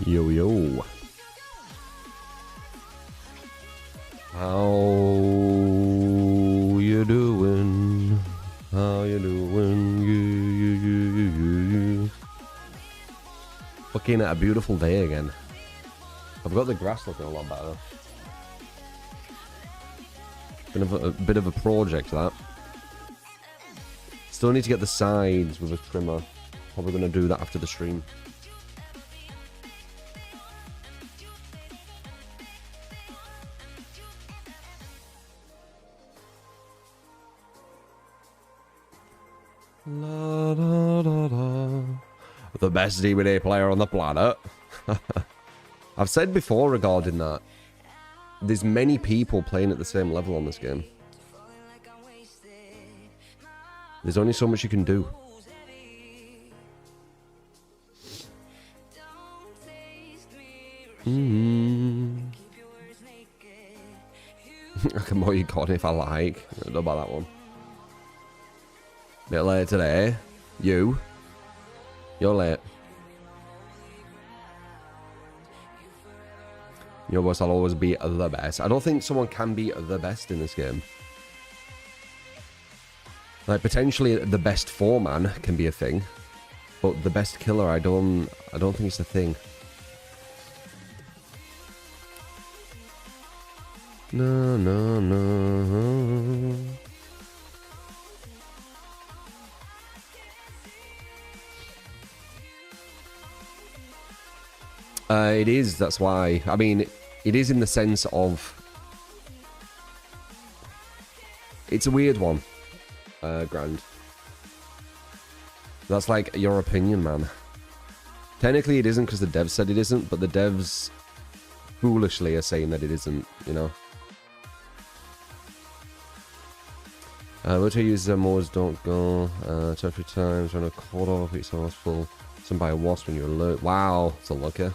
Yo, yo. How you doing? How you doing? You. Looking at a beautiful day again. I've got the grass looking a lot better. A bit of a project, that. Still need to get the sides with a trimmer. Probably going to do that after the stream. La, da, da, da. The best DVD player on the planet. I've said before regarding that, there's many people playing at the same level on this game. There's only so much you can do. I can mow your corn if I like. I don't know about that one. Bit late today. You're late. Your boss, I'll always be the best. I don't think someone can be the best in this game. Like, potentially the best foreman can be a thing, but the best killer, I don't think it's a thing. No, no, no. It is, that's why. I mean, it is in the sense of... It's a weird one, Grand. That's like your opinion, man. Technically it isn't because the devs said it isn't, but the devs foolishly are saying that it isn't, you know? Rotor user modes don't go 2 or 3 times, run a quarter off each source full. Some by a wasp when you're alert. Wow, it's unlucky.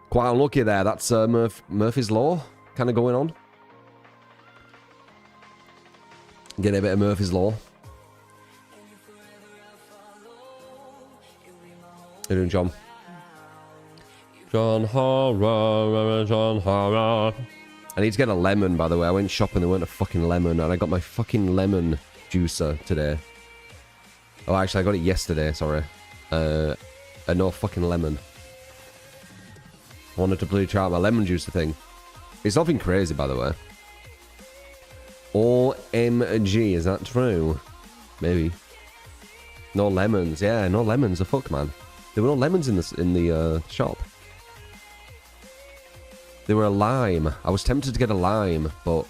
Quite unlucky there. That's Murphy's Law kind of going on. Getting a bit of Murphy's Law. How you doing, John? John Horror, John Horror. I need to get a lemon, by the way. I went shopping, there weren't a fucking lemon, and I got my fucking lemon juicer today. Oh, actually, I got it yesterday, sorry. No fucking lemon. I wanted to bloody try out my lemon juicer thing. It's nothing crazy, by the way. OMG, is that true? Maybe. No lemons, yeah, no lemons. The fuck, man. There were no lemons in the shop. They were a lime. I was tempted to get a lime, but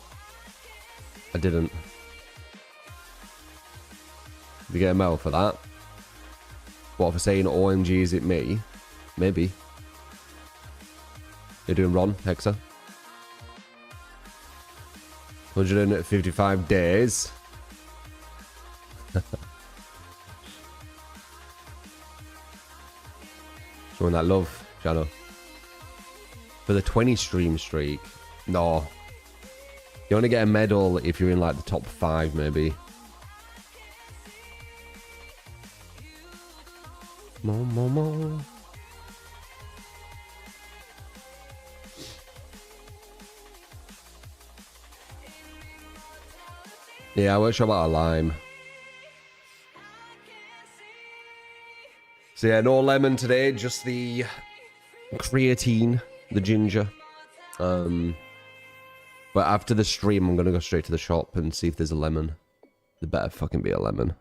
I didn't. Did you get a medal for that? What, for saying OMG, is it me? Maybe. You're doing Ron, Hexa? 155 days. Showing that love, Shadow. For the 20 stream streak. No. You only get a medal if you're in like the top 5, maybe. More. Yeah, I won't show about a lime. So yeah, no lemon today, just the creatine, the ginger. But after the stream, I'm gonna go straight to the shop and see if there's a lemon. There better fucking be a lemon.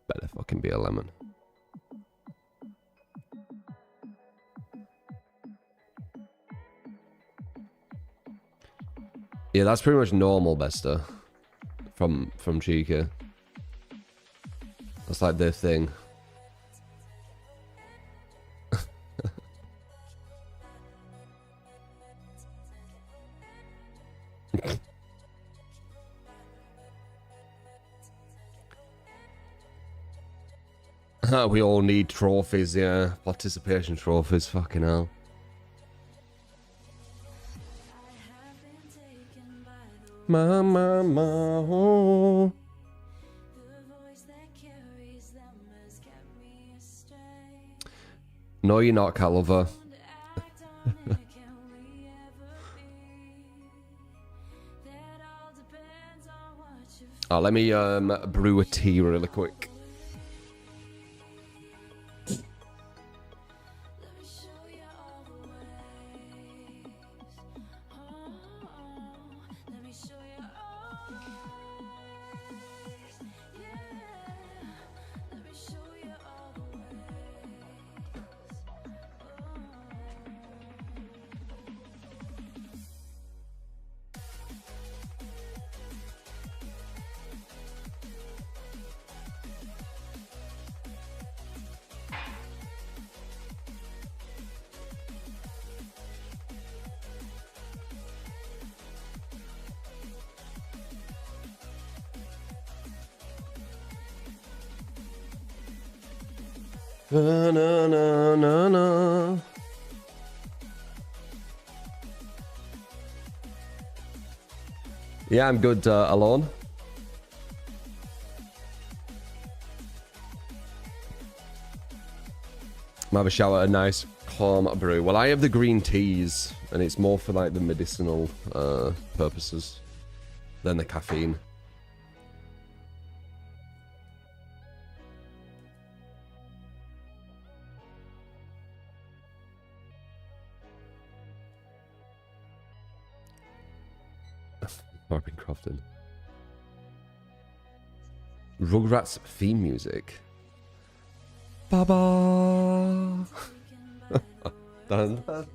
Better fucking be a lemon. Yeah, that's pretty much normal, Bester. From Chica. That's like their thing. We all need trophies, yeah. Participation trophies, fucking hell. Ma. No, you're not, cat lover. Oh, let me brew a tea really quick. Na, na, na, na, na. Yeah, I'm good alone. I'm have a shower, a nice calm brew. Well, I have the green teas, and it's more for like the medicinal purposes than the caffeine. Marvin Crofton. Rugrats theme music. Baba. Dun, dun, dun.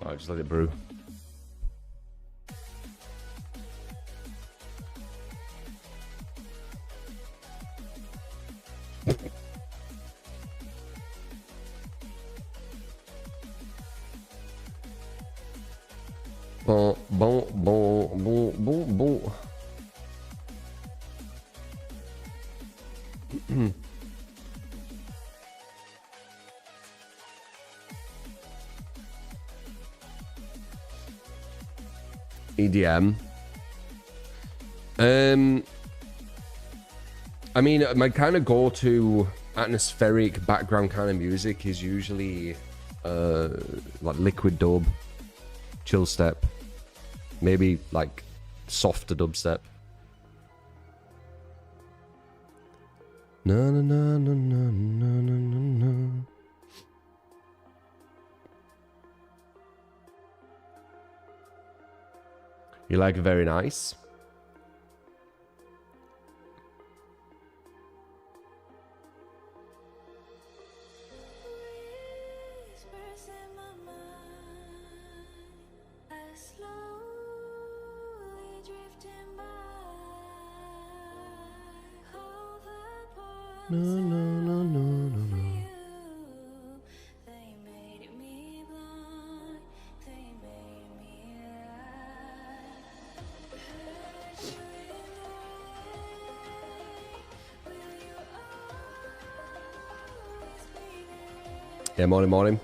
Alright, just let it brew. Bon, bon, bon, bon, bon, bon. EDM. I mean, my kind of go-to atmospheric background kind of music is usually like liquid dub, chill step, maybe like softer dubstep. Na na na na na na na na. You like very nice. No, no, no, no, no, no. Yeah, morning, morning.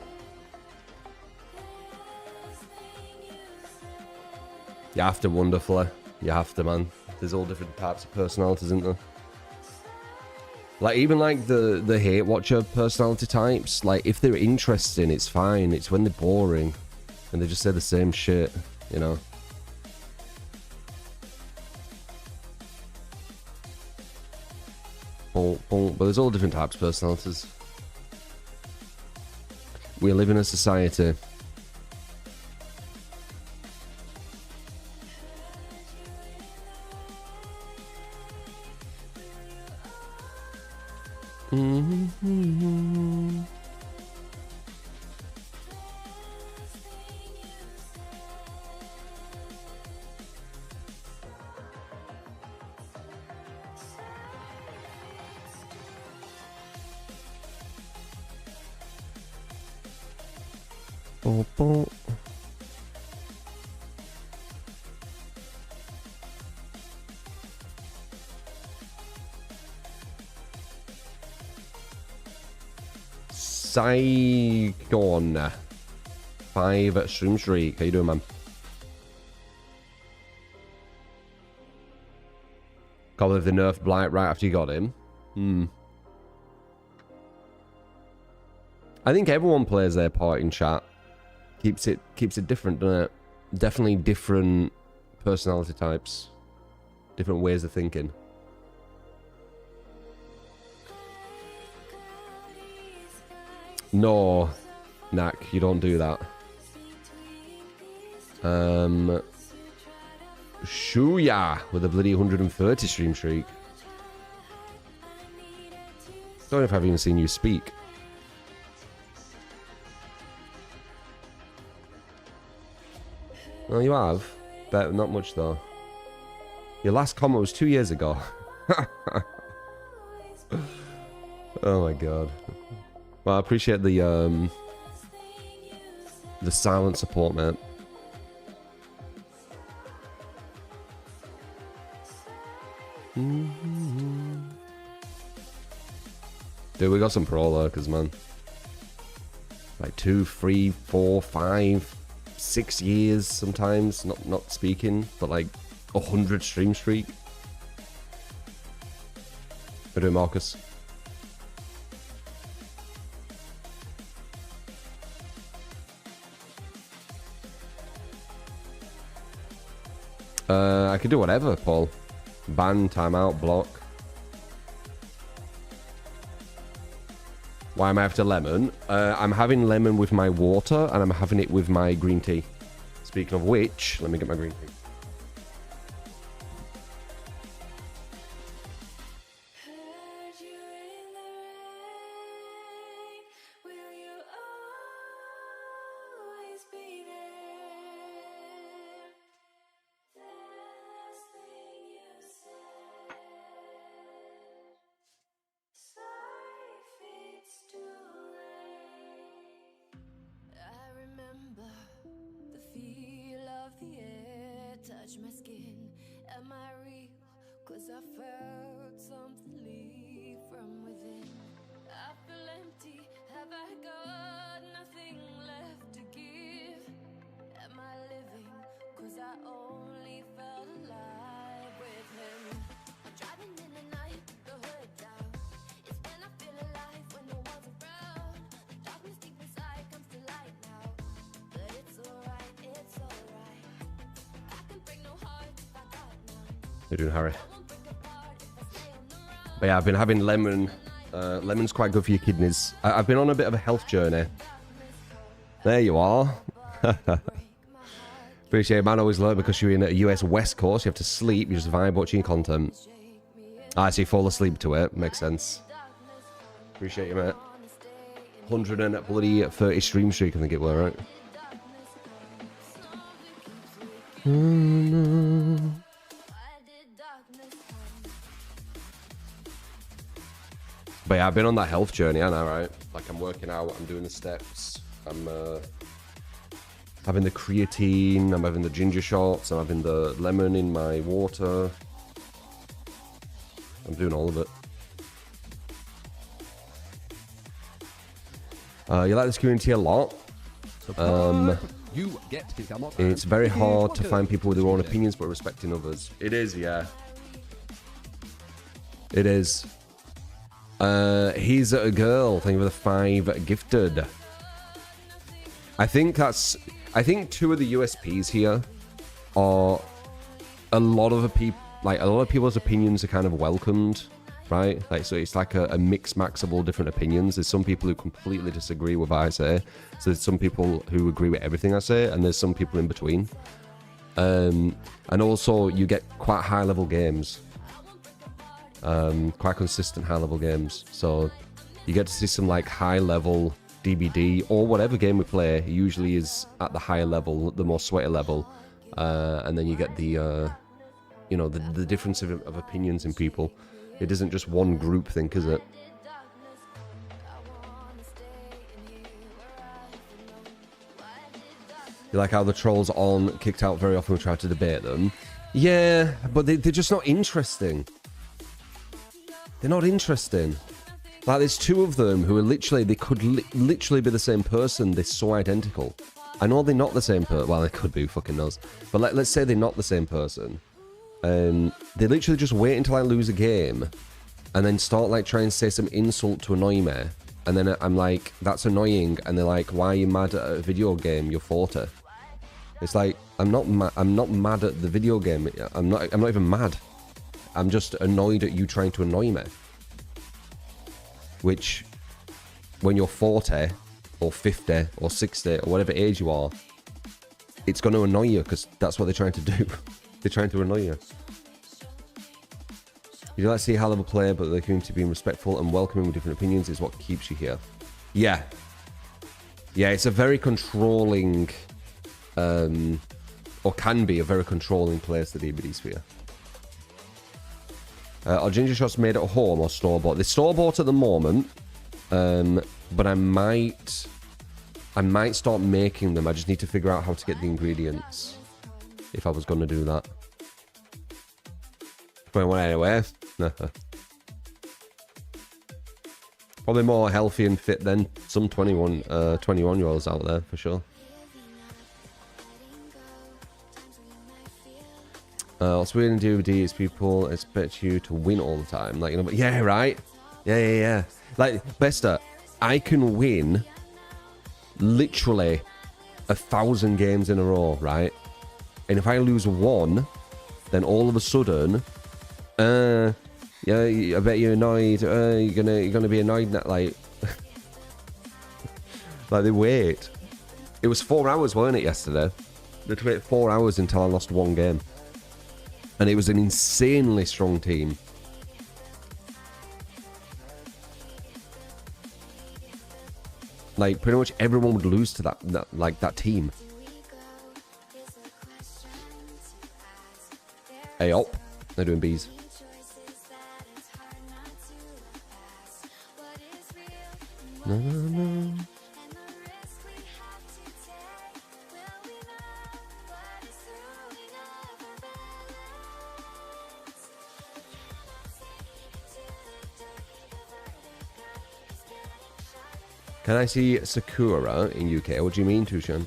You have to, wonderfully. You have to, man. There's all different types of personalities, isn't there? Like, even like the hate watcher personality types, like, if they're interesting, it's fine. It's when they're boring and they just say the same shit, you know? But there's all different types of personalities. We live in a society. Boom, boom. Saigon. 5 stream streak. How you doing, man? Can't believe they nerfed Blight right after you got him. I think everyone plays their part in chat. Keeps it different, doesn't it? Definitely different personality types. Different ways of thinking. No, Knack, you don't do that. Shuya with a bloody 130 stream streak. Don't know if I've even seen you speak. Oh, you have? Bet not much though. Your last comment was 2 years ago. Oh my god. Well, I appreciate the silent support, man. Dude, we got some pro lurkers, man. Like 2, 3, 4, 5, 6 years sometimes, not speaking, but like 100 stream streak. How doing, Marcus? I could do whatever, Paul. Ban, timeout, block. Why am I after lemon? I'm having lemon with my water, and I'm having it with my green tea. Speaking of which, let me get my green tea. How you doing, Harry? But yeah, I've been having lemon. Lemon's quite good for your kidneys. I've been on a bit of a health journey. There you are. Appreciate it, man. Always learn because you're in a US West Coast. You have to sleep. You just vibe watching content. I see. Fall asleep to it. Makes sense. Appreciate you, mate. 130 stream streak, I think it were, right? But yeah, I've been on that health journey, I know, right? Like, I'm working out, I'm doing the steps, I'm having the creatine, I'm having the ginger shots, I'm having the lemon in my water. I'm doing all of it. You like this community a lot. It's very hard to find people with their own opinions but respecting others. It is, yeah. It is. He's a girl. Thank you for the 5 gifted. I think 2 of the USPs here are a lot of people's opinions are kind of welcomed, right? Like, so it's like a mix max of all different opinions. There's some people who completely disagree with what I say. So there's some people who agree with everything I say, and there's some people in between. And also you get quite high level games. Quite consistent high level games, so you get to see some like high level DBD or whatever game we play. It usually is at the higher level, the more sweaty level, and then you get the you know, the difference of opinions in people. It isn't just one group think, is it? You like how the trolls aren't kicked out very often. We try to debate them. Yeah, but they're just not interesting. They're not interesting. Like, there's two of them who are literally, they could literally be the same person. They're so identical. I know they're not the same person. Well, they could be, who fucking knows. But let's say they're not the same person. They literally just wait until I lose a game and then start, like, trying to say some insult to annoy me. And then I'm like, that's annoying. And they're like, why are you mad at a video game? You're 40. It's like, I'm not mad at the video game. I'm not even mad. I'm just annoyed at you trying to annoy me. Which, when you're 40 or 50 or 60 or whatever age you are, it's going to annoy you because that's what they're trying to do. They're trying to annoy you. You like to see a high level player, but the community being respectful and welcoming with different opinions is what keeps you here. Yeah. Yeah, it's a very controlling, or can be a very controlling place, the DBD sphere. Are ginger shots made at home or store-bought? They're store-bought at the moment, but I might start making them. I just need to figure out how to get the ingredients if I was going to do that. Well, anyway. Probably more healthy and fit than some 21-year-olds out there, for sure. What's weird in DOD is people expect you to win all the time. Like, you know, but yeah, right? Yeah. Like, Bester, I can win literally 1,000 games in a row, right? And if I lose one, then all of a sudden, yeah, I bet you're annoyed. You're gonna be annoyed now, like, like they wait. It was 4 hours, weren't it, yesterday? They had to wait 4 hours until I lost one game. And it was an insanely strong team. Like, pretty much everyone would lose to that team. Hey, up. They're doing bees. No. Can I see Sakura in UK? What do you mean, Tushan?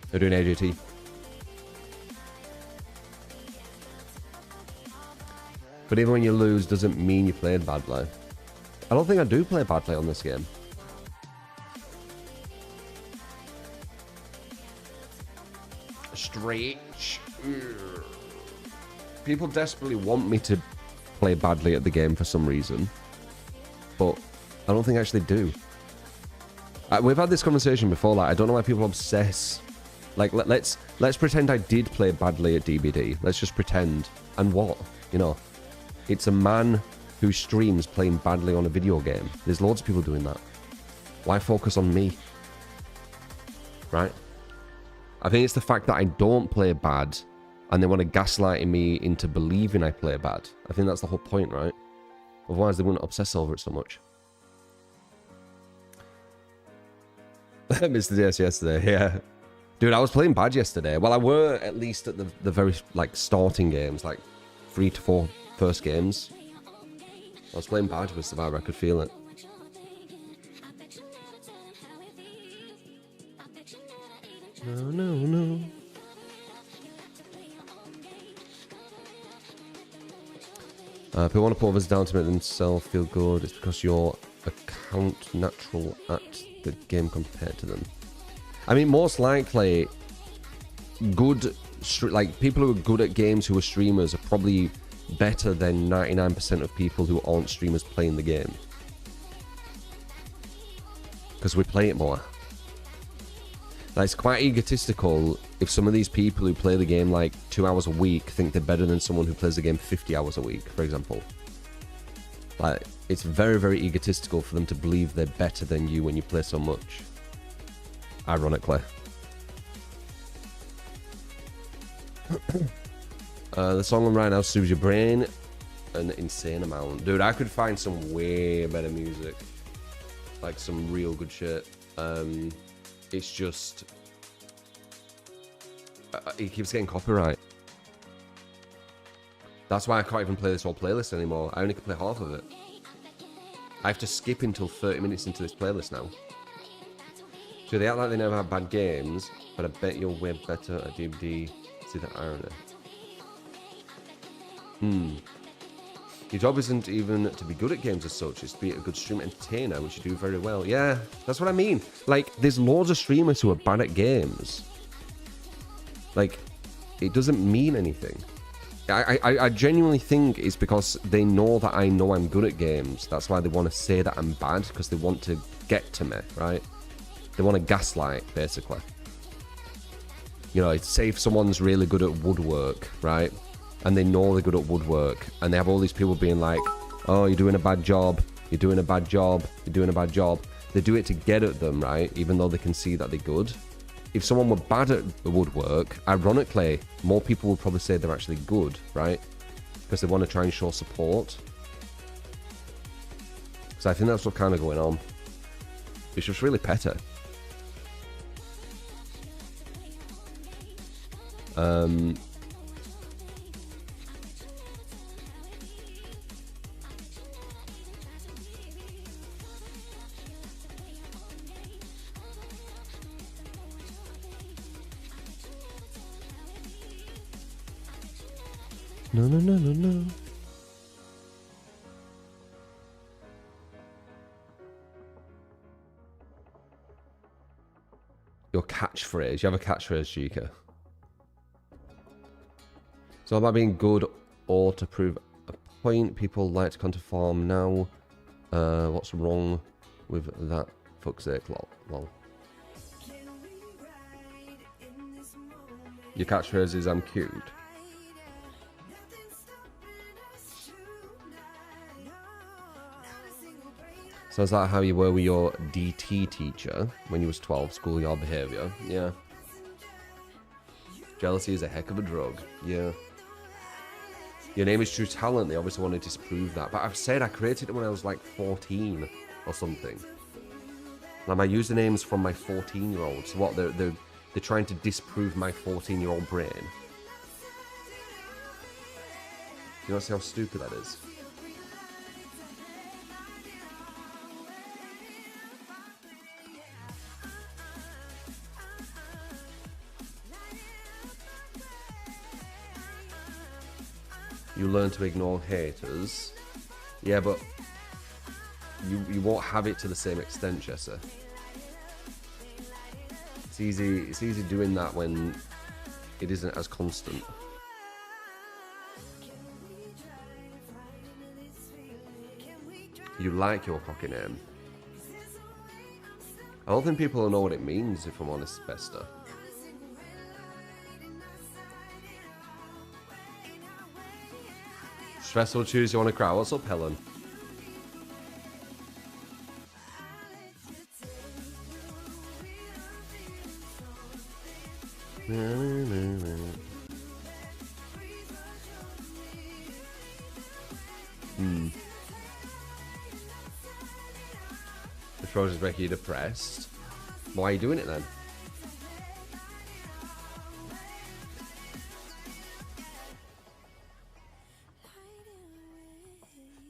They're doing AJT. But even when you lose, doesn't mean you played badly. I don't think I do play badly on this game. Strange. People desperately want me to play badly at the game for some reason. But I don't think I actually do. We've had this conversation before. Like, I don't know why people obsess. Like, let's pretend I did play badly at DBD. Let's just pretend. And what? You know, it's a man who streams playing badly on a video game. There's loads of people doing that. Why focus on me? Right? I think it's the fact that I don't play bad, and they want to gaslight me into believing I play bad. I think that's the whole point, right? Otherwise, they wouldn't obsess over it so much. Mr. DS yesterday, yeah. Dude, I was playing bad yesterday. Well, I were at least at the very, like, starting games, like 3 to 4 first games. I was playing bad with Survivor, I could feel it. No. People want to put others down to make themselves feel good. It's because your account natural at the game compared to them. I mean, most likely, good, like, people who are good at games who are streamers are probably better than 99% of people who aren't streamers playing the game. Because we play it more. Like, it's quite egotistical if some of these people who play the game like 2 hours a week think they're better than someone who plays the game 50 hours a week, for example. Like, it's very, very egotistical for them to believe they're better than you when you play so much. Ironically. The song on right now soothes your brain an insane amount. Dude, I could find some way better music. Like some real good shit. It's just... it keeps getting copyright. That's why I can't even play this whole playlist anymore. I only can play half of it. I have to skip until 30 minutes into this playlist now. So they act like they never have bad games, but I bet you're way better at DBD. See the irony. Your job isn't even to be good at games as such, it's to be a good stream entertainer, which you do very well. Yeah, that's what I mean. Like, there's loads of streamers who are bad at games. Like, it doesn't mean anything. I genuinely think it's because they know that I know I'm good at games. That's why they want to say that I'm bad, because they want to get to me, right? They want to gaslight, basically. You know, say if someone's really good at woodwork, right? And they know they're good at woodwork, and they have all these people being like, oh, you're doing a bad job, you're doing a bad job, you're doing a bad job. They do it to get at them, right? Even though they can see that they're good. If someone were bad at the woodwork, ironically, more people would probably say they're actually good, right? Because they want to try and show support. So I think that's what's kind of going on. It's just really petty. No, no, no, no, no. Your catchphrase. You have a catchphrase, Chica. It's all about being good or to prove a point. People like to conform now. What's wrong with that? Fuck's sake, lol. Your catchphrase is I'm cute. Sounds like how you were with your DT teacher when you was 12, schoolyard behaviour. Yeah. Jealousy is a heck of a drug. Yeah. Your name is True Talent. They obviously want to disprove that. But I've said I created it when I was like 14 or something. Now my username's from my 14-year-old. So what, they're trying to disprove my 14-year-old brain. You don't see how stupid that is? You learn to ignore haters. Yeah, but you won't have it to the same extent, Jesse. It's easy doing that when it isn't as constant. You like your cocky name. I don't think people will know what it means, if I'm honest, Bester. Stressful Tuesday, you want to cry? What's up, Helen? The throat is making you depressed. Why are you doing it then?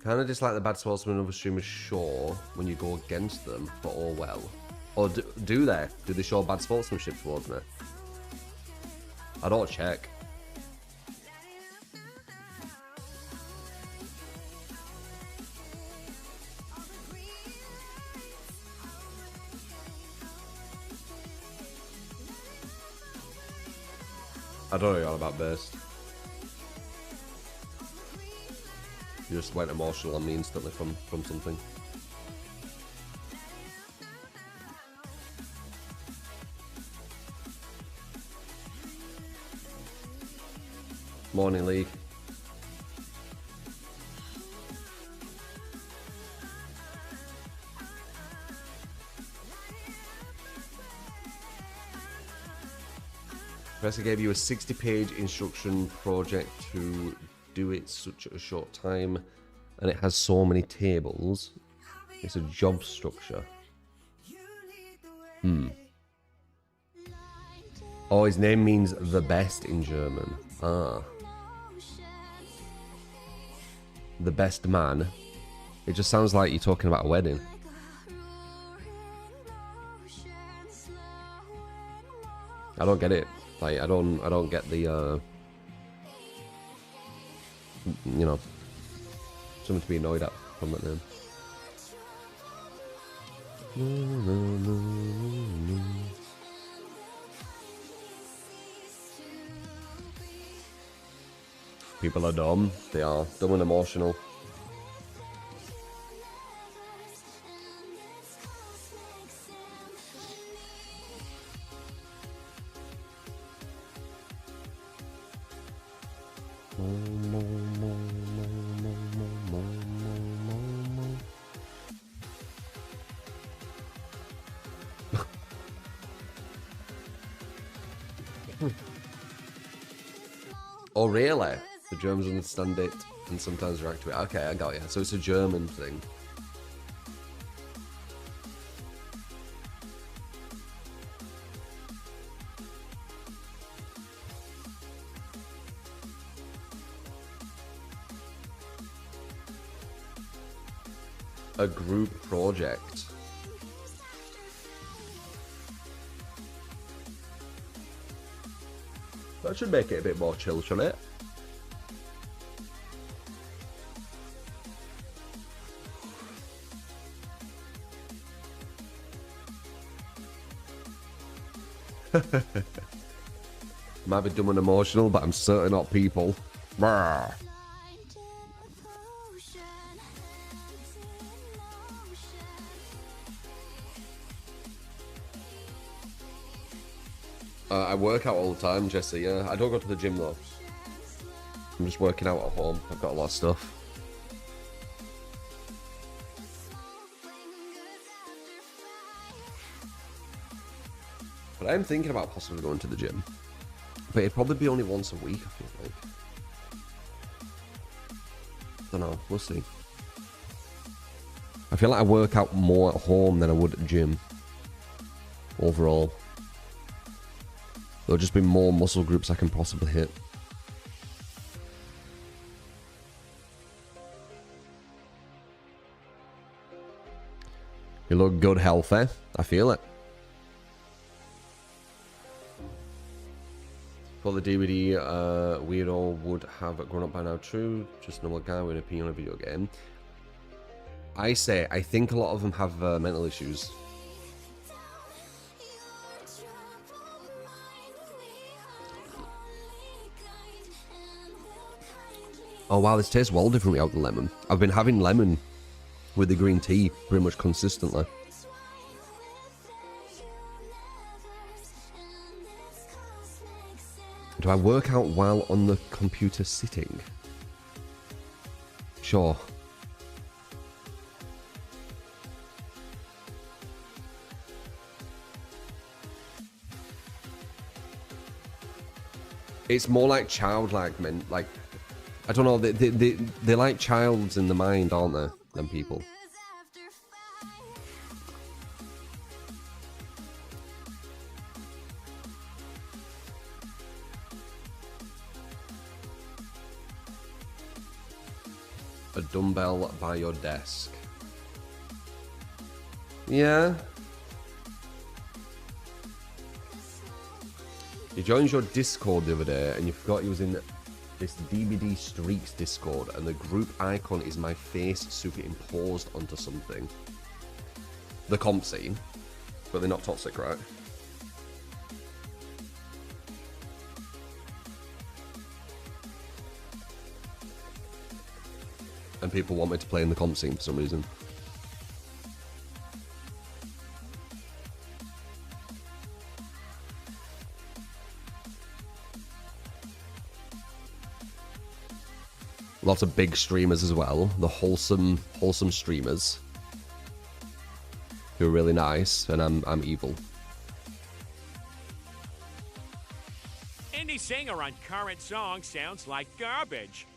Kind of dislike the bad sportsmen of other streamers show when you go against them, but all well. Or do they? Do they show bad sportsmanship towards me? I don't check. I don't know you're all about best. You just went emotional on me instantly from something. Morning, League. Professor gave you a 60-page instruction project to do it such a short time, and it has so many tables. It's a job structure. Oh, his name means the best in German. Ah. The best man. It just sounds like you're talking about a wedding. I don't get it. Like, I don't get the, you know, something to be annoyed at from that name. People are dumb. They are dumb and emotional. Oh, really? The Germans understand it and sometimes react to it. Okay, I got you. So it's a German thing. A group project. That should make it a bit more chill, shouldn't it? Might be dumb and emotional, but I'm certainly not people. Brr. I work out all the time, Jesse, yeah. I don't go to the gym, though. I'm just working out at home. I've got a lot of stuff. But I'm thinking about possibly going to the gym. But it'd probably be only once a week, I feel like. Don't know. We'll see. I feel like I work out more at home than I would at the gym. Overall. There'll just be more muscle groups I can possibly hit. You look good, healthy. I feel it. For the DVD, weirdo would have grown up by now. True, just a normal guy with an opinion on a video game. I think a lot of them have mental issues. Oh wow, this tastes well different without the lemon. I've been having lemon with the green tea pretty much consistently. Do I work out while on the computer sitting? Sure. It's more like childlike, men. Like, I don't know. They're like childs in the mind, aren't they? Them people. A dumbbell by your desk. Yeah. He joined your Discord the other day and you forgot he was in this DBD Streaks Discord and the group icon is my face superimposed onto something. The comp scene. But they're not toxic, right? And people want me to play in the comp scene for some reason. Lots of big streamers as well. The wholesome streamers. Who are really nice, and I'm evil. Indie singer on current song sounds like garbage.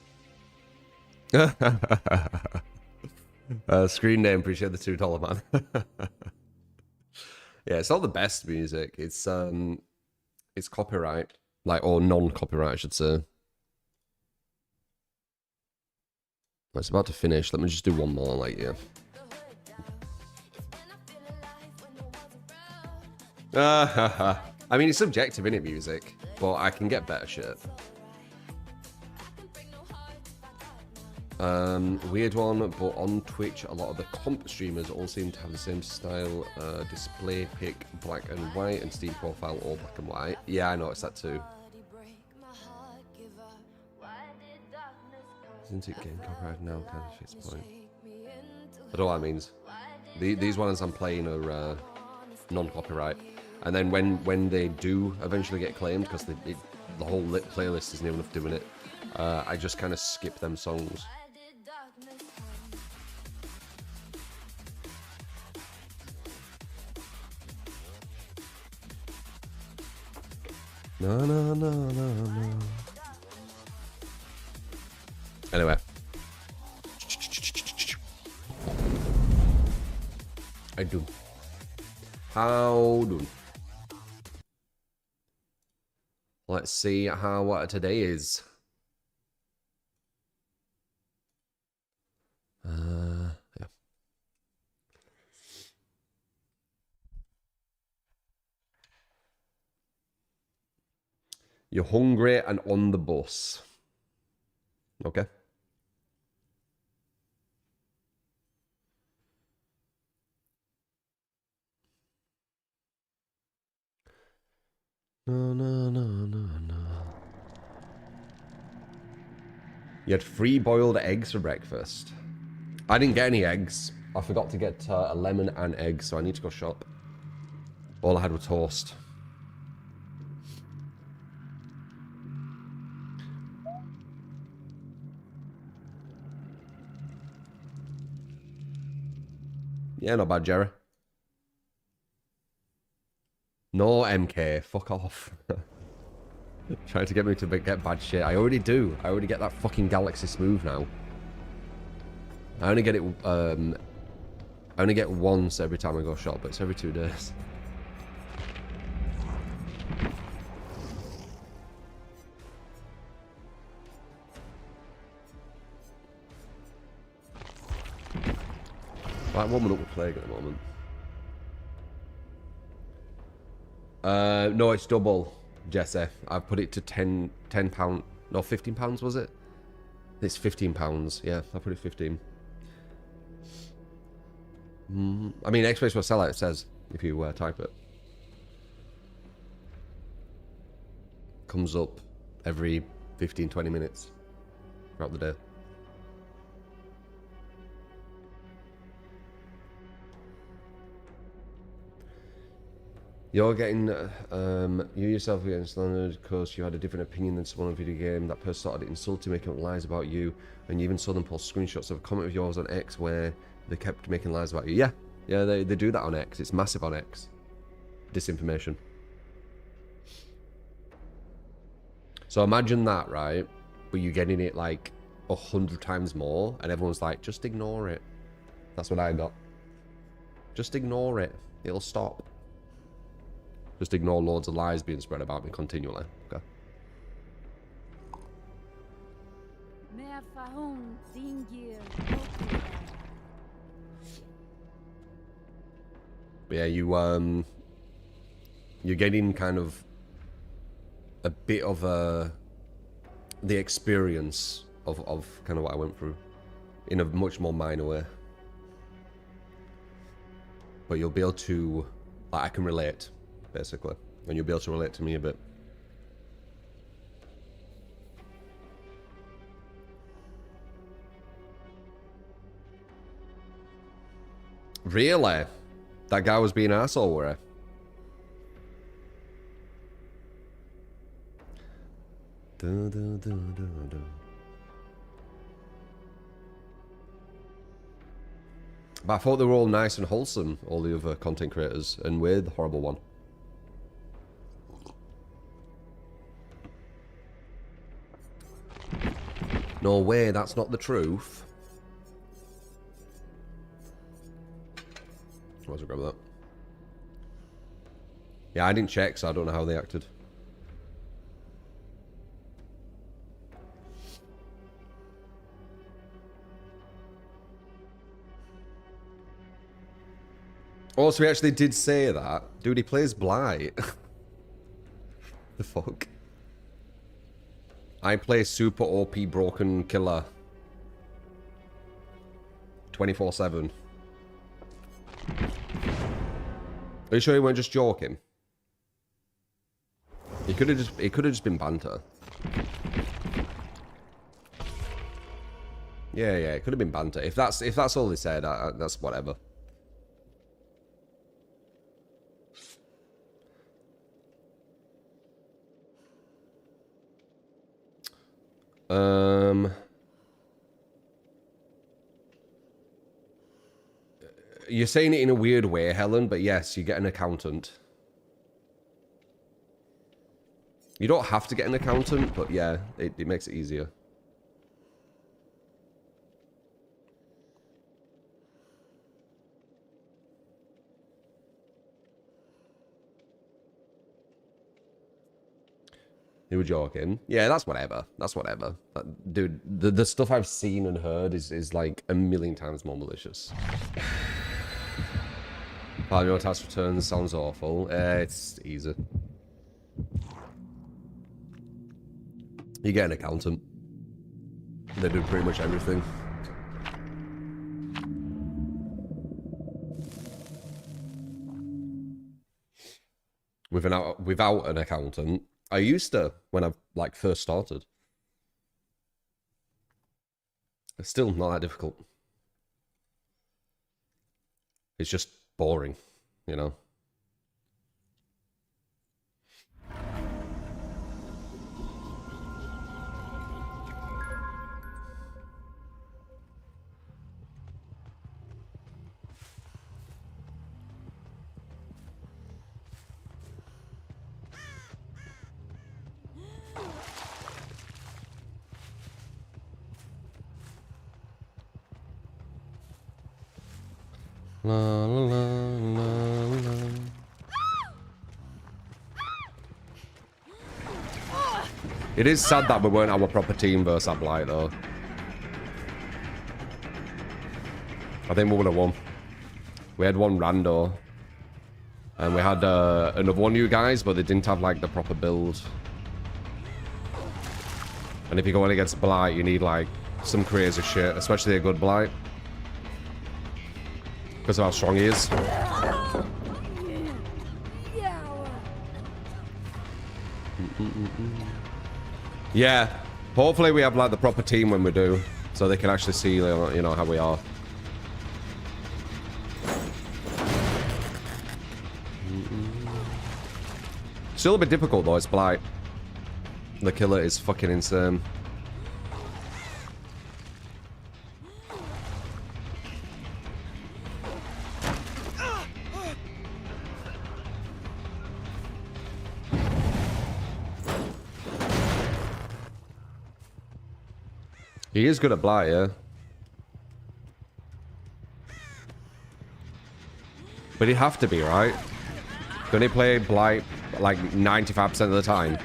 Screen name, appreciate the $2 man. Yeah, it's not the best music. It's It's copyright. Like, or non-copyright, I should say. It's about to finish. Let me just do one more, like, yeah. I mean, it's subjective, innit, music? But I can get better shit. Weird one, but on Twitch, a lot of the comp streamers all seem to have the same style. Display pic, black and white, and Steam profile, all black and white. Yeah, I noticed that too. Isn't it getting copyrighted now? Kind of fix point. I don't know what that means. These ones I'm playing are non-copyright. And then when they do eventually get claimed, because the whole playlist isn't even enough doing it, I just kind of skip them songs. No, no, no, no, no. Anyway. I do. How do? Let's see how today is. Yeah. You're hungry and on the bus. Okay. No, no, no, no, no. You had 3 boiled eggs for breakfast. I didn't get any eggs. I forgot to get a lemon and eggs, so I need to go shop. All I had was toast. Yeah, not bad, Jerry. No, MK. Fuck off. Trying to get me to get bad shit. I already do. I already get that fucking Galaxy Smooth now. I only get it, I only get once every time I go shop, but it's every 2 days. Like, warming up with Plague at the moment. No, it's double, Jesse. I've put it to £10, no, £15, was it? It's £15, yeah, I put it 15. I mean, X-Space for sellout, it says, if you type it. Comes up every 15-20 minutes throughout the day. You're getting, you yourself are getting slandered because you had a different opinion than someone on a video game. That person started insulting, making up lies about you, and you even saw them post screenshots of a comment of yours on X where they kept making lies about you. Yeah, yeah, they do that on X. It's massive on X. Disinformation. So imagine that, right? But you're getting it like 100 times more, and everyone's like, just ignore it. That's what I got. Just ignore it. It'll stop. Just ignore loads of lies being spread about me continually. Okay. But yeah, you're getting kind of a bit of the experience of kind of what I went through in a much more minor way. But you'll be able to, like, I can relate, basically, and you'll be able to relate to me a bit. Really? That guy was being an asshole, were I? Dun, dun, dun, dun, dun. But I thought they were all nice and wholesome, all the other content creators, and we're the horrible one. No way, that's not the truth. Might as well grab that. Yeah, I didn't check, so I don't know how they acted. Oh, so he actually did say that. Dude, he plays Blight. The fuck? I play super OP broken killer. 24/7. Are you sure he weren't just joking? It could have just been banter. Yeah, it could have been banter. If that's all they said, that's whatever. You're saying it in a weird way, Helen, but yes, you get an accountant. You don't have to get an accountant, but yeah, it makes it easier. You were joking. Yeah, that's whatever. That's whatever. Dude, the stuff I've seen and heard is like a million times more malicious. Your tax returns sounds awful. It's easy. You get an accountant. They do pretty much everything. Without an accountant, I used to when I like first started. It's still not that difficult. It's just boring, you know. La, la, la, la, la. It is sad that we weren't our proper team versus that Blight, though. I think we would have won. We had one rando. And we had another one of you guys, but they didn't have, like, the proper build. And if you're going against Blight, you need, like, some crazy shit. Especially a good Blight. Because of how strong he is. Yeah. Hopefully we have like the proper team when we do. So they can actually see, you know, how we are. Still a bit difficult though, it's Blight. The killer is fucking insane. He is good at Blight, yeah. But he'd have to be, right? Don't he play Blight like 95% of the time?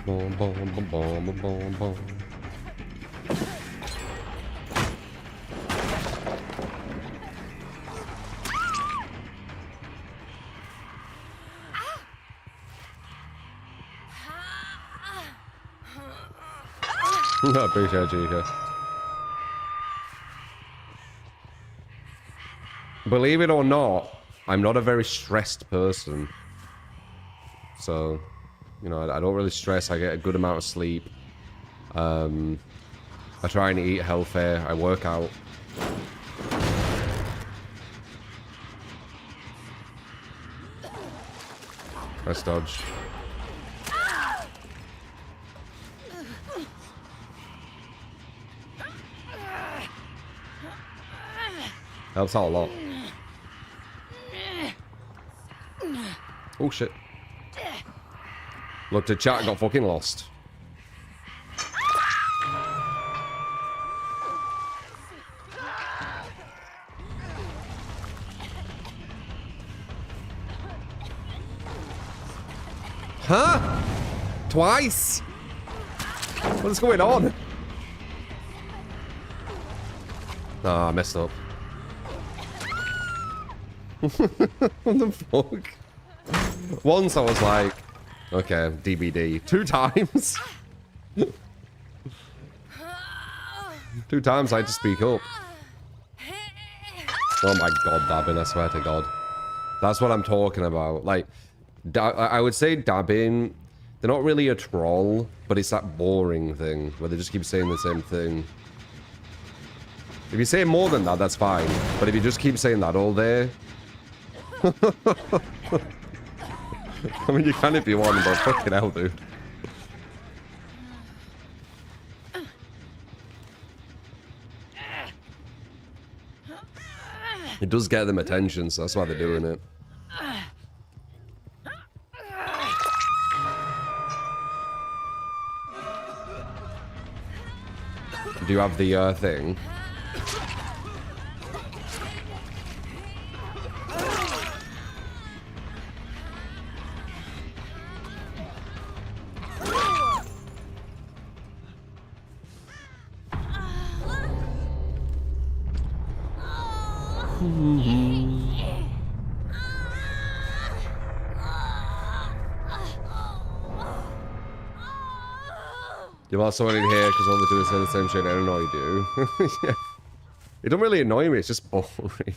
Boom, boom, boom, boom, boom, boom, boom. I appreciate you, Chica. Believe it or not, I'm not a very stressed person. So, you know, I don't really stress. I get a good amount of sleep. I try and eat healthy. I work out. Nice dodge. Helps out a lot. Oh shit. Look, the chat got fucking lost. Huh? Twice? What's going on? Ah, I messed up. What the fuck? Once I was like, okay, DBD. 2 times? 2 times I had to speak up. Oh my god, dabbing, I swear to god. That's what I'm talking about. Like, I would say dabbing, they're not really a troll, but it's that boring thing where they just keep saying the same thing. If you say more than that, that's fine. But if you just keep saying that all day... I mean, you can if you want, but fucking hell, dude. It does get them attention, so that's why they're doing it. Do you have the thing? You want someone in here because all they do is say the same shit. I don't know you do. Yeah. It don't really annoy me, it's just boring.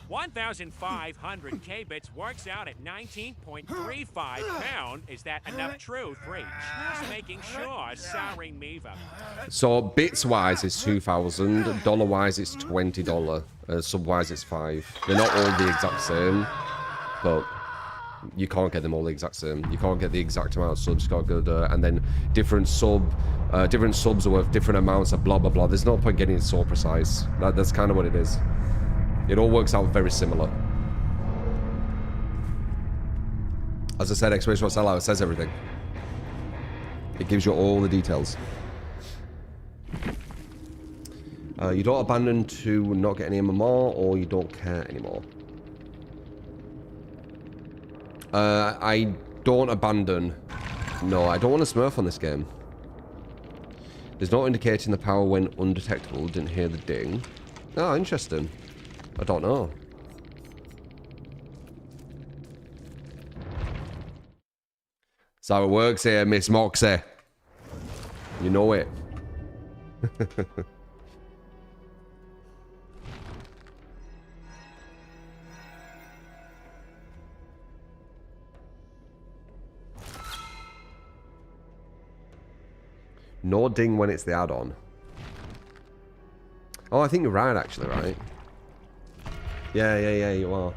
1,500 K-bits works out at 19.35 pound. Is that enough truth for each? Just making sure. Sorry, Miva. So bits wise it's 2,000, dollar wise it's $20, sub wise it's 5. They're not all the exact same, but you can't get them all the exact same. You can't get the exact amount of subs. You can't go to, and then different subs are worth different amounts of blah blah blah. There's no point getting it so precise. That's kind of what it is. It all works out very similar. As I said, exclamation mark sellout, it says everything. It gives you all the details. You don't abandon to not get any MMR, or you don't care anymore. I don't abandon. No, I don't want to smurf on this game. There's no indicating the power went undetectable. Didn't hear the ding. Oh, interesting. I don't know. That's how it works here, Miss Moxie. You know it. No ding when it's the add-on. Oh, I think you're right, actually, right? Yeah, you are.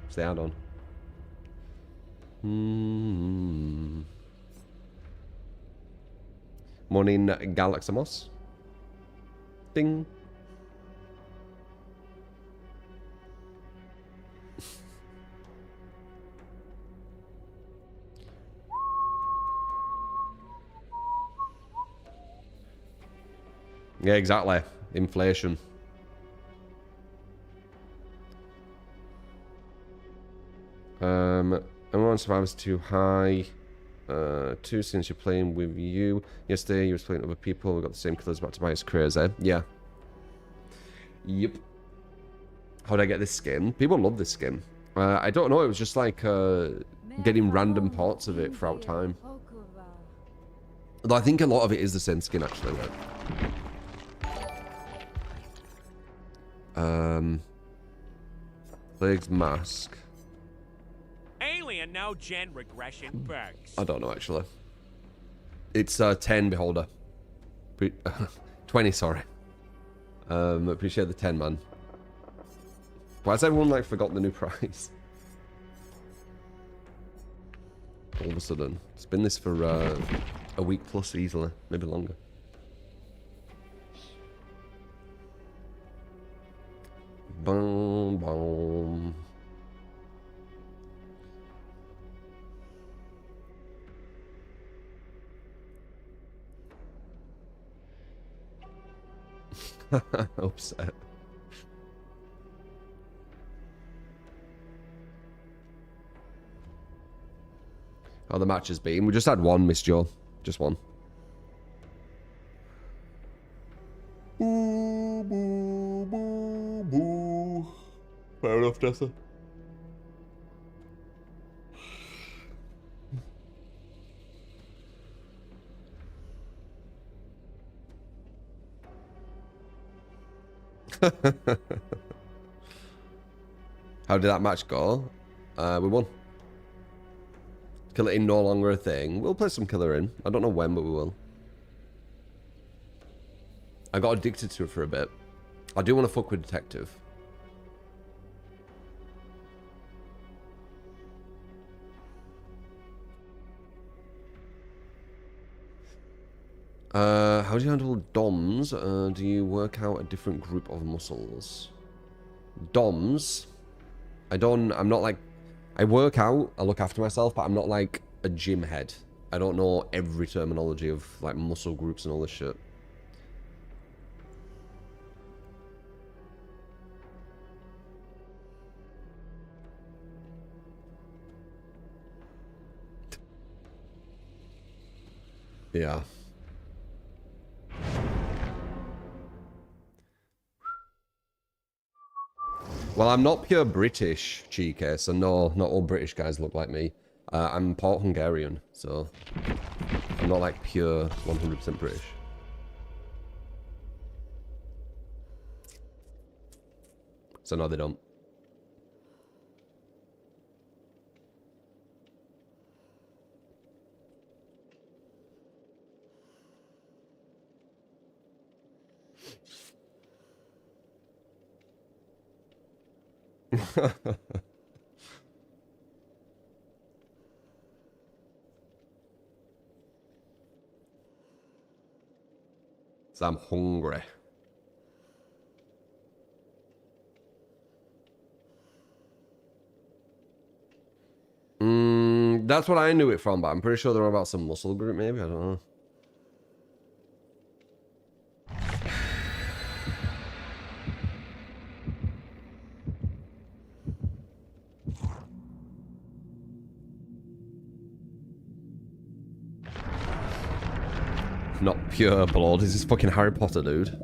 It's the add-on. Morning, Galaxamos. Ding. Yeah, exactly. Inflation. Everyone survives too high. Two since you're playing with you. Yesterday you was playing with other people. We got the same killers back to buy. It's crazy. Yeah. Yep. How did I get this skin? People love this skin. I don't know. It was just like getting random parts of it throughout time. Although I think a lot of it is the same skin actually. Like. Plague's mask. Alien no gen regression bugs. I don't know actually. It's 10 beholder. 20, sorry. Appreciate the 10, man. Why has everyone like forgotten the new price? All of a sudden. It's been this for a week plus easily, maybe longer. Boom, boom. Upset. How the match has been. We just had one, Miss Joe. Just one. Boo, boo, boo, boo. Fair enough, Jessa. How did that match go? We won. Killer in no longer a thing. We'll play some Killer in. I don't know when, but we will. I got addicted to it for a bit. I do want to fuck with Detective. How do you handle DOMs? Do you work out a different group of muscles? DOMs? I'm not like... I work out, I look after myself, but I'm not like a gym head. I don't know every terminology of like muscle groups and all this shit. Yeah. Well, I'm not pure British, Cheeky, so no, not all British guys look like me. I'm part Hungarian, so I'm not like pure 100% British. So no, they don't. So I'm hungry. That's what I knew it from, but I'm pretty sure they're about some muscle group, maybe? I don't know. Not pure blood. Is this fucking Harry Potter, dude?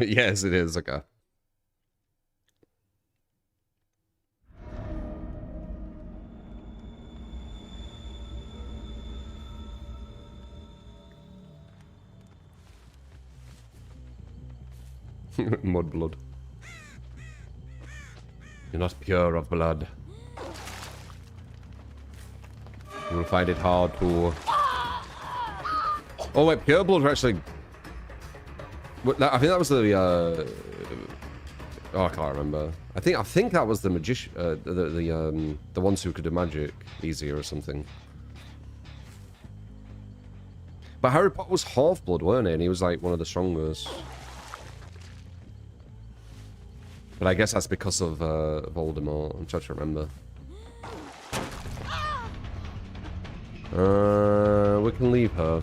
Yes, it is. Okay. Mudblood. You're not pure of blood. You will find it hard to... Oh wait, pure blood are actually... I think that was the... Oh, I can't remember. I think that was the magician... the ones who could do magic easier or something. But Harry Potter was half-blood, weren't he? And he was like one of the strongest. But I guess that's because of Voldemort. I'm trying to remember. We can leave her.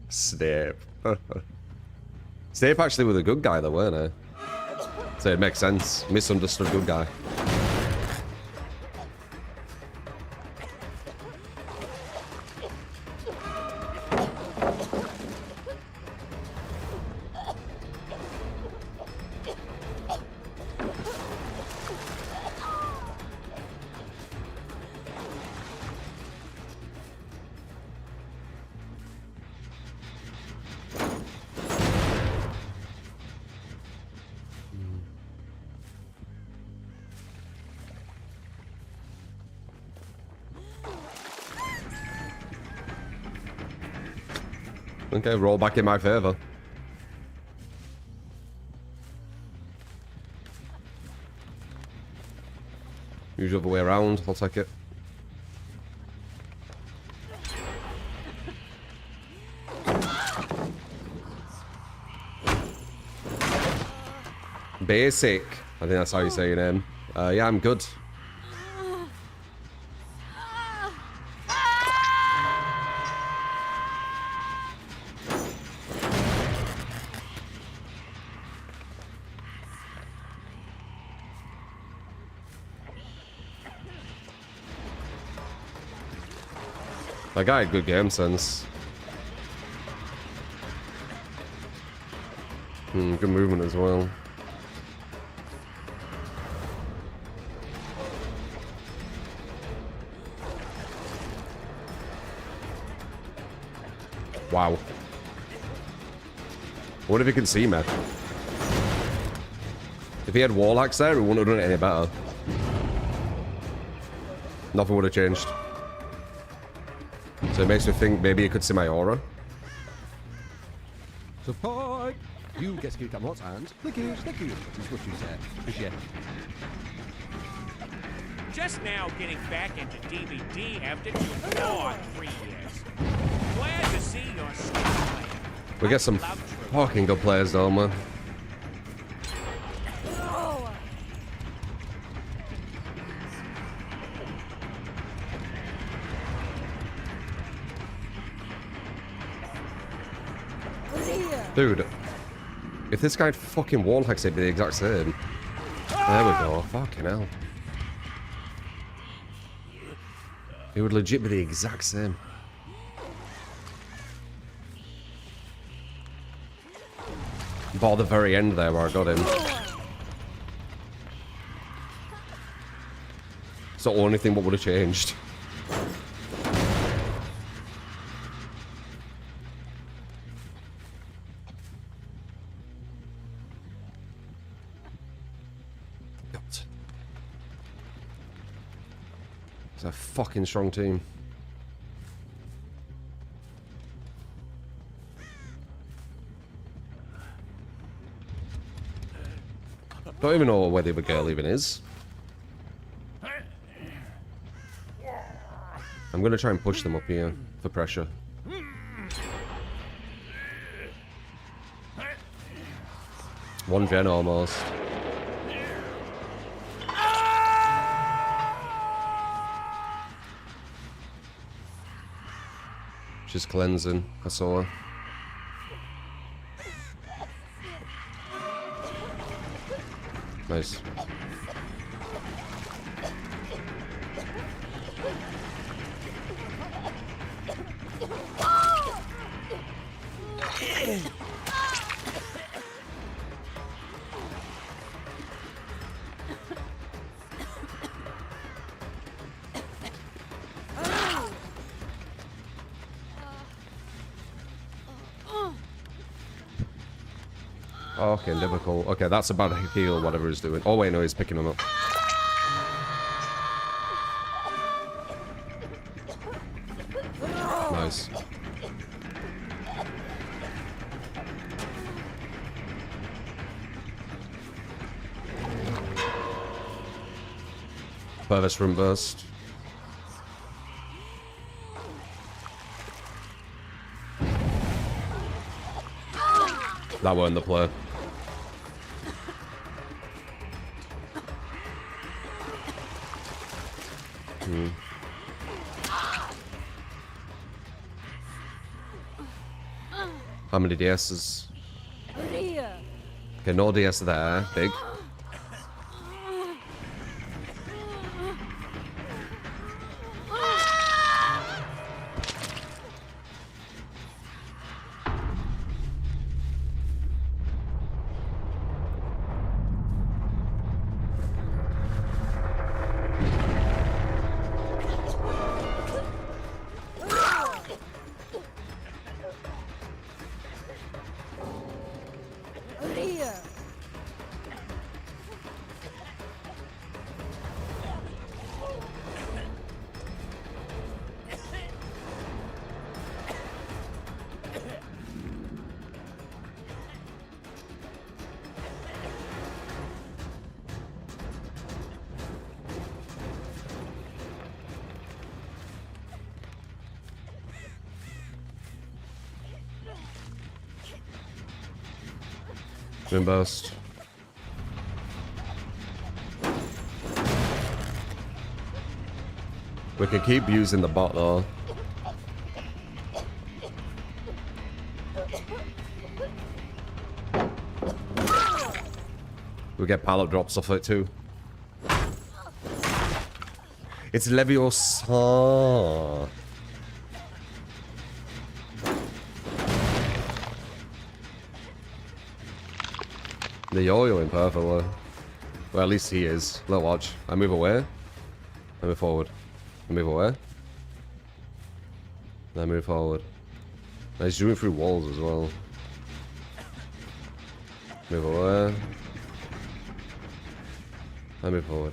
Snape. Snape actually was a good guy though, weren't he? So it makes sense. Misunderstood good guy. Okay, roll back in my favor. Usual other way around, I'll take it. Basic. I think that's how you say your name. Yeah, I'm good. That guy had good game sense. Good movement as well. Wow. What if he can see me? If he had wall hacks there, it wouldn't have done it any better. Nothing would have changed. So it makes me think maybe he could see my aura. Support! You get to come what and thank you, is what you said. Appreciate it. Just now getting back into DVD after 3 years. Glad to see you're still playing. We get some fucking good players though, man. Dude, if this guy had fucking wall hacks, it'd be the exact same. There we go. Fucking hell. It would legit be the exact same. But at the very end there where I got him. It's the only thing what would have changed. It's a fucking strong team. Don't even know where the other girl even is. I'm gonna try and push them up here for pressure. One gen almost. She's cleansing. I saw her. Nice. Okay, difficult. Okay, that's about to heal whatever he's doing. Oh wait, no, he's picking him up. Nice. Furthest room burst. That weren't the play. How many DSs? Okay, no DS there. Big. Moon burst. We can keep using the bot though. We get pallet drops off it too. It's Leviosa. The yo-yoing perfectly. Well, at least he is. Let's watch. I move away. I move forward. I move away. I move forward. And he's doing through walls as well. Move away. I move forward.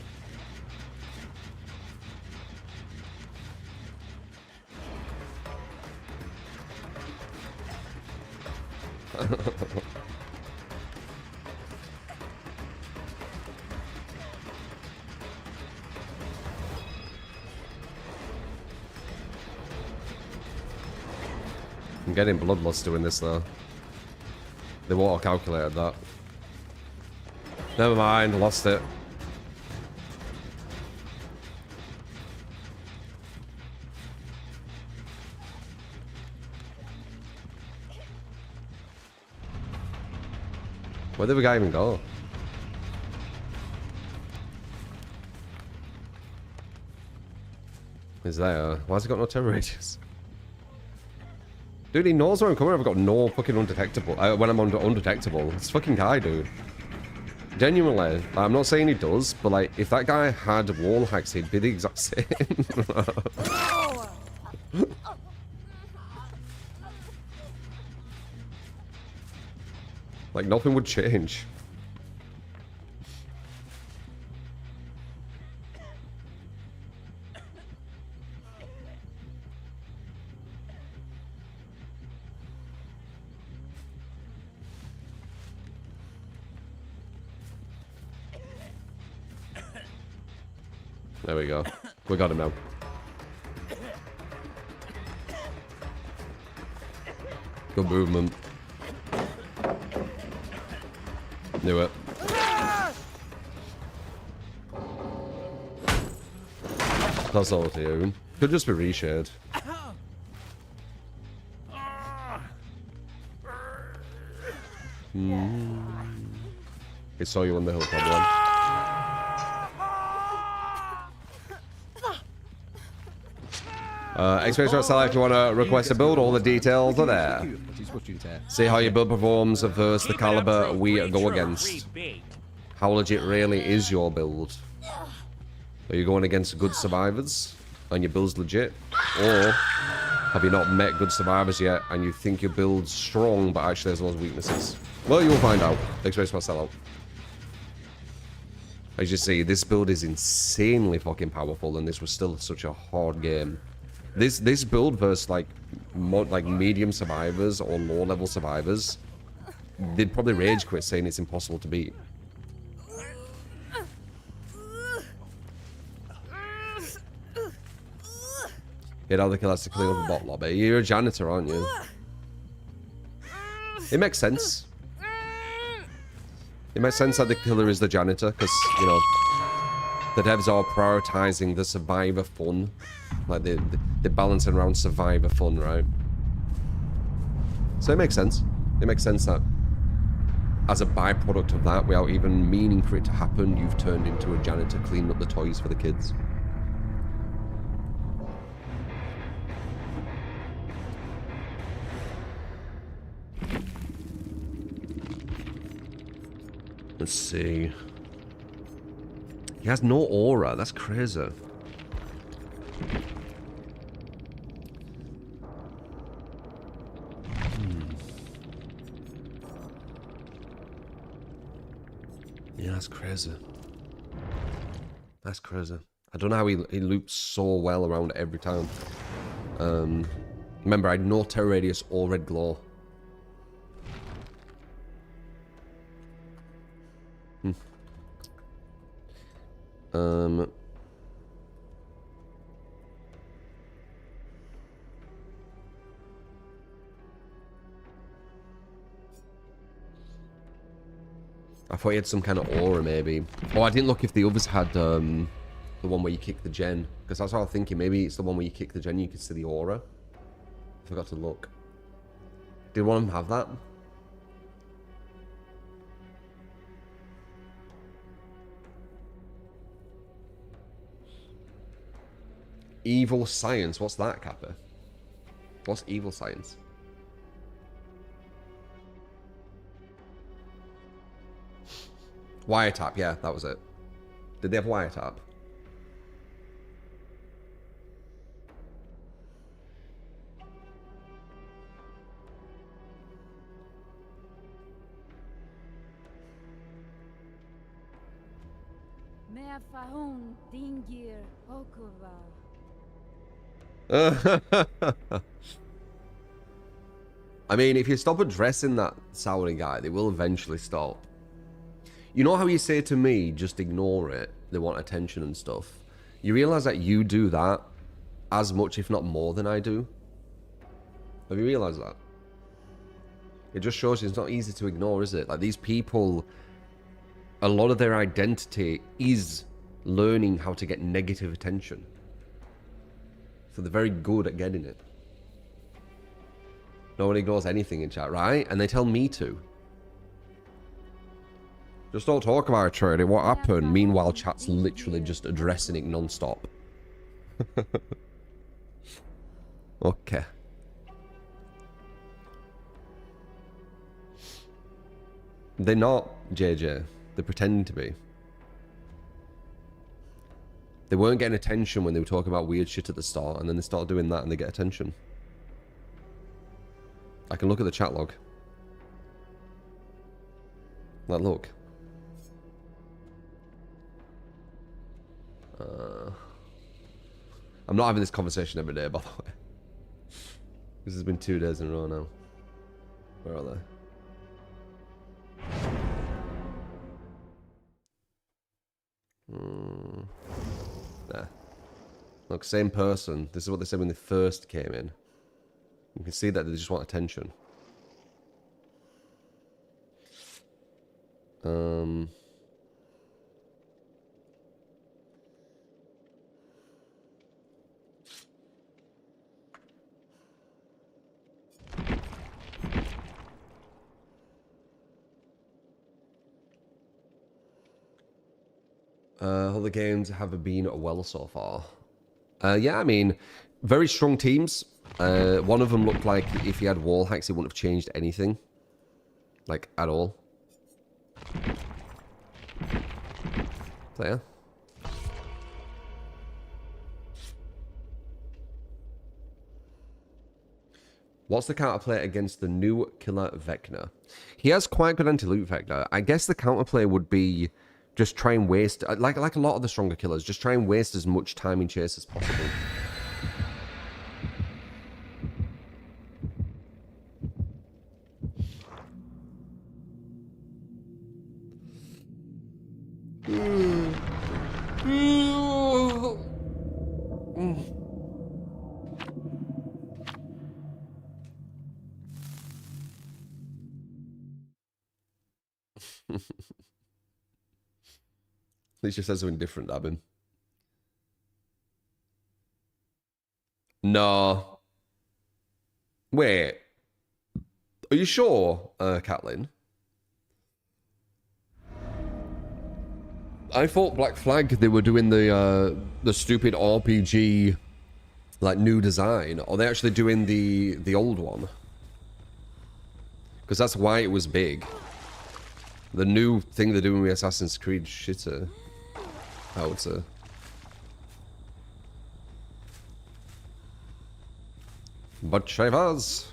I'm getting bloodlust doing this though. They won't have calculated that. Never mind, lost it. Where did the guy even go? He's there. Why's he got no terror radius? Dude, he knows where I'm coming. I've got no fucking undetectable. When I'm undetectable. This fucking guy, dude. Genuinely. I'm not saying he does, but like, if that guy had wall hacks, he'd be the exact same. Like, nothing would change. There we go. We got him now. Good movement. Knew it. That's all to you. Could just be reshared. He saw you on the hill, probably. Experience select if you want to request a build, all the details are there. See how your build performs versus the caliber we go against. How legit really is your build? Are you going against good survivors and your build's legit? Or have you not met good survivors yet and you think your build's strong but actually there's those weaknesses? Well, you'll find out. Experience my sellout. As you see, this build is insanely fucking powerful and this was still such a hard game. This build versus like medium survivors or low level survivors, they'd probably rage quit saying it's impossible to beat. Get out the killer has to clean up the bot lobby. You're a janitor, aren't you? It makes sense. It makes sense that the killer is the janitor, because, you know, the devs are prioritizing the survivor fun. Like, they're balancing around survivor fun, right? So it makes sense. It makes sense that as a byproduct of that, without even meaning for it to happen, you've turned into a janitor cleaning up the toys for the kids. Let's see. He has no aura. That's crazy. Yeah, that's crazy. That's crazy. I don't know how he loops so well around every time. Remember, I had no terror radius or red glow. I thought he had some kind of aura, maybe. Oh, I didn't look if the others had The one where you kick the gen. Because that's what I was thinking. Maybe it's the one where you kick the gen, you can see the aura. Forgot to look. Did one of them have that? Evil science. What's that, Kappa? What's evil science? Wiretap, yeah, that was it. Did they have wiretap? I mean, if you stop addressing that souring guy, they will eventually stop. You know how you say to me, just ignore it, they want attention and stuff? You realize that you do that as much, if not more, than I do? Have you realized that? It just shows you it's not easy to ignore, is it? Like, these people, a lot of their identity is learning how to get negative attention. So they're very good at getting it. No one ignores anything in chat, right? And they tell me to. Just don't talk about it, Charity. What happened? Meanwhile, chat's literally just addressing it non-stop. Okay. They're not, JJ. They're pretending to be. They weren't getting attention when they were talking about weird shit at the start, and then they start doing that and they get attention. I can look at the chat log. Like, look. I'm not having this conversation every day, by the way. This has been 2 days in a row now. Where are they? Nah. Look, same person. This is what they said when they first came in. You can see that they just want attention. All the games have been well so far. Yeah, I mean, very strong teams. One of them looked like if he had wall hacks, it wouldn't have changed anything. Like, at all. So, yeah. What's the counterplay against the new killer Vecna? He has quite good anti-loot Vecna. I guess the counterplay would be just try and waste, like a lot of the stronger killers, just try and waste as much time in chase as possible. At least just says something different, Abin. No. Wait. Are you sure, Catlin? I thought Black Flag, they were doing the stupid RPG, like, new design. Or are they actually doing the old one? Because that's why it was big. The new thing they're doing with Assassin's Creed shitter. I would say. But Shavaz.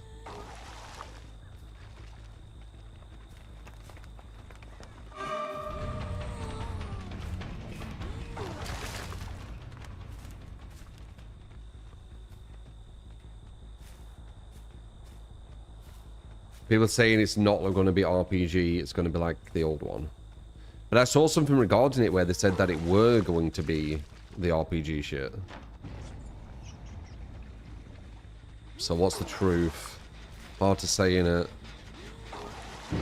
People saying it's not going to be RPG, it's going to be like the old one. But I saw something regarding it where they said that it were going to be the RPG shit. So what's the truth? Hard to say, innit?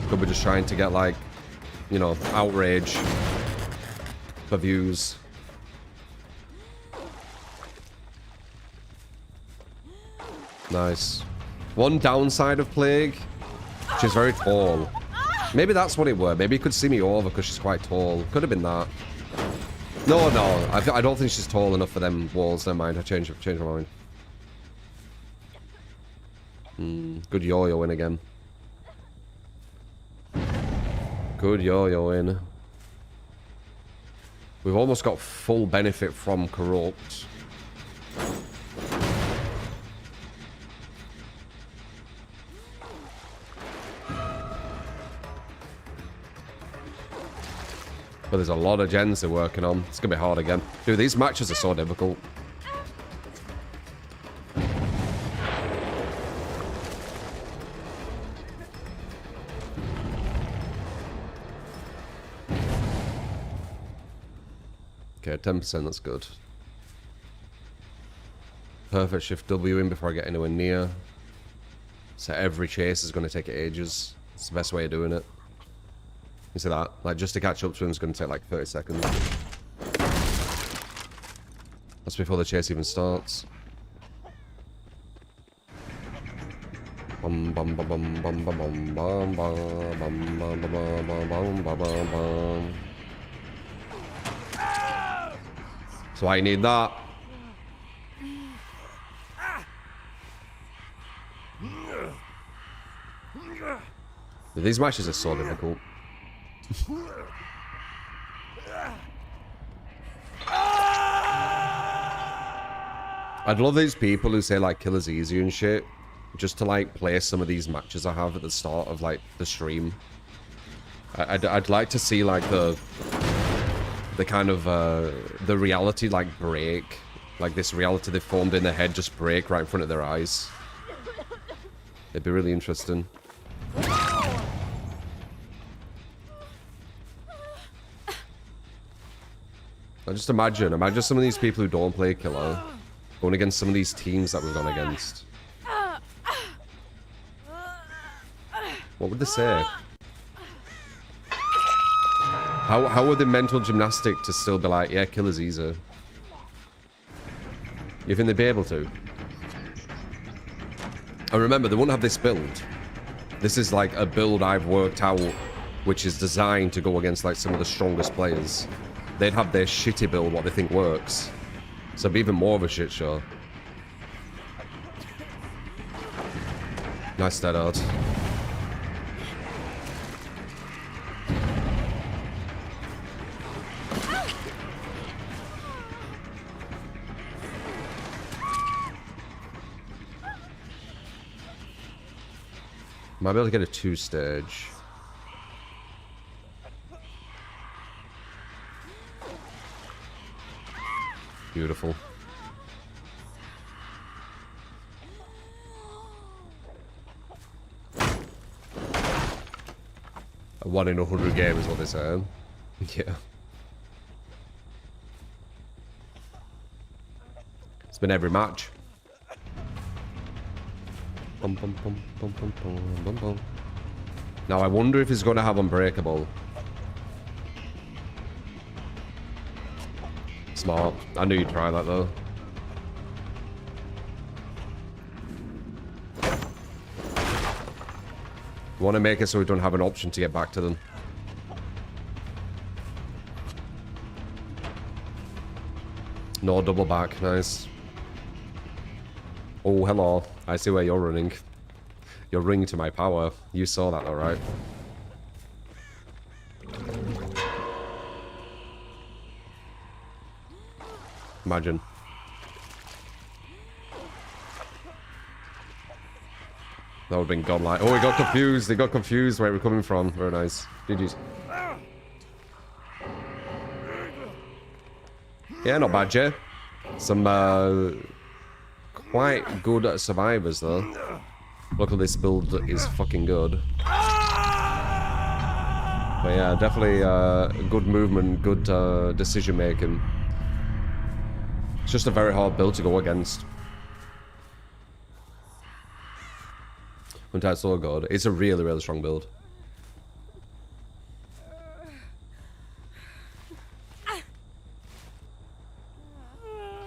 Could be just trying to get, like, you know, outrage for views. Nice. One downside of Plague, she's very tall. Maybe that's what it were. Maybe he could see me over because she's quite tall. Could have been that. No, no. I don't think she's tall enough for them walls. Never mind. I changed my mind. Good yo-yo in again. Good yo-yo in. We've almost got full benefit from Corrupt. But there's a lot of gens they're working on. It's going to be hard again. Dude, these matches are so difficult. Okay, 10%, that's good. Perfect, shift W in before I get anywhere near. So every chase is going to take ages. It's the best way of doing it. You see that? Like, just to catch up to him is going to take like 30 seconds. That's before the chase even starts. Bum bum bum bum bum bum bum bum bum bum bum bum bum bum bum. So I need that. These matches are so difficult. I'd love these people who say like kill is easy and shit, just to like play some of these matches I have at the start of like the stream. I'd like to see like the kind of the reality like break, like this reality they formed in their head just break right in front of their eyes. It'd be really interesting. I just imagine some of these people who don't play killer going against some of these teams that we've gone against. What would they say? How would the mental gymnastic to still be like, yeah, killer's easy? You think they'd be able to? And remember, they wouldn't have this build. This is like a build I've worked out, which is designed to go against like some of the strongest players. They'd have their shitty build, what they think works. So it'd be even more of a shit show. Nice dead out. Might be able to get a 2-stage. Beautiful. A 1 in 100 game is what they say. Yeah. It's been every match. Bum, bum, bum, bum, bum, bum, bum, bum. Now I wonder if he's going to have Unbreakable. Smart. I knew you'd try that though. We want to make it so we don't have an option to get back to them. No double back. Nice. Oh, hello. I see where you're running. You're ring to my power. You saw that, alright? Imagine. That would have been godlike. Oh, he got confused. He got confused where we're coming from. Very nice. GG's. Yeah, not bad, Jay. Some quite good survivors, though. Look at this build is fucking good. But yeah, definitely good movement, good decision making. It's just a very hard build to go against. Untied Soul God. It's a really, really strong build.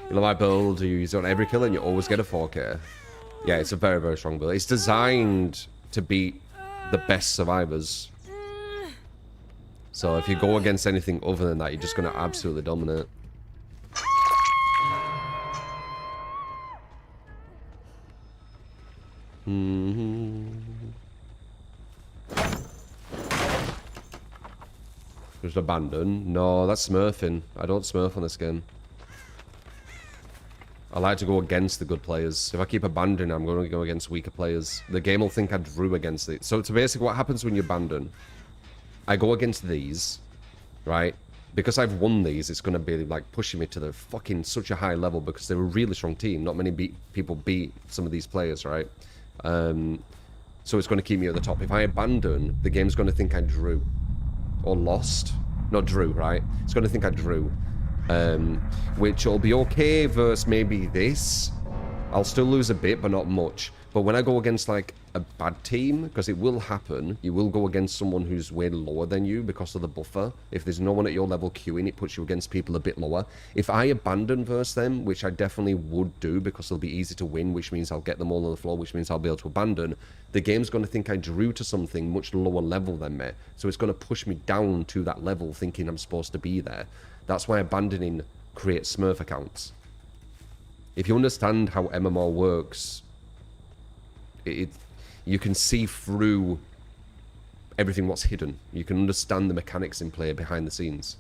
You know my build, you use it on every kill and you always get a 4K. Yeah, it's a very, very strong build. It's designed to beat the best survivors. So if you go against anything other than that, you're just going to absolutely dominate. Just abandon. No, that's smurfing. I don't smurf on this game. I like to go against the good players. If I keep abandoning, I'm going to go against weaker players. The game will think I drew against it. So basically what happens when you abandon, I go against these, right? Because I've won these, it's going to be like pushing me to the fucking such a high level because they're a really strong team. Not many people beat some of these players, right? So it's going to keep me at the top. If I abandon, the game's going to think I drew. Or lost. Not drew, right? It's going to think I drew. Which will be okay versus maybe this. I'll still lose a bit, but not much. But when I go against, like, a bad team, because it will happen, you will go against someone who's way lower than you because of the buffer. If there's no one at your level queuing, it puts you against people a bit lower. If I abandon versus them, which I definitely would do because it'll be easy to win, which means I'll get them all on the floor, which means I'll be able to abandon, the game's going to think I drew to something much lower level than me. So it's going to push me down to that level thinking I'm supposed to be there. That's why abandoning creates Smurf accounts. If you understand how MMR works, you can see through everything what's hidden. You can understand the mechanics in play behind the scenes.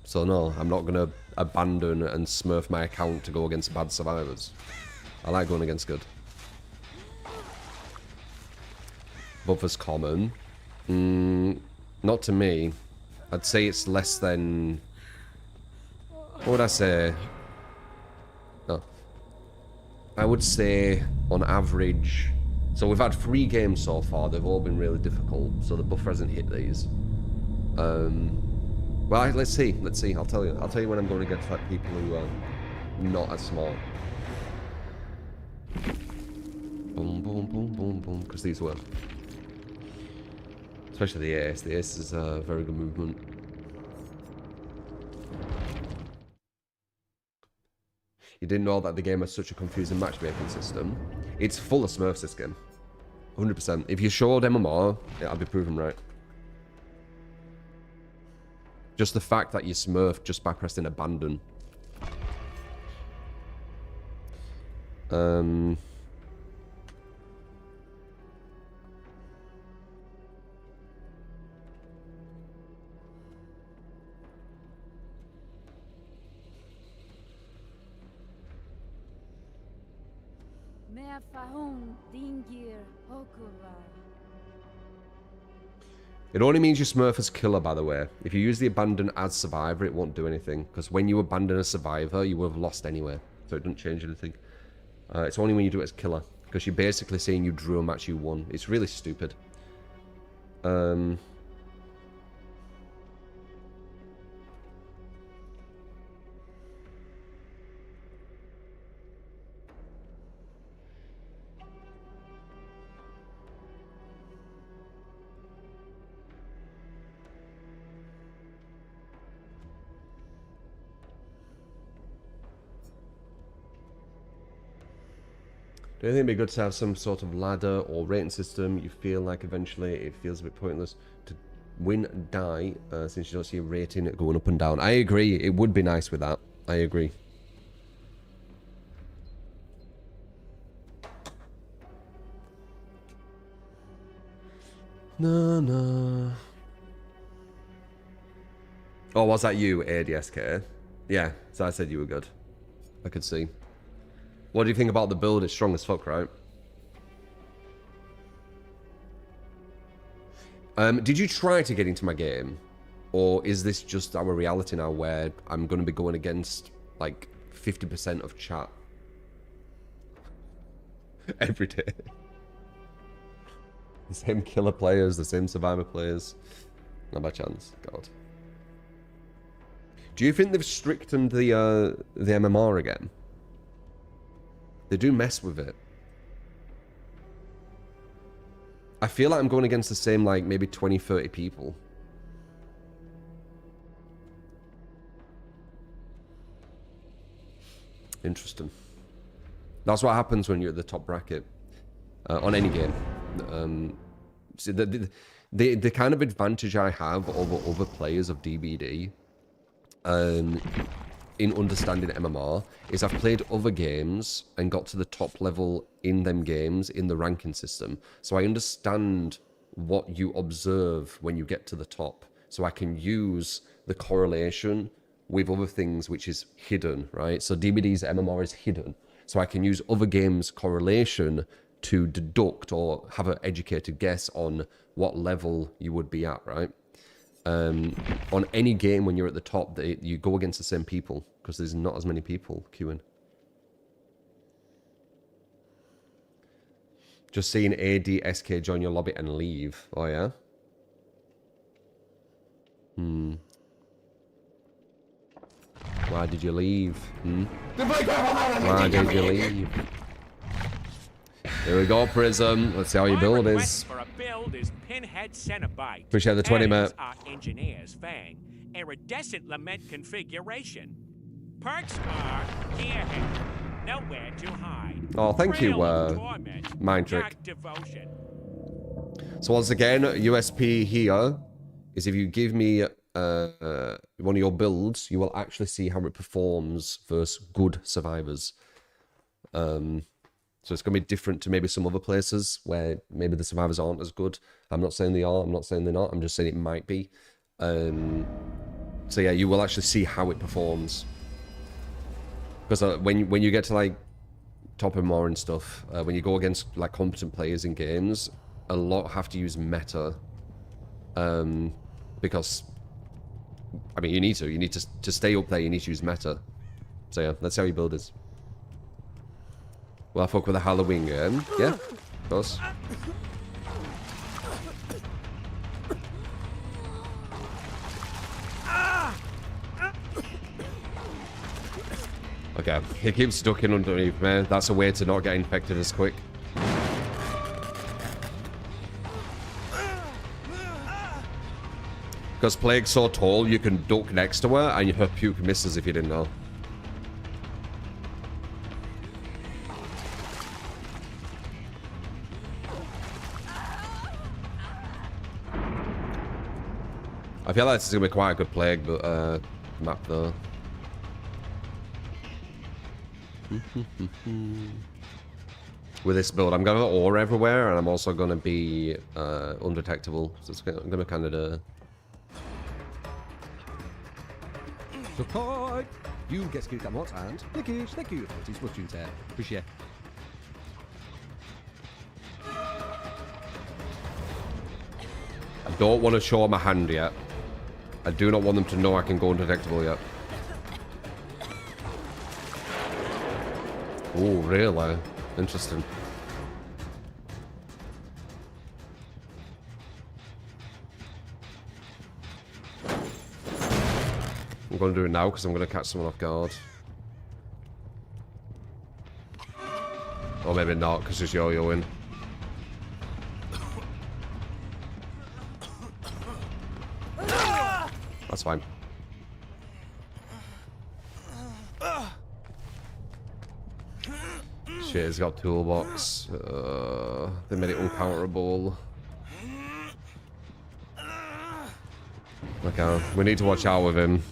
So no, I'm not going to abandon and smurf my account to go against bad survivors. I like going against good. Buffer's common. Not to me. I'd say it's less than... What would I say? No. I would say, on average... So we've had 3 games so far. They've all been really difficult. So the buffer hasn't hit these. Well, let's see. Let's see. I'll tell you. I'll tell you when I'm going against like people who are not as smart. Boom, boom, boom, boom, boom. Because these work. Especially the ace. The ace is a very good movement. You didn't know that the game has such a confusing matchmaking system. It's full of Smurfs, this game. 100%. If you showed MMR, I'd be proven right. Just the fact that you Smurf just by pressing abandon. It only means you Smurf as killer, by the way. If you use the abandon as survivor, it won't do anything. Because when you abandon a survivor, you will have lost anyway. So it doesn't change anything. It's only when you do it as killer. Because you're basically saying you drew a match you won. It's really stupid. Do you think it'd be good to have some sort of ladder or rating system? You feel like eventually it feels a bit pointless to win and die since you don't see a rating going up and down. I agree. It would be nice with that. I agree. No, no. Oh, was that you, ADSK? Yeah, so I said you were good. I could see. What do you think about the build? It's strong as fuck, right? Did you try to get into my game? Or is this just our reality now where I'm going to be going against, like, 50% of chat? Every day. The same killer players, the same survivor players. Not by chance. God. Do you think they've strictened the MMR again? They do mess with it. I feel like I'm going against the same, like, maybe 20, 30 people. Interesting. That's what happens when you're at the top bracket on any game. So the kind of advantage I have over other players of DBD in understanding MMR is I've played other games and got to the top level in them games in the ranking system. So I understand what you observe when you get to the top. So I can use the correlation with other things which is hidden, right? So DBD's MMR is hidden. So I can use other games' correlation to deduct or have an educated guess on what level you would be at, right? On any game when you're at the top, you go against the same people because there's not as many people queuing. Just seeing ADSK join your lobby and leave. Oh, yeah? Why did you leave? Why did you leave? Here we go, Prism. Let's see how your build is. For a build is Pinhead Cenobite. Appreciate the 20, mate. Our engineer's Fang. Iridescent Lament configuration. Perks are Gearhead. Nowhere to hide. Oh, thank you, Mind Trick. So once again, USP here is if you give me one of your builds, you will actually see how it performs versus good survivors. So it's going to be different to maybe some other places where maybe the survivors aren't as good. I'm not saying they are, I'm not saying they're not, I'm just saying it might be. So yeah, you will actually see how it performs. Because when you get to like top and more and stuff, when you go against like competent players in games, a lot have to use meta. Because, I mean, you need to stay up there, you need to use meta. So yeah, let's see how your build is. Well, I fuck with a Halloween game. Yeah, of course. Okay, he keeps ducking underneath me. That's a way to not get infected as quick. Because Plague's so tall, you can duck next to her and her puke misses if you didn't know. I feel like this is going to be quite a good Plague map, though. With this build, I'm going to ore everywhere, and I'm also going to be undetectable. So it's going to kind of... Support! You get skilled at what and thank you for this what you say. Appreciate. I don't want to show my hand yet. I do not want them to know I can go undetectable yet. Oh, really? Interesting. I'm going to do it now because I'm going to catch someone off guard. Or maybe not because it's yo-yoing. That's fine. Shit, he's got toolbox. They made it uncounterable. Okay, we need to watch out with him.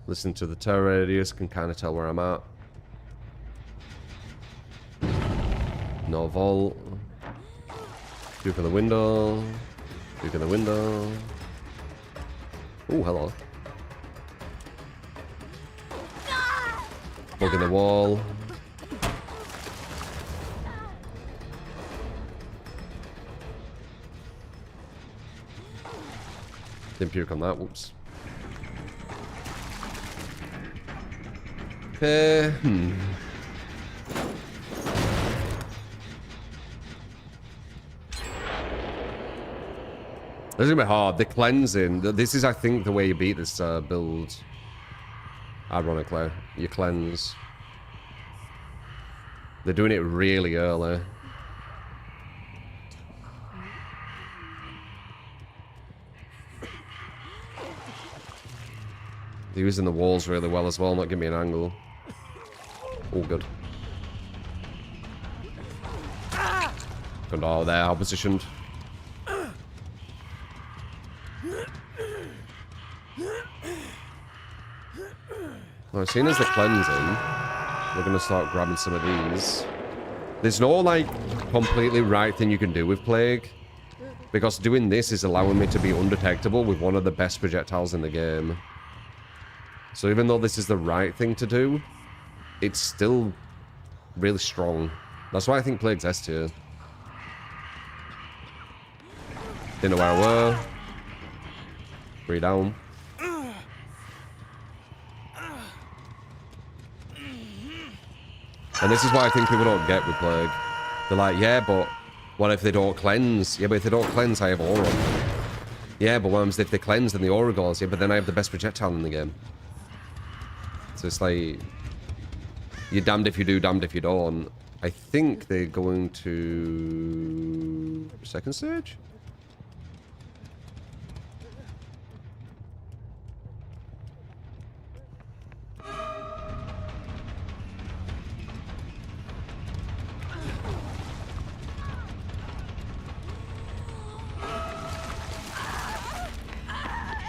Listen to the terror radius, can kind of tell where I'm at. No vault. Duke in the window. Duke in the window. Oh, hello. Bug in the wall. Didn't puke on that, whoops. This is gonna be hard. The cleansing. This is, I think, the way you beat this build. Ironically, you cleanse. They're doing it really early. They're using the walls really well as well, not giving me an angle. All good. Oh, they're how positioned. Well, as soon as they're cleansing, we're going to start grabbing some of these. There's no, like, completely right thing you can do with Plague. Because doing this is allowing me to be undetectable with one of the best projectiles in the game. So even though this is the right thing to do, it's still really strong. That's why I think Plague's S tier. Didn't know where I were. 3 down. And this is what I think people don't get with Plague. They're like, yeah, but what if they don't cleanse? Yeah, but if they don't cleanse, I have aura on them. Yeah, but what happens if they cleanse, then the aura goes? Yeah, but then I have the best projectile in the game. So it's like, you're damned if you do, damned if you don't. I think they're going to... second stage?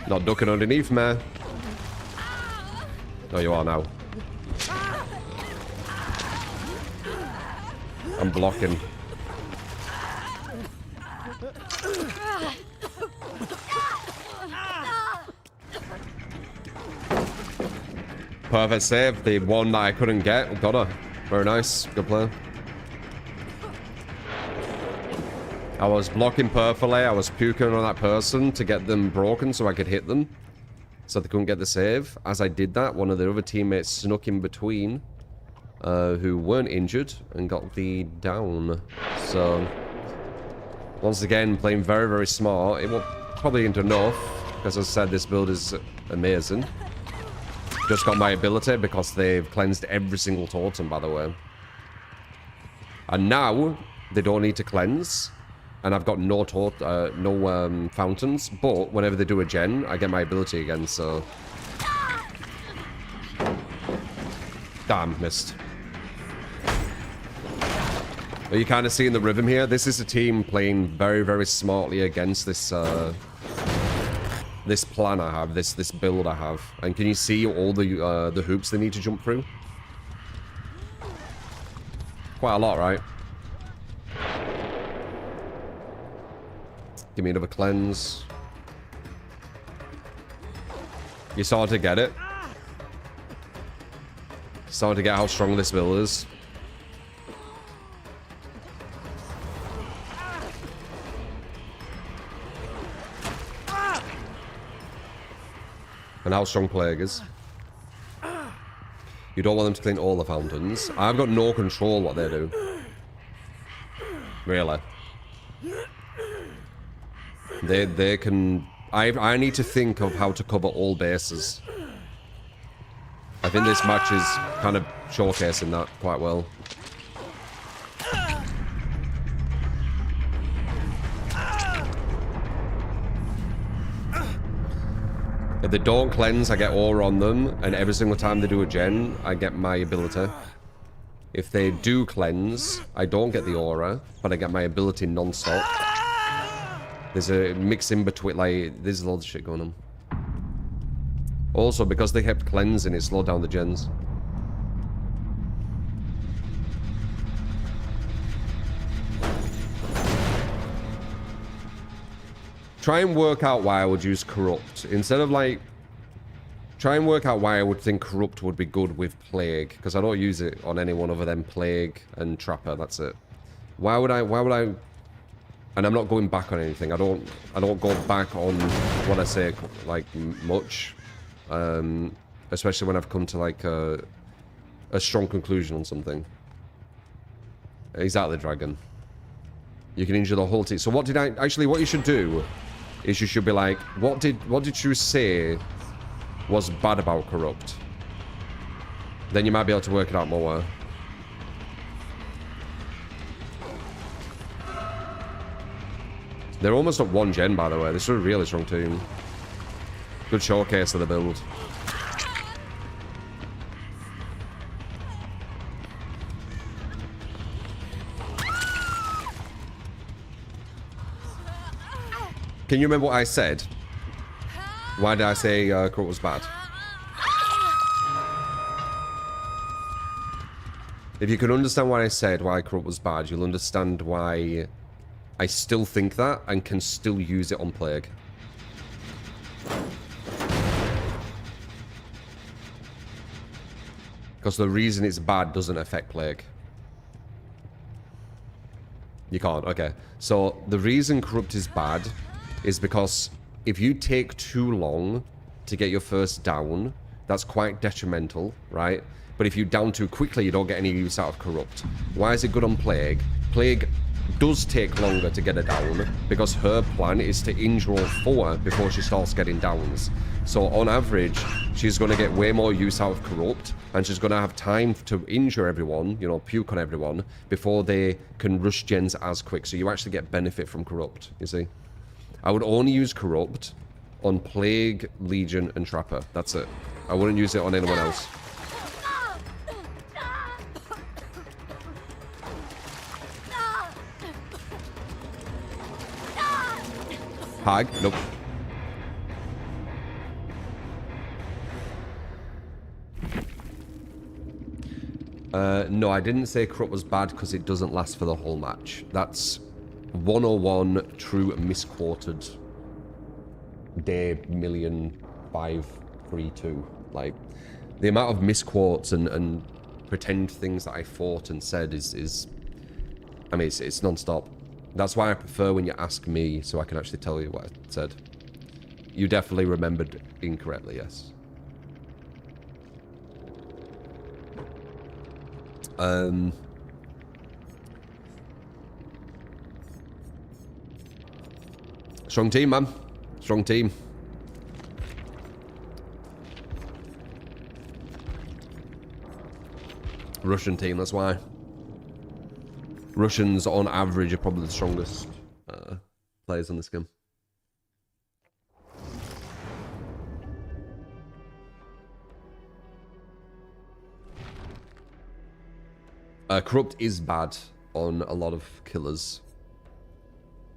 Not ducking underneath me. No, you are now. I'm blocking. Perfect save. The one that I couldn't get. Got her. Very nice. Good play. I was blocking perfectly. I was puking on that person to get them broken so I could hit them. So they couldn't get the save. As I did that, one of the other teammates snuck in between, who weren't injured, and got the down. So, once again, playing very, very smart. It will probably isn't enough, because as I said, this build is amazing. Just got my ability, because they've cleansed every single totem, by the way. And now, they don't need to cleanse. And I've got no fountains, but whenever they do a gen, I get my ability again, so... Damn, missed. Are you kind of seeing the rhythm here? This is a team playing very, very smartly against this, this plan I have, this build I have. And can you see all the hoops they need to jump through? Quite a lot, right? Give me another cleanse. You started to get it. Starting to get how strong this build is. And how strong Plague is. You don't want them to clean all the fountains. I've got no control what they do. Really. They can... I need to think of how to cover all bases. I think this match is kind of showcasing that quite well. If they don't cleanse, I get aura on them, and every single time they do a gen, I get my ability. If they do cleanse, I don't get the aura, but I get my ability non-stop. There's a mix in between, like, there's loads of shit going on. Also, because they kept cleansing, it slowed down the gens. Try and work out why I would use Corrupt. Instead of, like... Try and work out why I would think Corrupt would be good with Plague. Because I don't use it on anyone other than Plague and Trapper, that's it. Why would I... And I'm not going back on anything. I don't go back on what I say, like, much. Especially when I've come to, like, a strong conclusion on something. Exactly, Dragon. You can injure the whole team. So what did I... Actually, what you should do is you should be like, what did you say was bad about Corrupt? Then you might be able to work it out more. They're almost at 1 gen, by the way. This is a really strong team. Good showcase of the build. Can you remember what I said? Why did I say Corrupt was bad? If you can understand why I said why Corrupt was bad, you'll understand why I still think that and can still use it on Plague. Because the reason it's bad doesn't affect Plague. You can't, okay. So the reason Corrupt is bad is because if you take too long to get your first down, that's quite detrimental, right? But if you down too quickly, you don't get any use out of Corrupt. Why is it good on Plague? Plague does take longer to get her down because her plan is to injure all 4 before she starts getting downs. So on average, she's going to get way more use out of Corrupt, and she's going to have time to injure everyone, you know, puke on everyone, before they can rush gens as quick. So you actually get benefit from Corrupt, you see? I would only use Corrupt on Plague, Legion, and Trapper. That's it. I wouldn't use it on anyone else. Hag? Nope. No, I didn't say Corrupt was bad because it doesn't last for the whole match. That's 101 true misquoted day 1,532. Like, the amount of misquotes and pretend things that I thought and said is I mean, it's non-stop. That's why I prefer when you ask me so I can actually tell you what I said. You definitely remembered incorrectly, yes. Strong team, man. Strong team. Russian team, that's why. Russians, on average, are probably the strongest players on this game. Corrupt is bad on a lot of killers.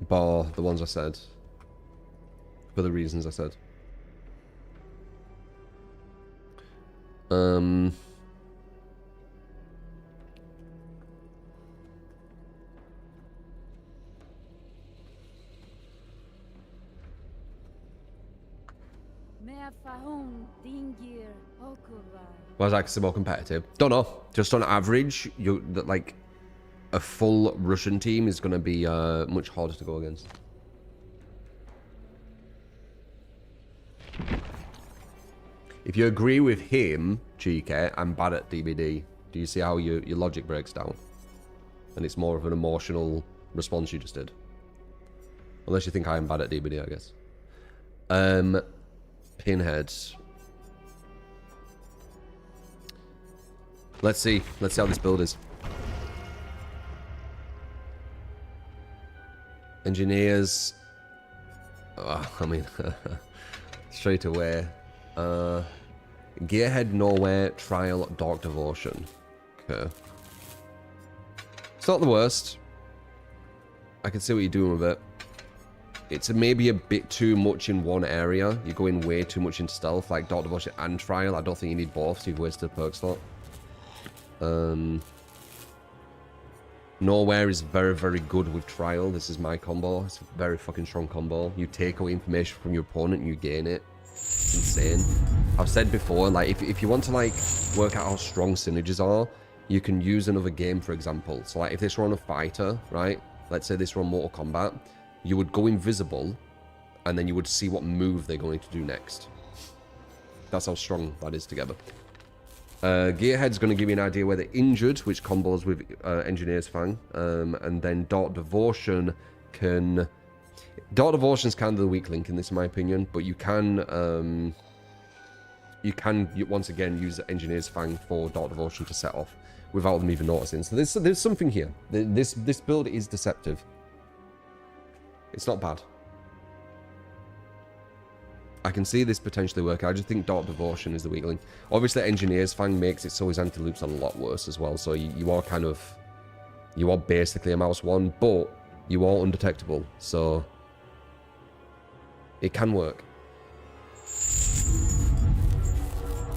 Bar the ones I said. For the reasons I said. Why is that more competitive? Don't know. Just on average, like a full Russian team is going to be much harder to go against. If you agree with him, GK, I'm bad at DBD. Do you see how your logic breaks down? And it's more of an emotional response you just did. Unless you think I am bad at DBD, I guess. Pinheads. Let's see. Let's see how this build is. Engineers. Oh, I mean, straight away. Gearhead, Nowhere, Trial, Dark Devotion. Okay. It's not the worst. I can see what you're doing with it. It's maybe a bit too much in one area. You're going way too much in stealth, like Dark Devotion and Trial. I don't think you need both, so you've wasted a perk slot. Nowhere is very, very good with Trial. This is my combo. It's a very fucking strong combo. You take away information from your opponent and you gain it. It's insane. I've said before, like, if you want to, like, work out how strong synergies are, you can use another game, for example. So, like, if this were on a fighter, right? Let's say this were on Mortal Kombat. You would go invisible, and then you would see what move they're going to do next. That's how strong that is together. Gearhead's going to give you an idea where they're injured, which combos with Engineer's Fang. And then Dark Devotion can... Dark Devotion's kind of the weak link in this, in my opinion. But you can you can once again use the Engineer's Fang for Dark Devotion to set off without them even noticing. So there's something here. This build is deceptive. It's not bad. I can see this potentially working. I just think Dark Devotion is the weak link. Obviously, Engineer's Fang makes it so his anti-loop's a lot worse as well. So you are kind of... You are basically a mouse one, but you are undetectable. So it can work.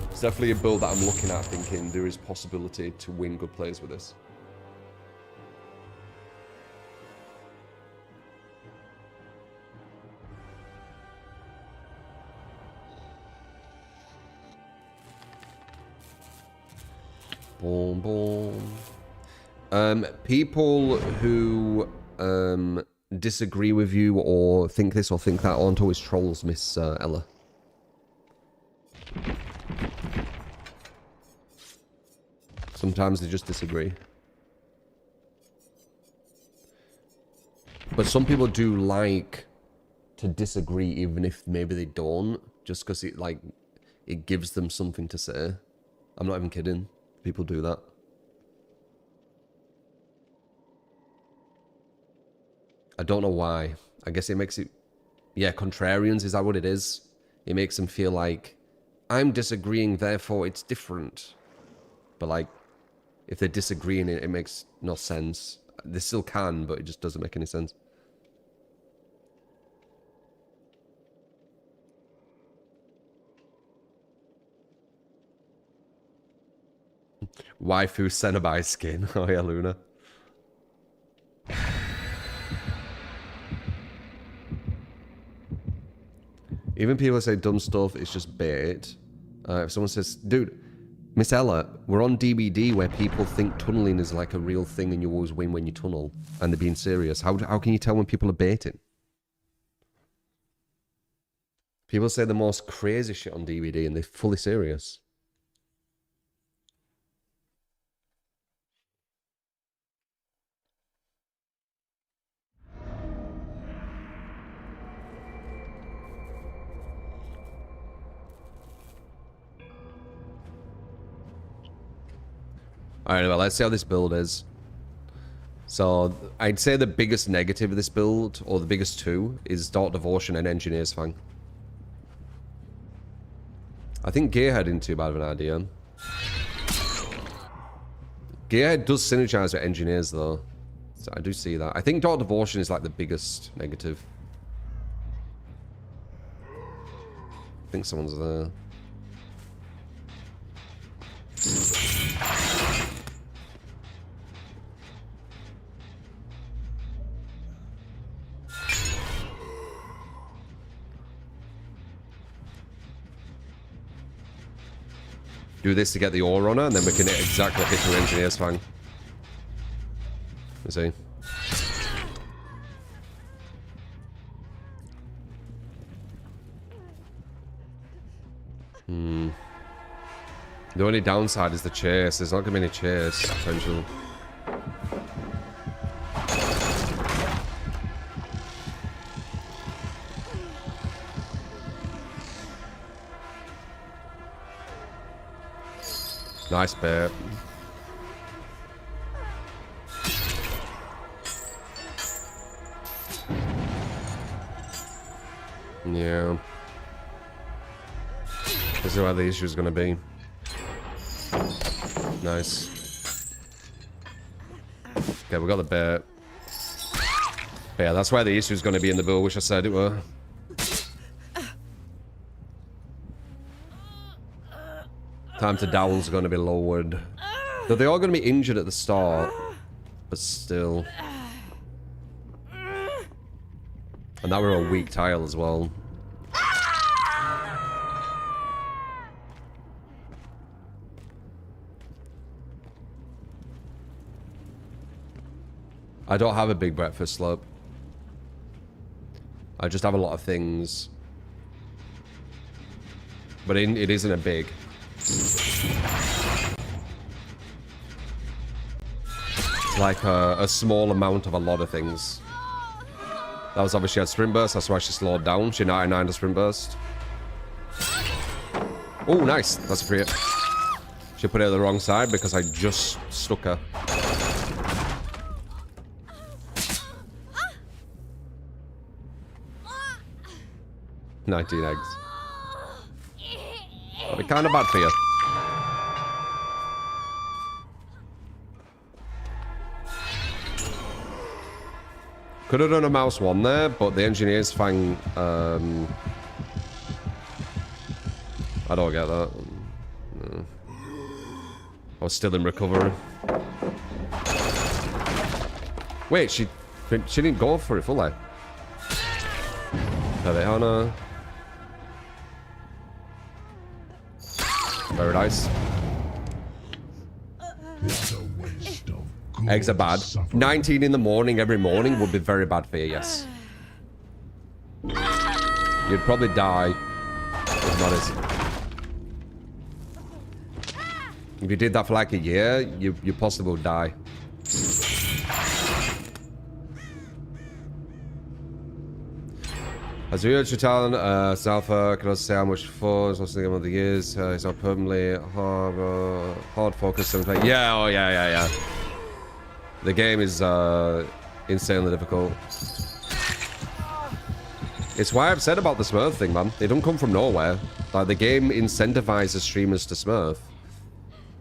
It's definitely a build that I'm looking at thinking there is possibility to win good plays with this. Boom, boom. People who disagree with you or think this or think that aren't always trolls, Miss Ella. Sometimes they just disagree. But some people do like to disagree even if maybe they don't, just because it gives them something to say. I'm not even kidding. People do that. I don't know why. I guess it makes it... Yeah, contrarians, is that what it is? It makes them feel like, I'm disagreeing, therefore it's different. But like, if they're disagreeing, it makes no sense. They still can, but it just doesn't make any sense. Waifu Cenobite skin. Oh yeah, Luna. Even people say dumb stuff, it's just bait. If someone says, dude, Miss Ella, we're on DBD where people think tunneling is like a real thing and you always win when you tunnel. And they're being serious. How can you tell when people are baiting? People say the most crazy shit on DBD and they're fully serious. Alright, well, let's see how this build is. So, I'd say the biggest negative of this build, or the biggest two, is Dark Devotion and Engineer's Fang. I think Gearhead isn't too bad of an idea. Gearhead does synergize with Engineers, though. So I do see that. I think Dark Devotion is like the biggest negative. I think someone's there. Do this to get the ore on her, and then we can exactly hit her Engineer's Fang. You see? The only downside is the chase. There's not going to be any chase potential. Nice bait. Yeah. This is where the issue is going to be. Nice. Okay, we got the bait. But yeah, that's where the issue is going to be in the build. Wish I said it were. Time to Dowl's going to be lowered. Though they are going to be injured at the start. But still. And that were a weak tile as well. I don't have a big breakfast slope. I just have a lot of things. But it isn't a big. Like a small amount of a lot of things. That was obviously had sprint burst, that's why she slowed down. She 99 to sprint burst. Oh, nice. That's a free hit. She put it at the wrong side because I just stuck her. $19 eggs. That'd be kind of bad for you. Could have done a mouse 1 there, but the engineer's fang... I don't get that. No. I was still in recovery. Wait, she didn't go for it fully. Hannah. Very nice. Eggs are bad. 19 in the morning every morning would be very bad for you, yes. You'd probably die. If I'm honest. If you did that for like a year, you possibly would die. As we urge your talent, Salfa can also say how much fun it's also of the years. It's not permanently hard focus. Yeah, oh yeah. The game is insanely difficult. It's why I've said about the Smurf thing, man. They don't come from nowhere. Like, the game incentivizes streamers to Smurf.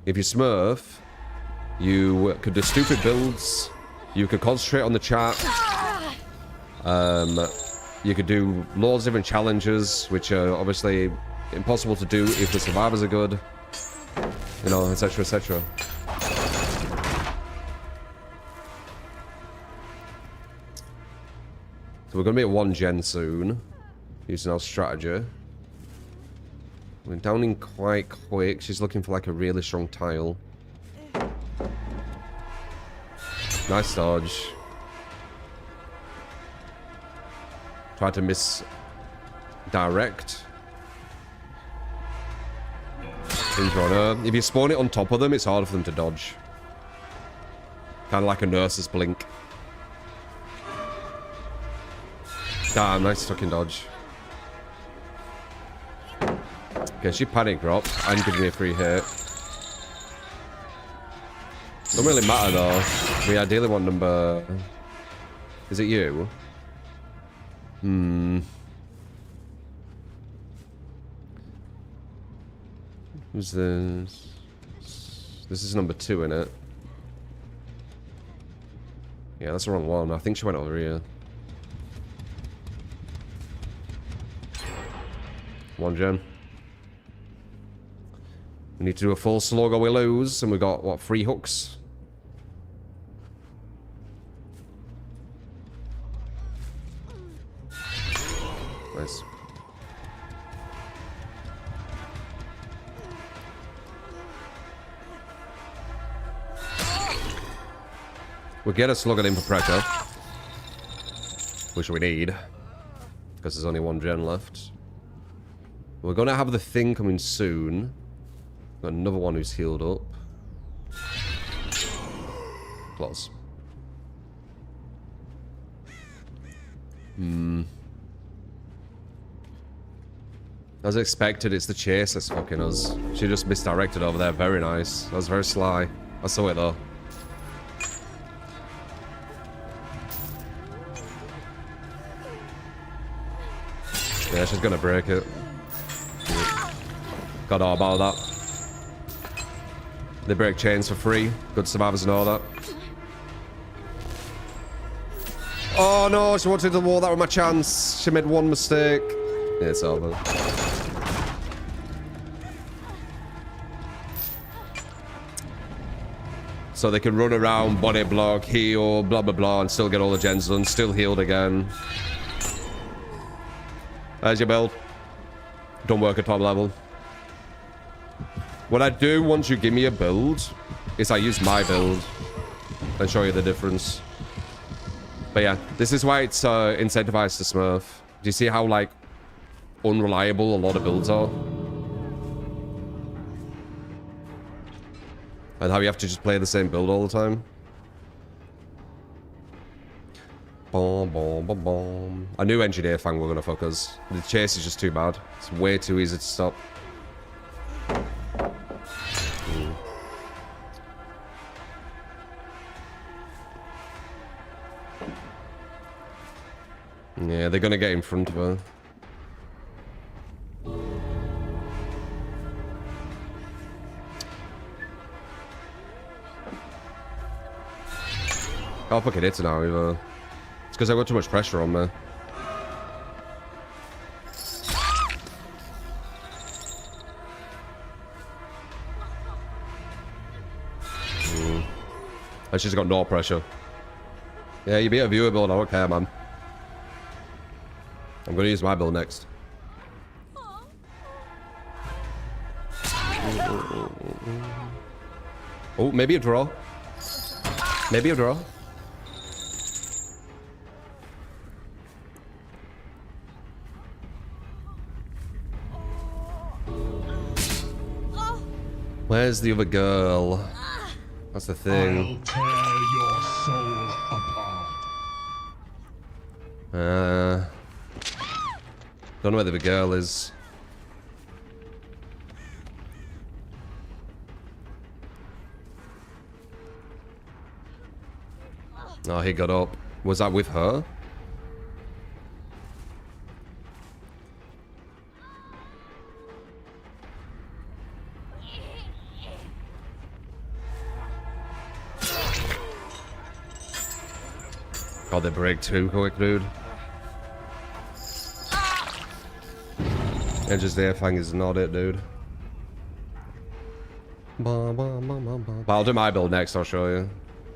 If you Smurf, you could do stupid builds. You could concentrate on the chat. You could do loads of different challenges, which are obviously impossible to do if the survivors are good. You know, etc, etc. So we're going to be at 1 gen soon, using our strategy. We're downing quite quick. She's looking for like a really strong tile. Nice dodge. Try to misdirect. Injure on her. If you spawn it on top of them, it's harder for them to dodge. Kind of like a nurse's blink. Damn, nice fucking dodge. Okay, she panic dropped and giving me a free hit. Don't really matter though. We ideally want number... Is it you? Who's this? This is number 2, innit? Yeah, that's the wrong one. I think she went over here. 1 gen. We need to do a full slug or we lose, and we got, what, 3 hooks? Nice. We'll get a slug in for pressure. Which we need. Because there's only 1 gen left. We're going to have the thing coming soon. Got another one who's healed up. Close. As expected, it's the chase that's fucking us. She just misdirected over there. Very nice. That was very sly. I saw it though. Yeah, she's gonna break it. Got all about that. They break chains for free. Good survivors know that. Oh no, she wanted to wall that with my chance. She made one mistake. Yeah, it's over. So they can run around, body block, heal, blah blah blah, and still get all the gens done. Still healed again. There's your build. Don't work at top level. What I do once you give me a build is I use my build and show you the difference. But yeah, this is why it's incentivized to Smurf. Do you see how like unreliable a lot of builds are? And how you have to just play the same build all the time? Boom, boom, boom, boom. I knew Engineer Fang were gonna fuck us. The chase is just too bad. It's way too easy to stop. Yeah, they're gonna get in front of her. Oh, fucking hit it now, either. It's because I got too much pressure on me. And she's got no pressure. Yeah, you beat a viewer build, I don't care, man. I'm gonna use my build next. Oh, maybe a draw. Maybe a draw. Where's the other girl? That's the thing. I'll tear your soul apart. Don't know where the other girl is. Oh, he got up. Was that with her? God, they break too quick, dude. And just the F-hang is not it, dude. But I'll do my build next, I'll show you.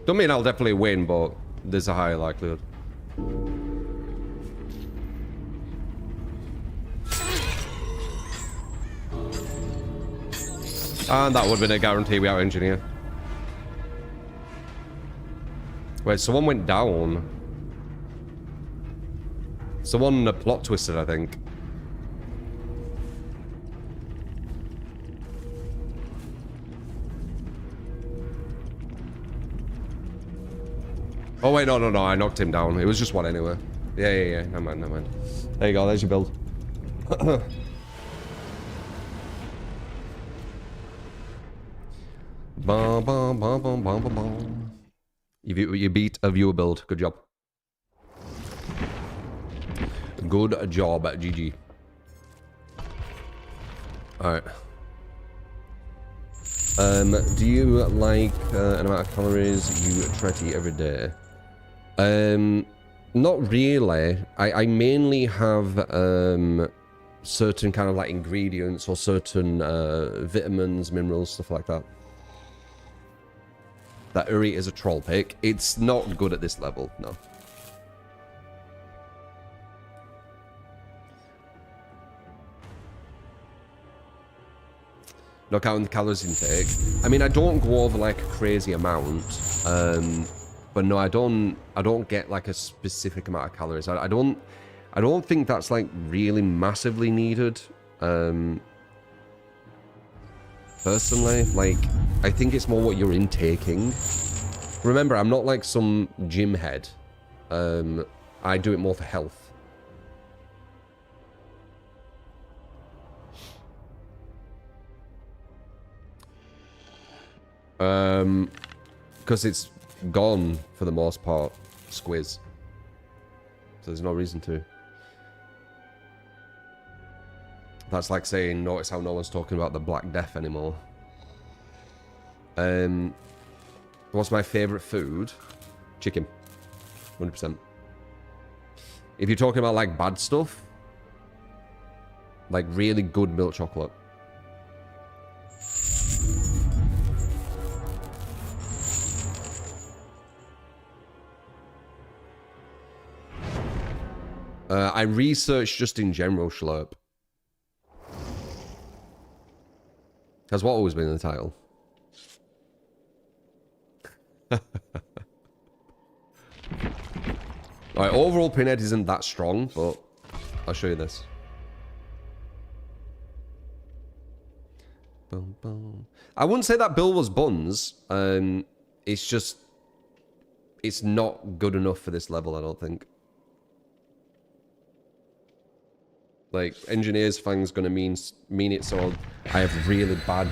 Don't mean I'll definitely win, but there's a higher likelihood. And that would have been a guarantee without engineer. Wait, someone went down. Someone plot twisted, I think. Oh wait, no, I knocked him down. It was just one anyway. Yeah. Never mind. There you go, there's your build. You beat a viewer build. Good job. Good job, GG. Alright. Do you like an amount of calories you try to eat every day? Not really. I mainly have certain kind of like ingredients or certain vitamins, minerals, stuff like that. That Uri is a troll pick. It's not good at this level, no. Not counting the calories intake. I mean, I don't go over like a crazy amount. But no, I don't get like a specific amount of calories. I don't think that's like really massively needed. Personally, like, I think it's more what you're intaking. Remember, I'm not like some gym head. I do it more for health. Because it's gone for the most part, squiz. So there's no reason to. That's like saying, notice how no one's talking about the Black Death anymore. What's my favourite food? Chicken. 100%. If you're talking about like bad stuff, like really good milk chocolate. I researched just in general Schlurp. Has what always been in the title? Alright, overall Pinhead isn't that strong, but I'll show you this. Boom, boom. I wouldn't say that Bill was buns. It's just... It's not good enough for this level, I don't think. Like, Engineer's Fang's gonna mean it so I have really bad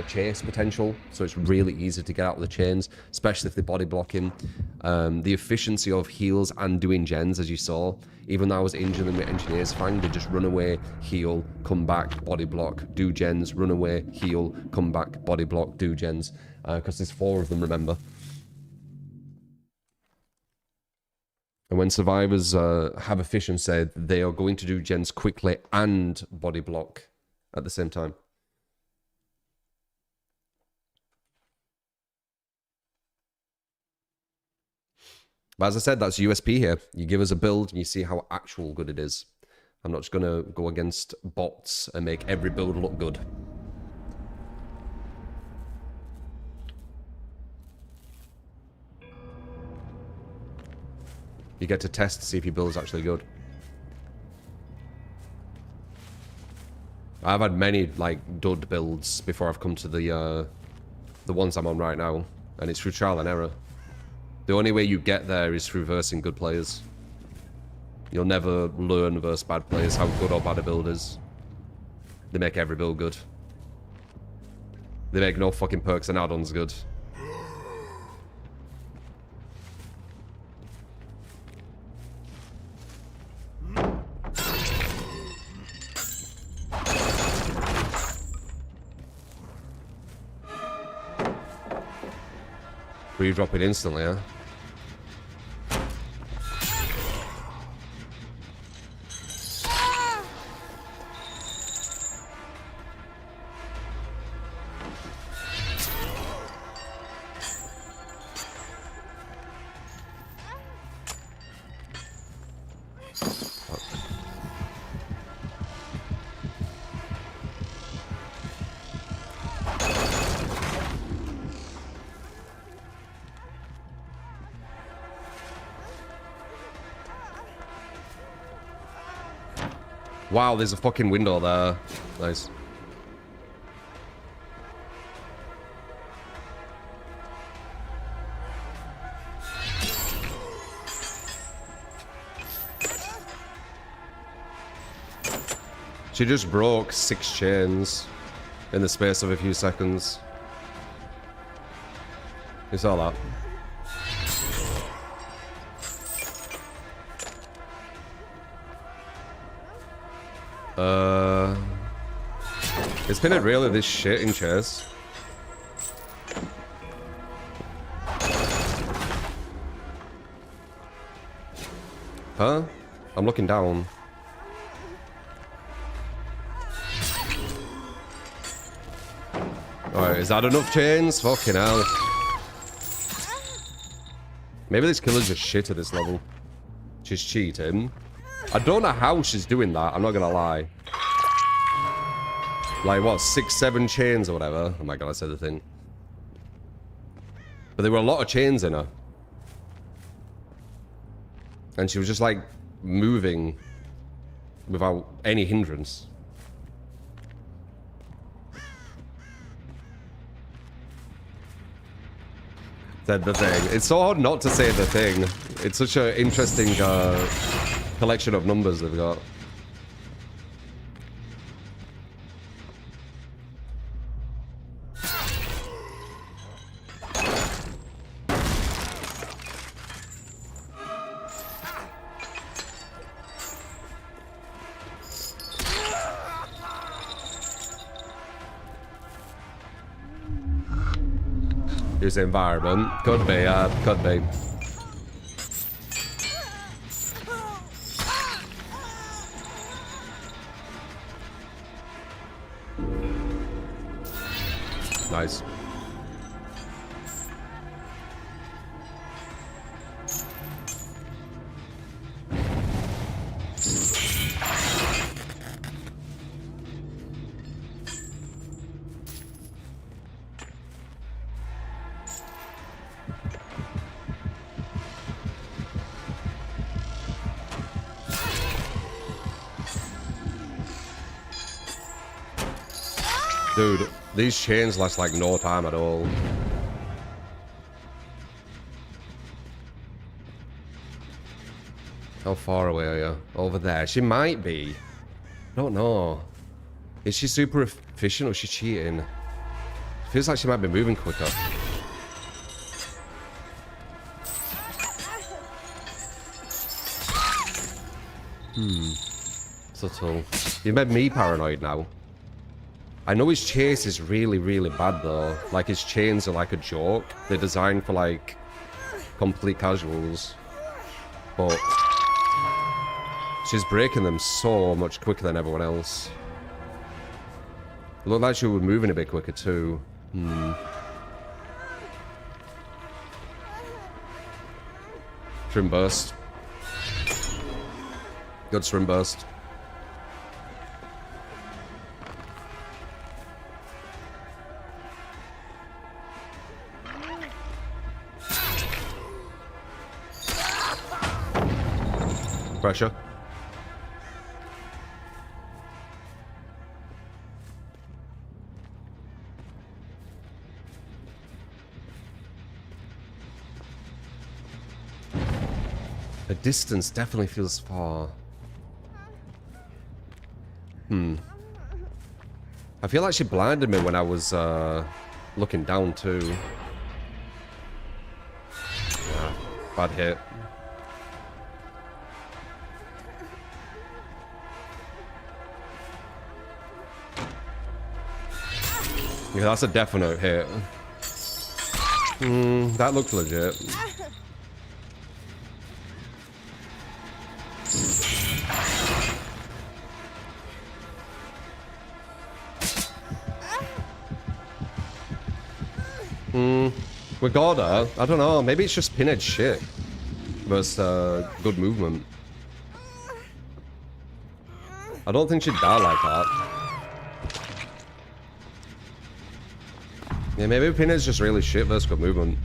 chase potential, so it's really easy to get out of the chains, especially if they body block him. The efficiency of heals and doing gens, as you saw, even though I was injured them with Engineer's Fang, they just run away, heal, come back, body block, do gens, run away, heal, come back, body block, do gens. Because there's 4 of them, remember. And when survivors have efficiency, they are going to do gens quickly and body block at the same time. But as I said, that's USP here. You give us a build and you see how actual good it is. I'm not just going to go against bots and make every build look good. You get to test to see if your build is actually good. I've had many, like, dud builds before I've come to the ones I'm on right now. And it's through trial and error. The only way you get there is through versing good players. You'll never learn versus bad players how good or bad a build is. They make every build good. They make no fucking perks and add-ons good. Re-drop it instantly, huh? Wow, there's a fucking window there. Nice. She just broke 6 chains in the space of a few seconds. You saw that. It's been really this shit in chess. Huh? I'm looking down. Alright, is that enough chains? Fucking hell. Maybe this killer's just shit at this level. She's cheating. I don't know how she's doing that, I'm not gonna lie. Like, what, 6, 7 chains or whatever? Oh my god, I said the thing. But there were a lot of chains in her. And she was just, like, moving without any hindrance. Said the thing. It's so hard not to say the thing. It's such an interesting collection of numbers they've got. Use environment. Could be, could be. Nice. Dude, these chains last like no time at all. How far away are you? Over there. She might be. I don't know. Is she super efficient or is she cheating? Feels like she might be moving quicker. Subtle. You made me paranoid now. I know his chase is really, really bad though. Like his chains are like a joke. They're designed for like complete casuals. But she's breaking them so much quicker than everyone else. It looked like she was moving a bit quicker too. Trim burst. Good swim burst. Pressure. The distance definitely feels far. I feel like she blinded me when I was looking down too. Yeah, bad hit. Yeah, that's a definite hit. That looked legit. We got her. I don't know. Maybe it's just pinhead shit. But it's good movement. I don't think she'd die like that. Yeah, maybe pinhead's just really shit versus good movement.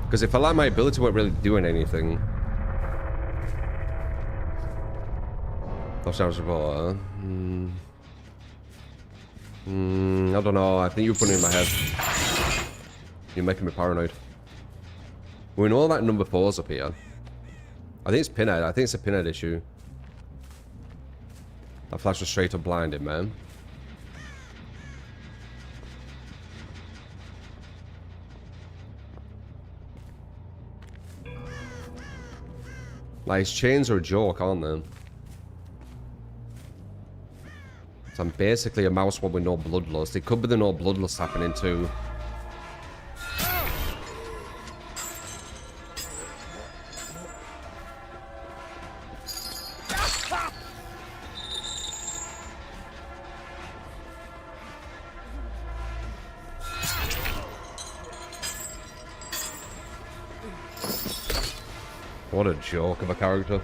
Because if I like my ability weren't really doing anything. I don't know. I think you're putting it in my head. You're making me paranoid. We know that number 4's up here. I think it's pinhead. I think it's a pinhead issue. That flash was straight up blinded, man. Like, his chains are a joke, aren't they? So I'm basically a mouse one with no bloodlust. It could be the no bloodlust happening too. What a joke of a character.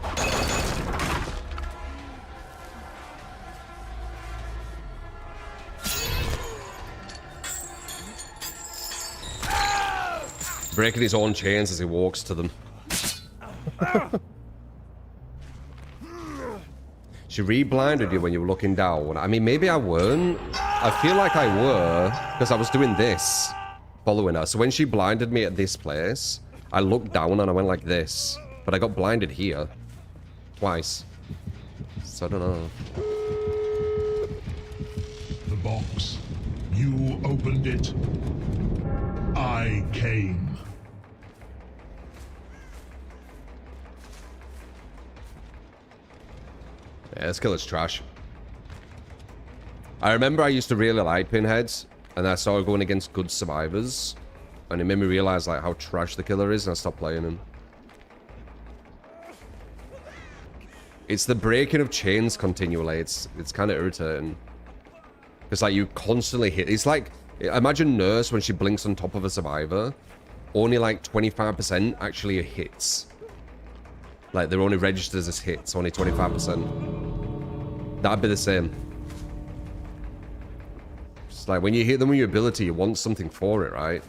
Breaking his own chains as he walks to them. She re-blinded you when you were looking down. I mean, maybe I weren't. I feel like I were, because I was doing this, following her. So when she blinded me at this place, I looked down and I went like this. But I got blinded here. Twice. So I don't know. The box. You opened it. I came. Yeah, this killer's trash. I remember I used to really like pinheads, and I started going against good survivors, and it made me realize like how trash the killer is, and I stopped playing him. It's the breaking of chains continually. It's kind of irritating. It's like you constantly hit. It's like, imagine Nurse when she blinks on top of a survivor. Only like 25% actually hits. Like they're only registered as hits, only 25%. That'd be the same. It's like when you hit them with your ability, you want something for it, right?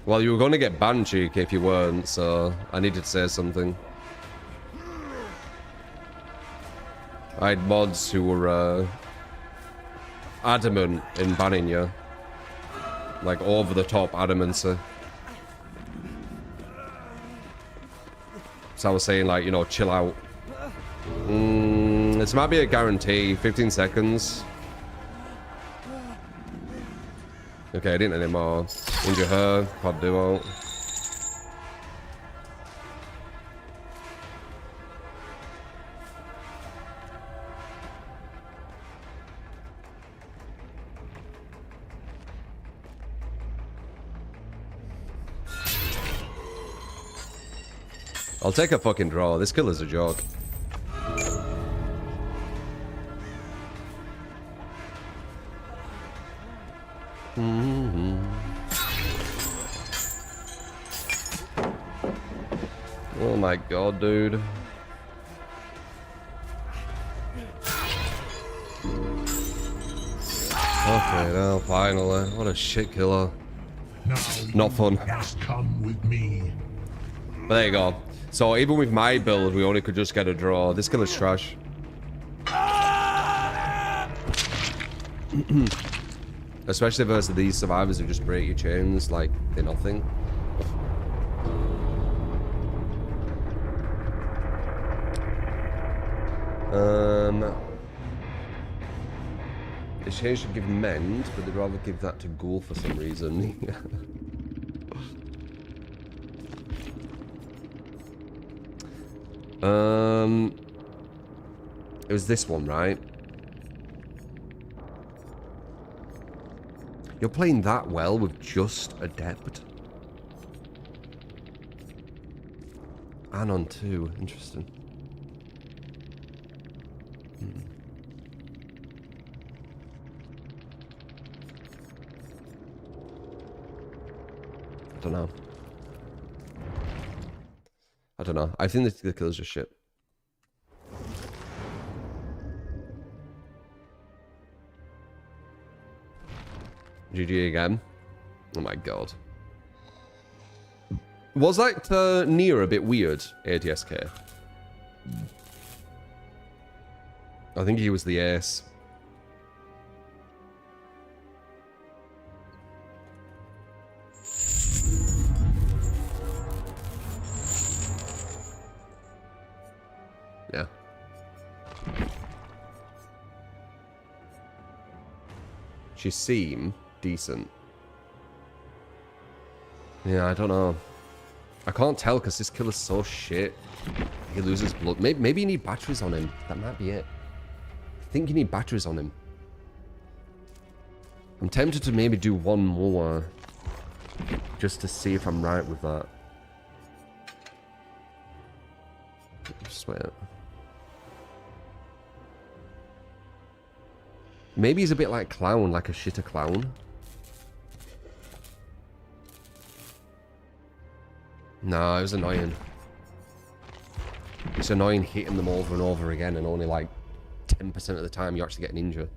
Well, you were going to get banned, Cheeky, if you weren't, so I needed to say something. I had mods who were adamant in banning you. Like, over the top adamancy. So I was saying, like, you know, chill out. This might be a guarantee. 15 seconds. Okay, I didn't anymore. Injure her. Quad duo. I'll take a fucking draw. This killer's a joke. Oh my god, dude. Okay, now finally. What a shit killer. Now Not fun. you must come with me. But there you go. So even with my build, we only could just get a draw. This killer's trash. Especially versus these survivors who just break your chains like they're nothing. This change should give mend, but they'd rather give that to ghoul for some reason. It was this one, right? You're playing that well with just Adept. Anon too. Interesting. I don't know. I don't know. I think the killer's just shit. GG again. Oh my god. Was that Nier a bit weird, ADSK? I think he was the ace. Yeah. She seemed decent. Yeah, I don't know. I can't tell because this killer's so shit. He loses blood. Maybe you need batteries on him. That might be it. I think you need batteries on him. I'm tempted to maybe do one more. Just to see if I'm right with that. Just wait. Maybe he's a bit like Clown, like a shitter clown. Nah, it was annoying. It's annoying hitting them over and over again and only like 10% of the time you actually get an injury.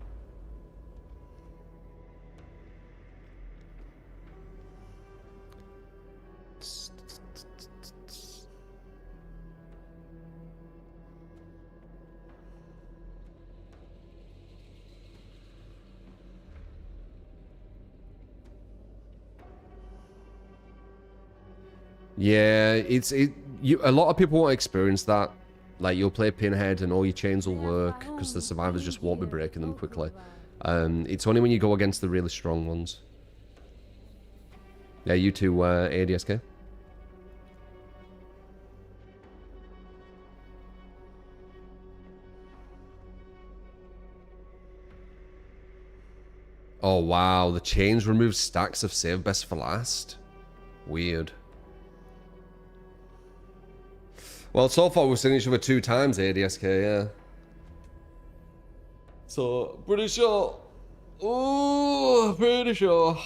Yeah, a lot of people won't experience that. Like, you'll play Pinhead and all your chains will work because the survivors just won't be breaking them quickly. It's only when you go against the really strong ones. Yeah, you too, ADSK. Oh wow, the chains remove stacks of save best for last. Weird. Well, so far we've seen each other 2 times, ADSK, yeah. So, pretty sure. Ooh, pretty sure.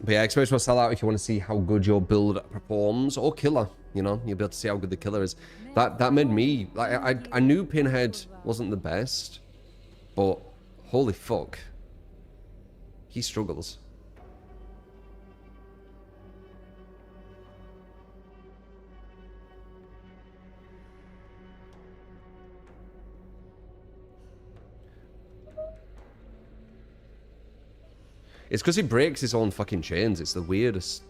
But yeah, experience will sell out if you want to see how good your build performs, or killer. You know, you'll be able to see how good the killer is. That made me like I knew Pinhead wasn't the best, but holy fuck, he struggles. It's because he breaks his own fucking chains. It's the weirdest,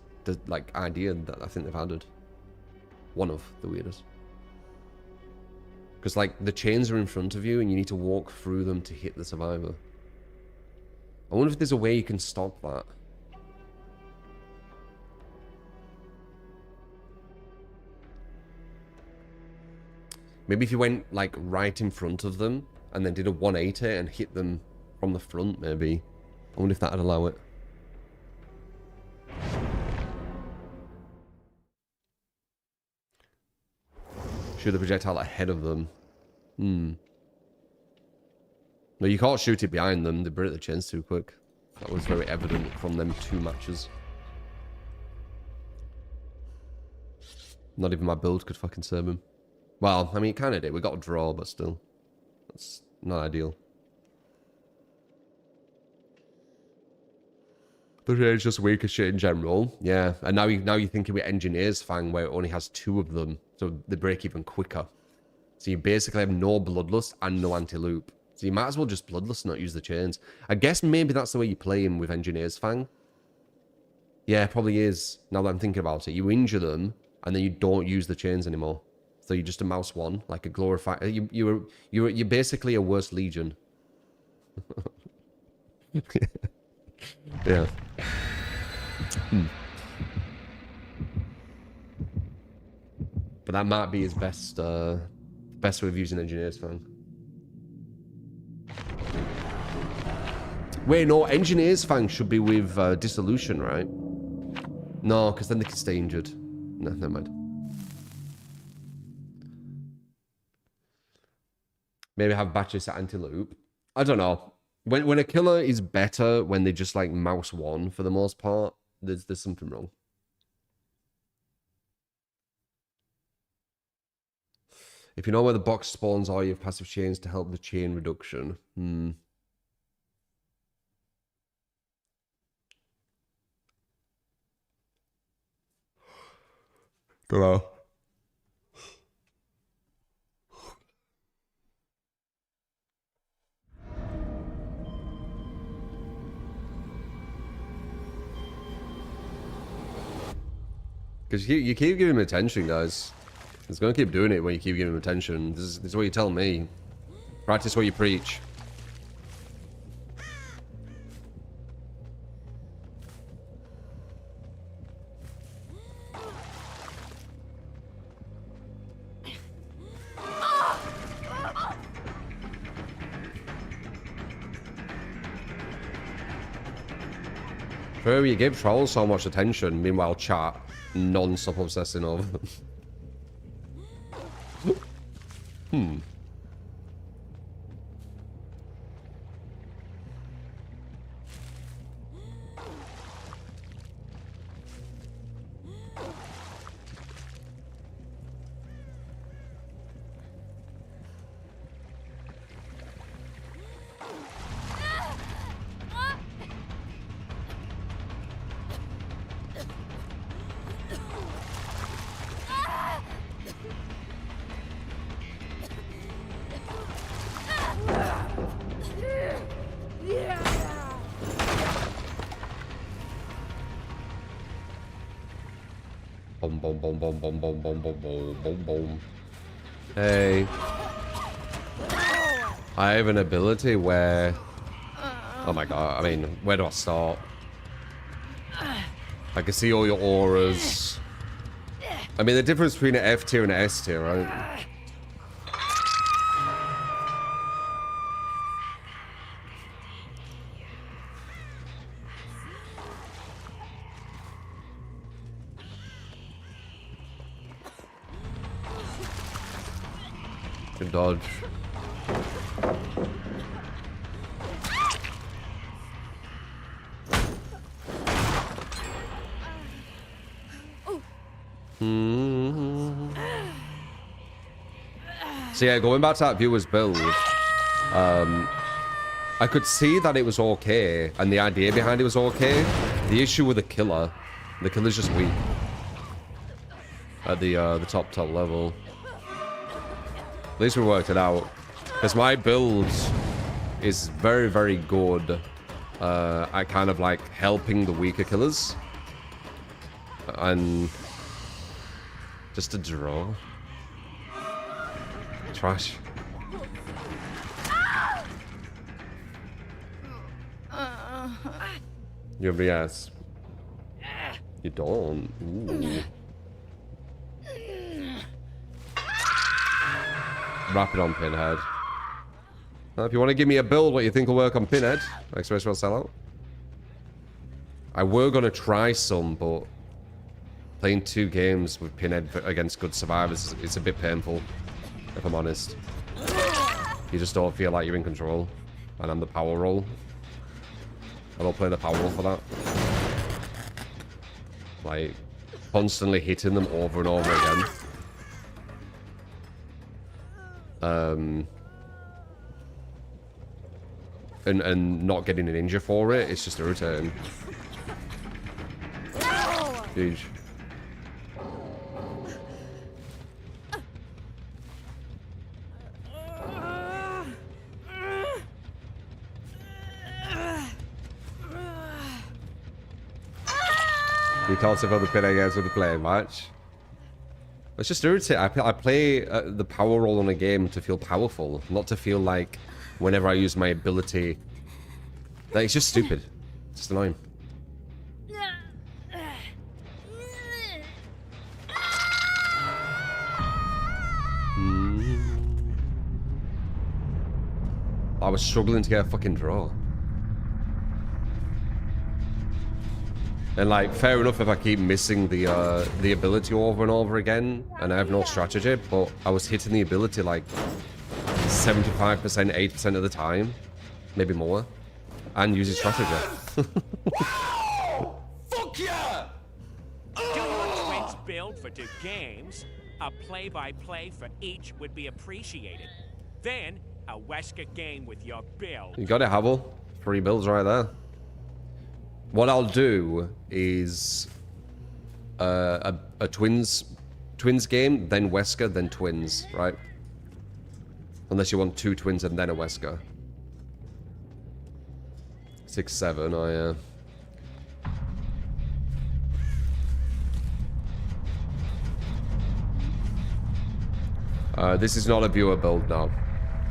like, idea that I think they've added. One of the weirdest. Because, like, the chains are in front of you and you need to walk through them to hit the survivor. I wonder if there's a way you can stop that. Maybe if you went, like, right in front of them and then did a 180 and hit them from the front, maybe. I wonder if that'd allow it. Shoot the projectile ahead of them. No, you can't shoot it behind them. They break the chains too quick. That was very evident from them 2 matches. Not even my build could fucking save him. Well, I mean, it kind of did. We got a draw, but still. That's not ideal. But it's just weak as shit in general. Yeah, and now you're thinking with Engineer's Fang, where it only has 2 of them, so they break even quicker. So you basically have no Bloodlust and no Anti-Loop. So you might as well just Bloodlust and not use the chains. I guess maybe that's the way you play him with Engineer's Fang. Yeah, probably is, now that I'm thinking about it. You injure them, and then you don't use the chains anymore. So you're just a mouse 1, like a glorified... You're basically a worse Legion. Yeah. But that might be his best best way of using Engineer's Fang. Wait, no, Engineer's Fang should be with Dissolution, right? No, because then they can stay injured. No, never mind. Maybe have battery set anti-loop. I don't know. When a killer is better when they just like mouse 1 for the most part, there's something wrong. If you know where the box spawns are, you have passive chains to help the chain reduction. Don't know. Because you keep giving him attention, guys. It's going to keep doing it when you keep giving him attention. This is what you tell me. Practice what you preach. Bro, you give trolls so much attention, meanwhile chat non-stop obsessing over them. Boom, boom, boom, boom, boom, boom, boom, boom, boom, boom, boom. Hey. I have an ability where... Oh my god, I mean, where do I start? I can see all your auras. I mean, the difference between an F tier and an S tier, right? Good dodge. So yeah, going back to that viewer's build, I could see that it was okay, and the idea behind it was okay. The issue with the killer's just weak at the top level. At least we worked it out, because my build is very, very good at kind of like helping the weaker killers. And just a draw. Trash. You have yes. You don't. Ooh. Wrap it on Pinhead. If you want to give me a build what you think will work on Pinhead, especially on sellout. I were going to try some, but playing 2 games with Pinhead against good survivors, it's a bit painful, if I'm honest. You just don't feel like you're in control. And I'm the power role. I don't play the power role for that. Like, constantly hitting them over and over again. And not getting an injury for it, it's just irritating. Huge. You can't survive the pin against with the playing match. It's just irritating. I play the power role on a game to feel powerful, not to feel like whenever I use my ability. Like, it's just stupid. It's just annoying. I was struggling to get a fucking draw. And like, fair enough if I keep missing the ability over and over again, and I have no strategy, but I was hitting the ability like 75%, 80% of the time, maybe more, and using strategy. Fuck yeah! Do your twins build for 2 games? A play-by-play for each would be appreciated. Then, a Wesker game with your build. You got it, Havel. 3 builds right there. What I'll do is a twins game, then Wesker, then twins, right? Unless you want 2 twins and then a Wesker. 6, 7, oh yeah. This is not a viewer build now.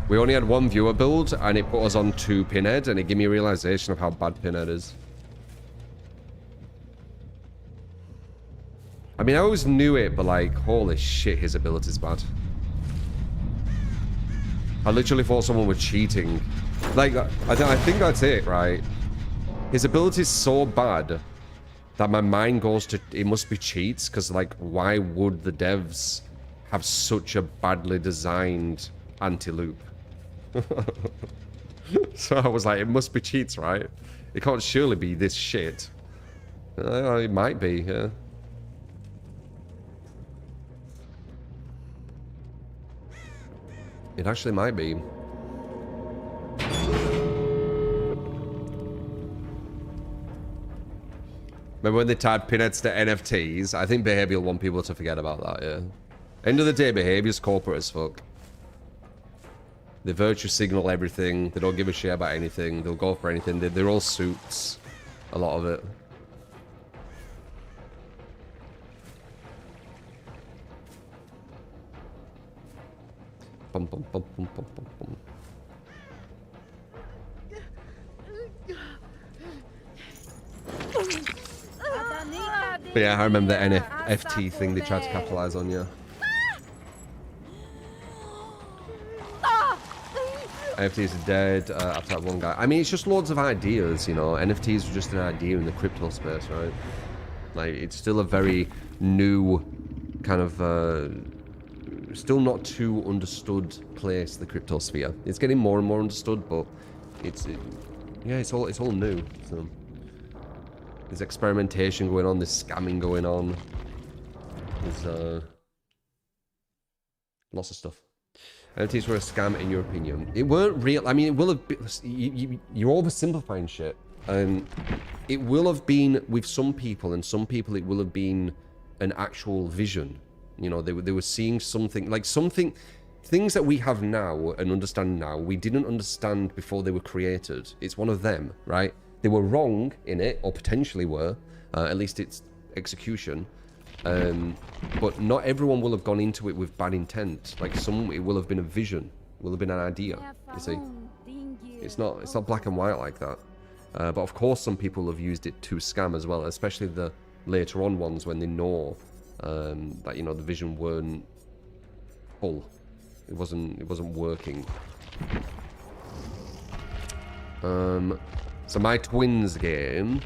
We only had 1 viewer build, and it put us on 2 Pinhead, and it gave me a realization of how bad Pinhead is. I mean, I always knew it, but like, holy shit, his ability's bad. I literally thought someone was cheating. Like, I think that's it, right? His ability's so bad that my mind goes to, it must be cheats, because like, why would the devs have such a badly designed anti-loop? So I was like, it must be cheats, right? It can't surely be this shit. It might be, yeah. It actually might be. Remember when they tied pinheads to NFTs? I think Behavior will want people to forget about that, yeah. End of the day, Behavior's corporate as fuck. They virtue signal everything. They don't give a shit about anything. They'll go for anything. They're all suits. A lot of it. Bum, bum, bum, bum, bum, bum, bum. But yeah, I remember the NFT thing they tried to capitalize on, yeah. NFTs are dead after that one guy. I mean, it's just loads of ideas, you know. NFTs are just an idea in the crypto space, right? Like, it's still a very new kind of, still not too understood place, the crypto sphere. It's getting more and more understood, but yeah, it's all new. So there's experimentation going on, there's scamming going on. There's lots of stuff. NFTs were a scam in your opinion. It weren't real. I mean, it will have been. You're oversimplifying shit. It will have been with some people, and some people it will have been an actual vision. You know, they were seeing something, like things that we have now and understand now, we didn't understand before they were created. It's one of them, right? they were wrong in it, or potentially were. At least it's execution. But not everyone will have gone into it with bad intent. Like some, it will have been a vision, will have been an idea. You see, it's not black and white like that. But of course, some people have used it to scam as well, especially the later on ones when they know that, you know, the vision weren't full. It wasn't working. So my twins game,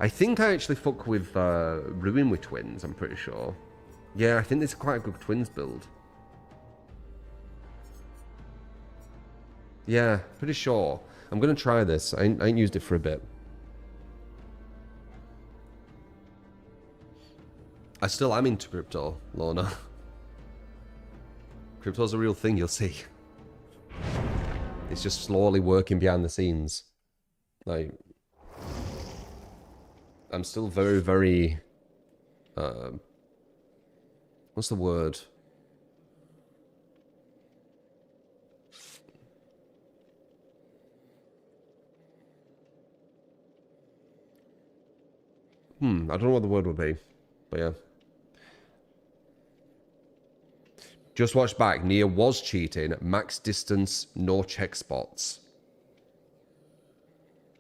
I think I actually fuck with Ruin with twins, I'm pretty sure. Yeah, I think this is quite a good twins build. Yeah, pretty sure. I'm gonna try this. I ain't used it for a bit. I still am into crypto, Lorna. Crypto's a real thing, you'll see. It's just slowly working behind the scenes. Like, I'm still very, very... what's the word? I don't know what the word would be, but yeah. Just watch back. Nia was cheating. Max distance, no check spots.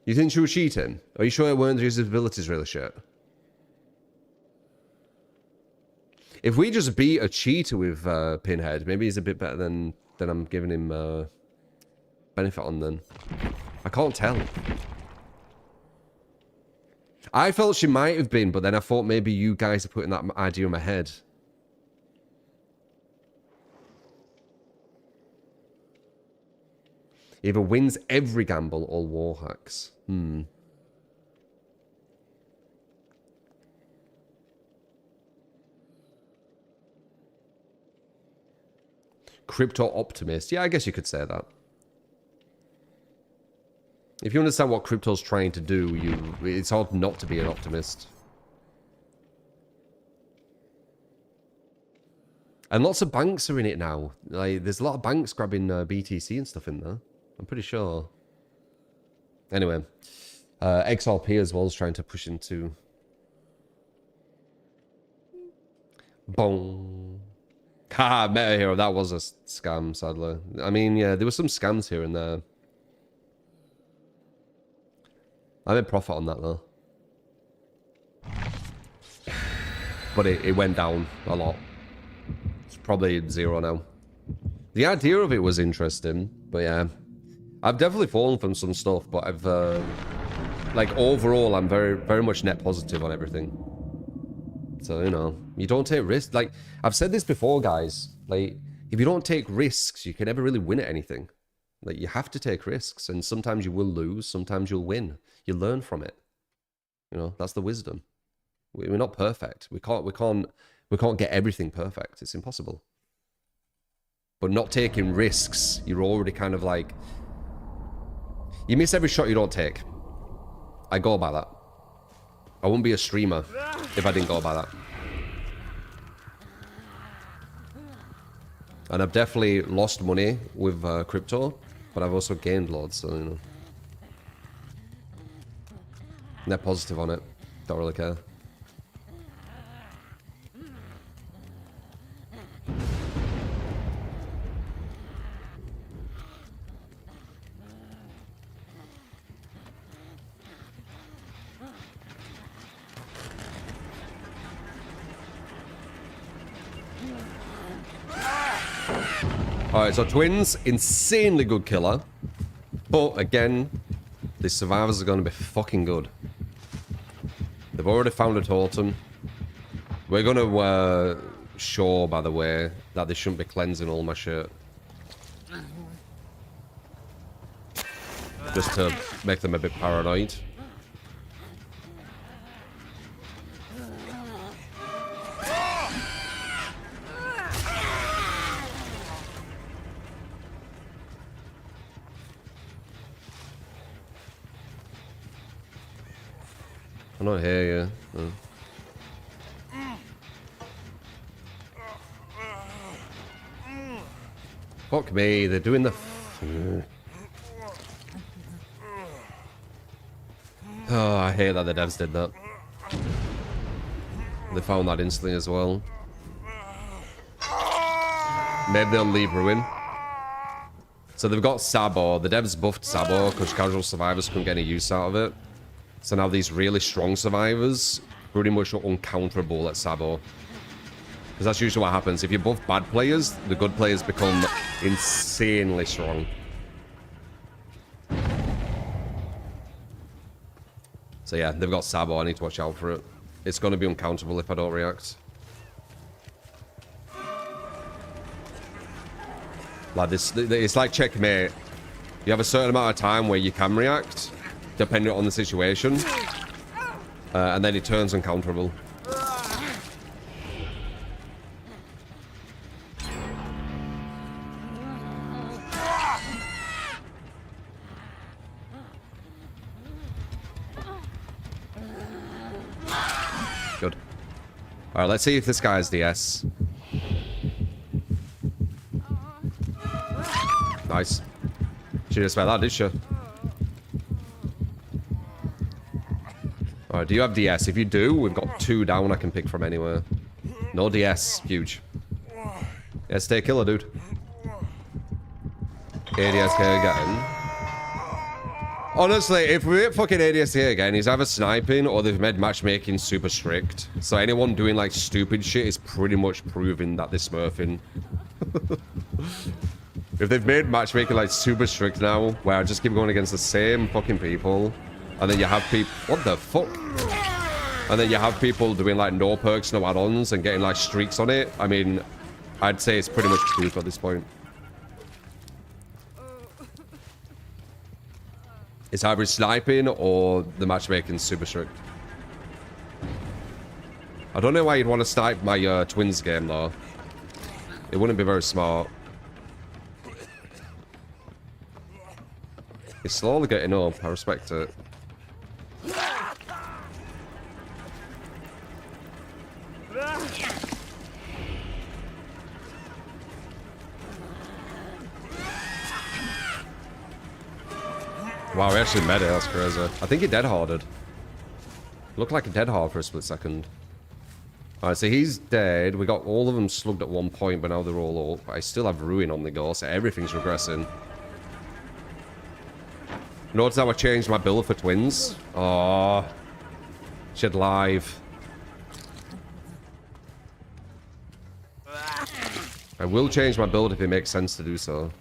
You think she was cheating? Are you sure it weren't his abilities really shit? If we just beat a cheater with Pinhead, maybe he's a bit better than I'm giving him benefit on then. I can't tell. I felt she might have been, but then I thought maybe you guys are putting that idea in my head. Either wins every gamble or war hacks. Crypto optimist. Yeah, I guess you could say that. If you understand what crypto's trying to do, it's hard not to be an optimist. And lots of banks are in it now. Like, there's a lot of banks grabbing BTC and stuff in there. I'm pretty sure. Anyway, XRP as well is trying to push into. Boom. Haha, Meta Hero. That was a scam, sadly. I mean, yeah, there were some scams here and there. I made profit on that though. But it went down a lot. It's probably 0 now. The idea of it was interesting, but yeah. I've definitely fallen from some stuff, but I've, like, overall, I'm very, very much net positive on everything. So, you know, you don't take risks. Like, I've said this before, guys. Like, if you don't take risks, you can never really win at anything. Like, you have to take risks, and sometimes you will lose, sometimes you'll win. You learn from it. You know, that's the wisdom. We're not perfect. We can't get everything perfect. It's impossible. But not taking risks, you're already kind of like... You miss every shot you don't take. I go by that. I wouldn't be a streamer if I didn't go by that. And I've definitely lost money with crypto, but I've also gained loads, so, you know. Net positive on it. Don't really care. Alright, so twins, insanely good killer. But again, the survivors are going to be fucking good. They've already found a totem. We're going to show, by the way, that they shouldn't be cleansing all my shit. Just to make them a bit paranoid. I'm not here, yeah. No. Fuck me, they're doing the... Oh, I hate that the devs did that. They found that instantly as well. Maybe they'll leave Ruin. So they've got Sabor. The devs buffed Sabor because casual survivors couldn't get any use out of it. So now these really strong survivors pretty much are uncounterable at Sabor. Because that's usually what happens. If you buff bad players, the good players become insanely strong. So yeah, they've got Sabor. I need to watch out for it. It's going to be uncounterable if I don't react. Like this, it's like checkmate. You have a certain amount of time where you can react, depending on the situation, and then it turns uncounterable. Good. All right, let's see if this guy has DS. Nice. She didn't expect that, did she? Alright, do you have DS? If you do, we've got 2 down I can pick from anywhere. No DS. Huge. Yeah, stay killer, dude. ADSK again. Honestly, if we hit fucking ADSK again, he's either sniping or they've made matchmaking super strict. So anyone doing like stupid shit is pretty much proving that they're smurfing. If they've made matchmaking like super strict now, where I just keep going against the same fucking people, and then you have people... What the fuck? And then you have people doing like no perks, no add-ons, and getting like streaks on it. I mean, I'd say it's pretty much proof at this point. It's either sniping or the matchmaking's super strict. I don't know why you'd want to snipe my twins game though. It wouldn't be very smart. It's slowly getting up. I respect it. Wow, we actually met it. That's crazy. I think he dead harded. Looked like a dead hard for a split second. Alright, so he's dead. We got all of them slugged at one point, but now they're all up. I still have Ruin on the go, so everything's regressing. Notice how I changed my build for twins? Oh, shed live. I will change my build if it makes sense to do so.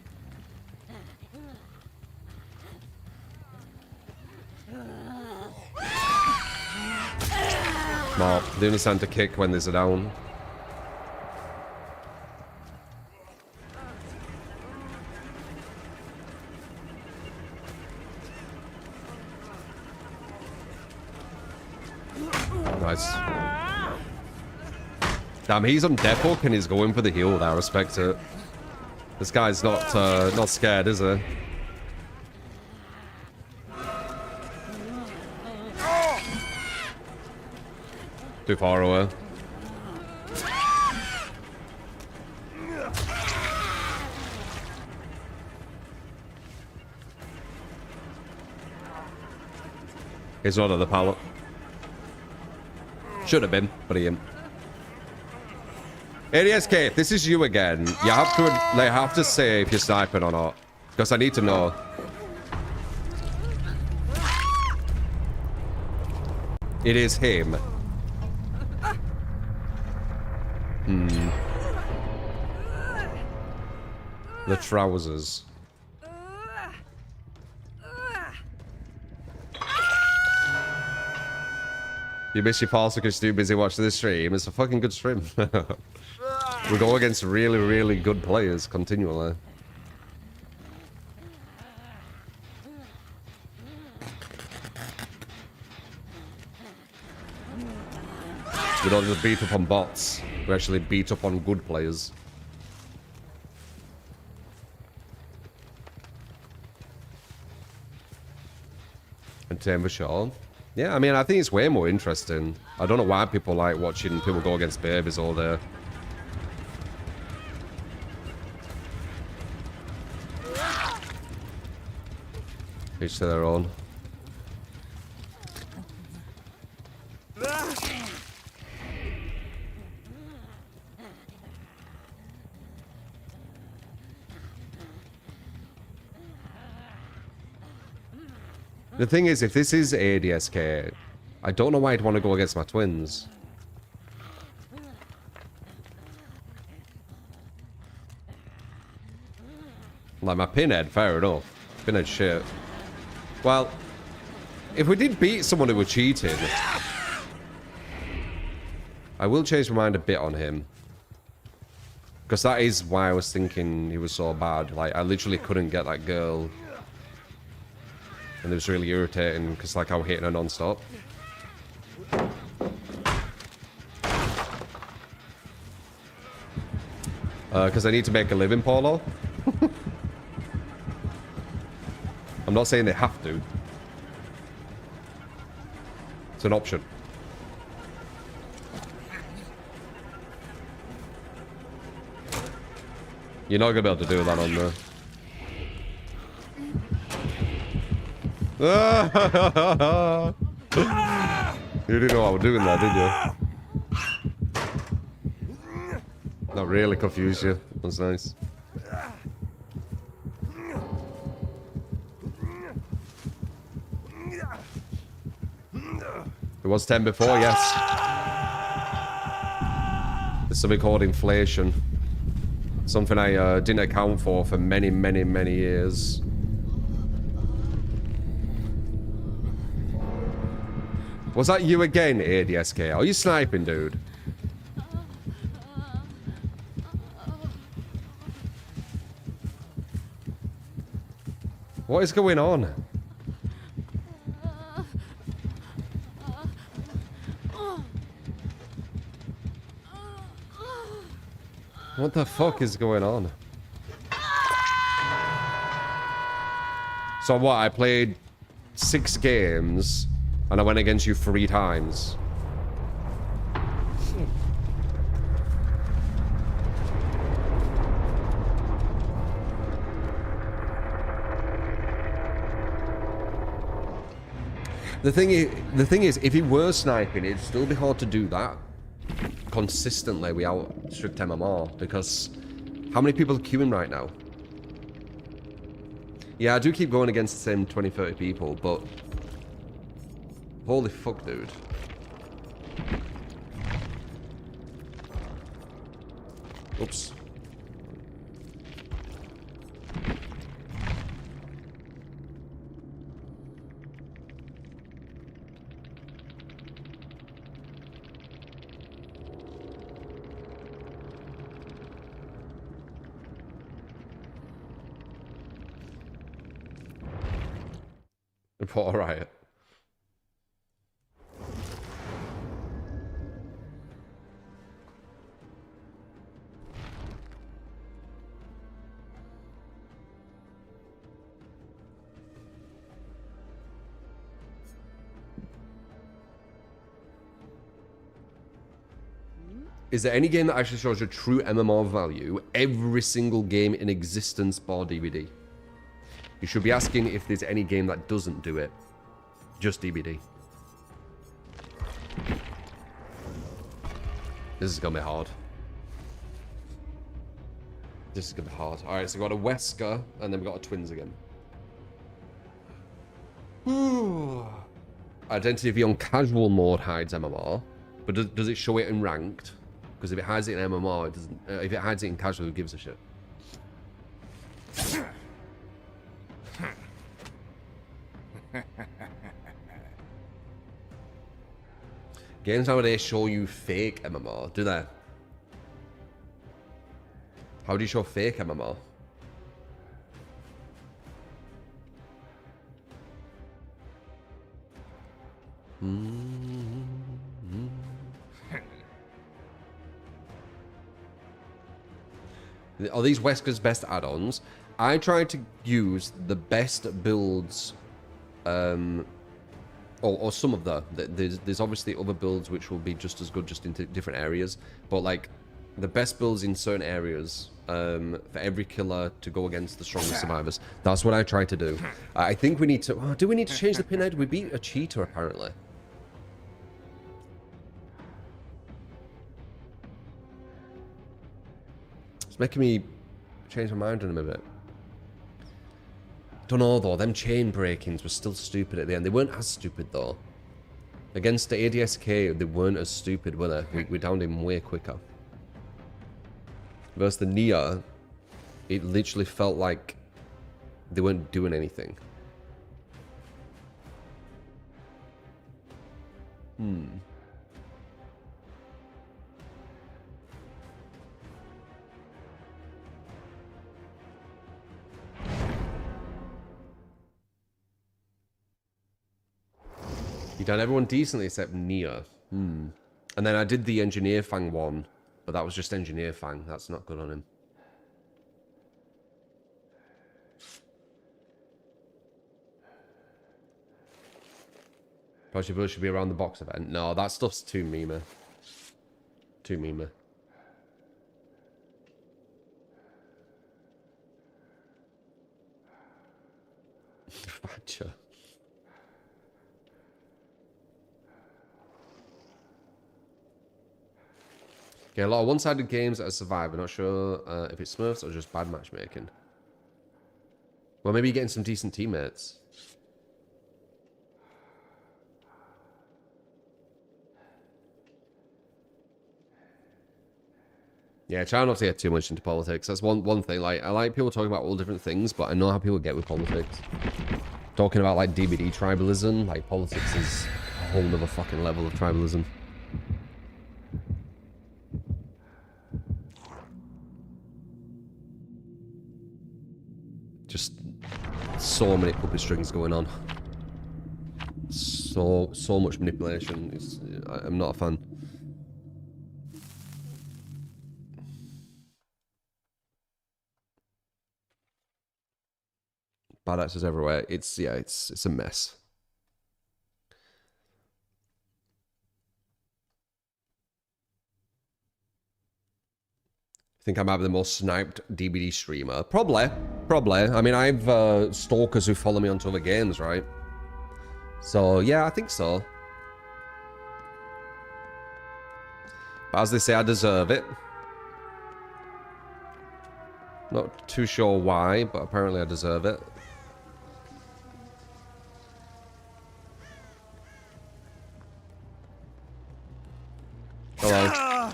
Smart. They only stand to kick when there's a down. Nice. Damn, he's on death hook and he's going for the heal there. I respect it. This guy's not scared, is he? Too far away. He's not on the pallet. Should have been, but he ain't. ADSK, if this is you again, you have to say if you're sniping or not. Because I need to know. It is him. The trousers. You miss your pals because you're too busy watching the stream. It's a fucking good stream. We go against really, really good players continually. We don't just beat up on bots. We actually beat up on good players. And for sure. Yeah, I mean, I think it's way more interesting. I don't know why people like watching people go against babies all day. Each to their own. The thing is, if this is ADSK, I don't know why I'd want to go against my twins. Like my pinhead, fair enough. Pinhead shit. Well, if we did beat someone who were cheating, I will change my mind a bit on him. Because that is why I was thinking he was so bad. Like, I literally couldn't get that girl. And it was really irritating because, like, I was hitting her non-stop. Because I need to make a living, Paulo. I'm not saying they have to. It's an option. You're not gonna be able to do that on there. You didn't know I was doing that, did you? That really confused you. That's nice. It was 10 before, yes. There's something called inflation. Something I didn't account for many, many, many years. Was that you again, ADSK? Are you sniping, dude? What is going on? What the fuck is going on? So what, I played 6 games and I went against you 3 times. The thing is, if he were sniping, it'd still be hard to do that consistently without strict MMR, because how many people are queuing right now? Yeah, I do keep going against the same 20, 30 people, but holy fuck, dude. Oops. Report a riot. Is there any game that actually shows your true MMR value? Every single game in existence bar DVD. You should be asking if there's any game that doesn't do it. Just DVD. This is gonna be hard. This is gonna be hard. Alright, so we've got a Wesker, and then we've got a Twins again. Identity on casual mode hides MMR, but does it show it in ranked? Because if it hides it in MMR, it doesn't. If it hides it in casual, who gives a shit? Games nowadays show you fake MMR, do they? How do you show fake MMR? Are these Wesker's best add-ons? I tried to use the best builds, or some of the. There's obviously other builds which will be just as good, just in different areas. But like, the best builds in certain areas for every killer to go against the strongest survivors. That's what I tried to do. I think we need to. Oh, do we need to change the pinhead? We beat a cheater apparently. It's making me change my mind on him a bit. Don't know though, them chain breakings were still stupid at the end. They weren't as stupid though. Against the ADSK, they weren't as stupid, were they? We downed him way quicker. Versus the Nia, it literally felt like they weren't doing anything. You done everyone decently except Nia. And then I did the Engineer Fang one, but that was just Engineer Fang. That's not good on him. Possibly should be around the box event. No, that stuff's too memey. Too memey. Gotcha. Okay, a lot of one-sided games that have survived. I'm not sure if it's Smurfs or just bad matchmaking. Well, maybe you're getting some decent teammates. Yeah, try not to get too much into politics. That's one thing. Like, I like people talking about all different things, but I know how people get with politics. Talking about, like, DBD tribalism, like, politics is a whole other fucking level of tribalism. Just so many puppet strings going on. So much manipulation. I'm not a fan. Bad actors everywhere. It's a mess. I think I might be the most sniped DBD streamer. Probably. I mean, I've stalkers who follow me onto other games, right? So, yeah, I think so. But as they say, I deserve it. Not too sure why, but apparently I deserve it. Hello.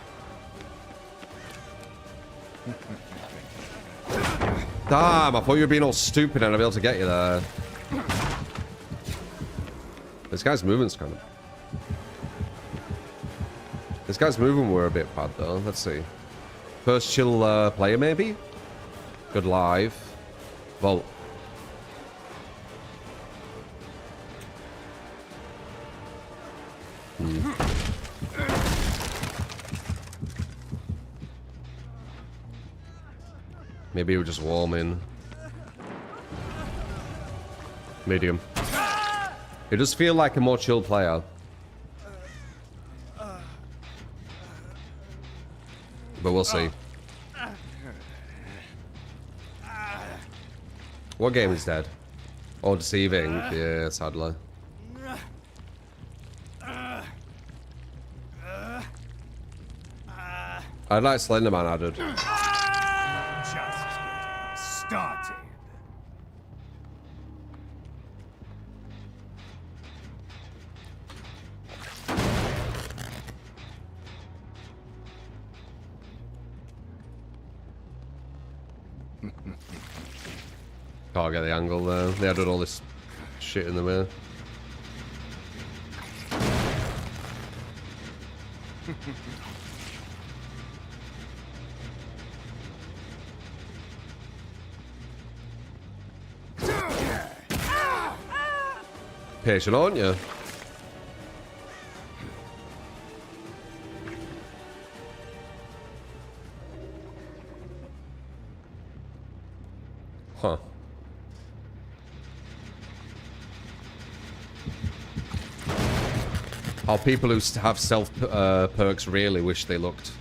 Damn, I thought you were being all stupid and I'd be able to get you there. This guy's movement's kind of... This guy's movement were a bit bad though. Let's see. First chill player maybe? Good live. Vote. Maybe we're just warming. Medium. It does feel like a more chill player. But we'll see. What game is dead? Oh, deceiving. Yeah, sadly. I'd like Slenderman added. Just started. Can't get the angle there. They added all this shit in the way. Patient, aren't you? Huh. How people who have self perks really wish they looked.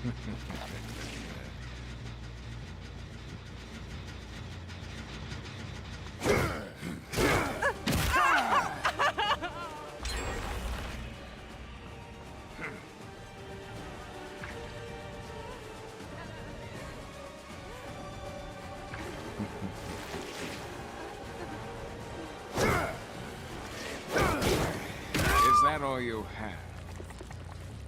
that all you have?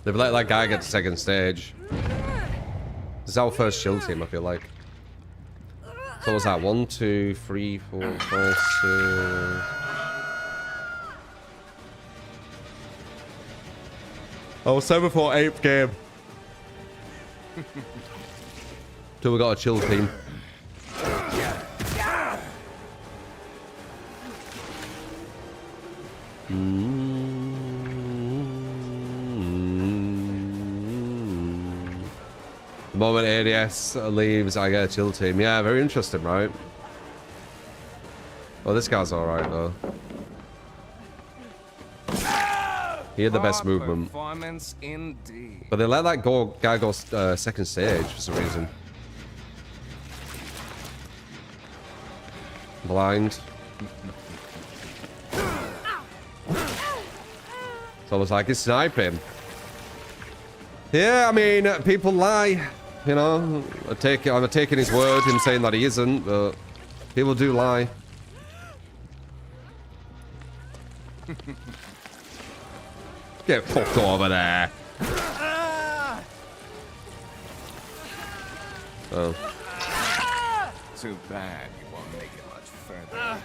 They've let that guy get to second stage. This is our first chill team, I feel like. So what was that? 1, 2, 3, 4, 5, 6. Oh, 7 for 8th game. Till we got a chill team. The moment ADS leaves, I get a chill team. Yeah, very interesting, right? Oh, this guy's alright, though. He had the best Poor movement. Performance indeed. But they let that guy go second stage for some reason. Blind. So I was like, it's sniping. Yeah, I mean, people lie. You know, I'm taking his word in saying that he isn't, but people do lie. Get fucked over there. Oh. Too bad you won't make it much further.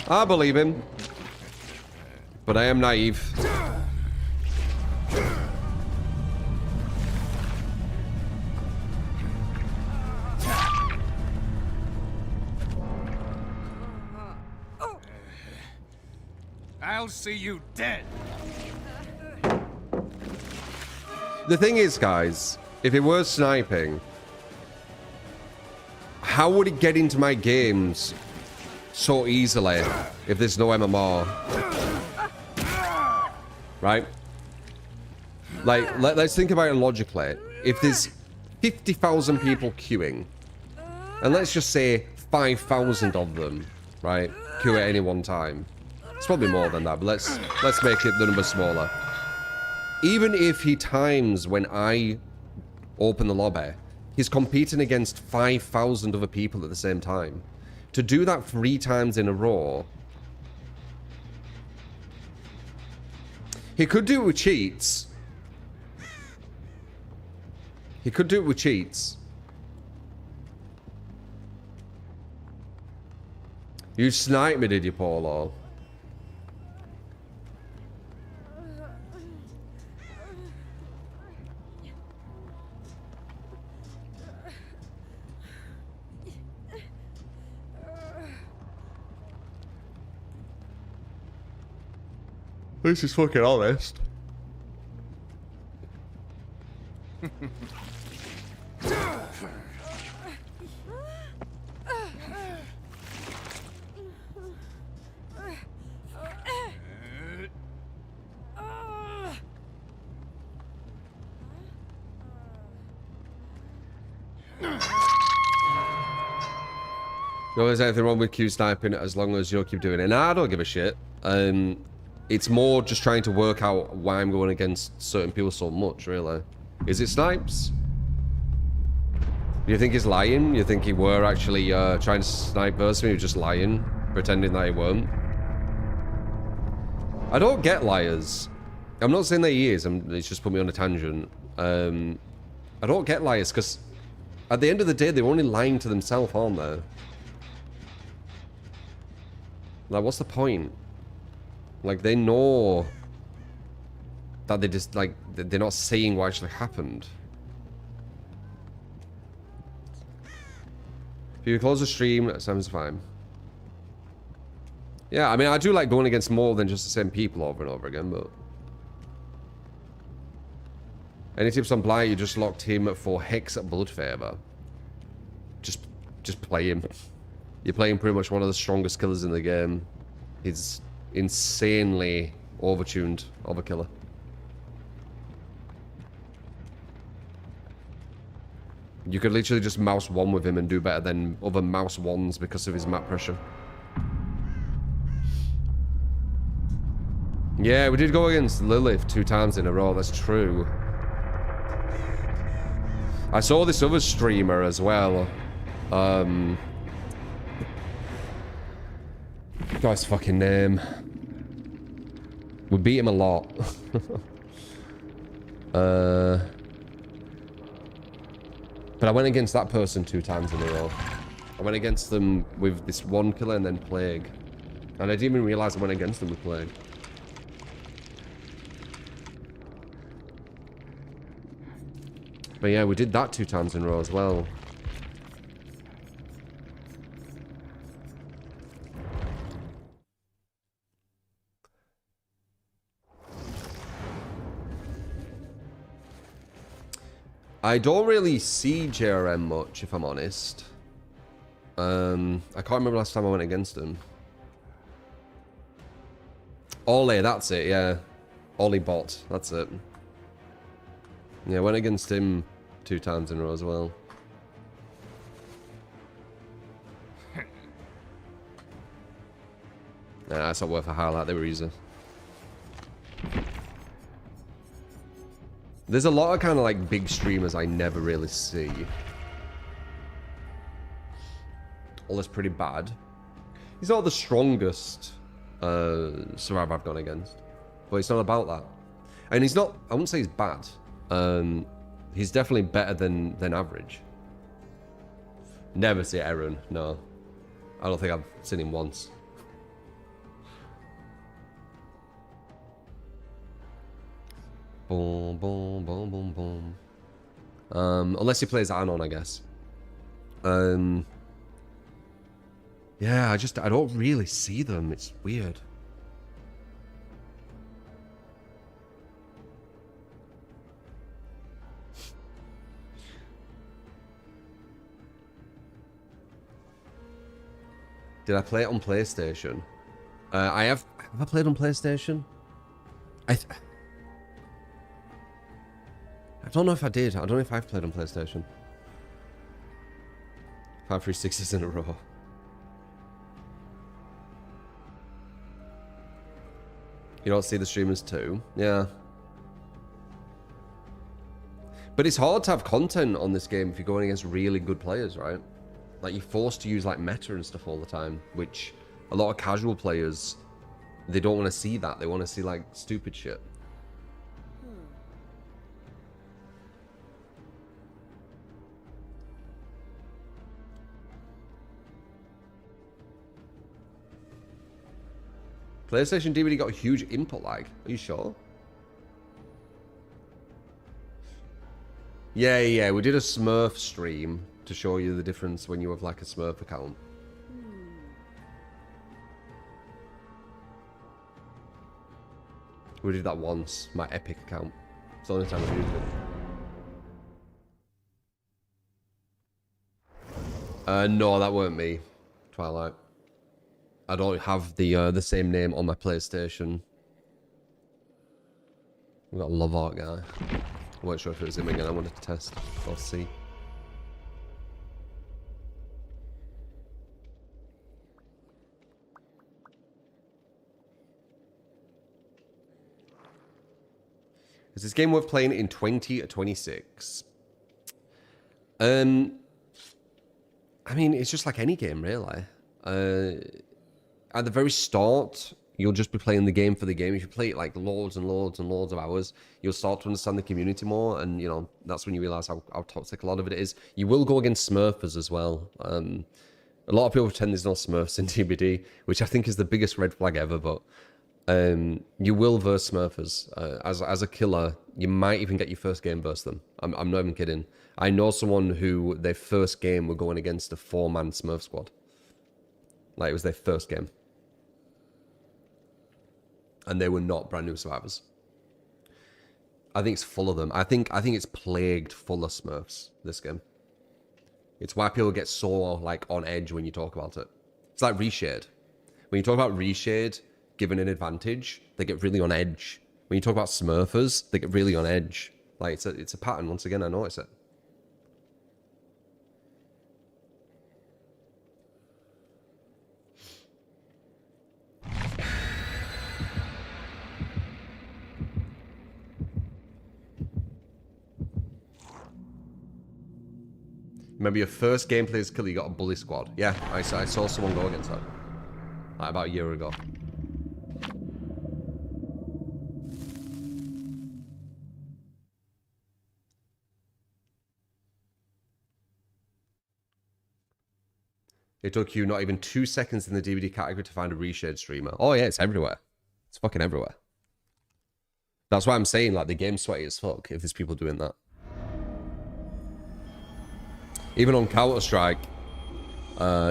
I believe him. But I am naive. I'll see you dead. The thing is, guys, if it were sniping, how would it get into my games so easily if there's no MMR? Right? Like, let's think about it logically. If there's 50,000 people queuing, and let's just say 5,000 of them, right, queue at any one time. It's probably more than that, but let's make it the number smaller. Even if he times when I open the lobby, he's competing against 5,000 other people at the same time. To do that 3 times in a row, he could do it with cheats. He could do it with cheats. You sniped me, did you, Paulo? This is fucking honest. There's anything wrong with Q sniping as long as you keep doing it. Nah, I don't give a shit. It's more just trying to work out why I'm going against certain people so much, really. Is it snipes? Do you think he's lying? You think he were actually trying to snipe versus me? He was just lying, pretending that he weren't? I don't get liars. I'm not saying that he is. It's just put me on a tangent. I don't get liars because at the end of the day, they're only lying to themselves, aren't they? Like, what's the point? Like, they know that they just, like, they're not saying what actually happened. If you close the stream, that sounds fine. Yeah, I mean, I do like going against more than just the same people over and over again, but... Any tips on Blight? You just locked him for Hex at Blood Favor. Just play him. You're playing pretty much one of the strongest killers in the game. He's insanely overtuned overkiller. You could literally just mouse 1 with him and do better than other mouse 1s because of his map pressure. Yeah, we did go against Lilith 2 times in a row, that's true. I saw this other streamer as well. forgot his fucking name. We beat him a lot. But I went against that person 2 times in a row. I went against them with this one killer and then Plague. And I didn't even realize I went against them with Plague. But yeah, we did that 2 times in a row as well. I don't really see JRM much, if I'm honest. I can't remember last time I went against him. Ollie, that's it, yeah. Ollie bot, that's it. Yeah, I went against him 2 times in a row as well. Nah, that's not worth a highlight, they were easy. There's a lot of kind of like big streamers I never really see. Ollie's pretty bad. He's not the strongest survivor I've gone against. But it's not about that. And he's not, I wouldn't say he's bad. He's definitely better than average. Never see Aaron, no. I don't think I've seen him once. Boom, boom, boom, boom, boom. Unless he plays Anon, I guess. Yeah, I don't really see them. It's weird. Did I play it on PlayStation? Have I played on PlayStation? I don't know if I did. I don't know if I've played on PlayStation. 5 360s in a row. You don't see the streamers too? Yeah. But it's hard to have content on this game if you're going against really good players, right? Like, you're forced to use, like, meta and stuff all the time, which a lot of casual players, they don't want to see that. They want to see, like, stupid shit. PlayStation DVD got a huge input lag. Are you sure? Yeah, we did a Smurf stream to show you the difference when you have like a Smurf account. We did that once, my Epic account. It's the only time I've used it. No, that weren't me, Twilight. I don't have the same name on my PlayStation. We got a Love Art guy. I wasn't sure if it was him again. I wanted to test. I'll see. Is this game worth playing in 20 or 26? I mean, it's just like any game, really. At the very start, you'll just be playing the game for the game. If you play it like loads and loads and loads of hours, you'll start to understand the community more, and you know that's when you realize how toxic a lot of it is. You will go against Smurfers as well. A lot of people pretend there's no Smurfs in TBD, which I think is the biggest red flag ever. But you will verse Smurfers as a killer. You might even get your first game versus them. I'm not even kidding. I know someone who their first game were going against a 4-man Smurf squad. Like, it was their first game. And they were not brand new survivors. I think it's full of them. I think it's plagued full of Smurfs, this game. It's why people get so, like, on edge when you talk about it. It's like Reshade. When you talk about Reshade, given an advantage, they get really on edge. When you talk about Smurfers, they get really on edge. Like, it's a pattern. Once again, I notice it. Remember your first gameplay as killer, you got a bully squad. Yeah, I saw someone go against that. Like about a year ago. It took you not even 2 seconds in the DVD category to find a reshade streamer. Oh yeah, it's everywhere. It's fucking everywhere. That's why I'm saying, like, the game's sweaty as fuck if there's people doing that. Even on Counter-Strike,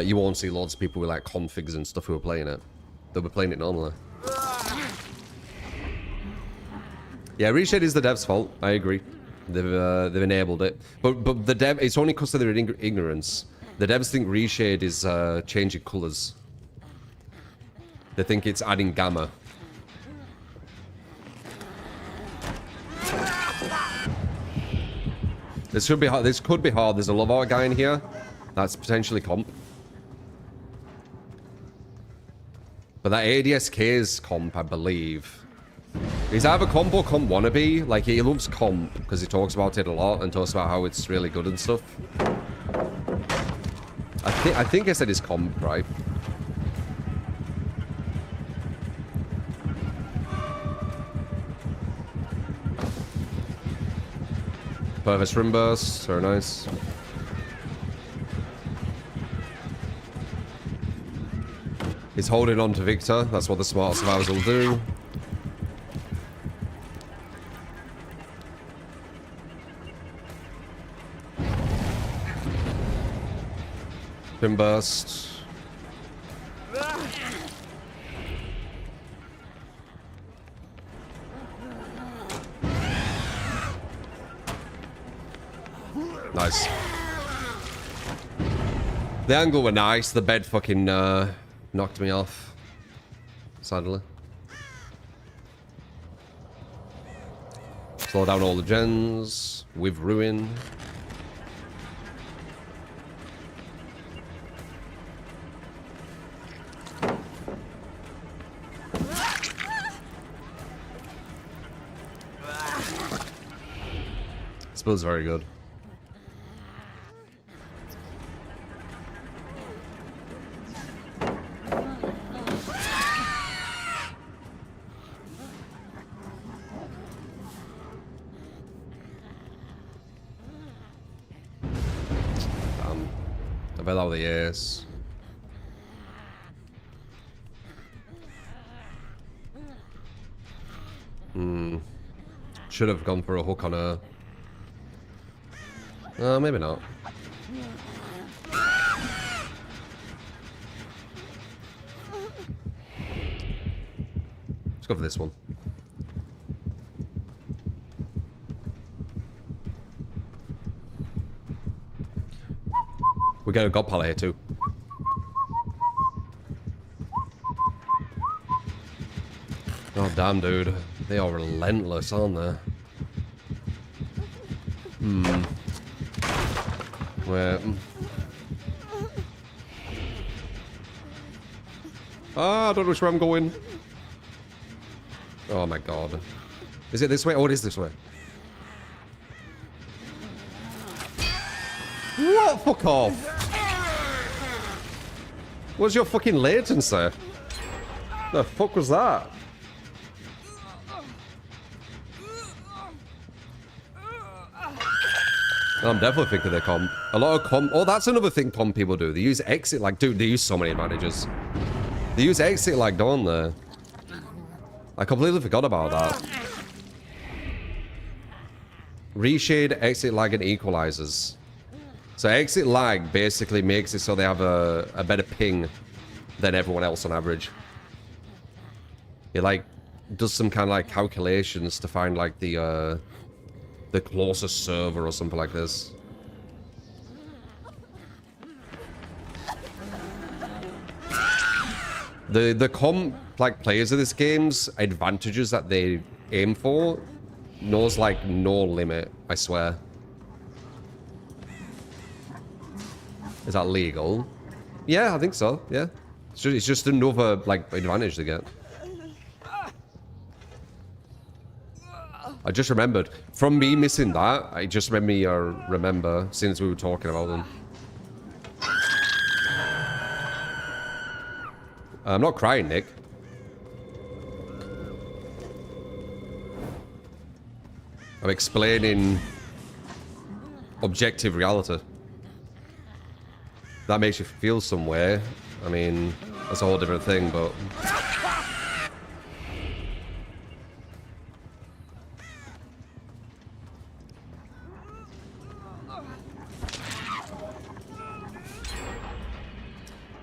you won't see loads of people with, like, configs and stuff who are playing it. They'll be playing it normally. Yeah, reshade is the dev's fault. I agree. They've enabled it. But the dev, it's only because of their ignorance. The devs think reshade is changing colors. They think it's adding gamma. This should be hard. This could be hard. There's a love art guy in here. That's potentially comp. But that ADSK is comp, I believe. He's either comp or comp wannabe. Like, he loves comp because he talks about it a lot and talks about how it's really good and stuff. I think I said it's comp, right? Perfect rim burst, very nice. He's holding on to Victor. That's what the smart survivors will do. Rim burst. Nice. The angle were nice. The bed fucking knocked me off. Sadly. Slow down all the gens with ruin. This build's very good. I bet that was the ace. Should have gone for a hook on her. Maybe not. Let's go for this one. We got a god pallet here too. Oh damn, dude. They are relentless, aren't they? Where? Ah, I don't know which way I'm going. Oh my god. Is it this way? Oh, it is this way. What? Fuck off. What's your fucking latency? The fuck was that? I'm definitely thinking they're comp. A lot of comp. Oh, that's another thing comp people do. They use exit like, dude, they use so many advantages. They use exit like, don't they? I completely forgot about that. Reshade, exit lag, and equalizers. So exit lag basically makes it so they have a better ping than everyone else on average. It like does some kind of like calculations to find like the closest server or something like this. The comp like players of this game's advantages that they aim for knows like no limit, I swear. Is that legal? Yeah, I think so. Yeah, it's just another like advantage to get. I just remembered from me missing that. I just made me remember since we were talking about them. I'm not crying, Nick. I'm explaining objective reality. That makes you feel some way. I mean, that's a whole different thing, but...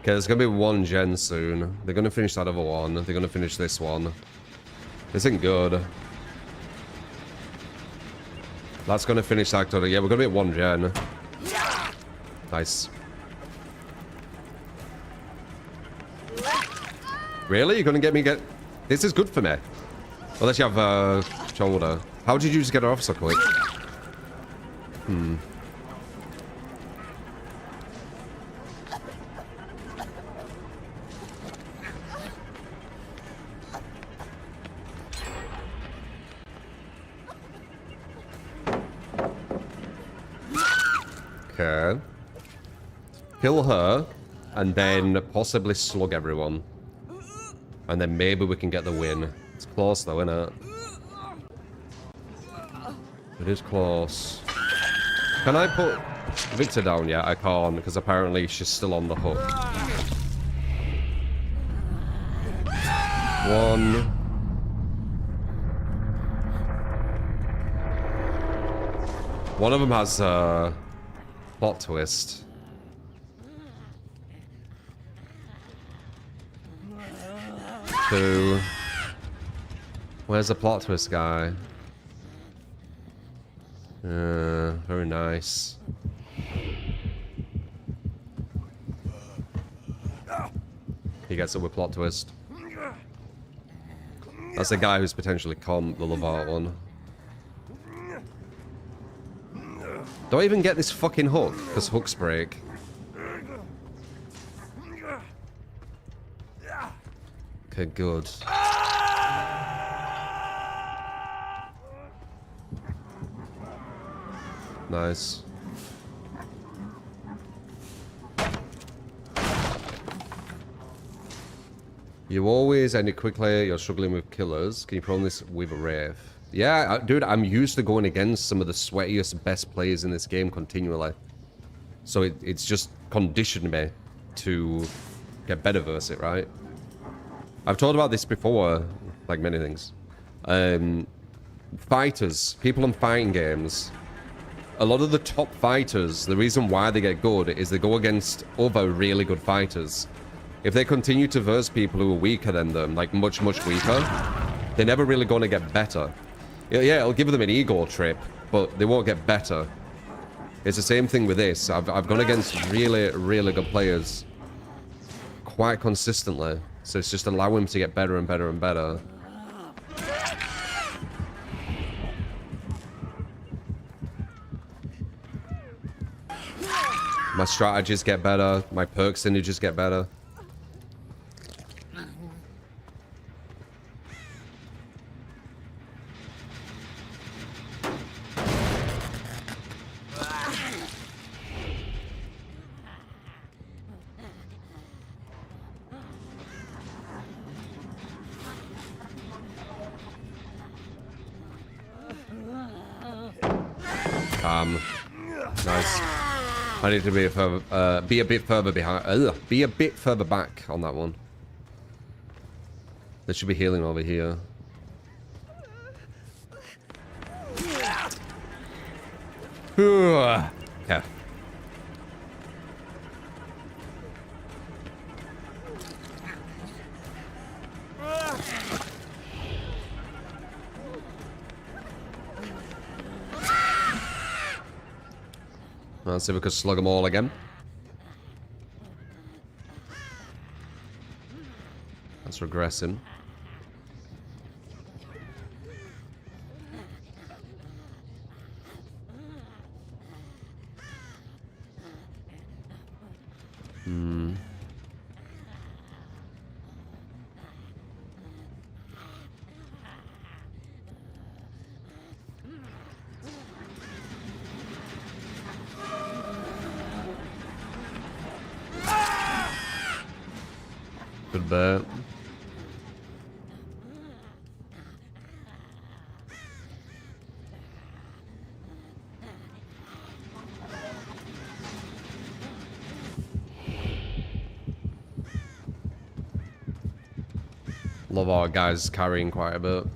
Okay, there's gonna be one gen soon. They're gonna finish that other one. They're gonna finish this one. This isn't good. That's gonna finish that. Yeah, we're gonna be at one gen. Nice. Really? You're gonna get me This is good for me. Unless you have shoulder. How did you just get her off so quick? Okay. Kill her, and then possibly slug everyone. And then maybe we can get the win. It's close though, isn't it? It is close. Can I put Victor down yet? I can't, because apparently she's still on the hook. One. One of them has a plot twist. Two. Where's the plot twist guy? Very nice. He gets it with plot twist. That's the guy who's potentially comp the love art one. Do I even get this fucking hook? Because hooks break. Okay, good. Nice. You always end it quickly. You're struggling with killers. Can you prone this with a rave? Yeah, dude, I'm used to going against some of the sweatiest, best players in this game continually. So it's just conditioned me to get better versus it, right? I've talked about this before, like many things. Fighters, people in fighting games, a lot of the top fighters, the reason why they get good is they go against other really good fighters. If they continue to verse people who are weaker than them, like much, much weaker, they're never really going to get better. Yeah, it'll give them an ego trip, but they won't get better. It's the same thing with this. I've gone against really, really good players quite consistently. So it's just allowing them to get better and better and better. My strategies get better. My perk synergies get better. Nice. I need to be a bit further behind. Be a bit further back on that one. There should be healing over here. Yeah. Let's see if we could slug them all again. Let's regress him. Good bet. Love our guys carrying quite a bit.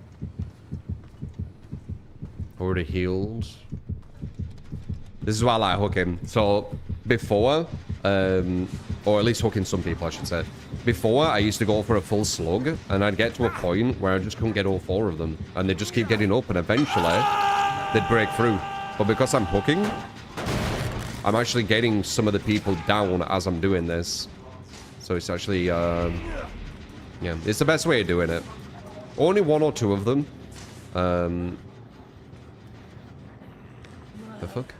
Already healed. This is why I like hooking. So before, or at least hooking some people, I should say. Before, I used to go for a full slug, and I'd get to a point where I just couldn't get all 4 of them, and they'd just keep getting up, and eventually they'd break through. But because I'm hooking, I'm actually getting some of the people down as I'm doing this. So it's actually, yeah, it's the best way of doing it. Only 1 or 2 of them. The fuck?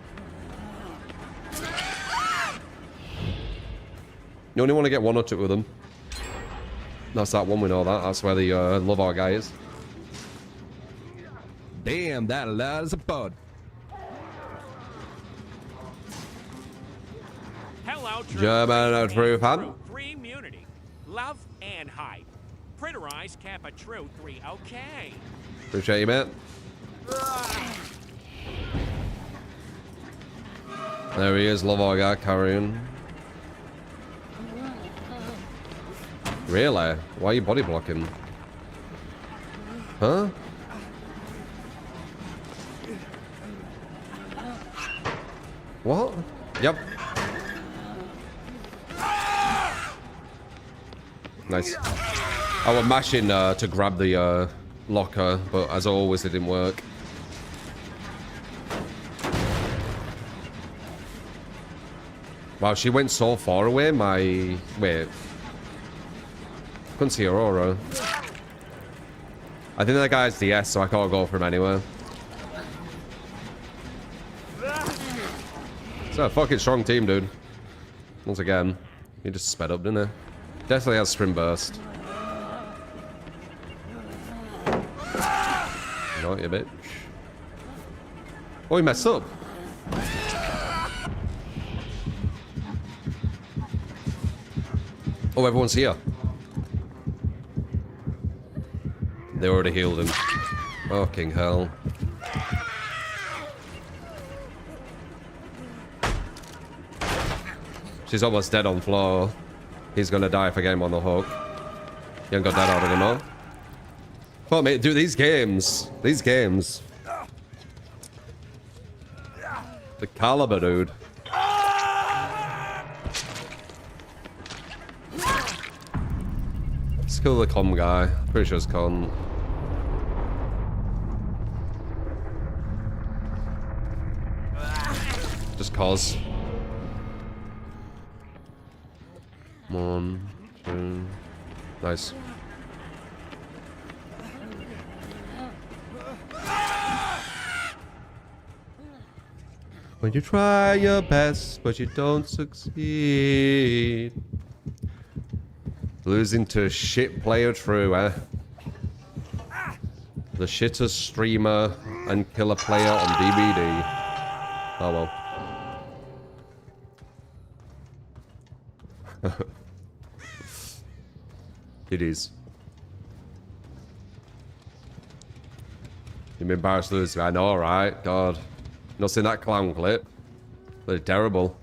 You only want to get 1 or 2 of them. That's that one, we know that. That's where the love our guy is. Damn, that loud as a bud. Hello, German true fan. 3 immunity. Love and hype. Printerize Kappa True 3. Okay. Appreciate you, mate. There he is, love our guy carrying. Really? Why are you body blocking? Huh? What? Yep. Nice. I was mashing to grab the locker, but as always, it didn't work. Wow, she went so far away, my... Wait. Couldn't see Aurora. I think that guy's DS, so I can't go for him anywhere. It's a fucking strong team, dude. Once again, he just sped up, didn't he? Definitely has sprint burst. Not you, bitch. Oh, he messed up. Oh, everyone's here. They already healed him. Fucking hell. She's almost dead on floor. He's gonna die if I get him on the hook. He ain't got that out of him, no? Fuck, mate, dude, these games. These games. The caliber, dude. Let's kill the comm guy. Pretty sure it's comm. Just cause. 1, 2. Nice. When you try your best, but you don't succeed. Losing to shit player true, eh? The shittest streamer and killer player on DVD. Oh well. It is. You've been embarrassed to lose. I know, right? God. Not seen that clown clip. They're terrible.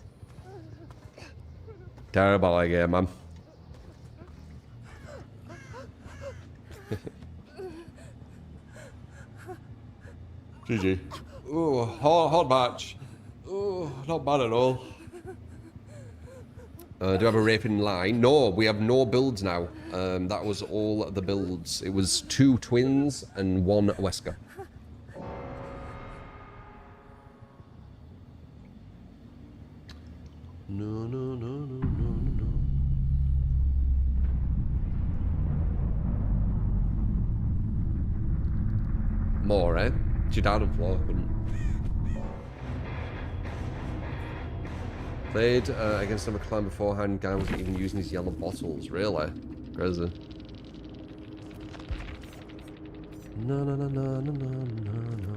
Terrible, I get, man. GG. Ooh, hard match. Ooh, not bad at all. Do I have a raping line? No, we have no builds now. That was all the builds. It was 2 twins and 1 Wesker. No, no, no, no, no, no. More, eh? She died on floor. Played against another clan beforehand. Guy wasn't even using his yellow bottles. Really? Crazy. No, no, no, no, no, no, no, no.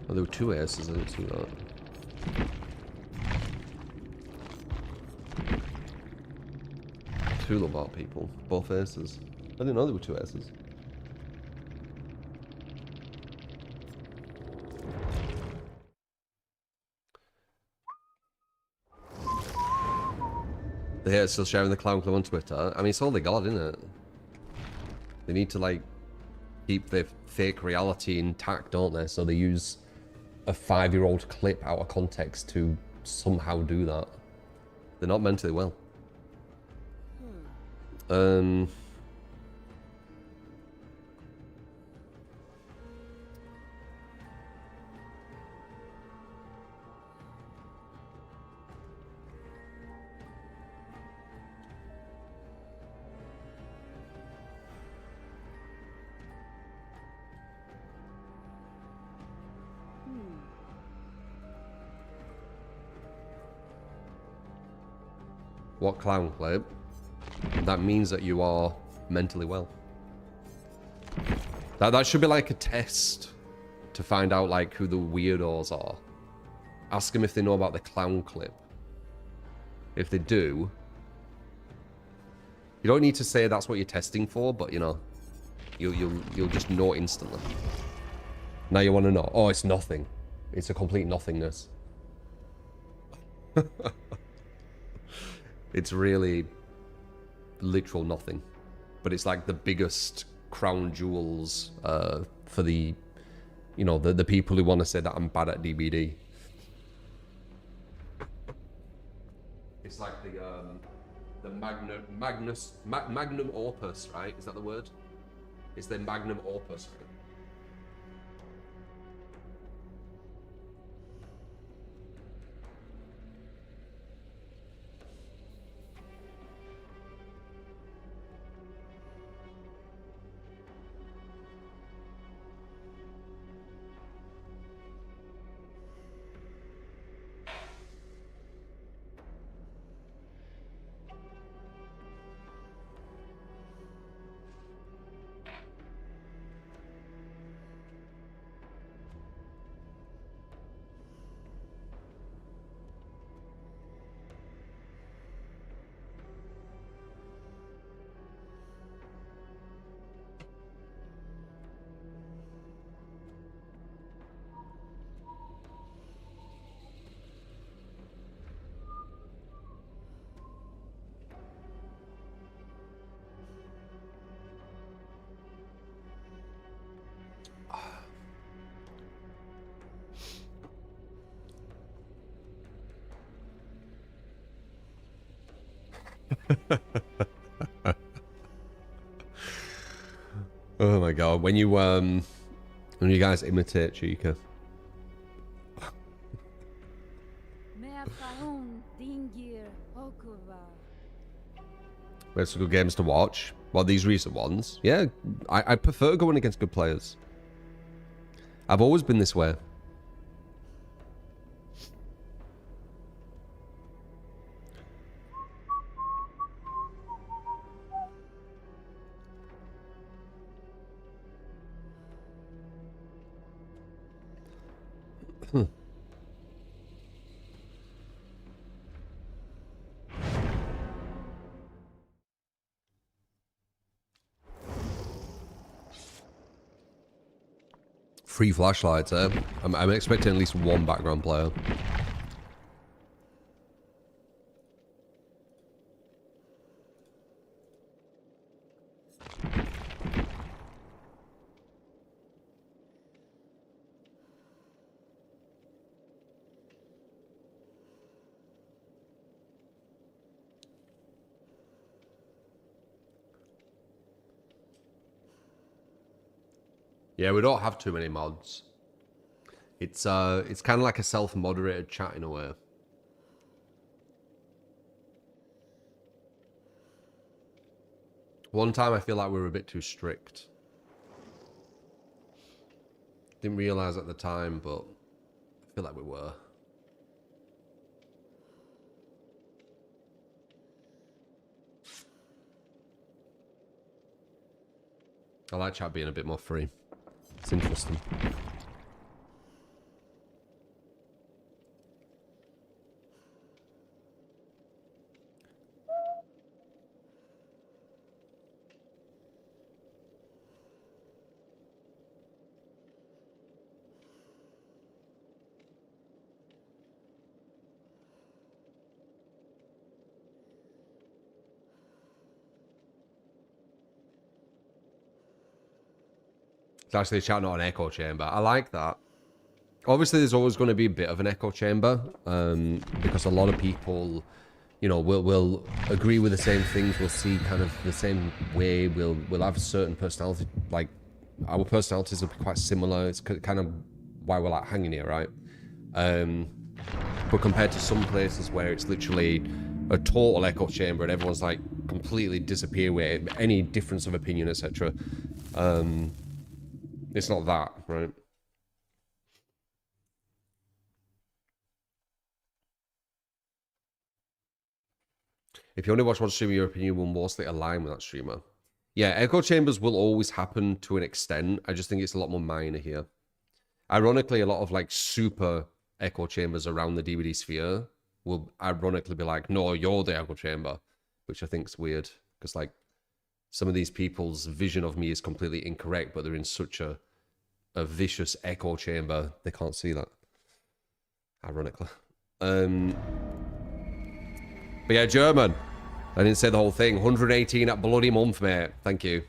Oh, there were 2 aces. I didn't see that. two Lombard people. Both aces. I didn't know there were two aces. They're still sharing the clown club on Twitter. I mean, it's all they got, isn't it? They need to, like, keep their fake reality intact, don't they? So they use a 5-year-old clip out of context to somehow do that. They're not mentally well. What clown clip? That means that you are mentally well. That should be like a test to find out like who the weirdos are. Ask them if they know about the clown clip. If they do, you don't need to say that's what you're testing for, but you know, you'll just know instantly. Now you want to know? Oh, it's nothing. It's a complete nothingness. It's really literal nothing, but it's like the biggest crown jewels for the, you know, the people who want to say that I'm bad at DBD. It's like the magnum opus, right? Is that the word? It's the magnum opus. Right? Oh my god, when you guys imitate Chica. We have some good games to watch. Well, these recent ones. Yeah, I prefer going against good players. I've always been this way. Free flashlights, eh? I'm expecting at least one background player. Yeah, we don't have too many mods. It's kind of like a self-moderated chat in a way. One time I feel like we were a bit too strict. Didn't realize at the time, but I feel like we were. I like chat being a bit more free. It's interesting. It's actually a chat, not an echo chamber. I like that. Obviously, there's always going to be a bit of an echo chamber, because a lot of people, you know, will agree with the same things. We'll see kind of the same way. We'll have a certain personality. Like, our personalities will be quite similar. It's kind of why we're like hanging here, right? But compared to some places where it's literally a total echo chamber and everyone's like completely disappear with any difference of opinion, etc. It's not that, right? If you only watch one streamer, your opinion will mostly align with that streamer. Yeah, echo chambers will always happen to an extent. I just think it's a lot more minor here. Ironically, a lot of like super echo chambers around the DVD sphere will ironically be like, no, you're the echo chamber, which I think is weird because like some of these people's vision of me is completely incorrect, but they're in such a vicious echo chamber, they can't see that. Ironically. But yeah, German. I didn't say the whole thing. 118 at bloody month, mate. Thank you.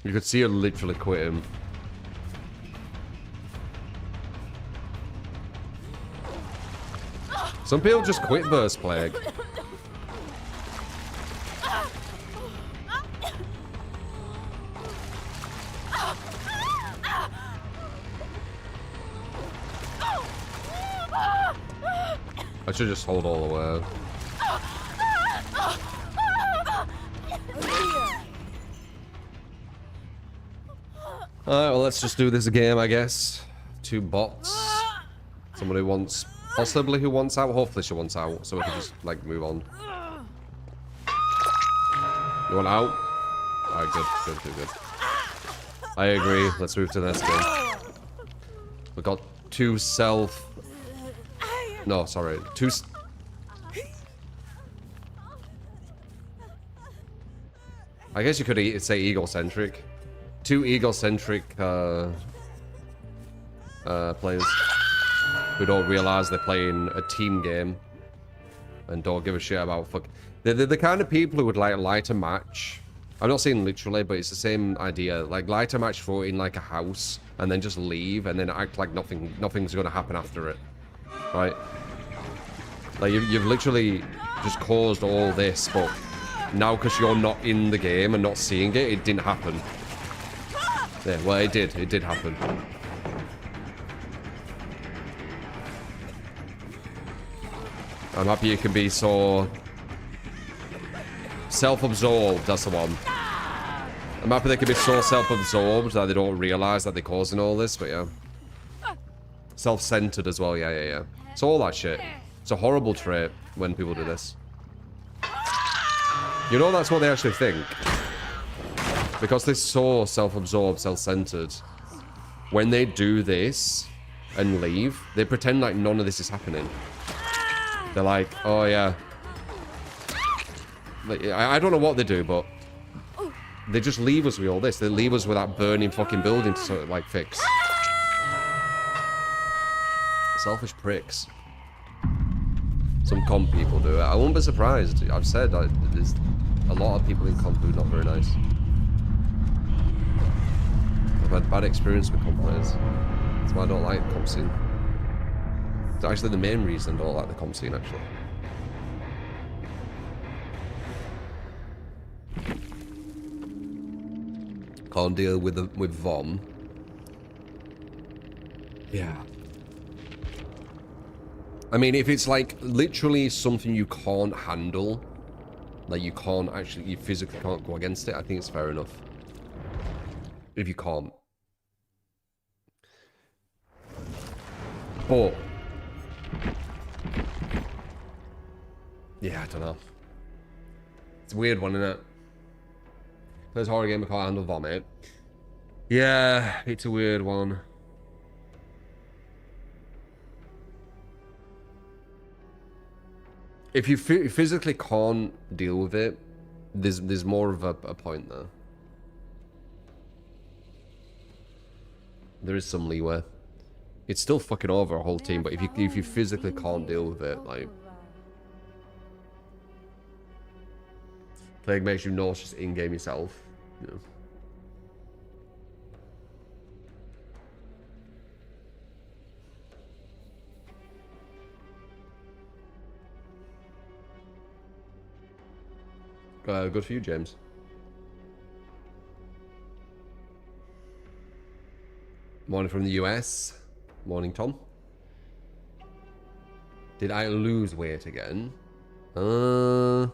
You could see her literally quit him. Some people just quit Burst Plague. I should just hold all the way. Alright, well, let's just do this game, I guess. 2 bots. Someone who wants... Possibly who wants out. Hopefully she wants out, so we can just, like, move on. You want out? Alright, good. I agree. Let's move to the next game. We got 2 self... No, sorry. 2... I guess you could say egocentric. 2 egocentric players who don't realize they're playing a team game and don't give a shit about fuck. They're the kind of people who would like light a match. I'm not saying literally, but it's the same idea. Like light a match for in like a house and then just leave and then act like nothing's gonna happen after it, right? Like you've literally just caused all this, but now because you're not in the game and not seeing it, it didn't happen. Yeah, well, it did happen. I'm happy you can be so self-absorbed, that's the one. I'm happy they can be so self-absorbed that they don't realize that they're causing all this, but yeah. Self-centered as well, yeah. It's all that shit. It's a horrible trait when people do this. You know that's what they actually think. Because they're so self-absorbed, self-centered. When they do this and leave, they pretend like none of this is happening. They're like, oh yeah. Like, I don't know what they do, but they just leave us with all this. They leave us with that burning fucking building to sort of like fix. Selfish pricks. Some comp people do it. I won't be surprised. I've said there's a lot of people in comp who are not very nice. I've had bad experience with comp players. That's why I don't like the comp scene. It's actually the main reason I don't like the comp scene, actually. Can't deal with Vom. Yeah. I mean, if it's like literally something you can't handle, like you physically can't go against it, I think it's fair enough. If you can't. But yeah, I don't know. It's a weird one, isn't it? Plays horror game, I can't handle vomit. Yeah, it's a weird one. If you physically can't deal with it, there's more of a point there. There is some leeway. It's still fucking over a whole team, but if you physically can't deal with it, like... Plague makes you nauseous in-game yourself. You know. Good for you, James. Morning from the US. Morning, Tom. Did I lose weight again? I'm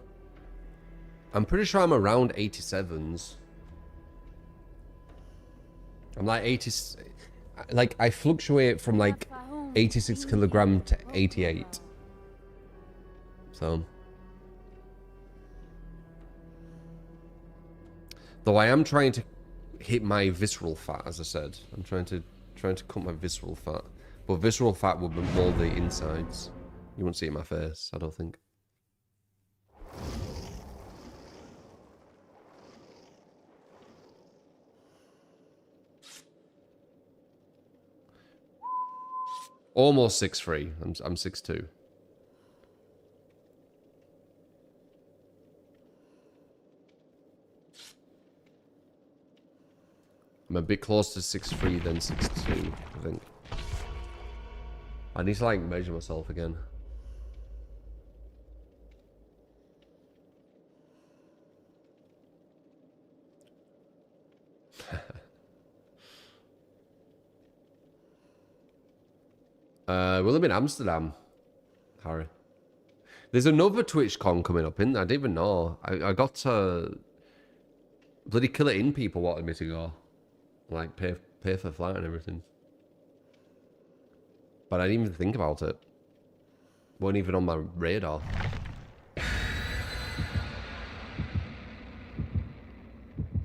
pretty sure I'm around 87s. I'm like 80... Like, I fluctuate from like 86 kilogram to 88. So... Though I am trying to hit my visceral fat, as I said. I'm trying to cut my visceral fat. But visceral fat would mold the insides. You won't see it in my face, I don't think. Almost 6'3". I'm 6'2". I'm a bit closer to 6'3" than 6'2", I think. I need to like measure myself again. We'll live in Amsterdam, Harry. There's another TwitchCon coming up, I didn't even know. I got bloody Killer In people wanted me to go. Like, pay for the flight and everything. But I didn't even think about it. Wasn't even on my radar.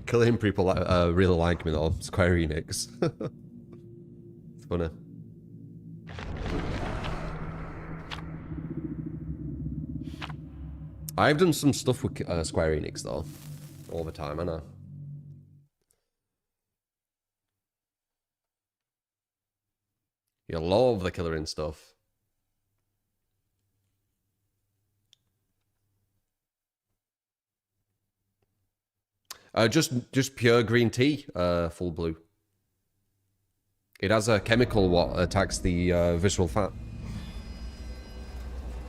Killer In people really like me though. Square Enix. It's funny. I've done some stuff with Square Enix though, all the time, haven't I? You love the Killer In stuff. Just pure green tea, full blue. It has a chemical what attacks the visceral fat.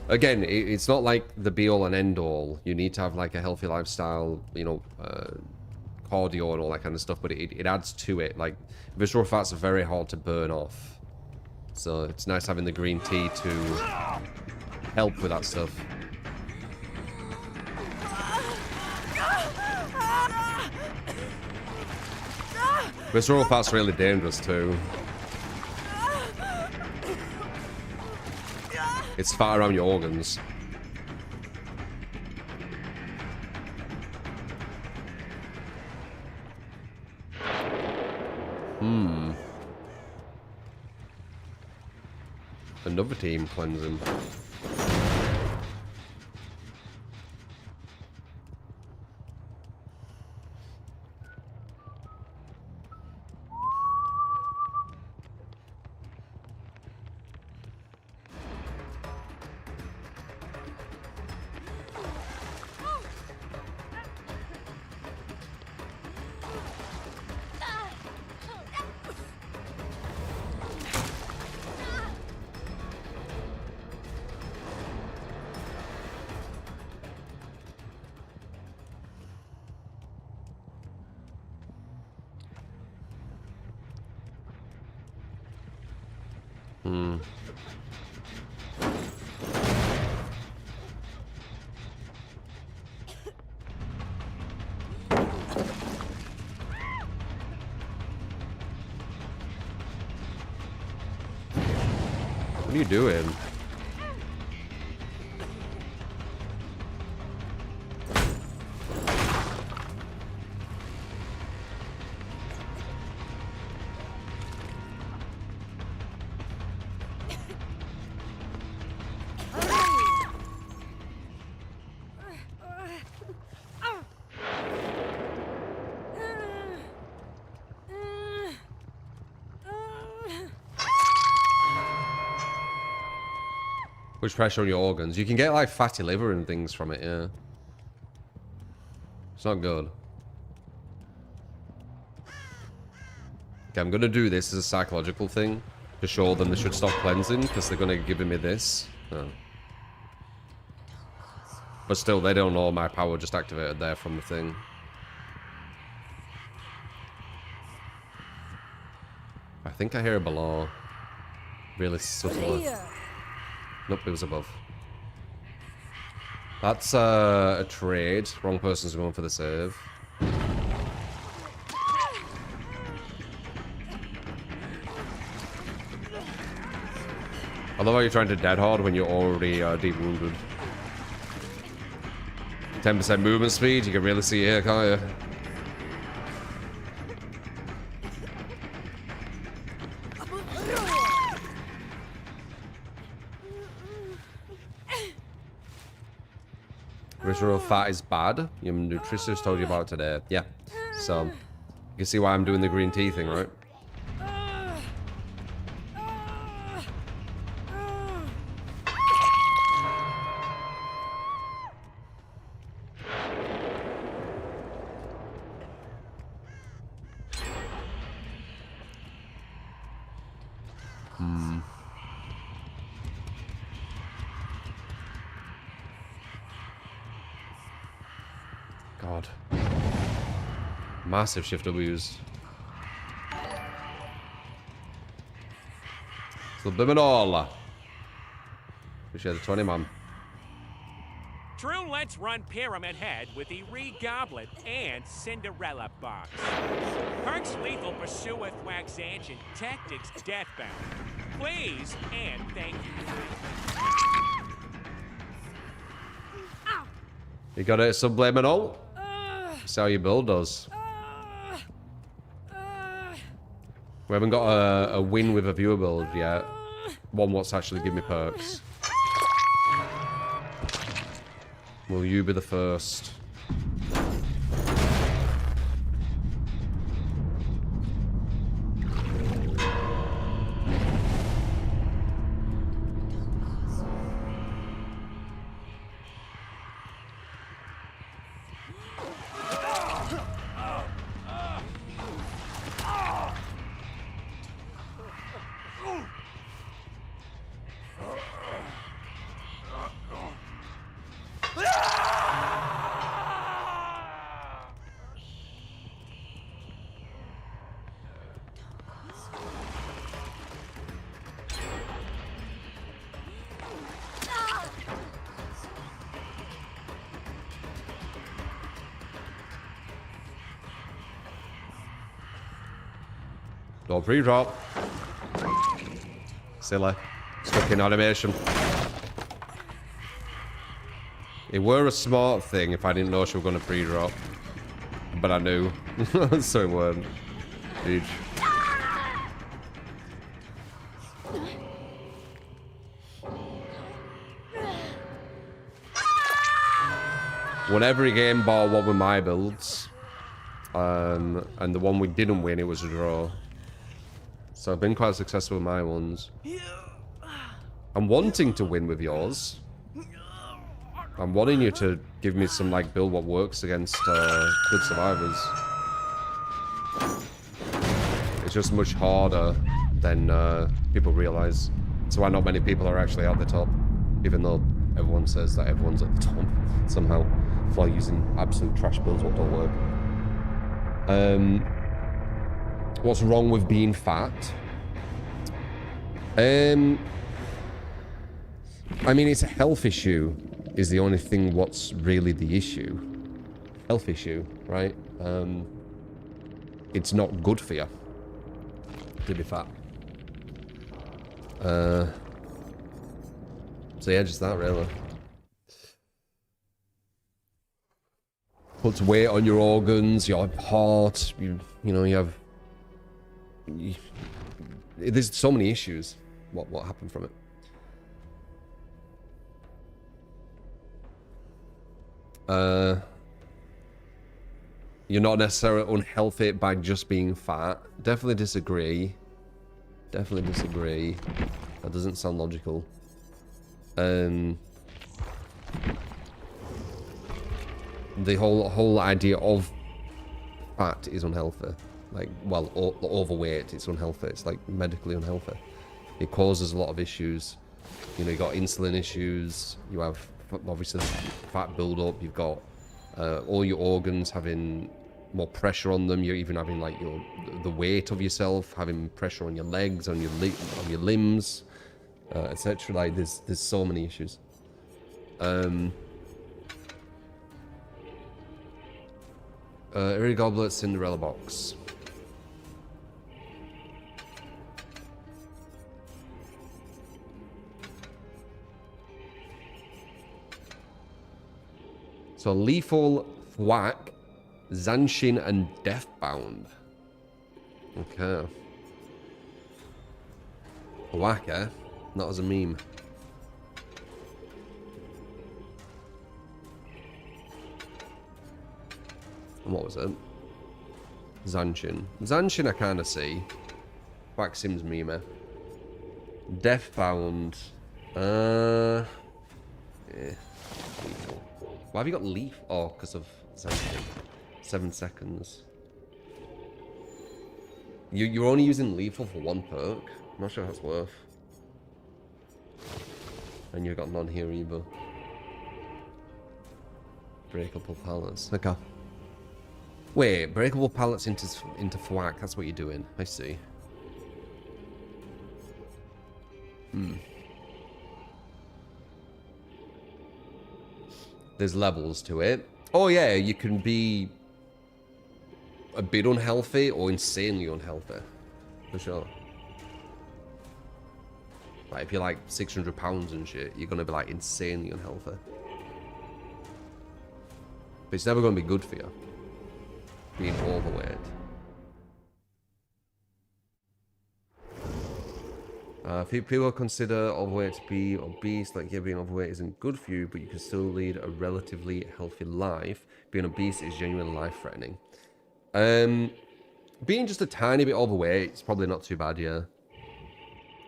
Again, it's not like the be-all and end-all. You need to have like a healthy lifestyle, you know, cardio and all that kind of stuff, but it adds to it. Like, visceral fats are very hard to burn off. So it's nice having the green tea to help with that stuff. Visceral fat's really dangerous too. It's fat around your organs. Another team cleansing. What are you doing? Push pressure on your organs. You can get like fatty liver and things from it, yeah. It's not good. Okay, I'm gonna do this as a psychological thing to show them they should stop cleansing because they're gonna give me this. Oh. But still, they don't know my power just activated there from the thing. I think I hear it below. Really subtly. Nope, it was above. That's a trade. Wrong person's going for the save. I love how you're trying to dead hard when you're already deep wounded. 10% movement speed, you can really see it here, can't you? Visceral fat is bad. Your nutritionist told you about it today. Yeah. So, you can see why I'm doing the green tea thing, right? God. Massive shift W's. Subliminal. Appreciate the 20, man. True, let's run Pyramid Head with the Re-Goblet and Cinderella Box. Perks Lethal pursueth Wax Ancient Tactics Deathbound. Please and thank you. You got it, Subliminal? That's how your build does. We haven't got a win with a viewer build yet. One what's actually give me perks. Will you be the first? Don't pre-drop. Silly. Stuck in animation. It were a smart thing if I didn't know she was going to pre-drop. But I knew. So it weren't. Huge. Won every game bar one with my builds. And the one we didn't win, it was a draw. So I've been quite successful with my ones. I'm wanting to win with yours. I'm wanting you to give me some, like, build what works against good survivors. It's just much harder than people realize. That's why not many people are actually at the top. Even though everyone says that everyone's at the top. Somehow. Fly using absolute trash builds what don't work. What's wrong with being fat? I mean, it's a health issue is the only thing what's really the issue. Health issue, right? It's not good for you to be fat. So yeah, just that really. Puts weight on your organs, your heart, you know, you have... there's so many issues. What happened from it? You're not necessarily unhealthy by just being fat. Definitely disagree. Definitely disagree. That doesn't sound logical. The whole idea of fat is unhealthy. Like, well, overweight, it's unhealthy. It's like medically unhealthy. It causes a lot of issues. You know, you got insulin issues. You have obviously fat buildup. You've got all your organs having more pressure on them. You're even having like the weight of yourself having pressure on your legs, on your limbs, etc. Like there's so many issues. Eerie Goblet, Cinderella box. So lethal, thwack, Zanshin, and Deathbound. Okay. Thwack, eh? Not as a meme. And what was it? Zanshin. Zanshin I kind of see. Thwack seems meme. Deathbound. Yeah. Lethal. Why have you got leaf? Oh, because of Zanshin. 7 seconds. You're only using lethal for 1 perk? I'm not sure how that's worth. And you've got none here either. Breakable pallets. Okay. Wait, breakable pallets into thwack. That's what you're doing. I see. There's levels to it. Oh yeah, you can be a bit unhealthy or insanely unhealthy. For sure. Like if you're like 600 pounds and shit, you're gonna be like insanely unhealthy. But it's never gonna be good for you. Being overweight. People consider overweight to be obese, like yeah, being overweight isn't good for you, but you can still lead a relatively healthy life. Being obese is genuinely life-threatening. Being just a tiny bit overweight is probably not too bad, yeah.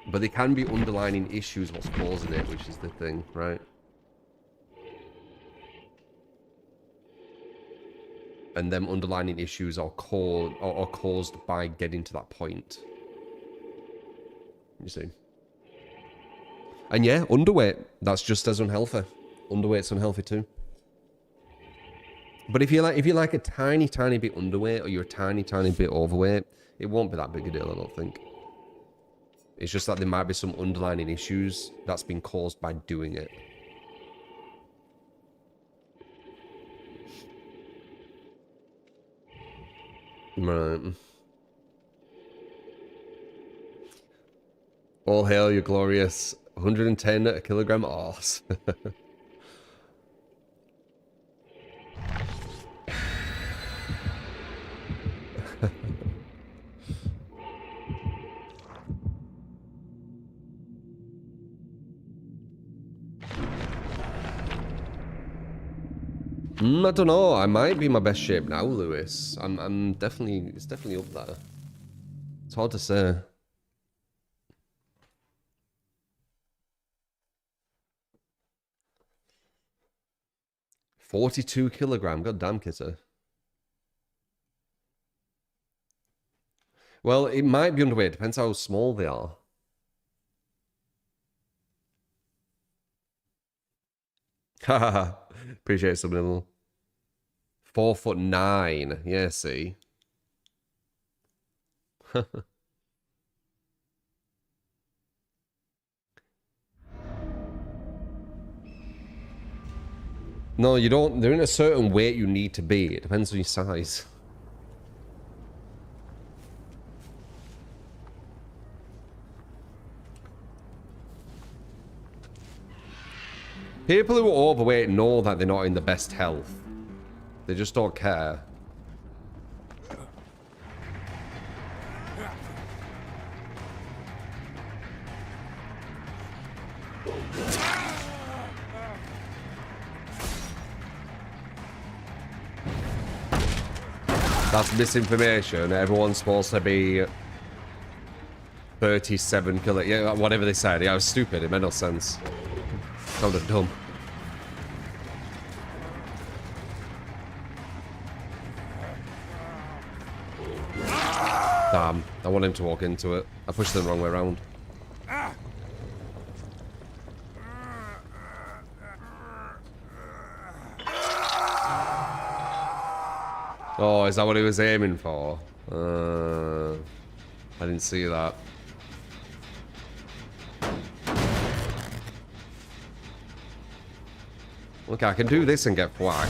But there can be underlying issues what's causing it, which is the thing, right? And them underlying issues are caused by getting to that point. You see. And yeah, underweight. That's just as unhealthy. Underweight's unhealthy too. But if you're like a tiny bit underweight or you're a tiny bit overweight, it won't be that big a deal, I don't think. It's just that there might be some underlying issues that's been caused by doing it. Right. All hail your glorious 110 a kilogram arse. I don't know. I might be in my best shape now, Lewis. I'm definitely. It's definitely up there. It's hard to say. $42 kilogram. God damn, Kitter. Well, it might be underweight. Depends how small they are. Haha. Appreciate it, Subliminal. 4'9". Yeah, see. No, you don't. There isn't a certain weight you need to be. It depends on your size. People who are overweight know that they're not in the best health. They just don't care. That's misinformation. Everyone's supposed to be 37 kilo. Yeah, whatever they said. Yeah, I was stupid. It made no sense. Sounded dumb. Damn, I want him to walk into it. I pushed it the wrong way around. Oh, is that what he was aiming for? I didn't see that. Okay, I can do this and get whacked.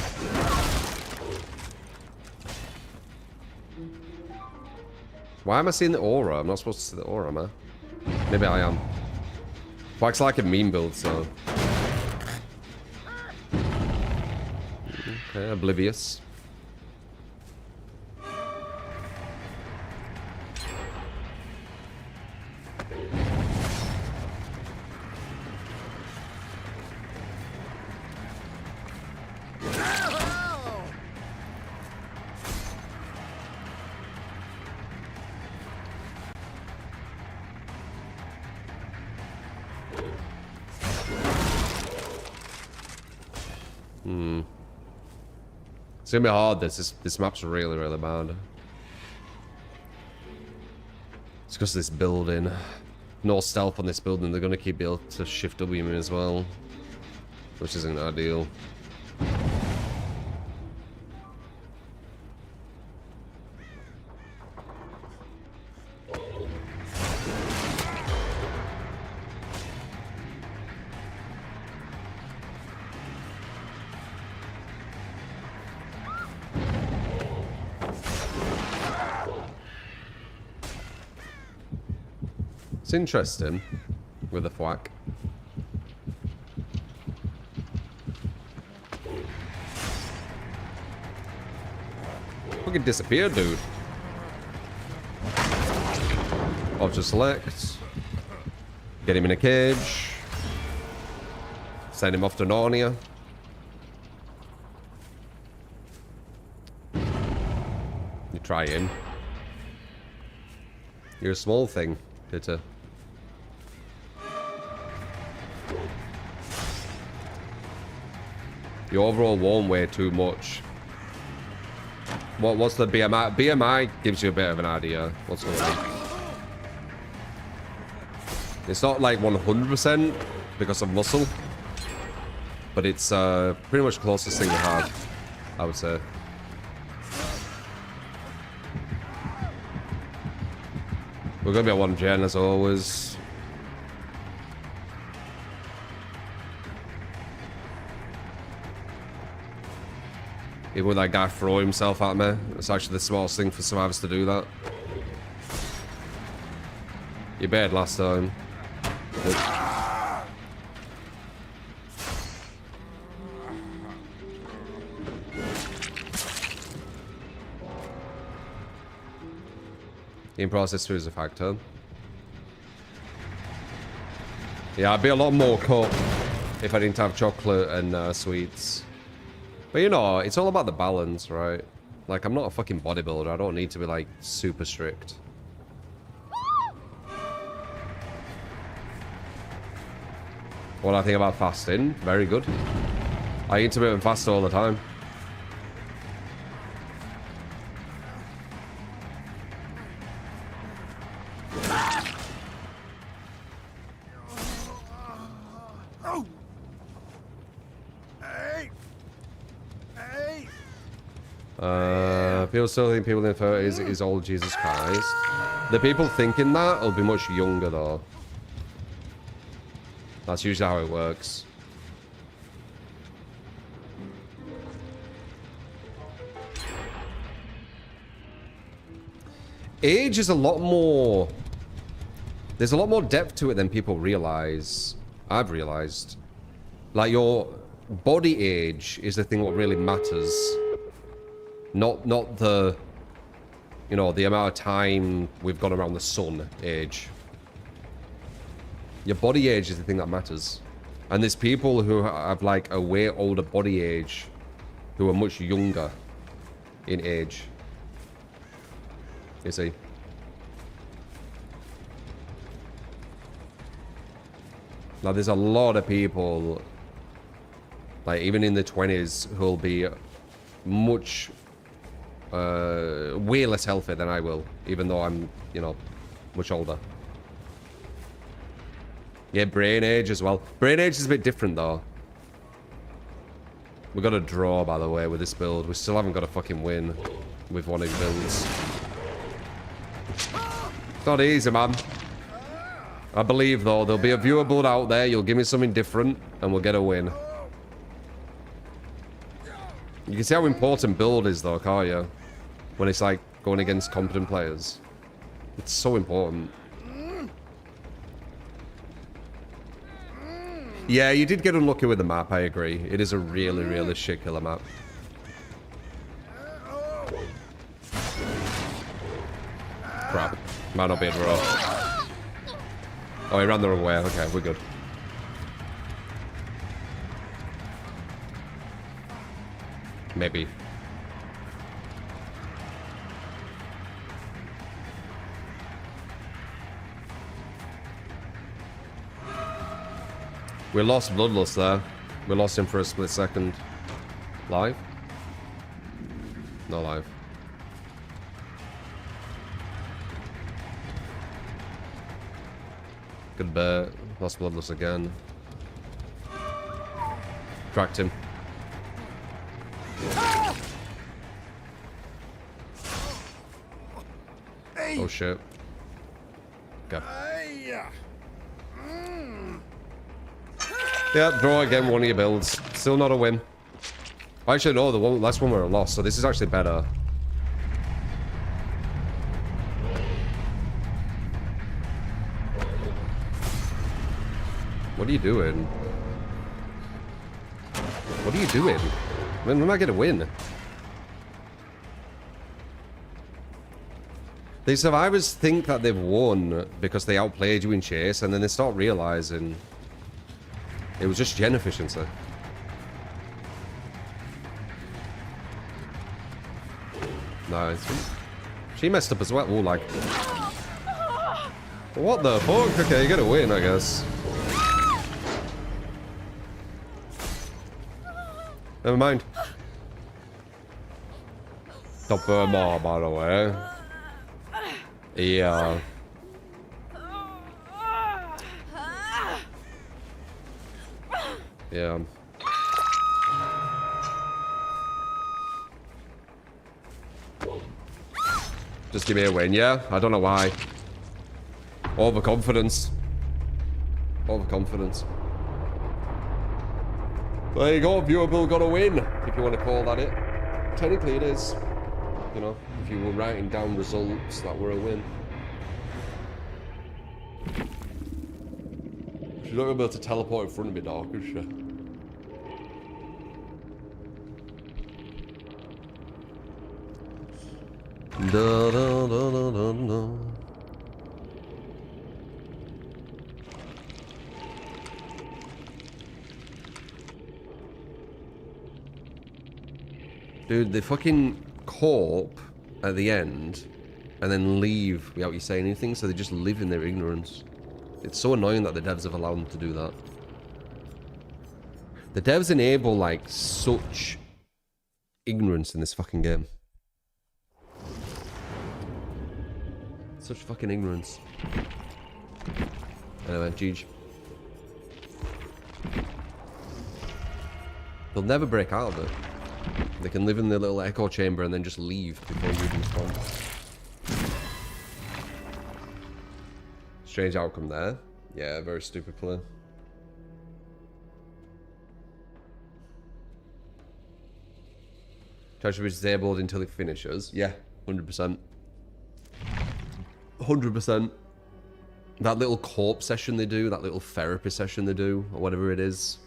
Why am I seeing the aura? I'm not supposed to see the aura, am I? Maybe I am. Quack's like a meme build, so... Okay, oblivious. It's gonna be hard. This map's really, really bad. It's because of this building. No stealth on this building. They're gonna keep able to shift W me as well, which isn't ideal. It's interesting with the thwack. Fucking disappeared, dude. Object select. Get him in a cage. Send him off to Narnia. You try him. You're a small thing, Peter. You overall won't weigh too much. What's the BMI? BMI gives you a bit of an idea what's going on. It's not like 100% because of muscle, but it's pretty much the closest thing to have, I would say. We're gonna be at 1 gen as always. Even when that guy throw himself at me, it's actually the smartest thing for survivors to do that. You bailed last time. Good. In process food is a factor. Yeah, I'd be a lot more cut if I didn't have chocolate and sweets. But you know, it's all about the balance, right? Like, I'm not a fucking bodybuilder. I don't need to be, like, super strict. What I think about fasting? Very good. I intermittent fast all the time. People still think people in their 30s is old Jesus Christ. The people thinking that will be much younger though. That's usually how it works. Age is a lot more... There's a lot more depth to it than people realize. I've realized. Like, your body age is the thing what really matters. Not the, you know, the amount of time we've gone around the sun age. Your body age is the thing that matters. And there's people who have like a way older body age who are much younger in age. You see? Now there's a lot of people Like, even in the 20s, who'll be much, way less healthy than I will, even though I'm, you know, much older. Yeah, brain age as well. Brain age is a bit different, though. We got a draw, by the way, with this build. We still haven't got a fucking win with one of the builds. It's not easy, man. I believe, though, there'll be a viewer build out there. You'll give me something different, and we'll get a win. You can see how important build is, though, can't you? When it's, like, going against competent players. It's so important. Yeah, you did get unlucky with the map, I agree. It is a really, really shit killer map. Crap. Might not be a draw. Oh, he ran the wrong way. Okay, we're good. Maybe. We lost Bloodlust there. We lost him for a split second. Live? No live. Good bet. Lost Bloodlust again. Cracked him. Oh shit. Okay. Yeah, draw again, one of your builds. Still not a win. Actually, no, the last one were a loss, so this is actually better. What are you doing? What are you doing? When am I going to win? The survivors think that they've won because they outplayed you in chase, and then they start realizing it was just gen efficiency. Nice. She messed up as well. Oh, like. What the fuck? Okay, you gotta win, I guess. Never mind. Top more, by the way. Yeah. Yeah. Just give me a win, yeah? I don't know why. Overconfidence. Overconfidence. There you go, viewable got a win, if you want to call that it. Technically it is. You know, if you were writing down results that were a win. She's not going to be able to teleport in front of me, dog, is she? Da, da, da, da, da, da. Dude, they fucking corp at the end and then leave without you saying anything, so they just live in their ignorance. It's so annoying that the devs have allowed them to do that. The devs enable, like, such ignorance in this fucking game. Such fucking ignorance. Anyway, GG. They'll never break out of it. They can live in their little echo chamber and then just leave before you even respond. Strange outcome there. Yeah, very stupid play. Try to be disabled until it finishes. Yeah, 100%. 100%. That little corpse session they do, that little therapy session they do, or whatever it is,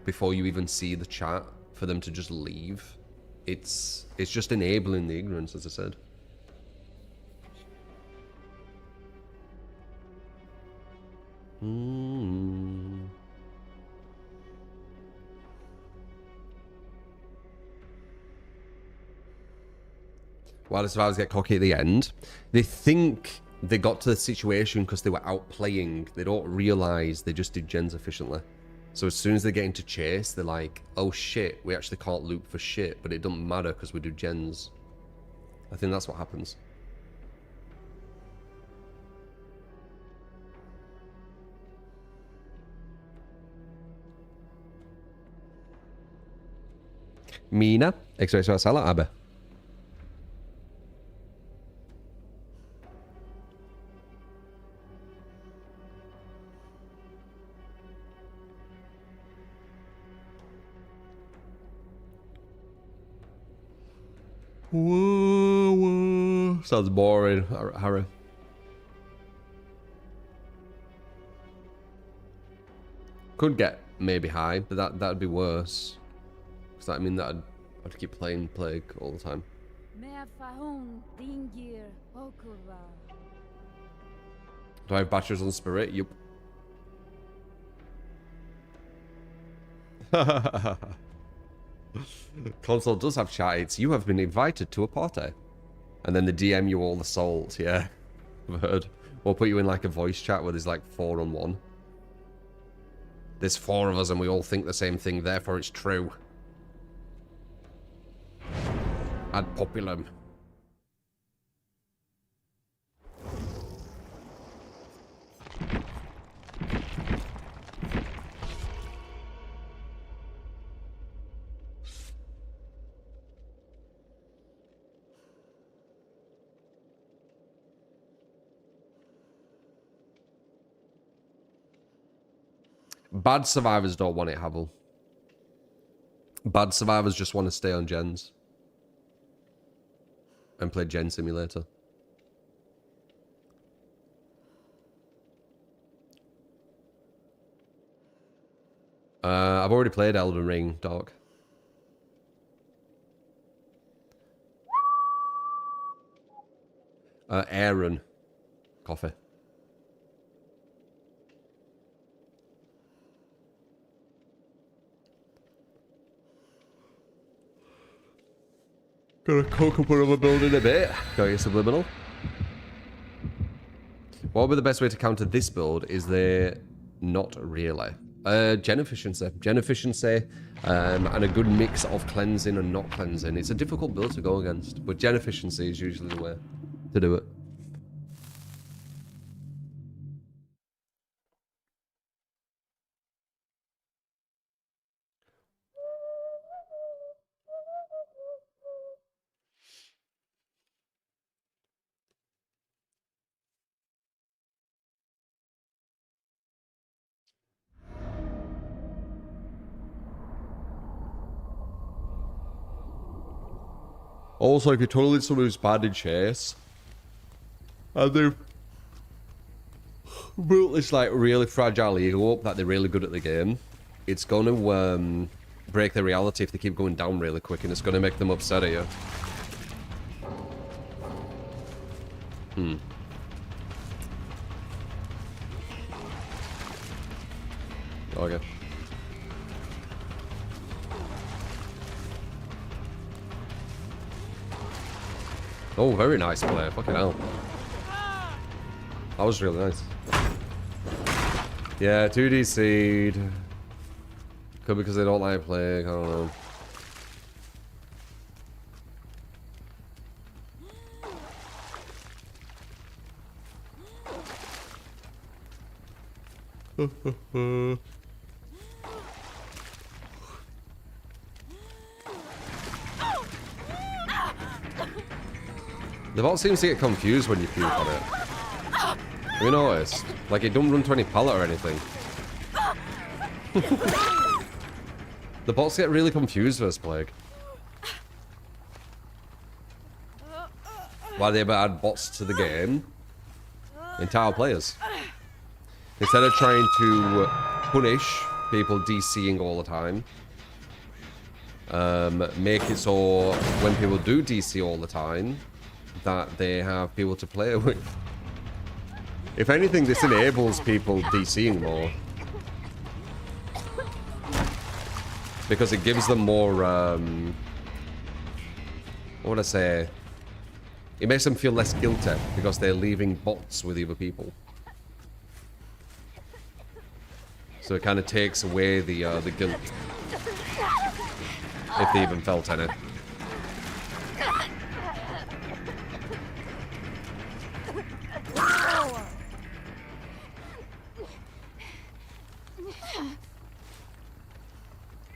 before you even see the chat, for them to just leave. It's just enabling the ignorance, as I said. Why do survivors get cocky at the end? They think they got to the situation because they were outplaying. They don't realize they just did gens efficiently. So as soon as they get into chase, they're like, oh shit, we actually can't loop for shit, but it doesn't matter because we do gens. I think that's what happens. Mina, expresso a sala, aber. Whoa, whoa. Sounds boring, Harry. Could get maybe high, but that'd be worse. Because that mean that I'd keep playing Plague all the time. Do I have batteries on Spirit? Yup. Console does have chat. It's you have been invited to a party. And then they DM you all the salt, yeah. I've heard. We'll put you in like a voice chat where there's like 4-on-1. There's 4 of us and we all think the same thing, therefore it's true. Ad populum. Bad survivors don't want it, Havel. Bad survivors just want to stay on gens. And play Gen Simulator. I've already played Elden Ring, dog. Aaron. Coffee. Gonna cook up another build in a bit. Got your subliminal. What would be the best way to counter this build? Is there not really? Gen efficiency. Gen efficiency and a good mix of cleansing and not cleansing. It's a difficult build to go against, but gen efficiency is usually the way to do it. Also, if you're totally someone who's bad in chase, and they've built this like really fragile ego up that they're really good at the game, it's going to break their reality if they keep going down really quick, and it's going to make them upset at you. Okay. Oh, very nice play. Fucking hell. That was really nice. Yeah, 2D seed. Could be because they don't like Plague. I don't know. The bot seems to get confused when you puke on it. Have you noticed? Like, it don't run to any pallet or anything. The bots get really confused versus Plague. Why they ever add bots to the game? Entire players. Instead of trying to punish people DCing all the time, make it so when people do DC all the time, that they have people to play with. If anything, this enables people DCing more. Because it gives them more, what would I say? It makes them feel less guilty because they're leaving bots with other people. So it kind of takes away the guilt. If they even felt any.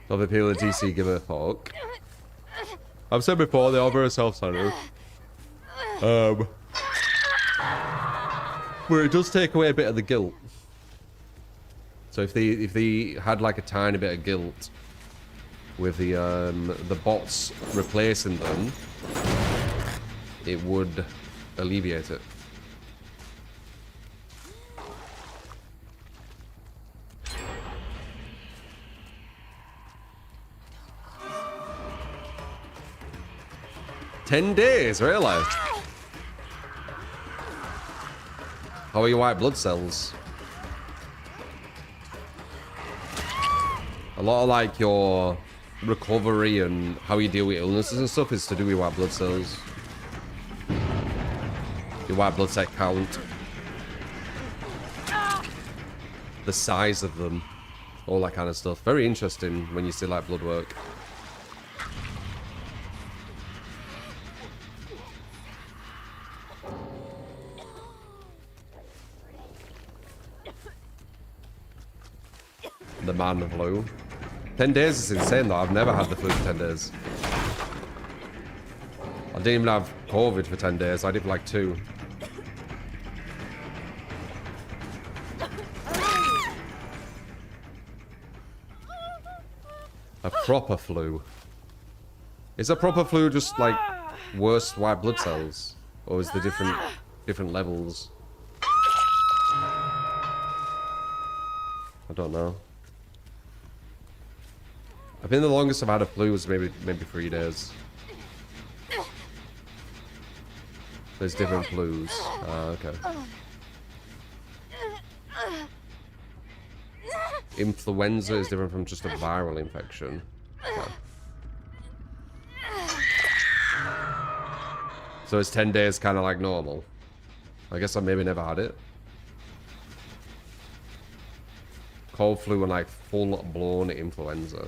Of appeal to DC, give a fuck. I've said before, they are very self-centered. But it does take away a bit of the guilt. So if they had like a tiny bit of guilt with the bots replacing them, it would alleviate it. "10 days, really? How are your white blood cells?" A lot of like your recovery and how you deal with illnesses and stuff is to do with white blood cells. Your white blood cell count. The size of them. All that kind of stuff. Very interesting when you see like blood work. The man flu. 10 days is insane though. I've never had the flu for 10 days. I didn't even have COVID for 10 days. I did like 2. A proper flu. Is a proper flu just like worse white blood cells? Or is there different levels? I don't know. I think the longest I've had a flu was maybe 3 days. There's different flus. Okay. Influenza is different from just a viral infection. Okay. So is 10 days kind of like normal? I guess I maybe never had it. Cold flu and like full-blown influenza.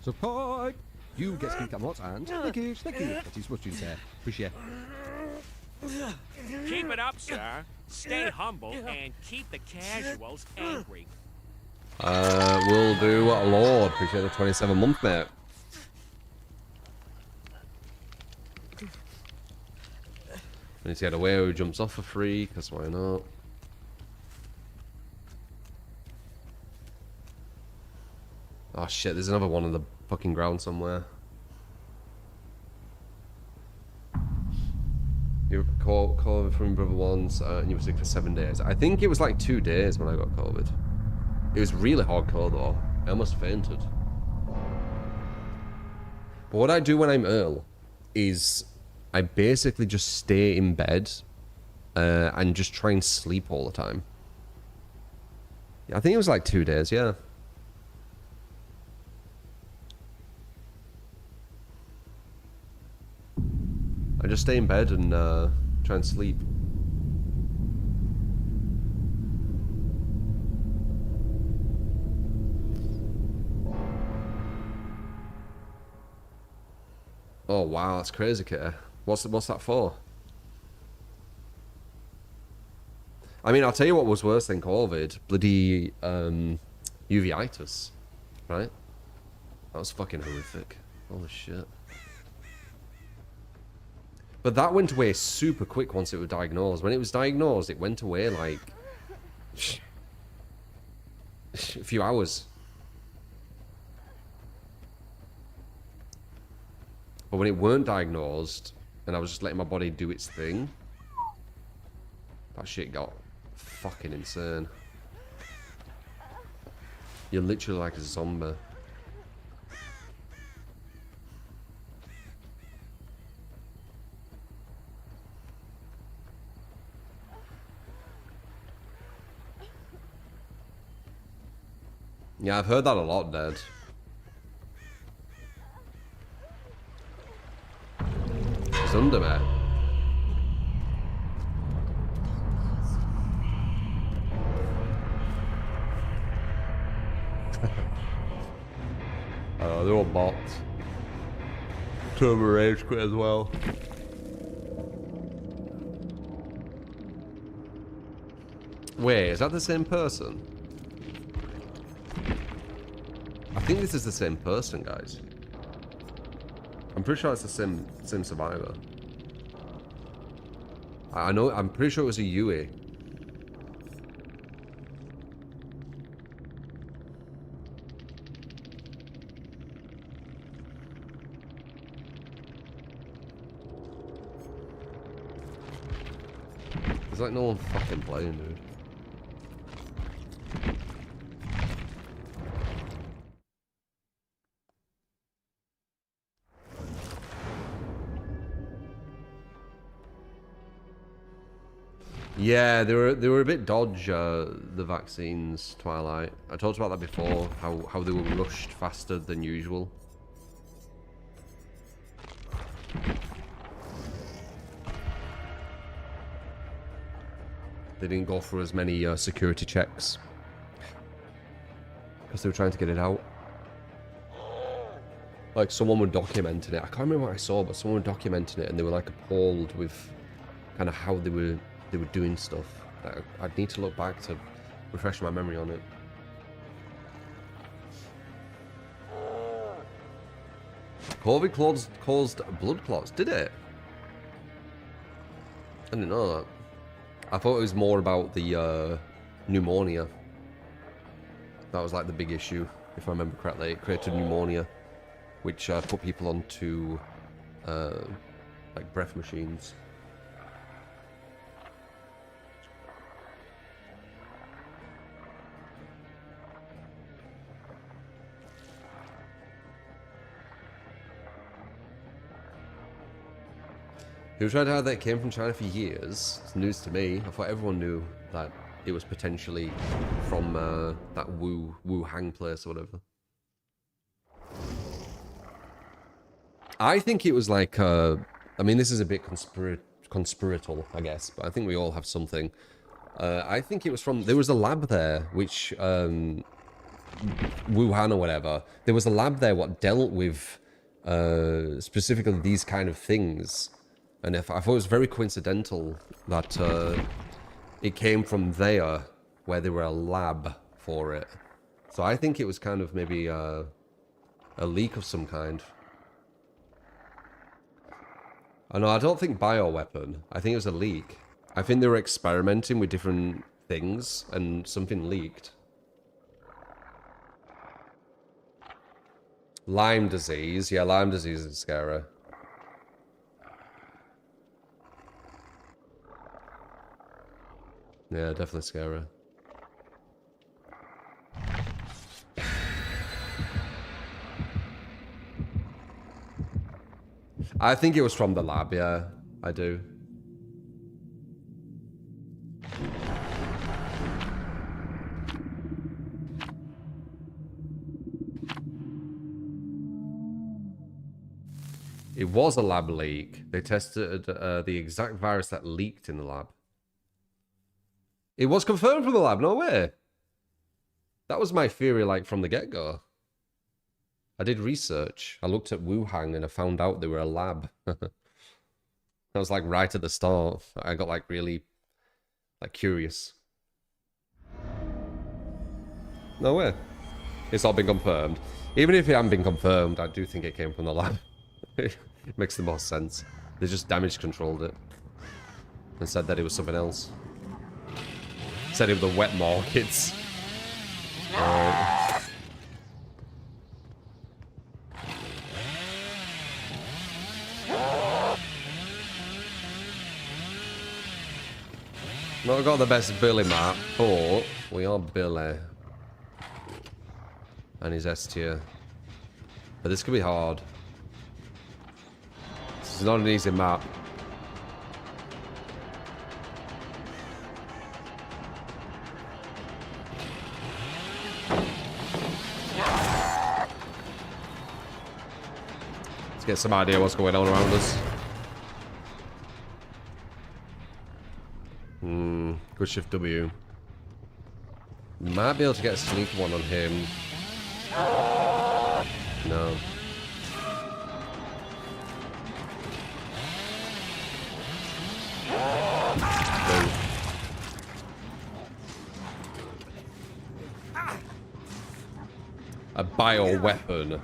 Support! You get ski come and lickage. That is what you say. Appreciate. Keep it up, sir. Stay humble and keep the casuals angry. We'll do a Lord. Appreciate the 27-month, mate. We need to get away who jumps off for free, because why not? Oh shit, there's another one on the fucking ground somewhere. You were COVID from your brother once, and you were sick for 7 days. I think it was like 2 days when I got COVID. It was really hardcore though. I almost fainted. But what I do when I'm ill is I basically just stay in bed and just try and sleep all the time. I think it was like 2 days, yeah. I just stay in bed and try and sleep. Oh wow, that's crazy, Kit. What's that for? I mean, I'll tell you what was worse than COVID. Bloody uveitis, right? That was fucking horrific. Holy shit. But that went away super quick once it was diagnosed. When it was diagnosed, it went away like a few hours. But when it weren't diagnosed, and I was just letting my body do its thing, that shit got fucking insane. You're literally like a zombie. Yeah, I've heard that a lot, Dad. It's under me. They're all bots. Turbo Rage quit as well. Wait, is that the same person? I think this is the same person, guys. I'm pretty sure it's the same survivor. I know, I'm pretty sure it was a Yui. There's like no one fucking playing, dude. Yeah, they were a bit dodge, the vaccines, Twilight. I talked about that before, how they were rushed faster than usual. They didn't go through as many security checks. Because they were trying to get it out. Like, someone were documenting it. I can't remember what I saw, but someone were documenting it and they were like appalled with kind of how they were doing stuff. I'd need to look back to refresh my memory on it. COVID caused blood clots, did it? I didn't know that. I thought it was more about the pneumonia. That was like the big issue, if I remember correctly. It created pneumonia, which put people onto like breath machines. He was trying to hide that it came from China for years. It's news to me. I thought everyone knew that it was potentially from that Wuhan place or whatever. I think it was like, I mean, this is a bit conspiratorial, I guess, but I think we all have something. I think it was from, there was a lab there, which, Wuhan or whatever, there was a lab there what dealt with specifically these kind of things. And I thought it was very coincidental that it came from there, where there were a lab for it. So I think it was kind of maybe a leak of some kind. Oh, no, I don't think bioweapon. I think it was a leak. I think they were experimenting with different things, and something leaked. Lyme disease. Yeah, Lyme disease is scary. Yeah, definitely scary. I think it was from the lab, yeah. I do. It was a lab leak. They tested the exact virus that leaked in the lab. It was confirmed from the lab, no way. That was my theory, like, from the get-go. I did research. I looked at Wuhan and I found out they were a lab. That was, like, right at the start. I got, like, really, like, curious. No way. It's all been confirmed. Even if it hadn't been confirmed, I do think it came from the lab. It makes the most sense. They just damage controlled it. And said that it was something else. Said it was the wet markets. Alright. Not got the best Billy map, but we are Billy. And his S tier. But this could be hard. This is not an easy map. Let's get some idea what's going on around us. Good shift W. Might be able to get a sneak one on him. No. No. A bioweapon.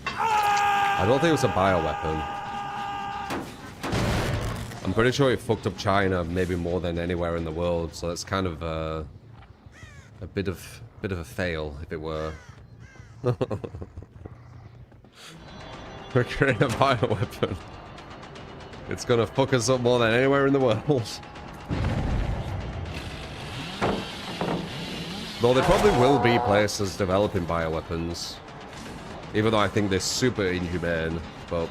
I don't think it was a bioweapon. I'm pretty sure it fucked up China maybe more than anywhere in the world, so that's kind of a bit of a fail, if it were. We're creating a bioweapon. It's gonna fuck us up more than anywhere in the world. Though there probably will be places developing bioweapons. Even though I think they're super inhumane, but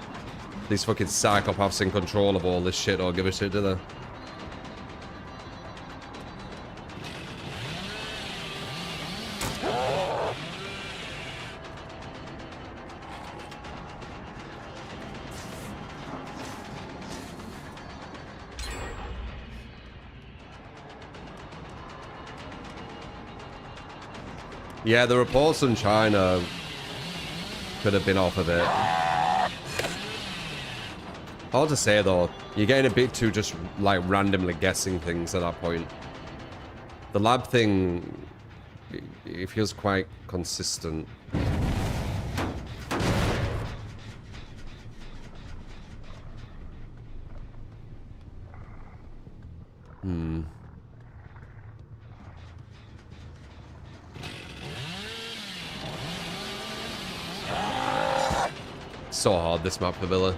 these fucking psychopaths in control of all this shit don't give a shit, do they? Yeah, the reports in China could have been off of it. Hard to say though. You're getting a bit too just like randomly guessing things at that point. The lab thing, it feels quite consistent. So hard, this map for Villa.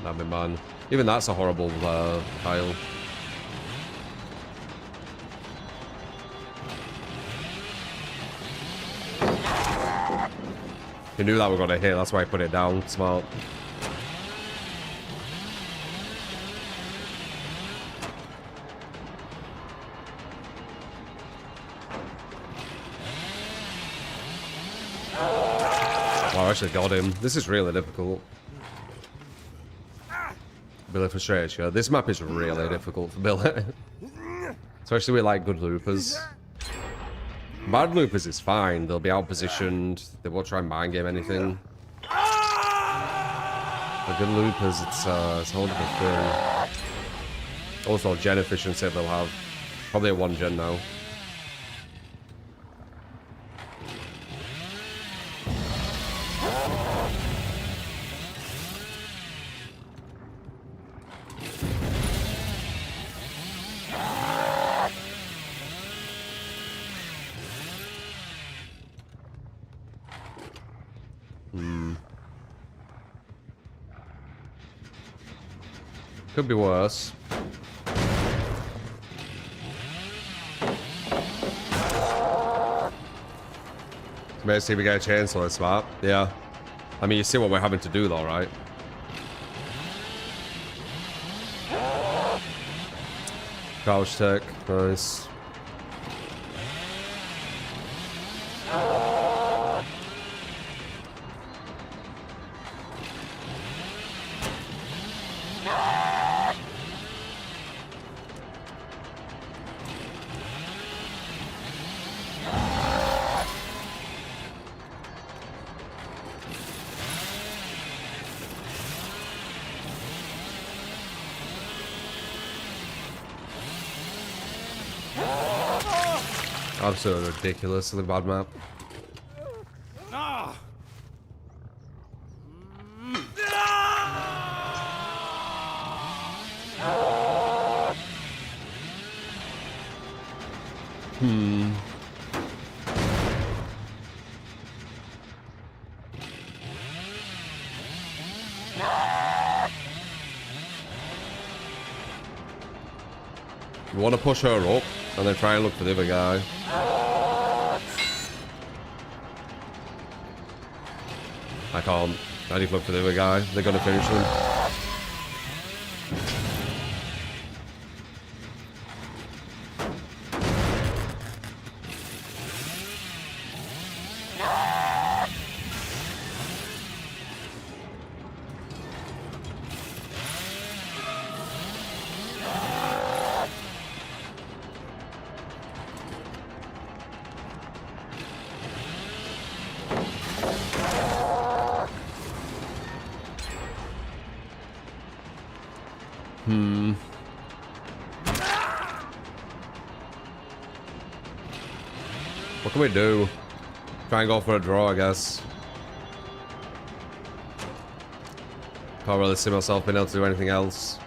Nah, man. Even that's a horrible tile. He knew that we were gonna hit, that's why I put it down. Smart. Oh, I actually got him. This is really difficult. Billy frustrated you. This map is really difficult for Billy. Especially with like good loopers. Bad loopers is fine. They'll be out positioned. They won't try and mind game anything. But good loopers, it's a whole different thing. Also, gen efficiency they'll have. Probably a 1 gen now. Could be worse. Maybe see if we get a chance on this map. Yeah. I mean, you see what we're having to do though, right? Crouch tech. Nice. Absolutely ridiculously bad map. You want to push her up and then try and look for the other guy. I can't. I need to look for the other guy. They're gonna finish him. What can we do? Try and go for a draw, I guess. Can't really see myself being able to do anything else.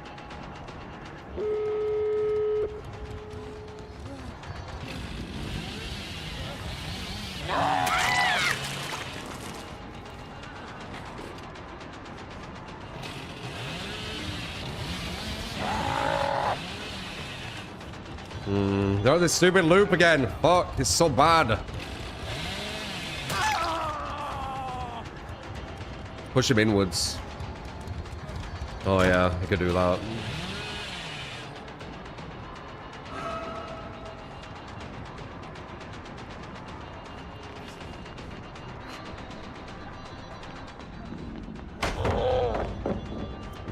They're on this stupid loop again. Fuck, it's so bad. Push him inwards. Oh yeah, I could do that.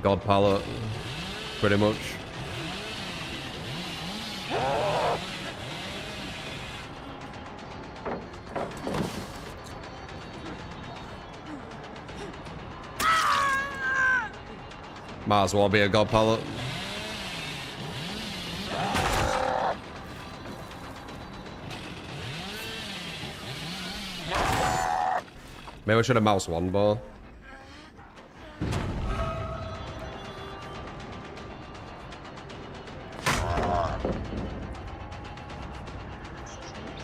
God pallet, pretty much. Might as well be a god pallet. Maybe I should have mouse one ball.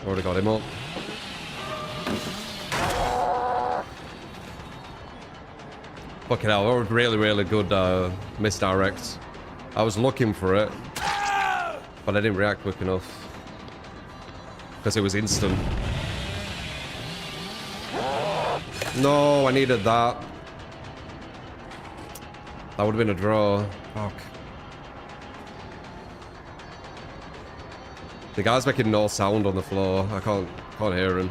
Already got him up. Fucking hell, that was really, really good misdirect. I was looking for it, but I didn't react quick enough. Because it was instant. No, I needed that. That would have been a draw. Fuck. The guy's making no sound on the floor. I can't hear him.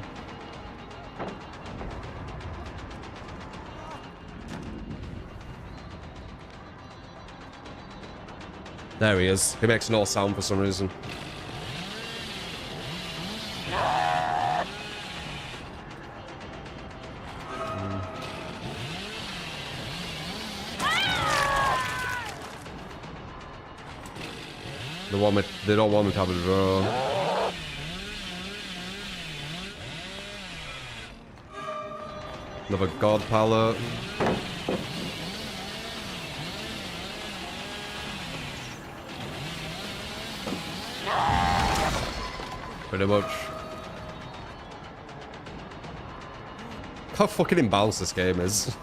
There he is. He makes no sound for some reason. They don't want me to have a draw. Another god pallet. Pretty much. How fucking imbalanced this game is.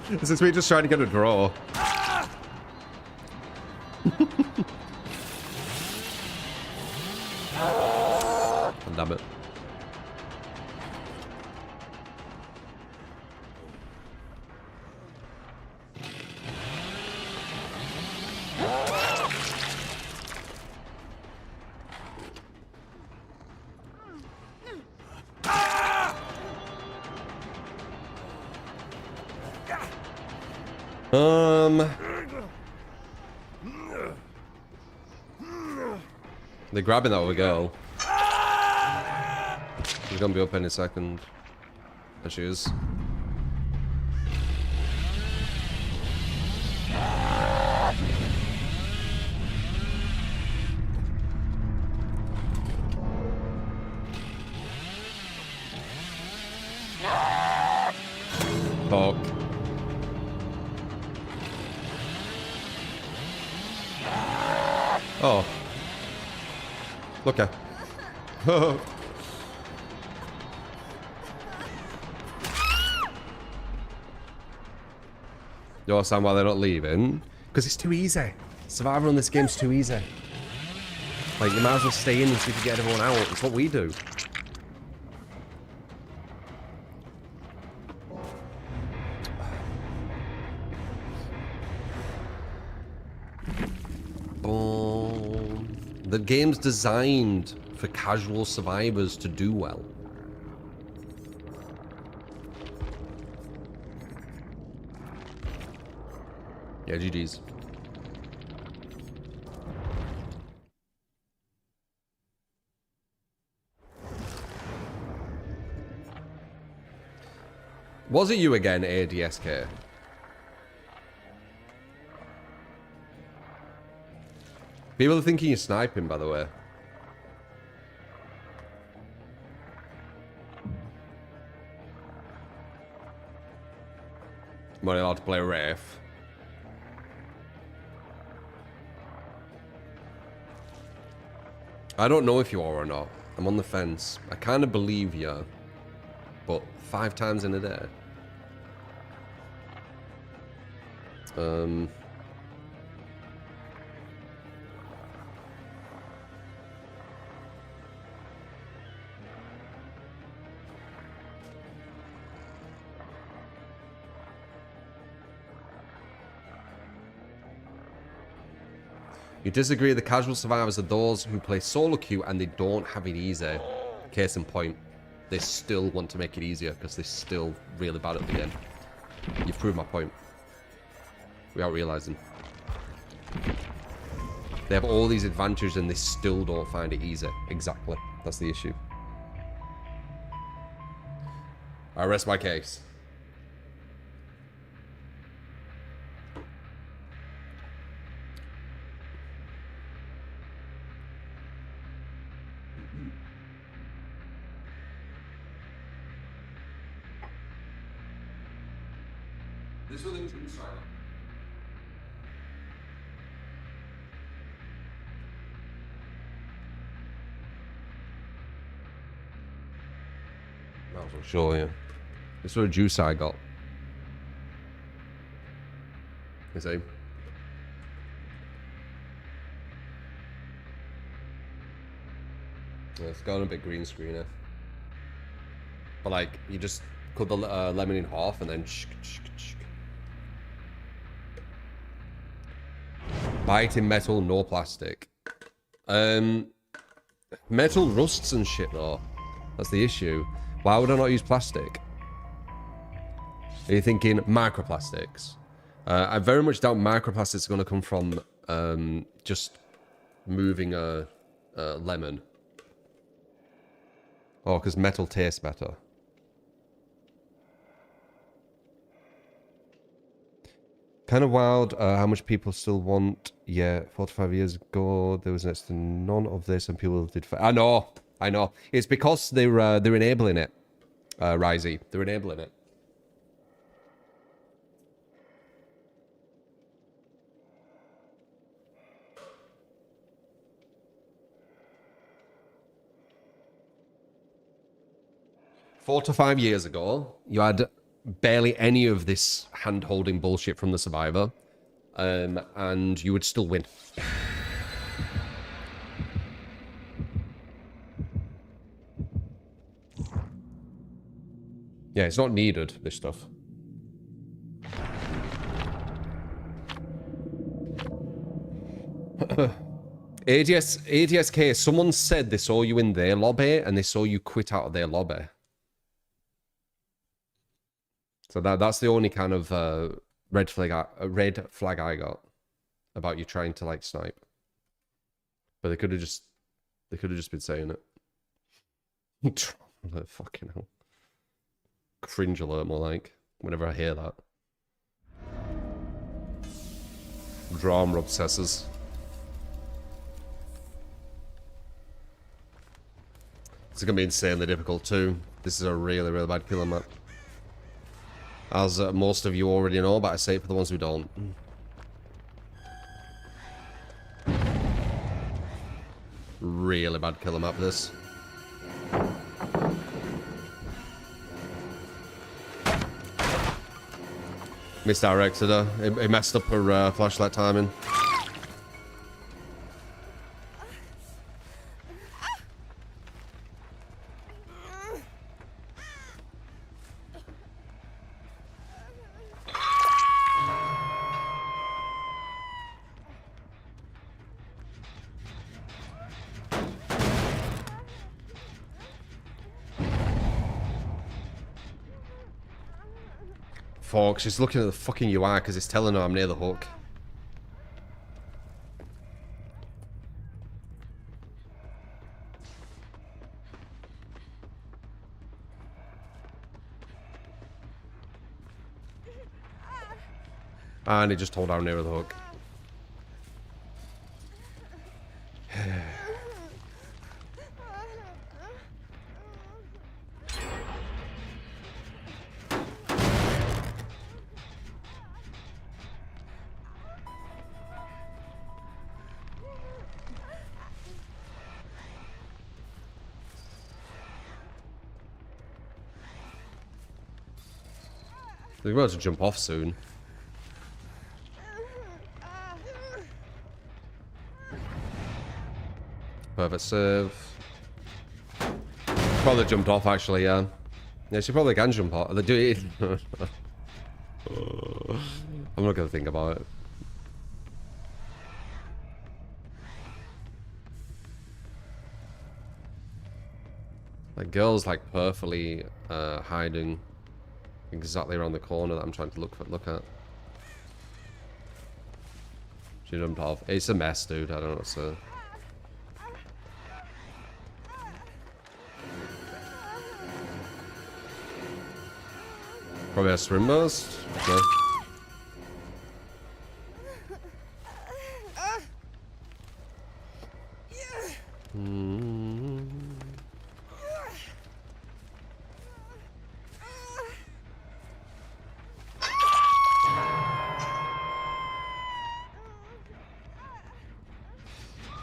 This is me just trying to get a draw. Damn it. They're grabbing that other girl. She's gonna be up any second. There she is. Fuck. Oh. Look at. You understand why they're not leaving? Because it's too easy. Survivor on this game's too easy. Like, you might as well stay in and see if you get everyone out. It's what we do. The game's designed for casual survivors to do well. Yeah, GG's. Was it you again, ADSK? People are thinking you're sniping, by the way. I'm only allowed to play Wraith. I don't know if you are or not. I'm on the fence. I kind of believe you, but 5 times in a day. You disagree, the casual survivors are those who play solo queue and they don't have it easy. Case in point, they still want to make it easier because they're still really bad at the game. You've proved my point. Without realizing. They have all these advantages and they still don't find it easy. Exactly. That's the issue. I rest my case. This was in China. Might as well show you. This sort of juice I got. You see? Yeah, it's gone a bit green screeny. But like, you just cut the lemon in half and then bite in metal, no plastic. Metal rusts and shit though. That's the issue. Why would I not use plastic? Are you thinking microplastics? I very much doubt microplastics are going to come from just moving a lemon. Oh, because metal tastes better. Kind of wild how much people still want. Yeah, 45 years ago there was next to none of this, and people did. I know. It's because they're enabling it, Risey. They're enabling it. Four to 5 years ago, you had barely any of this hand-holding bullshit from the survivor, and you would still win. Yeah, it's not needed, this stuff. ADSK, someone said they saw you in their lobby, and they saw you quit out of their lobby. So that's the only kind of red flag I got about you trying to like snipe. But they could have just been saying it. Fucking hell. Cringe alert more like whenever I hear that. Drama obsessors. It's gonna be insanely difficult too. This is a really, really bad killer map. As most of you already know, but I say it for the ones who don't. Really bad killer map, this. Misdirected her. It messed up her flashlight timing. Fuck, she's looking at the fucking UI because it's telling her I'm near the hook. And it just told her I'm near the hook. They're about to jump off soon. Perfect serve. Probably jumped off actually, yeah. Yeah, she probably can jump off. They do it. I'm not gonna think about it. Like girl's like perfectly hiding exactly around the corner that I'm trying to look at. She jumped off. It's a mess, dude. I don't know what's probably a swim burst? No.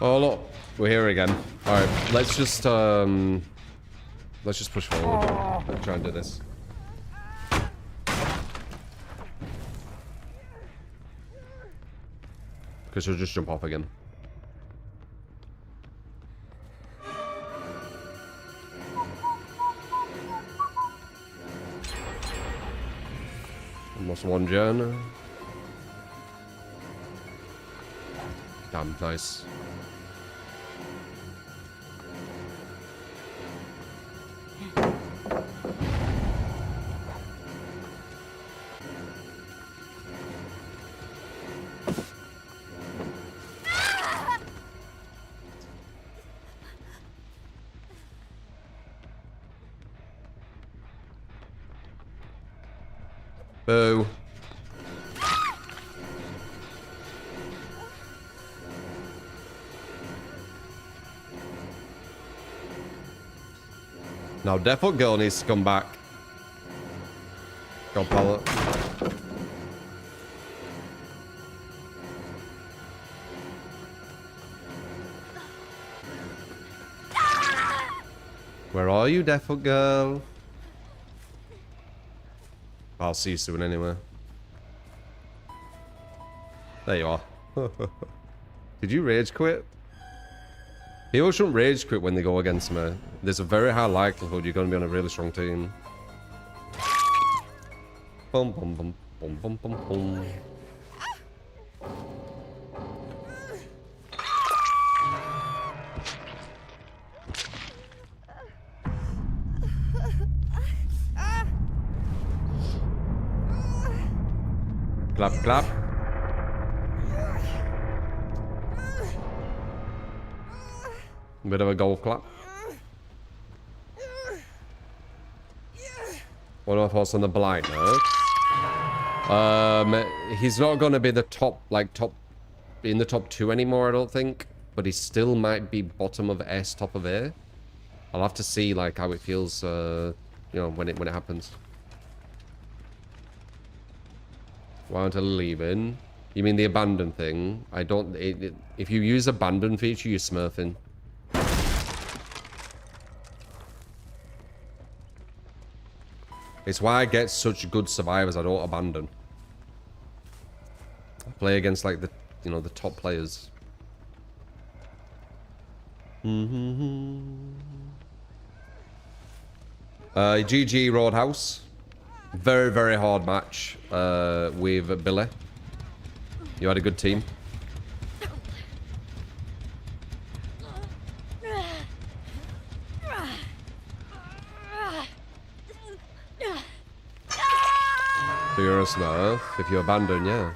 Oh look, we're here again. Alright, let's just push forward and try and do this. Because she'll just jump off again. Almost one gen. Damn, nice. Boo. Now, Default Girl needs to come back. God, pallet. Where are you, Default Girl? I'll see you soon anyway. There you are. Did you rage quit? People shouldn't rage quit when they go against me. There's a very high likelihood you're going to be on a really strong team. Bum bum bum bum bum bum bum. Clap, clap. Bit of a golf clap. What are my thoughts on the blind nerf? He's not going to be the top, in the top 2 anymore, I don't think. But he still might be bottom of S, top of A. I'll have to see, like, how it feels, you know, when it happens. Why aren't I leaving? You mean the abandon thing? I don't... if you use abandon feature, you're smurfing. It's why I get such good survivors. I don't abandon. I play against, like, the, you know, the top players. GG Roadhouse. Very, very hard match with Billy. You had a good team. So you're a smurf. If you abandon, yeah.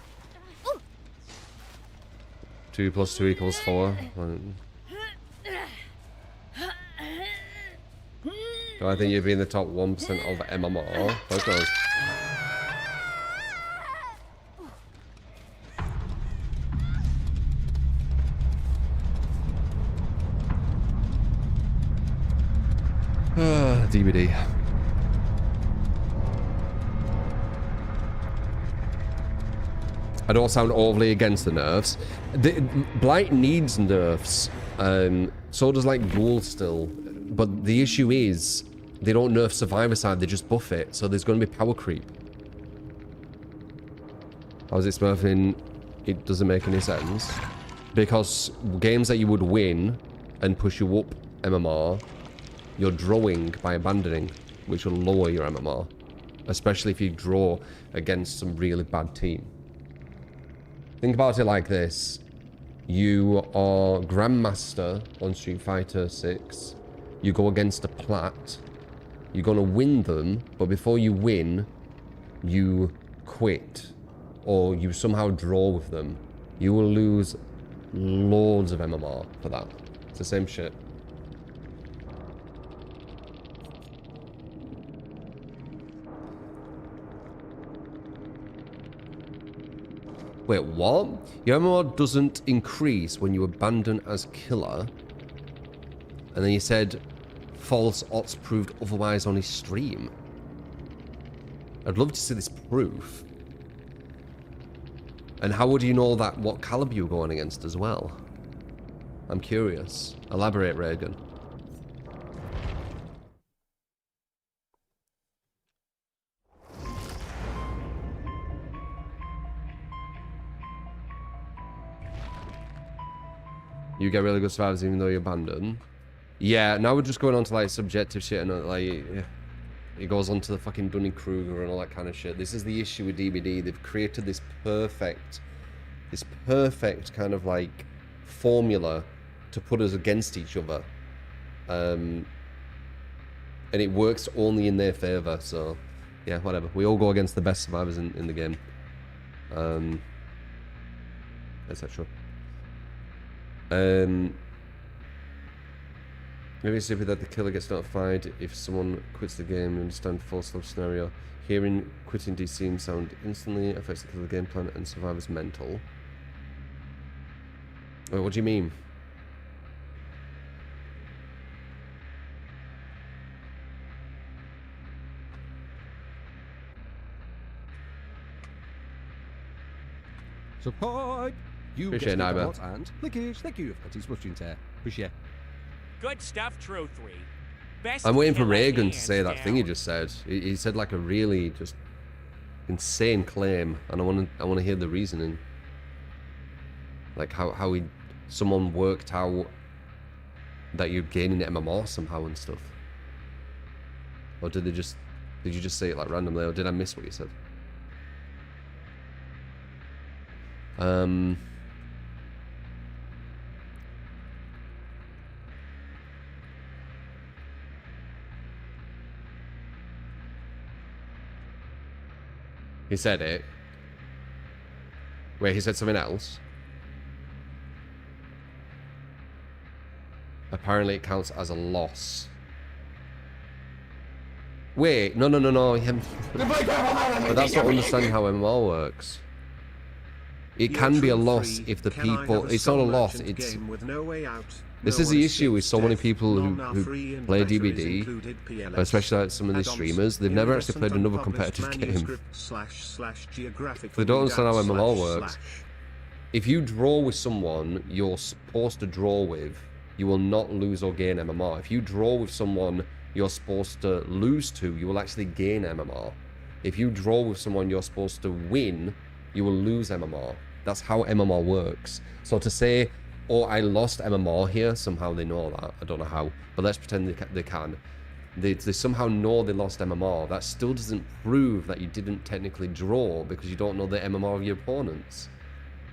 2 + 2 = 4. Do I think you'd be in the top 1% of MMR? Fuck knows. DVD. I don't sound overly against the nerfs. Blight needs nerfs. So does, like, Ghoul still. But the issue is, they don't nerf Survivor side, they just buff it. So there's going to be power creep. How's it smurfing? It doesn't make any sense. Because games that you would win and push you up MMR, you're drawing by abandoning, which will lower your MMR. Especially if you draw against some really bad team. Think about it like this. You are Grandmaster on Street Fighter 6. You go against a Plat. You're going to win them, but before you win, you quit. Or you somehow draw with them. You will lose loads of MMR for that. It's the same shit. Wait, what? Your MMR doesn't increase when you abandon as killer. And then you said false odds proved otherwise on his stream. I'd love to see this proof. And how would you know that what caliber you're going against as well? I'm curious. Elaborate, Reagan. You get really good survivors even though you abandon. Yeah, now we're just going on to like subjective shit and like it goes on to the fucking Dunning-Kruger and all that kind of shit. This is the issue with DBD. They've created this perfect kind of like formula to put us against each other. And it works only in their favor, so yeah, whatever. We all go against the best survivors in the game. Etc. Maybe it's stupid that the killer gets notified if someone quits the game. You understand full slow scenario. Hearing quitting DC sound instantly affects the killer game plan and survivor's mental. Wait, what do you mean? Support! You Appreciate it, get Nightmare. and Lickage, thank you. Got his mushroom tear. Appreciate. Good stuff, True 3. Best I'm waiting for killer Reagan to hands say that thing he down. just said. He said like a really just insane claim, and I want to hear the reasoning. Like how someone worked out that you're gaining MMR somehow and stuff. Or did you just say it like randomly, or did I miss what you said? He said it. Wait, he said something else? Apparently it counts as a loss. Wait, no. But that's not understanding how MMR works. It can be a loss if the people... It's not a loss, it's... This is the issue with so many people who play DBD, especially like some of the streamers. They've never actually played another competitive game. They don't understand how MMR works. If you draw with someone you're supposed to draw with, you will not lose or gain MMR. If you draw with someone you're supposed to lose to, you will actually gain MMR. If you draw with someone you're supposed to win, you will lose MMR. That's how MMR works. So to say, oh, I lost MMR here, somehow they know that. I don't know how, but let's pretend they can. They somehow know they lost MMR. That still doesn't prove that you didn't technically draw, because you don't know the MMR of your opponents.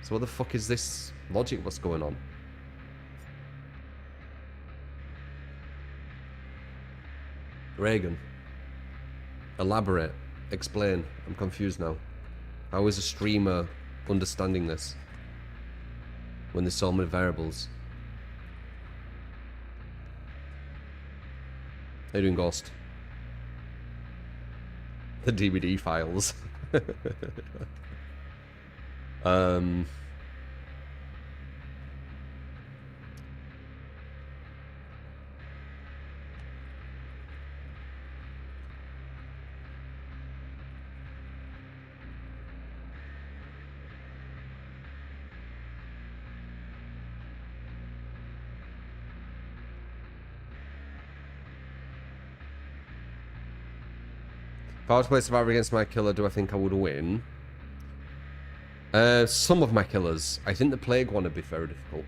So what the fuck is this logic? What's going on? Reagan. Elaborate. Explain. I'm confused now. How is a streamer understanding this when there's so many variables? How you doing, Ghost? The DVD files. If I was to play Survivor against my killer, do I think I would win? Some of my killers. I think the plague one would be very difficult.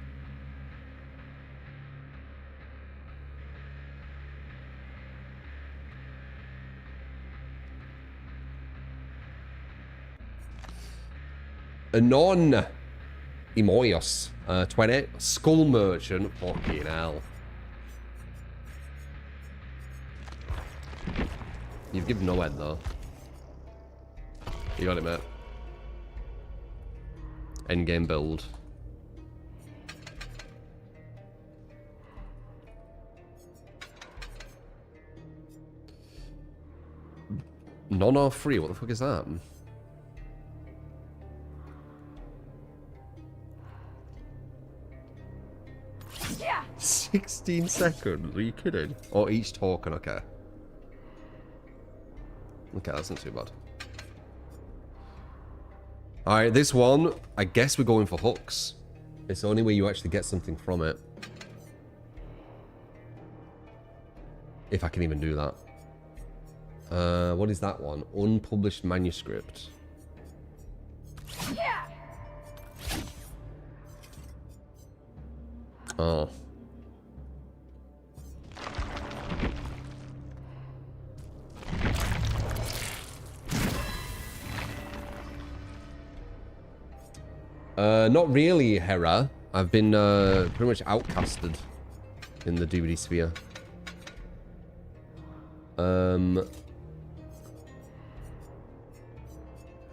Anon Imoyos. 20. Skull Merchant. Fucking hell. You've given no end though. You got it, mate. Endgame build. None or free? What the fuck is that? Yeah. 16 seconds? Are you kidding? Or each token, okay. Okay, that's not too bad. Alright, this one, I guess we're going for hooks. It's the only way you actually get something from it. If I can even do that. What is that one? Unpublished manuscript. Yeah. Oh. Not really, Hera. I've been pretty much outcasted in the DVD sphere.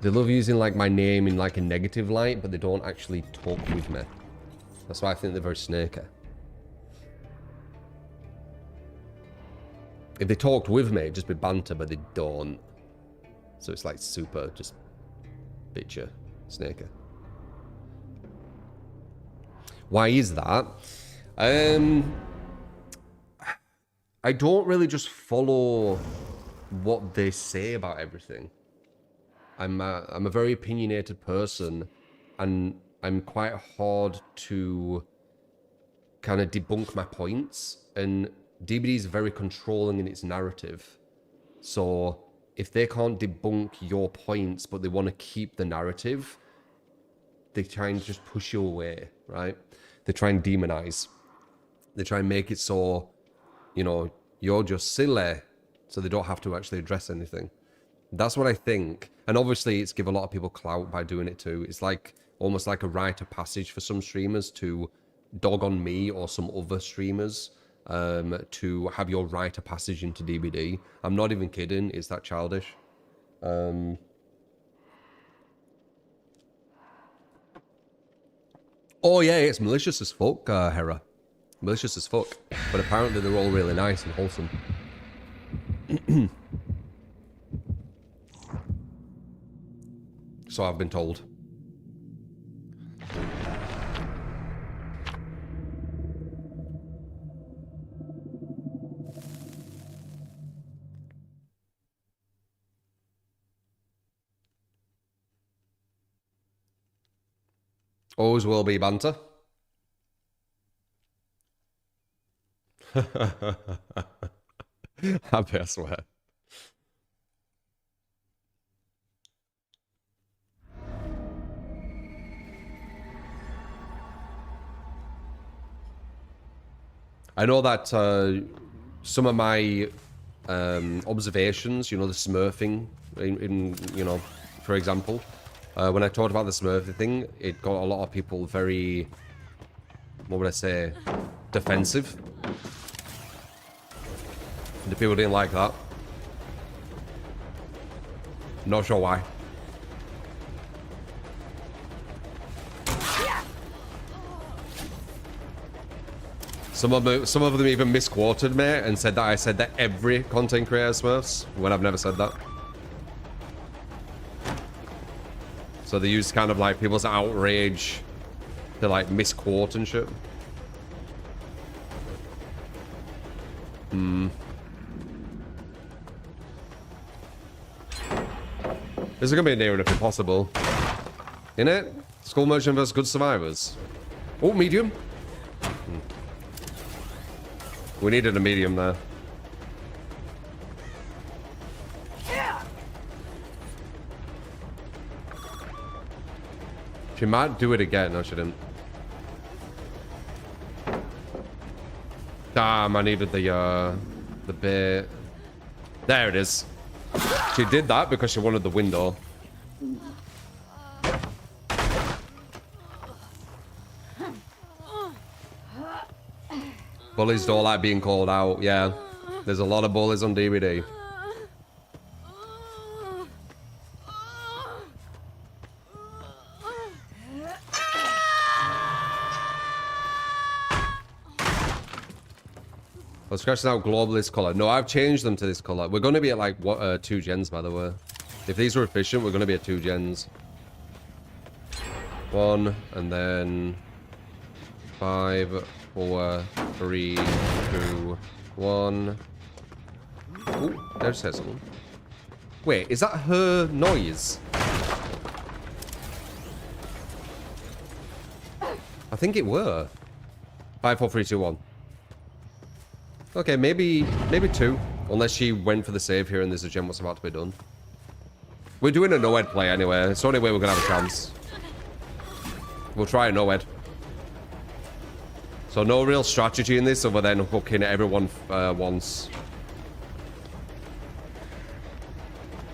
They love using like my name in like a negative light, but they don't actually talk with me. That's why I think they're very snaky. If they talked with me, it'd just be banter, but they don't. So it's like super just bitchy, snaky. Why is that? I don't really just follow what they say about everything. I'm a very opinionated person, and I'm quite hard to kind of debunk my points. And DBD is very controlling in its narrative. So if they can't debunk your points, but they want to keep the narrative, they try and just push you away, right? They try and demonize. They try and make it so, you know, you're just silly, so they don't have to actually address anything. That's what I think. And obviously, it's give a lot of people clout by doing it too. It's like almost like a rite of passage for some streamers to dog on me or some other streamers to have your rite of passage into DBD. I'm not even kidding. It's that childish. Oh yeah, it's malicious as fuck, Hera. Malicious as fuck. But apparently they're all really nice and wholesome. So I've been told. Always will be banter. Happy, I swear. I know that some of my observations, you know, the smurfing, in you know, for example, when I talked about the smurfing thing, it got a lot of people very, what would I say, defensive. The people didn't like that. Not sure why. Some of them even misquoted me and said that I said that every content creator smurfs, when I've never said that. So they use kind of like people's outrage to like misquote and shit. This is gonna be near enough impossible. Innit? Skull Merchant vs Good Survivors. Oh, medium. We needed a medium there. She might do it again. No, she didn't. Damn, I needed the bit. There it is. She did that because she wanted the window. Bullies don't like being called out. Yeah, there's a lot of bullies on DVD. Let's scratch out globalist color. No, I've changed them to this color. We're going to be at like what 2 gens, by the way. If these were efficient, we're going to be at 2 gens. 1 and then 5, 4, 3, 2, 1. Ooh, there's Hazel. Wait, is that her noise? I think it were. 5, 4, 3, 2, 1. Okay, maybe 2. Unless she went for the save here and there's a gem what's about to be done. We're doing a no-ed play anyway. It's the only way we're going to have a chance. We'll try a no-ed. So no real strategy in this other than hooking everyone once.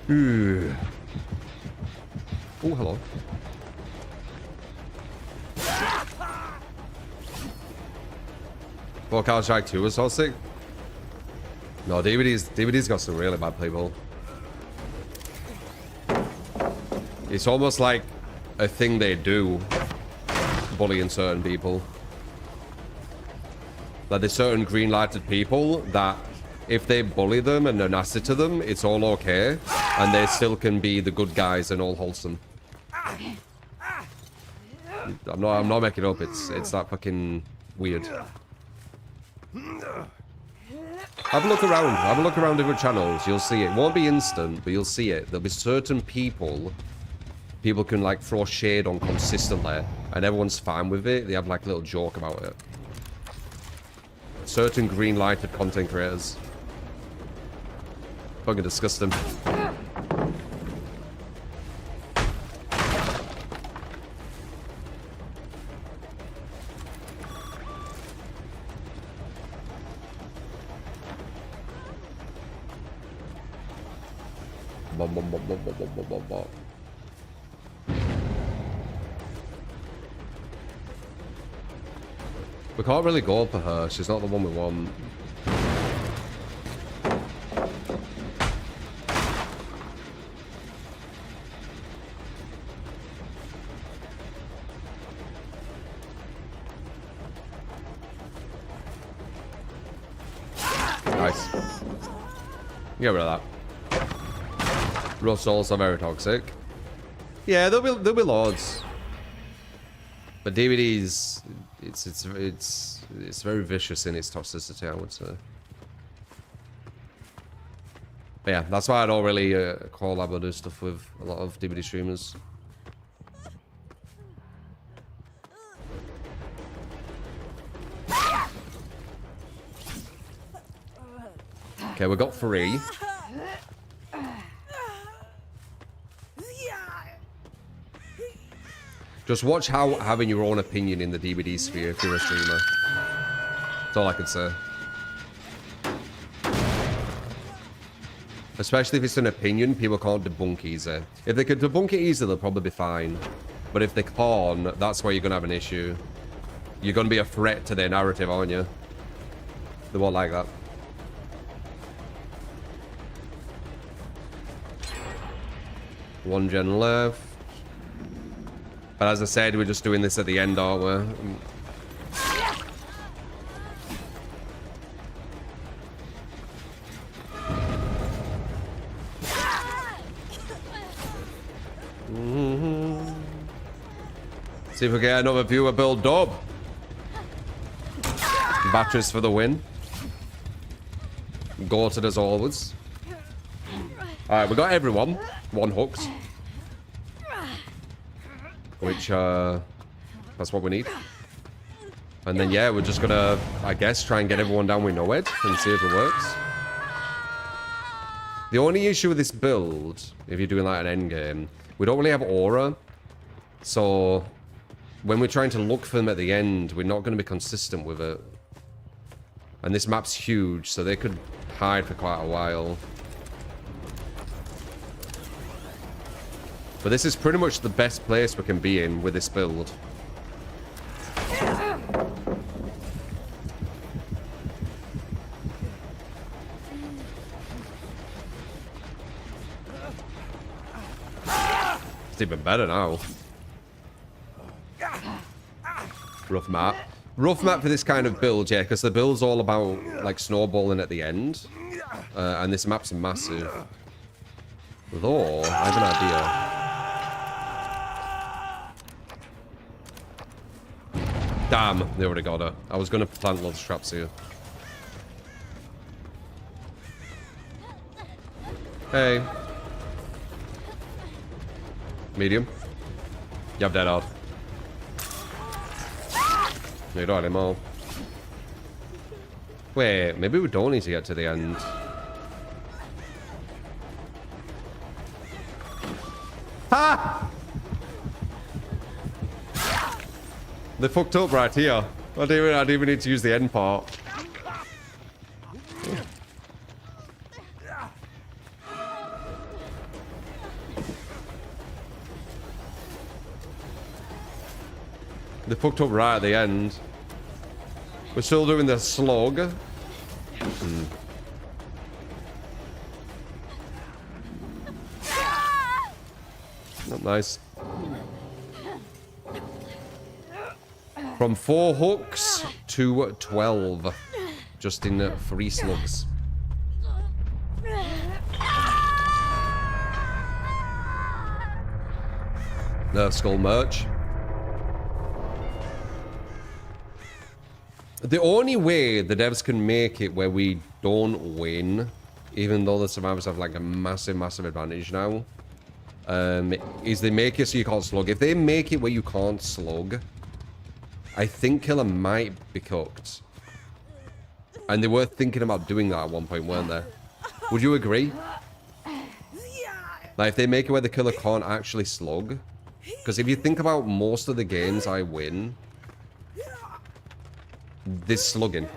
Ooh. Oh, hello. Well, Counter-Strike 2 was so sick. No, DVD's got some really bad people. It's almost like a thing they do, bullying certain people. Like there's certain green-lighted people that if they bully them and they're nasty to them, it's all okay. And they still can be the good guys and all wholesome. I'm not making it up, it's that fucking weird. Have a look around different channels, you'll see it. It won't be instant, but you'll see it. There'll be certain people can like throw shade on consistently, and everyone's fine with it. They have like a little joke about it. Certain green-lighted content creators. Fucking disgusting. We can't really go for her. She's not the one we want. Nice. Get rid of that. Rough souls are very toxic. Yeah, there'll be loads. But DVD's it's very vicious in its toxicity, I would say. But yeah, that's why I don't really collab or do stuff with a lot of DVD streamers. Okay, we got 3. Just watch how having your own opinion in the DVD sphere if you're a streamer. That's all I can say. Especially if it's an opinion, people can't debunk easy. If they could debunk it easy, they'll probably be fine. But if they can't, that's where you're going to have an issue. You're going to be a threat to their narrative, aren't you? They won't like that. One gen left. But as I said, we're just doing this at the end, aren't we? See if we get another viewer build dub. Batteries for the win. Gorted as always. Alright, we got everyone. 1 hooked. Which, that's what we need. And then, yeah, we're just gonna, I guess, try and get everyone down with no edge and see if it works. The only issue with this build, if you're doing like an end game, we don't really have aura. So, when we're trying to look for them at the end, we're not going to be consistent with it. And this map's huge, so they could hide for quite a while. But this is pretty much the best place we can be in with this build. It's even better now. Rough map. Rough map for this kind of build, yeah, because the build's all about, like, snowballing at the end. And this map's massive. Though, I have an idea. Damn, they already got her. I was going to plant loads of traps here. Hey. Medium. You have dead hard. You don't anymore. Wait, maybe we don't need to get to the end. Ha! They fucked up right here. I didn't even need to use the end part. They fucked up right at the end. We're still doing the slog. Not nice. From 4 hooks to 12. Just in 3 slugs. Skull merch. The only way the devs can make it where we don't win, even though the survivors have like a massive, massive advantage now, is they make it so you can't slug. If they make it where you can't slug, I think Killer might be cooked. And they were thinking about doing that at one point, weren't they? Would you agree? Like, if they make it where the Killer can't actually slug. Because if you think about most of the games I win, this slugging.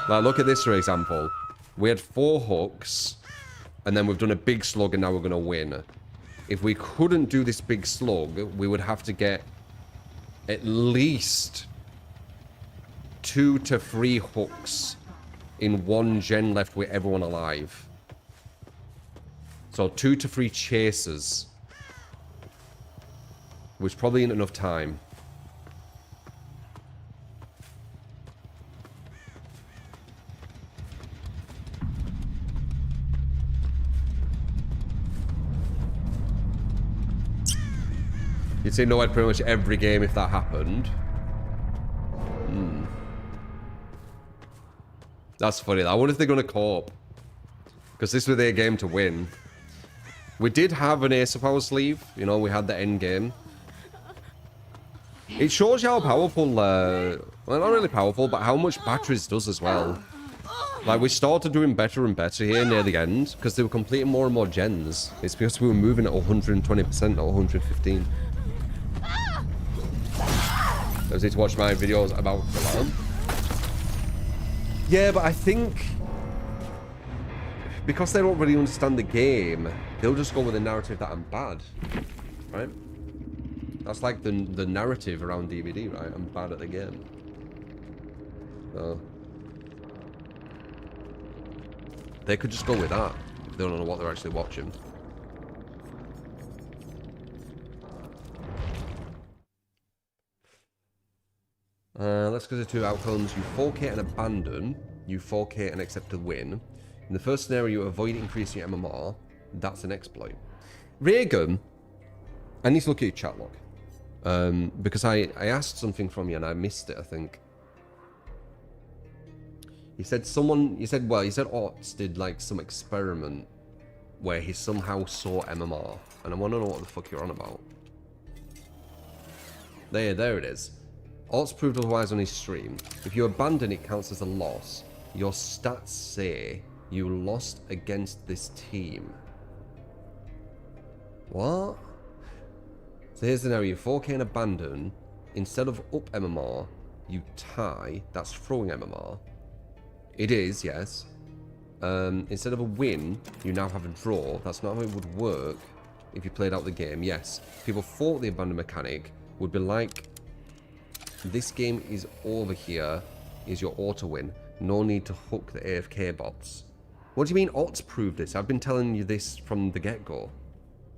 Like, look at this, for example. We had 4 hooks, and then we've done a big slug, and now we're going to win. If we couldn't do this big slug, we would have to get at least 2 to 3 hooks in 1 gen left with everyone alive. So 2 to 3 chasers, which probably ain't enough time. You'd say no at pretty much every game if that happened. That's funny. I wonder if they're going to co-op. Because this was their game to win. We did have an ace up our sleeve. You know, we had the end game. It shows you how powerful, well, not really powerful, but how much batteries does as well. Like, we started doing better and better here near the end. Because they were completing more and more gens. It's because we were moving at 120% or 115. I need to watch my videos about Alarm. Yeah, but I think because they don't really understand the game, they'll just go with the narrative that I'm bad, right? That's like the narrative around DVD, right? I'm bad at the game. So they could just go with that. They don't know what they're actually watching. Let's go to 2 outcomes. You 4K and abandon. You 4K and accept a win. In the first scenario, you avoid increasing your MMR. That's an exploit. Reagan, I need to look at your chat log. Because I asked something from you and I missed it, I think. You said Ots did like some experiment where he somehow saw MMR. And I want to know what the fuck you're on about. There it is. Ots proved otherwise on his stream. If you abandon, it counts as a loss. Your stats say you lost against this team. What? So here's the scenario. 4K and abandon. Instead of up MMR, you tie. That's throwing MMR. It is, yes. Instead of a win, you now have a draw. That's not how it would work if you played out the game. Yes, people thought the abandon mechanic would be like, this game is over here, is your auto win. No need to hook the AFK bots. What do you mean odds prove this? I've been telling you this from the get-go.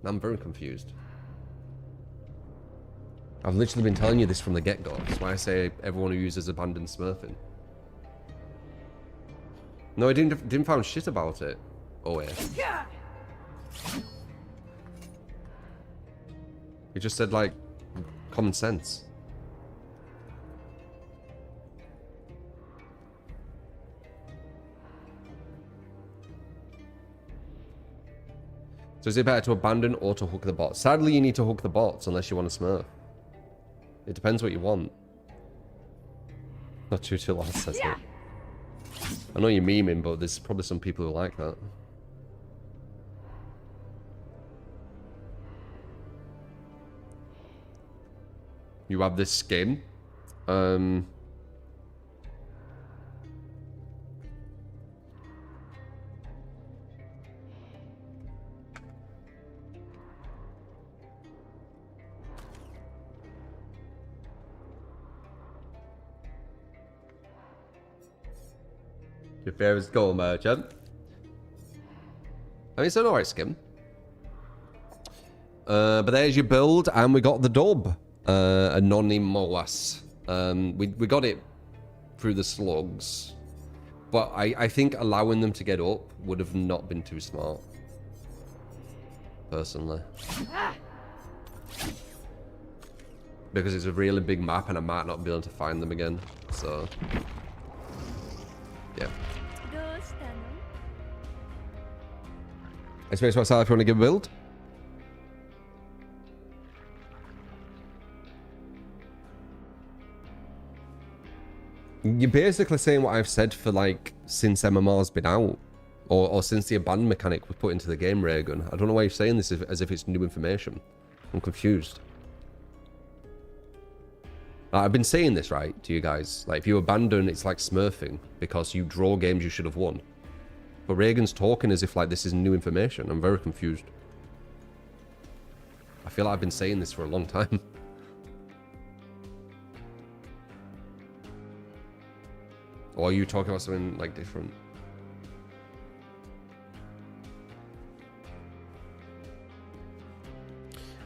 I'm very confused. I've literally been telling you this from the get-go. That's why I say everyone who uses abandoned smurfing. No, I didn't found shit about it. Oh yeah. It just said like common sense. So is it better to abandon or to hook the bots? Sadly, you need to hook the bots unless you want to smurf. It depends what you want. Not too long says it. I know you're memeing, but there's probably some people who like that. You have this skin. Your favorite goal merchant. I mean, it's an alright skin. But there's your build, and we got the dub. Anonymous. We got it through the slugs. But I think allowing them to get up would have not been too smart. Personally. Because it's a really big map, and I might not be able to find them again. So, yeah. I suppose myself if you want to give a build. You're basically saying what I've said for like since MMR's been out. Or since the abandon mechanic was put into the game, Reagan. I don't know why you're saying this as if it's new information. I'm confused. I've been saying this, right, to you guys. Like, if you abandon, it's like smurfing. Because you draw games you should have won. But Reagan's talking as if like this is new information. I'm very confused. I feel like I've been saying this for a long time. Or are you talking about something like different?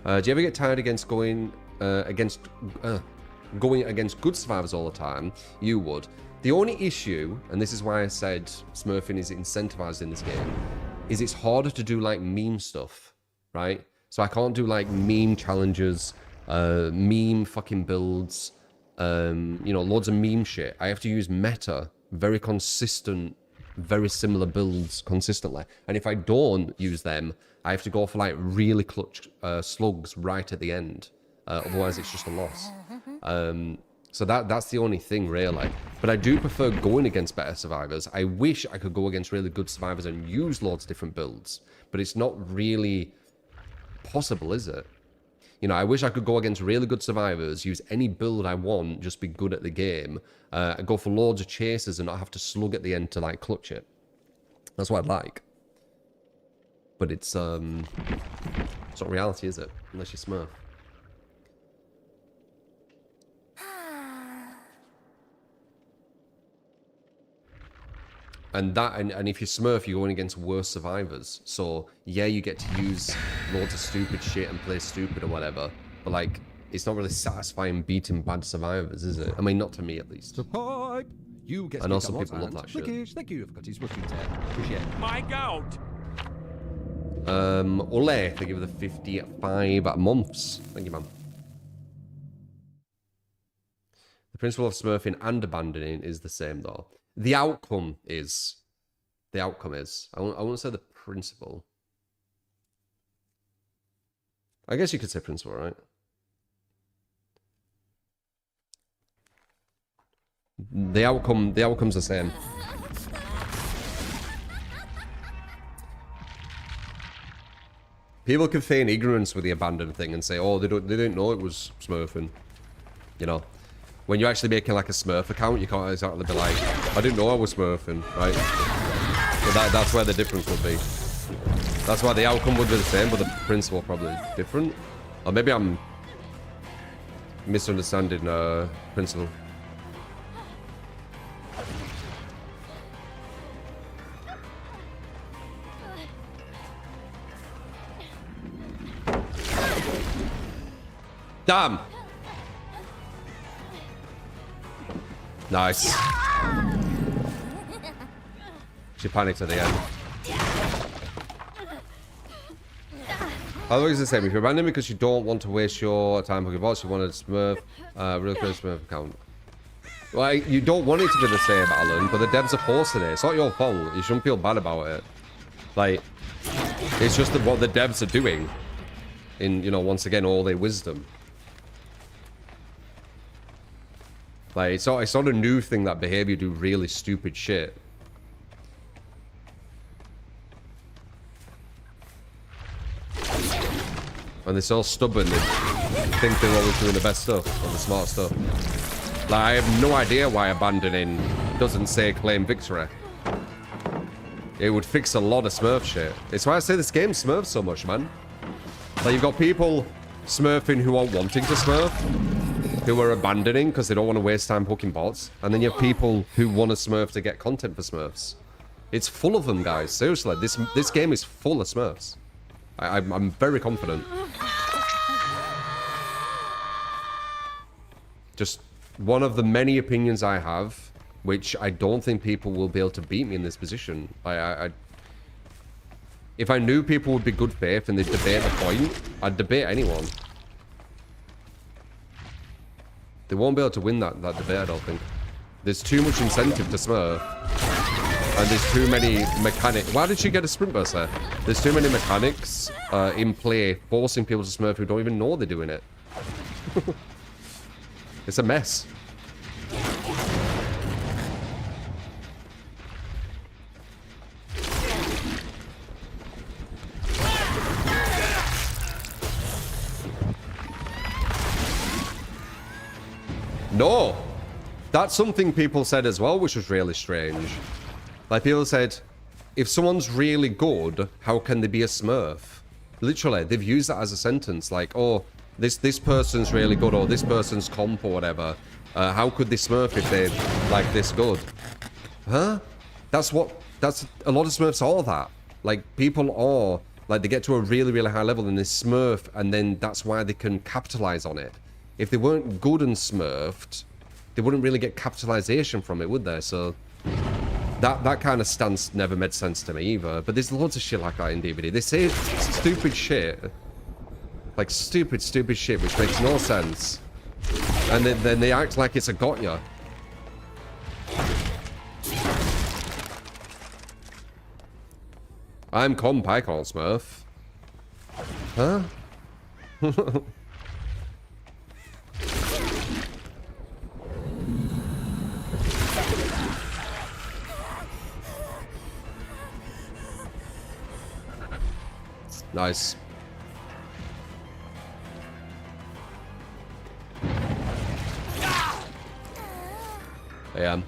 Do you ever get tired against going against good survivors all the time? You would. The only issue, and this is why I said smurfing is incentivized in this game, is it's harder to do like meme stuff, right? So I can't do like meme challenges, meme fucking builds, you know, loads of meme shit. I have to use meta, very consistent, very similar builds consistently. And if I don't use them, I have to go for like really clutch slugs right at the end. Otherwise, it's just a loss. So that's the only thing, really. But I do prefer going against better survivors. I wish I could go against really good survivors and use loads of different builds. But it's not really possible, is it? You know, I wish I could go against really good survivors, use any build I want, just be good at the game, go for loads of chases and not have to slug at the end to, like, clutch it. That's what I'd like. But it's not reality, is it? Unless you smurf. And if you smurf, you're going against worse survivors. So, yeah, you get to use loads of stupid shit and play stupid or whatever. But, like, it's not really satisfying beating bad survivors, is it? I mean, not to me, at least. So pipe. You get I know some people love that shit. Thank you for cutting switching tail. Appreciate it. My goat. Ole, thank you for the 55 months. Thank you, man. The principle of smurfing and abandoning is the same, though. The outcome is. I won't say the principle. I guess you could say principle, right? The outcome's the same. People can feign ignorance with the abandoned thing and say, oh, they didn't know it was smurfing. You know, when you're actually making like a Smurf account, you can't exactly be like, I didn't know I was smurfing, right? But that's where the difference would be. That's why the outcome would be the same, but the principle probably different. Or maybe I'm misunderstanding principle. Damn. Nice. She panicked at the end. Otherwise, the same. If you're abandoning because you don't want to waste your time hooking bots, you want to Smurf, real close Smurf account. Well, you don't want it to be the same, Alan, but the devs are forcing it. It's not your fault. You shouldn't feel bad about it. Like, it's just what the devs are doing. In, you know, once again, all their wisdom. Like, it's not a new thing that behavior do really stupid shit. And they're so stubborn, they think they're always doing the best stuff, or the smart stuff. Like, I have no idea why abandoning doesn't say claim victory. It would fix a lot of Smurf shit. It's why I say this game Smurfs so much, man. Like, you've got people smurfing who are wanting to smurf, who are abandoning because they don't want to waste time hooking bots, and then you have people who want to smurf to get content for Smurfs. It's full of them, guys. Seriously, this game is full of Smurfs. I'm very confident. Just one of the many opinions I have, which I don't think people will be able to beat me in this position. If I knew people would be good faith and they'd debate the point, I'd debate anyone. They won't be able to win that debate, I don't think. There's too much incentive to smurf. And there's too many mechanics. Why did she get a sprint burst there? There's too many mechanics in play forcing people to smurf who don't even know they're doing it. It's a mess. No! That's something people said as well, which was really strange. Like, people said, if someone's really good, how can they be a smurf? Literally, they've used that as a sentence. Like, oh, this person's really good, or this person's comp, or whatever. How could they smurf if they're, like, this good? Huh? That's a lot of smurfs are that. Like, people are, like, they get to a really, really high level and they smurf, and then that's why they can capitalize on it. If they weren't good and smurfed, they wouldn't really get capitalization from it, would they? So that kind of stance never made sense to me either. But there's loads of shit like that in DVD. They say stupid shit. Like stupid shit, which makes no sense. And then they act like it's a got ya. I'm comp, I can't smurf. Huh? Nice. I am.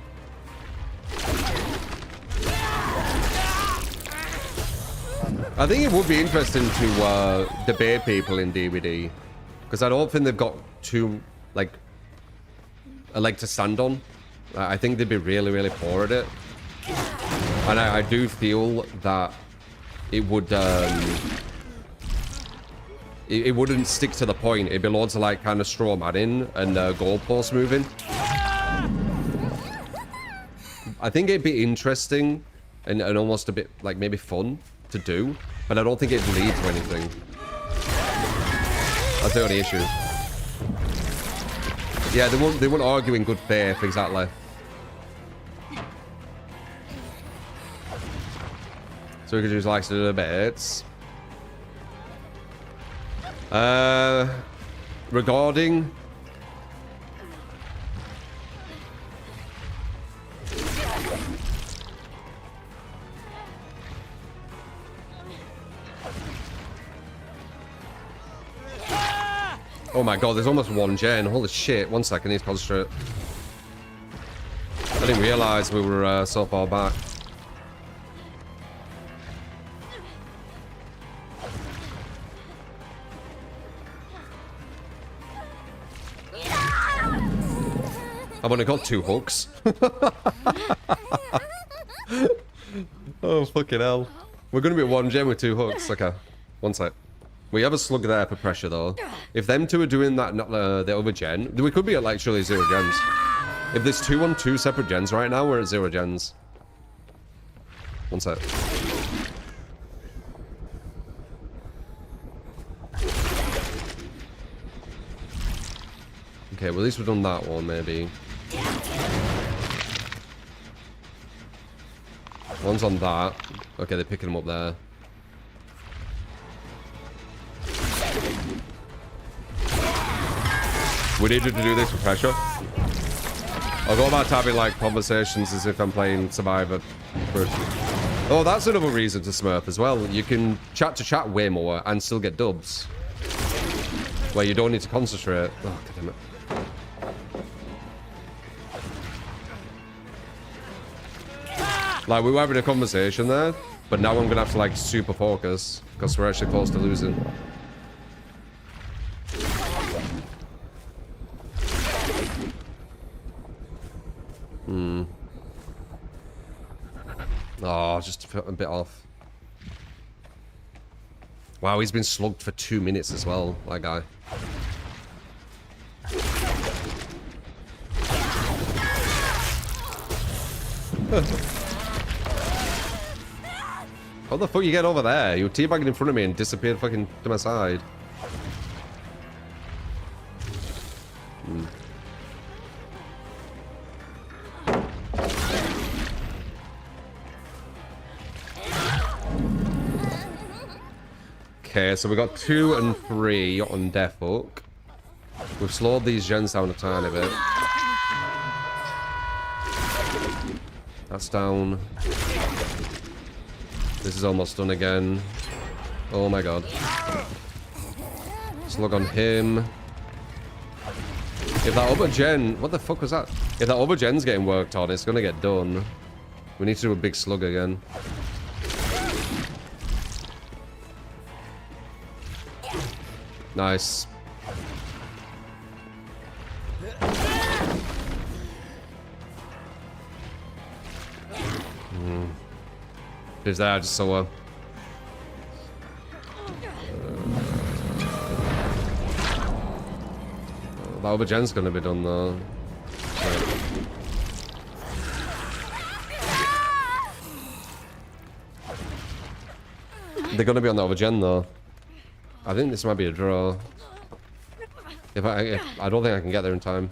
I think it would be interesting to debate people in DVD, because I don't think they've got too a leg to stand on. I think they'd be really, really poor at it, and I do feel that it would it wouldn't stick to the point. It'd be loads of like kind of straw matting and goalpost moving. I think it'd be interesting and almost a bit like maybe fun to do, but I don't think it'd lead to anything. That's the only issue. Yeah, they won't argue in good faith, exactly. So we could use likes to do the bits. Regarding Oh my god, there's almost one gen. Holy shit. 1 second, I need to concentrate. I didn't realize we were so far back. I've only got 2 hooks. Oh, fucking hell. We're going to be 1 gen with 2 hooks. Okay. 1 sec. We have a slug there for pressure, though. If them 2 are doing that, not the other gen, we could be at, like, surely 0 gens. If there's 2 on 2 separate gens right now, we're at 0 gens. 1 sec. Okay, well, at least we've done that one, maybe. One's on that. Okay, they're picking them up there. We needed to do this with pressure. I'll go about having like conversations as if I'm playing Survivor. Oh, that's another reason to smurf as well. You can chat to chat way more and still get dubs. Where you don't need to concentrate. Oh, God damn it. Like, we were having a conversation there, but now I'm gonna have to like super focus because we're actually close to losing. Oh, just a bit off. Wow, he's been slugged for 2 minutes as well, that guy. How the fuck you get over there? You were teabagging in front of me and disappeared fucking to my side. Okay, so we got 2 and 3 on Death Hook. We've slowed these gens down a tiny bit. That's down. This is almost done again. Oh my god. Slug on him. If that other gen... What the fuck was that? If that other gen's getting worked on, it's gonna get done. We need to do a big slug again. Nice. Who's there? I just saw her. That other gen's gonna be done though. Right. They're gonna be on the other gen though. I think this might be a draw. If I don't think I can get there in time.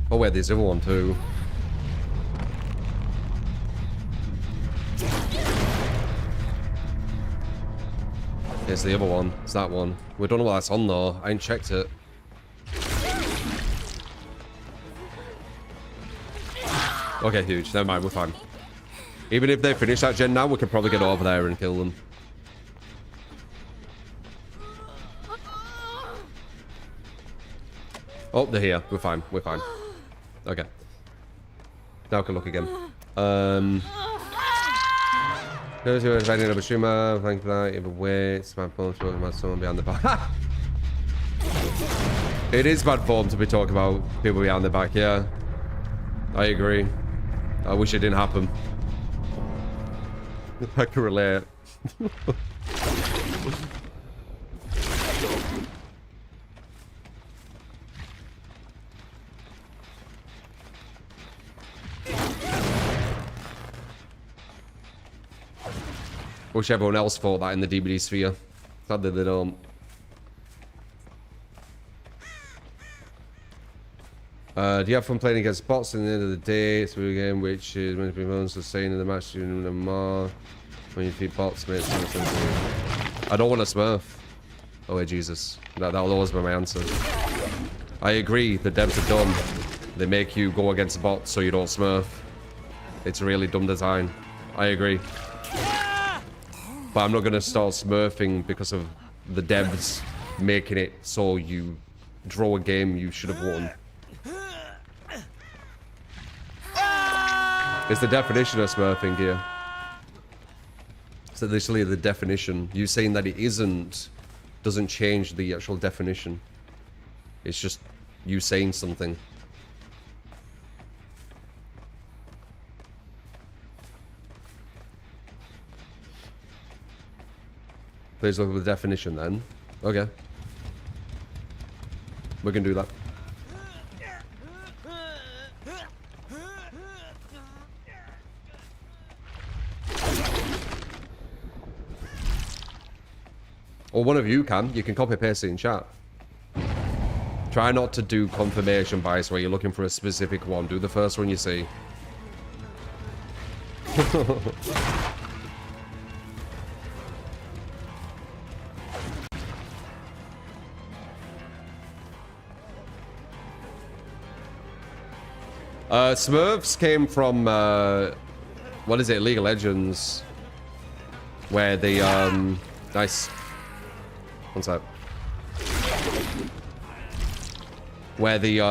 Oh wait, there's the other one too. Here's the other one. It's that one. We don't know what that's on though. I ain't checked it. Okay, huge. Never mind, we're fine. Even if they finish that gen now, we can probably get over there and kill them. Oh, they're here. We're fine. We're fine. Okay. Now I can look again. Those who are inviting a streamer, thank you for that. Either way, it's bad form to talk about someone behind the back. It is bad form to be talking about people behind the back, yeah. I agree. I wish it didn't happen. I can relate. Wish everyone else thought that in the DBD sphere. Sadly they don't. Do you have fun playing against bots at the end of the day? It's a game which is meant to be fun, so staying in the match doing them more. When you defeat bots makes no sense to me. I don't want to smurf. Oh wait, Jesus. That'll always be my answer. I agree, the devs are dumb. They make you go against bots so you don't smurf. It's a really dumb design. I agree. But I'm not going to start smurfing because of the devs making it so you draw a game you should have won. It's the definition of smurfing here. It's literally the definition. You saying that it isn't doesn't change the actual definition. It's just you saying something. Please look at the definition then. Okay. We can do that. Or one of you can. You can copy paste it in chat. Try not to do confirmation bias where you're looking for a specific one. Do the first one you see. Smurfs came from, what is it, League of Legends, where they, nice, one sec, where they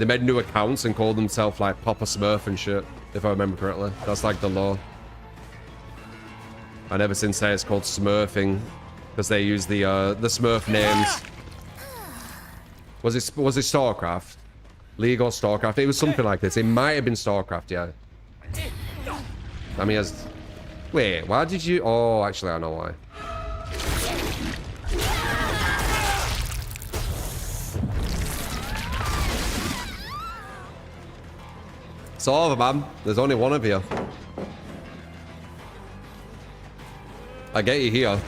made new accounts and called themselves, like, Papa Smurf and shit, if I remember correctly. That's, like, the law. And ever since then, it's called smurfing, because they use the Smurf names. Was it StarCraft? League or StarCraft? It was something like this. It might have been StarCraft, yeah. I mean, wait, why did you... Oh, actually, I know why. It's over, man. There's only one of you. I get you here.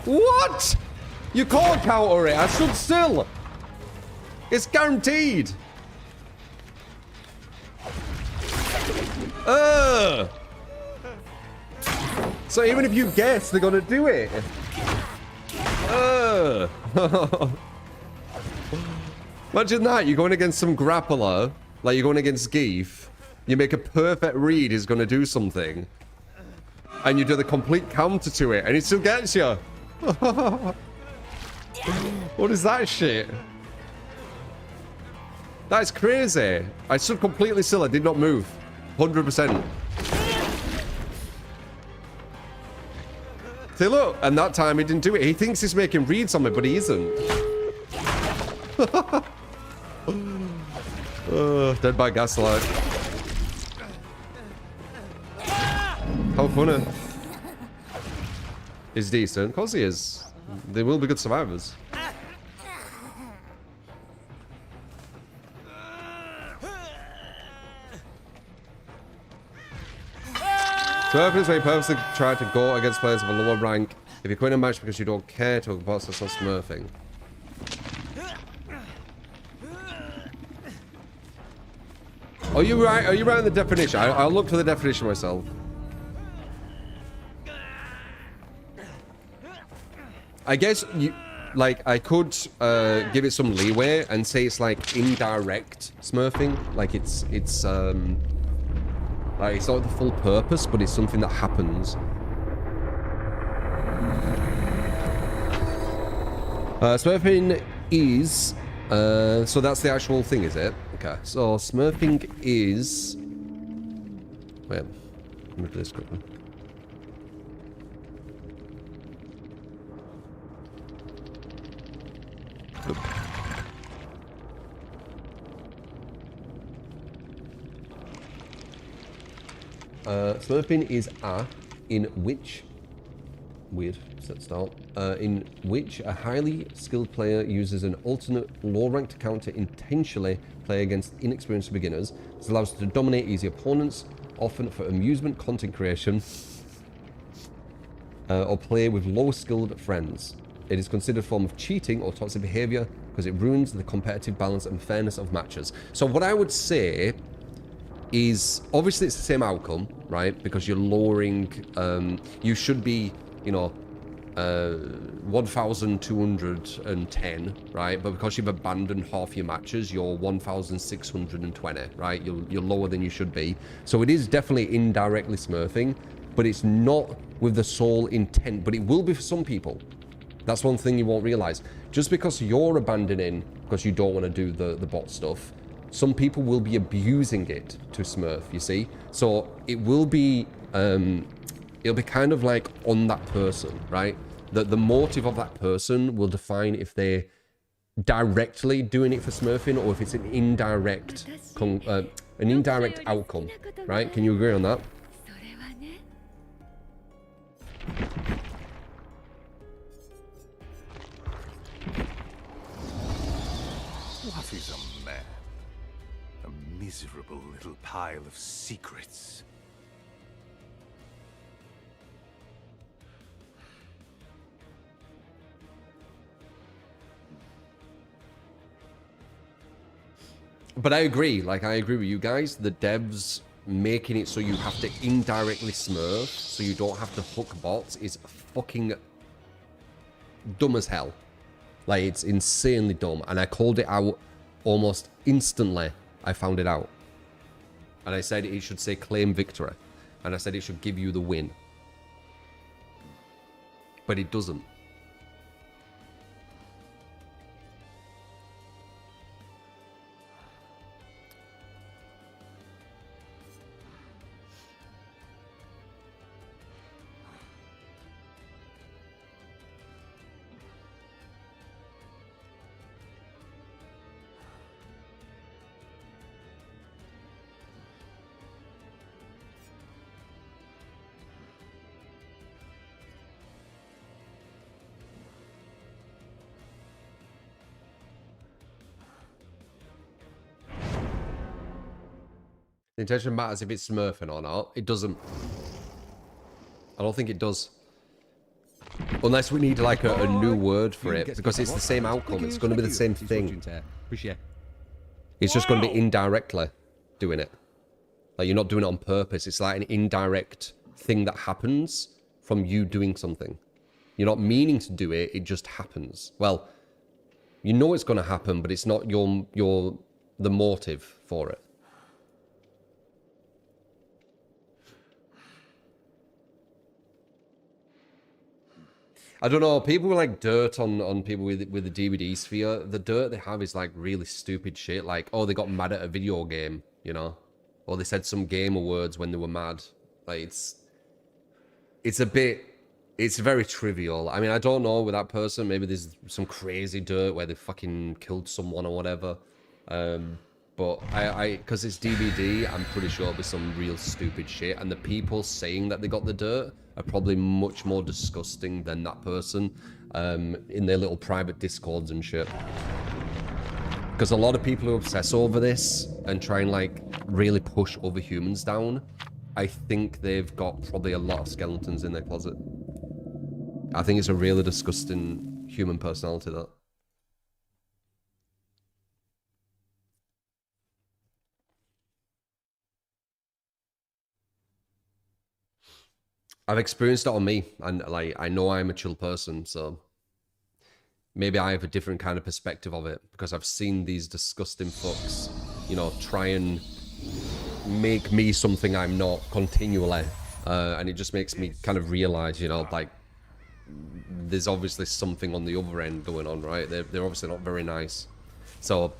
What? You can't counter it. I stood still. It's guaranteed. So even if you guess, they're gonna do it. Imagine that. You're going against some grappler, like you're going against Geef. You make a perfect read. He's gonna do something, and you do the complete counter to it, and he still gets you. What is that shit? That's crazy. I stood completely still. I did not move. 100%. See, look. And that time he didn't do it. He thinks he's making reads on me, but he isn't. Dead by gaslight. How funny. He's decent. Of course he is. They will be good survivors. Smurfing is where you purposely try to go against players of a lower rank. If you quit a match because you don't care to boss, that's not smurfing. Are you right? Are you right in the definition? I'll look for the definition myself. I guess you, like, I could give it some leeway and say it's like indirect smurfing, like it's not the full purpose, but it's something that happens. Smurfing is so that's the actual thing, is it? Okay, so smurfing is. Wait, let me do this quickly. Smurfing is in which in which a highly skilled player uses an alternate low rank to counter intentionally play against inexperienced beginners. This allows us to dominate easy opponents, often for amusement, content creation, or play with low skilled friends. It is considered a form of cheating or toxic behavior because it ruins the competitive balance and fairness of matches. So what I would say is, obviously it's the same outcome, right? Because you're lowering, you should be, you know, 1,210, right? But because you've abandoned half your matches, you're 1,620, right? You're lower than you should be. So it is definitely indirectly smurfing, but it's not with the sole intent, but it will be for some people. That's one thing you won't realize. Just because you're abandoning because you don't want to do the bot stuff, some people will be abusing it to smurf, you see? So it will be, it'll be kind of like on that person, right? The motive of that person will define if they're directly doing it for smurfing or if it's an indirect outcome, right? Can you agree on that? What is a man? A miserable little pile of secrets. But I agree, like, I agree with you guys. The devs making it so you have to indirectly smurf so you don't have to hook bots is fucking dumb as hell. Like, it's insanely dumb. And I called it out almost instantly. I found it out. And I said it should say claim victory. And I said it should give you the win. But it doesn't. The intention matters if it's smurfing or not. It doesn't. I don't think it does. Unless we need like a new word for it, because it's the same outcome. It's going to be the same thing. It's just going to be indirectly doing it. Like, you're not doing it on purpose. It's like an indirect thing that happens from you doing something. You're not meaning to do it. It just happens. Well, you know it's going to happen, but it's not the motive for it. I don't know, people were like dirt on people with the DVD sphere. The dirt they have is like really stupid shit. Like, oh, they got mad at a video game, you know? Or they said some gamer words when they were mad. Like, it's very trivial. I mean, I don't know with that person. Maybe there's some crazy dirt where they fucking killed someone or whatever. But because it's DVD, I'm pretty sure there's some real stupid shit. And the people saying that they got the dirt are probably much more disgusting than that person in their little private discords and shit. Because a lot of people who obsess over this and try and like really push other humans down, I think they've got probably a lot of skeletons in their closet. I think it's a really disgusting human personality, that. I've experienced it on me, and like I know I'm a chill person, so maybe I have a different kind of perspective of it because I've seen these disgusting fucks, you know, try and make me something I'm not continually, and it just makes me kind of realize, you know, like there's obviously something on the other end going on, right? They're obviously not very nice, so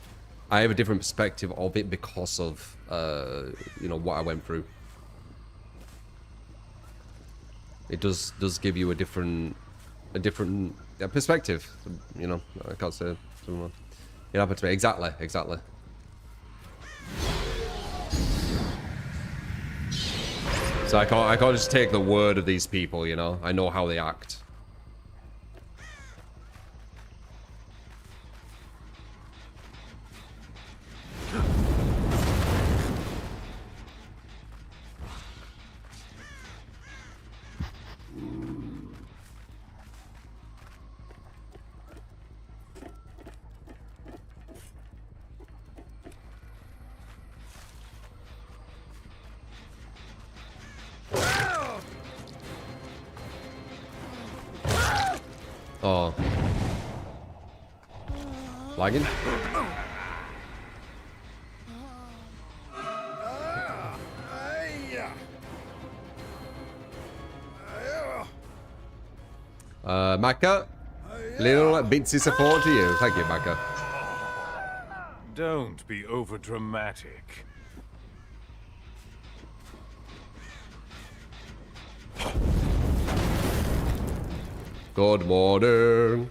I have a different perspective of it because of you know, what I went through. It does give you a different perspective, you know. I can't say something. It happened to me exactly. So I can't just take the word of these people, you know. I know how they act. Oh. Lagging? Maka, little bitsy support to you. Thank you, Maka. Don't be over dramatic. Good morning.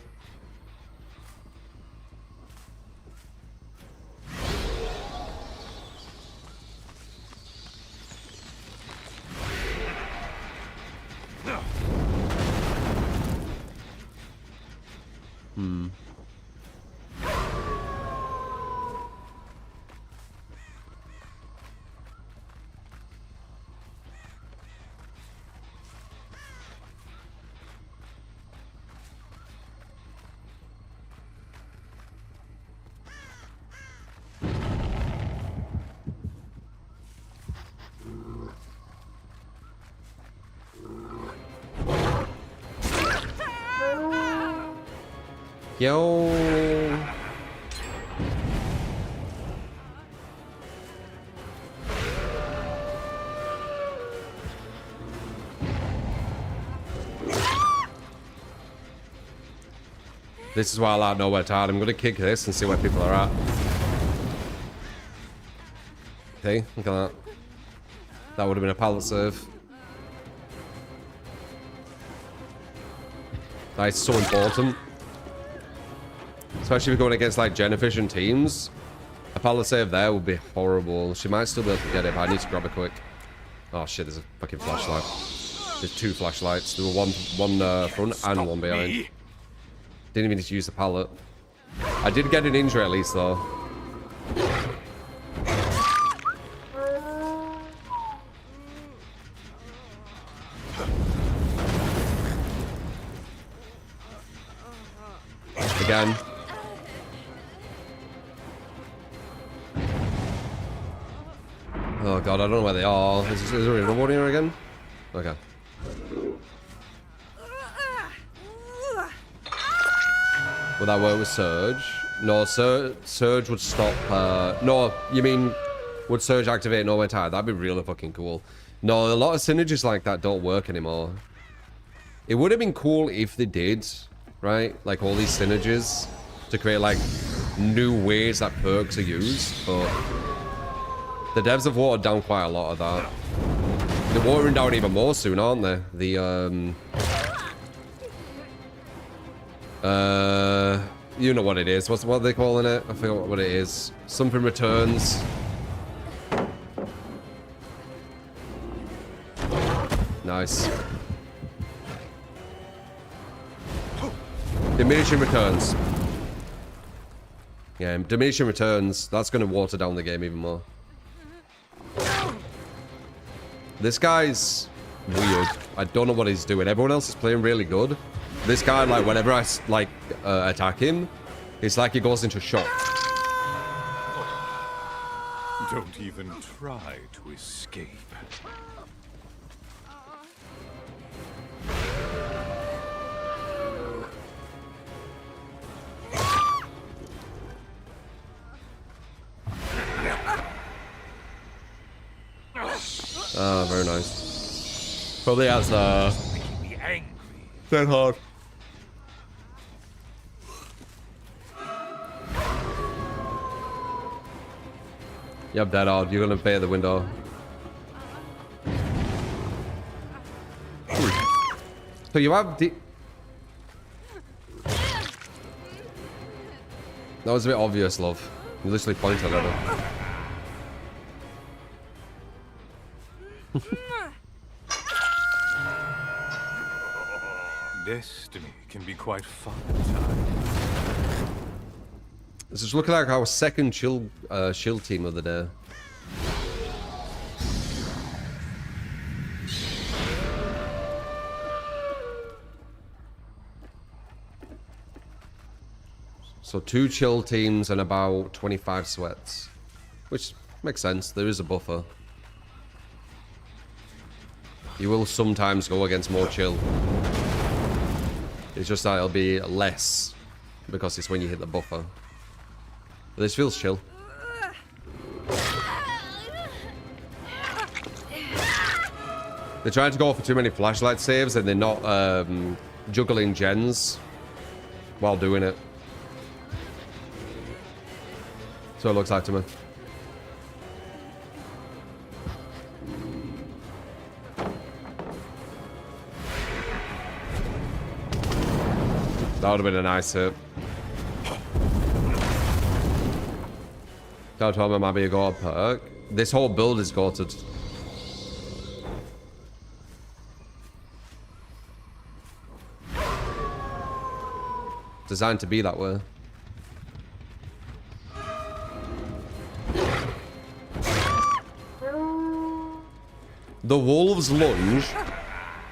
Yo. This is why I like nowhere to hide. I'm gonna kick this and see where people are at. Okay, look at that. That would have been a pallet serve. That is so important. Especially if you're going against like gen-efficient teams. A pallet save there would be horrible. She might still be able to get it, but I need to grab it quick. Oh shit, there's a fucking flashlight. There's two flashlights. There were one front and one behind. Didn't even need to use the pallet. I did get an injury at least though. Again. Oh god, I don't know where they are. Is there another one here again? Okay. Will that work with Surge? No, Surge would stop... no, you mean... Would Surge activate nowhere tire? That'd be really fucking cool. No, a lot of synergies like that don't work anymore. It would have been cool if they did, right? Like all these synergies to create like new ways that perks are used, but the devs have watered down quite a lot of that. They're watering down even more soon, aren't they? You know what it is. What are they calling it? I forgot what it is. Something returns. Nice. Diminishing returns. Yeah, diminishing returns. That's going to water down the game even more. This guy's weird. I don't know what he's doing. Everyone else is playing really good. This guy, like, whenever I, like, attack him, it's like he goes into shock. Don't even try to escape. Oh, very nice. Probably has, Making me angry. dead hard. Yep, dead hard. You're gonna pay the window. So you have That was a bit obvious, love. You literally pointed at her. Destiny can be quite fun at times. This is looking like our second shield team of the day. So 2 chill teams and about 25 sweats. Which makes sense, there is a buffer. You will sometimes go against more chill. It's just that it'll be less because it's when you hit the buffer. But this feels chill. They're trying to go for too many flashlight saves and they're not juggling gens while doing it. So it looks like to me. That would have been a nice hit. Don't tell me might be a god perk. This whole build is goated. Designed to be that way. The Wolves Lunge,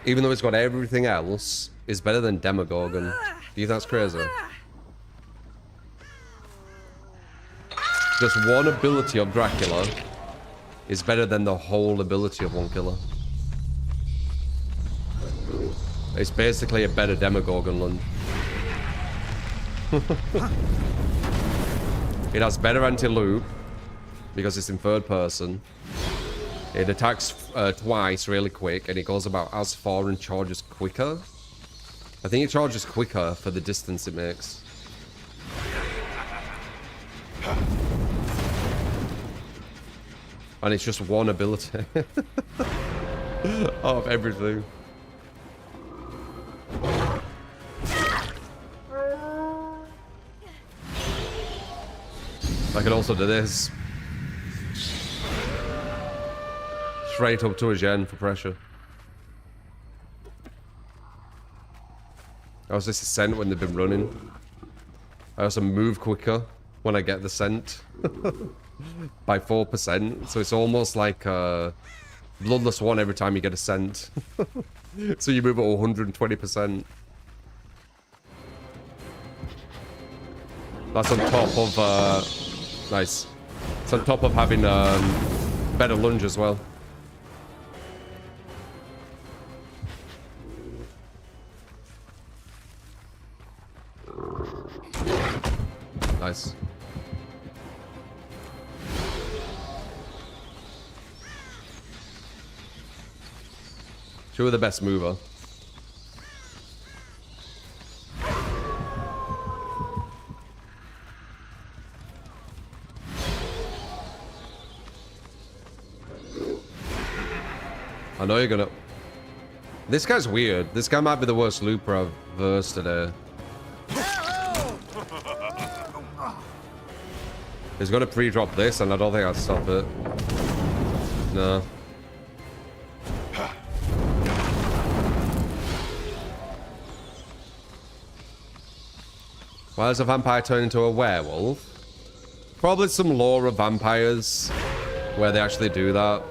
even though it's got everything else, is better than Demogorgon. Do you think that's crazy? Just one ability of Dracula is better than the whole ability of one killer. It's basically a better Demogorgon Lunge. It has better anti-loop because it's in third person. It attacks twice really quick and it goes about as far and charges quicker. I think it charges quicker for the distance it makes. And it's just one ability of everything. I can also do this. Straight up to a gen for pressure. I also this scent when they've been running. I also move quicker when I get the scent. By 4%. So it's almost like a Bloodless 1 every time you get a scent. So you move at 120%. That's on top of nice. It's on top of having better lunge as well. Nice. She was the best mover. I know you're gonna... This guy's weird. This guy might be the worst looper I've versed today. He's gonna pre-drop this and I don't think I'll stop it. No. Why does a vampire turn into a werewolf? Probably some lore of vampires where they actually do that.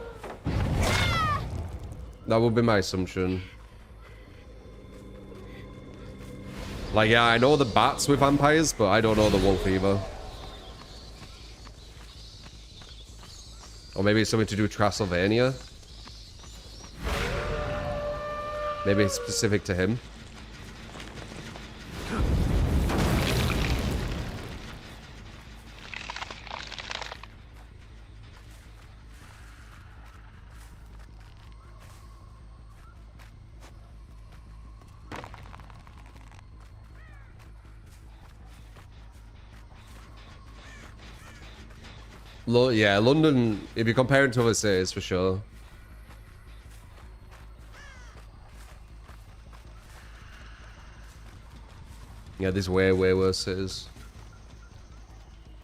That would be my assumption. Like, yeah, I know the bats with vampires, but I don't know the wolf either. Or maybe it's something to do with Transylvania. Maybe it's specific to him. Yeah, London, if you compare it to other cities, for sure. Yeah, there's way worse cities.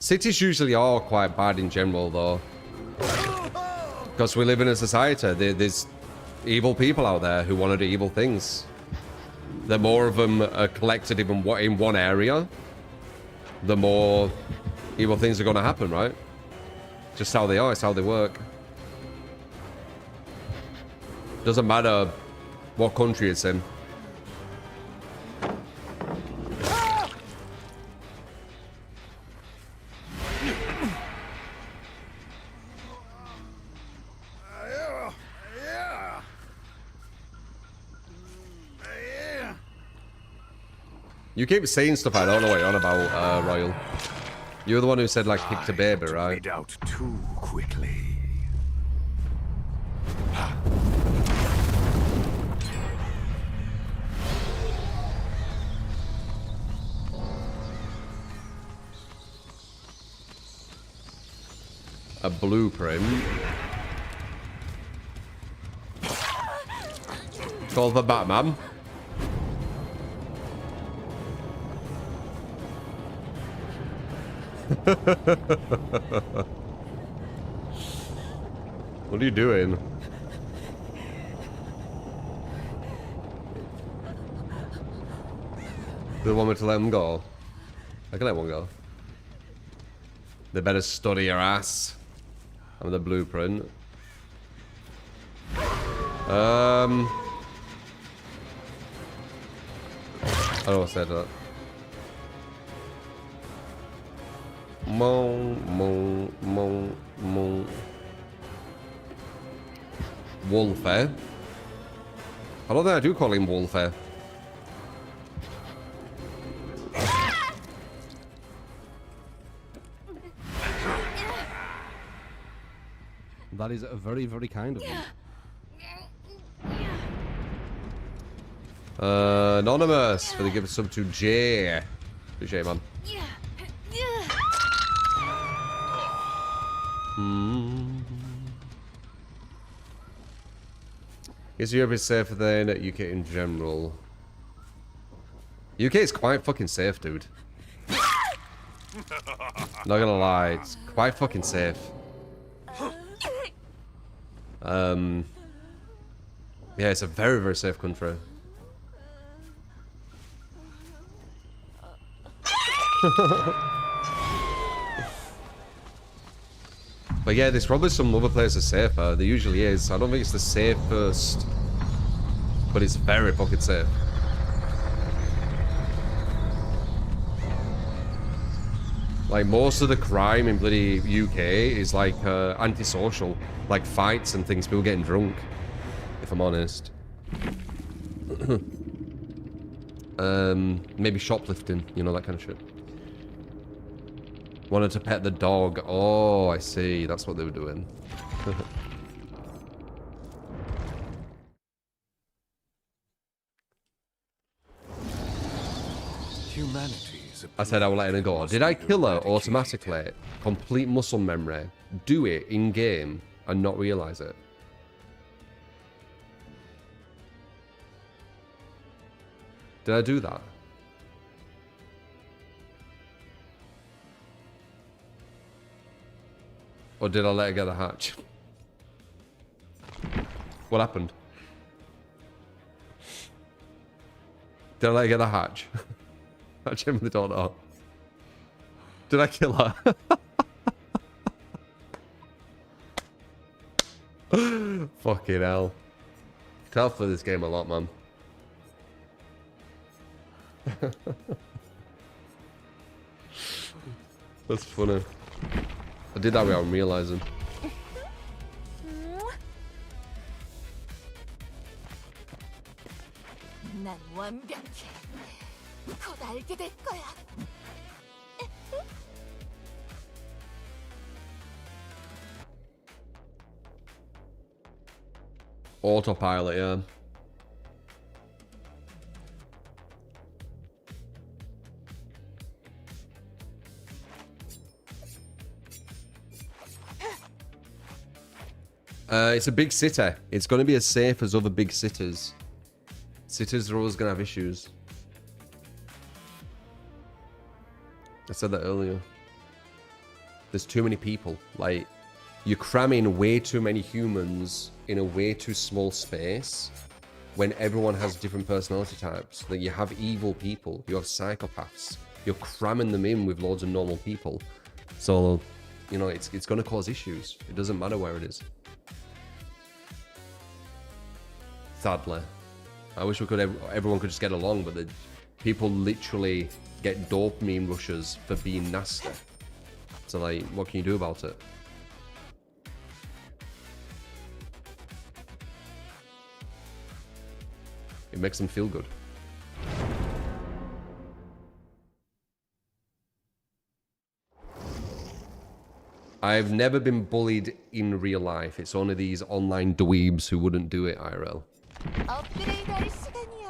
Cities usually are quite bad in general, though. Because we live in a society. There's evil people out there who want to do evil things. The more of them are collected in one area, the more evil things are going to happen, right? Just how they are, it's how they work. Doesn't matter what country it's in. You keep saying stuff I don't know what you're on about, Royal. You're the one who said, like, kicked a baby, right? Made out too quickly. A blueprint. Call the Batman. What are you doing? Do they want me to let them go? I can let one go. They better study your ass. I'm the blueprint. I don't want to say that. Wolf, eh? I don't think I do call him Wolf, eh? That is very, very kind of you. Anonymous for the give sub to J. Appreciate it, man. Guess Europe is safer than UK in general. UK is quite fucking safe, dude. Not gonna lie, it's quite fucking safe. Yeah, it's a very, very safe country. But yeah, there's probably some other places safer. There usually is. I don't think it's the safest, but it's very fucking safe. Like, most of the crime in bloody UK is like antisocial, like fights and things, people getting drunk, if I'm honest. Maybe shoplifting, you know, that kind of shit. Wanted to pet the dog. Oh, I see. That's what they were doing. Humanity is a I said I was letting her go. Did I kill her automatically? Complete muscle memory. Do it in game and not realize it. Did I do that? Or did I let her get the hatch? What happened? Did I let her get the hatch? I genuinely don't know. Did I kill her? Fucking hell. Tell for this game a lot, man. That's funny. I did that without realizing. 난 완벽해. 곧 알게 될 거야. Autopilot, yeah. It's a big city. It's going to be as safe as other big cities. Cities are always going to have issues. I said that earlier. There's too many people. Like, you're cramming way too many humans in a way too small space when everyone has different personality types. Like, you have evil people, you have psychopaths. You're cramming them in with loads of normal people. So, you know, it's going to cause issues. It doesn't matter where it is. Sadly. I wish we could everyone could just get along, but the people literally get dopamine rushes for being nasty. So, like, what can you do about it? It makes them feel good. I've never been bullied in real life. It's only these online dweebs who wouldn't do it IRL. 업그레이드 할 시간이야.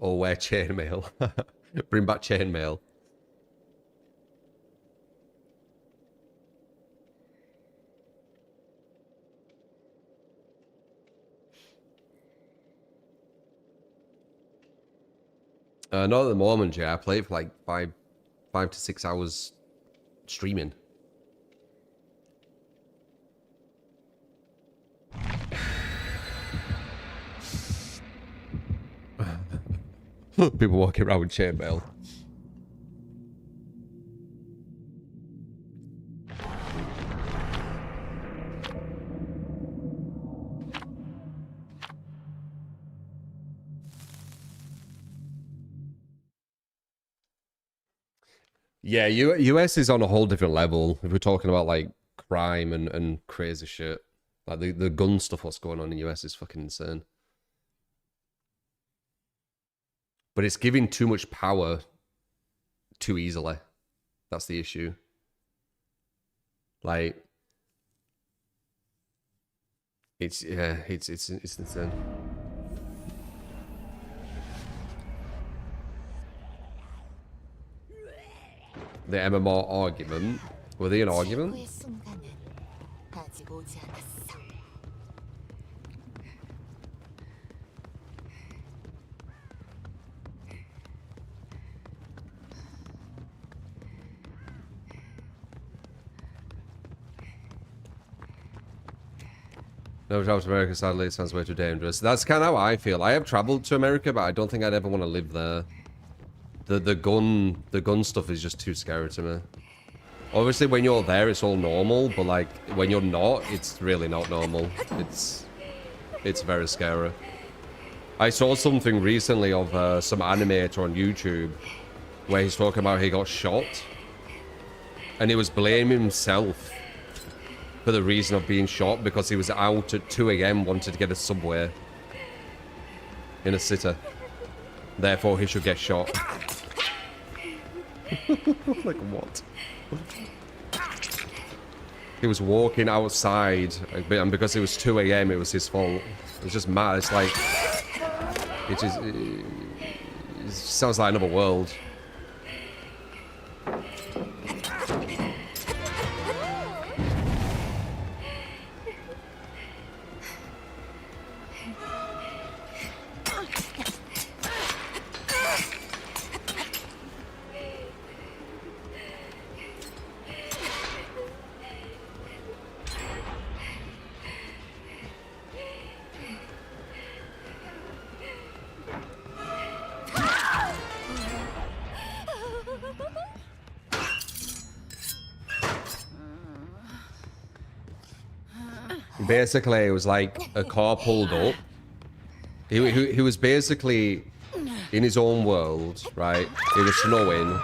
Or wear chainmail. Bring back chainmail. Not at the moment, yeah. I play for like 5 to 6 hours streaming. People walking around with chainmail. Yeah, US is on a whole different level. If we're talking about like crime and crazy shit. Like the gun stuff what's going on in the US is fucking insane. But it's giving too much power too easily. That's the issue. Like it's insane. The MMR argument. Were they an argument? 최고의 순간은 아직 오지 않았어. No travel to America, sadly, it sounds way too dangerous. That's kind of how I feel. I have traveled to America, but I don't think I'd ever want to live there. The gun stuff is just too scary to me. Obviously, when you're there, it's all normal, but like when you're not, it's really not normal. It's very scary. I saw something recently of some animator on YouTube where he's talking about he got shot, and he was blaming himself for the reason of being shot because he was out at 2 AM wanted to get a subway in a city. Therefore, he should get shot. Like what? He was walking outside, and because it was 2 AM, it was his fault. It's just mad. It's like it sounds like another world. Basically, it was like a car pulled up. He was basically in his own world, right? It was snowing.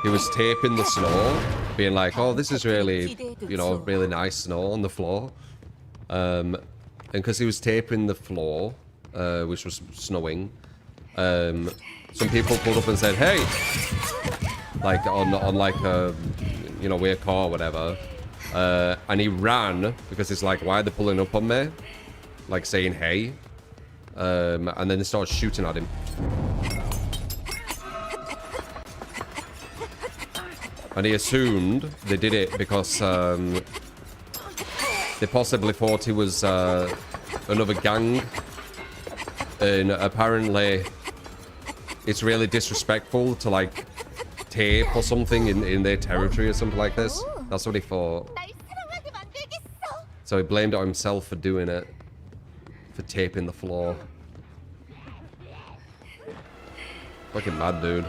He was taping the snow, being like, "Oh, this is really, you know, really nice snow on the floor." And because he was taping the floor, which was snowing, some people pulled up and said, "Hey," like on like a, you know, weird car or whatever. And he ran because it's like, why are they pulling up on me? Like saying, hey. And then they started shooting at him. And he assumed they did it because they possibly thought he was another gang. And apparently it's really disrespectful to like tape or something in their territory or something like this. That's what he thought. So he blamed it on himself for doing it. For taping the floor. Fucking mad, dude.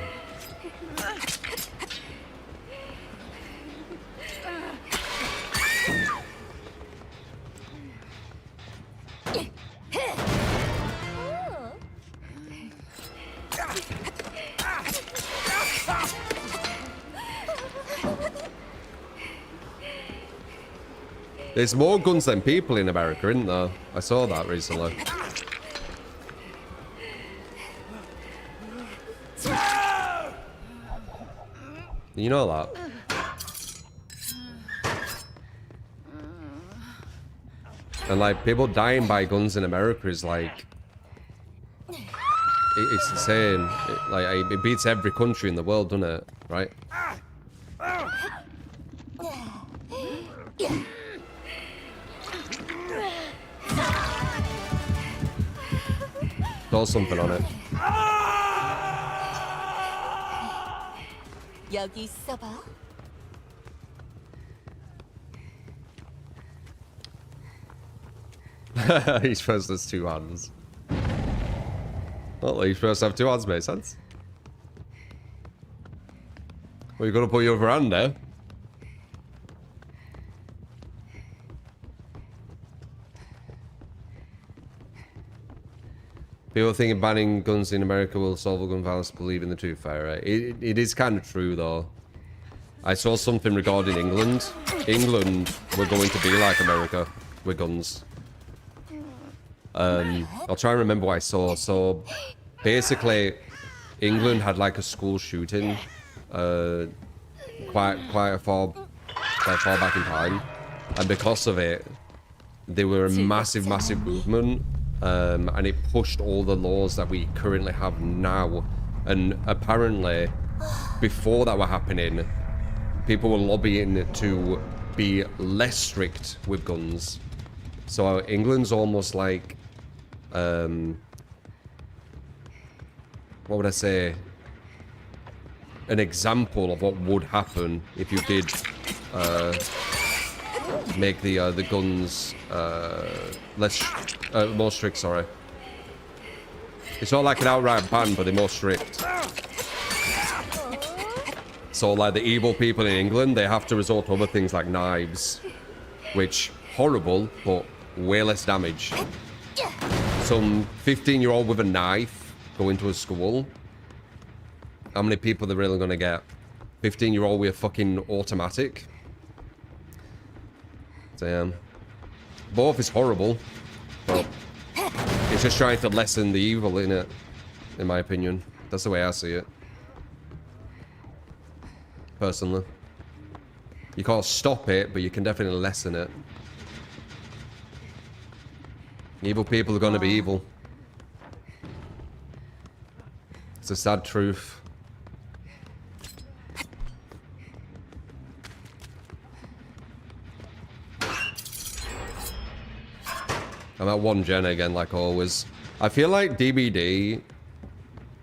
There's more guns than people in America, isn't there? I saw that recently. You know that? And like people dying by guns in America is like, it's insane. It beats every country in the world, doesn't it? Right? Throw something on it. 여기 있어봐. He's supposed to have 2 hands. Well, he's supposed to have 2 hands, makes sense. Well, you've got to put your other hand there. People thinking banning guns in America will solve all gun violence, believe in the truth, right? It is kind of true, though. I saw something regarding England. England were going to be like America with guns. I'll try and remember what I saw. So, basically, England had like a school shooting, quite far back in time, and because of it, they were a massive movement, and it pushed all the laws that we currently have now. And apparently, before that were happening, people were lobbying to be less strict with guns. So England's almost like, what would I say? An example of what would happen if you did make the guns more strict. Sorry, it's not like an outright ban, but they're more strict. So like the evil people in England, they have to resort to other things like knives, which horrible, but way less damage. Some 15-year-old with a knife going to a school. How many people they're really gonna get? 15-year-old with a fucking automatic. Damn. Both is horrible, but it's just trying to lessen the evil in it, in my opinion. That's the way I see it. Personally. You can't stop it, but you can definitely lessen it. Evil people are gonna be evil. It's a sad truth. I'm at 1 gen again, like always. I feel like DBD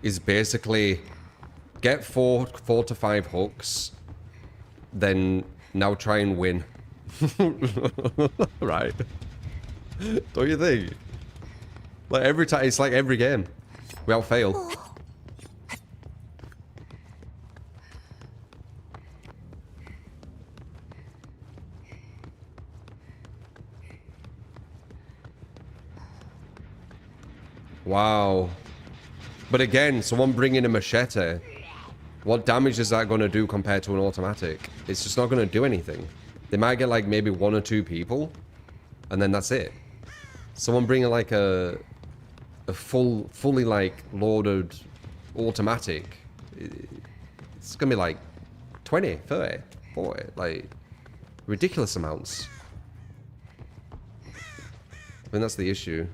is basically get 4 to 5 hooks, then now try and win. Right. Don't you think? Like every time, it's like every game. We all fail. Wow. But again, someone bringing a machete, what damage is that going to do compared to an automatic? It's just not going to do anything. They might get like maybe 1 or 2 people, and then that's it. Someone bringing like a fully like loaded automatic, it's going to be like 20, 30, 40, like ridiculous amounts. I mean, that's the issue.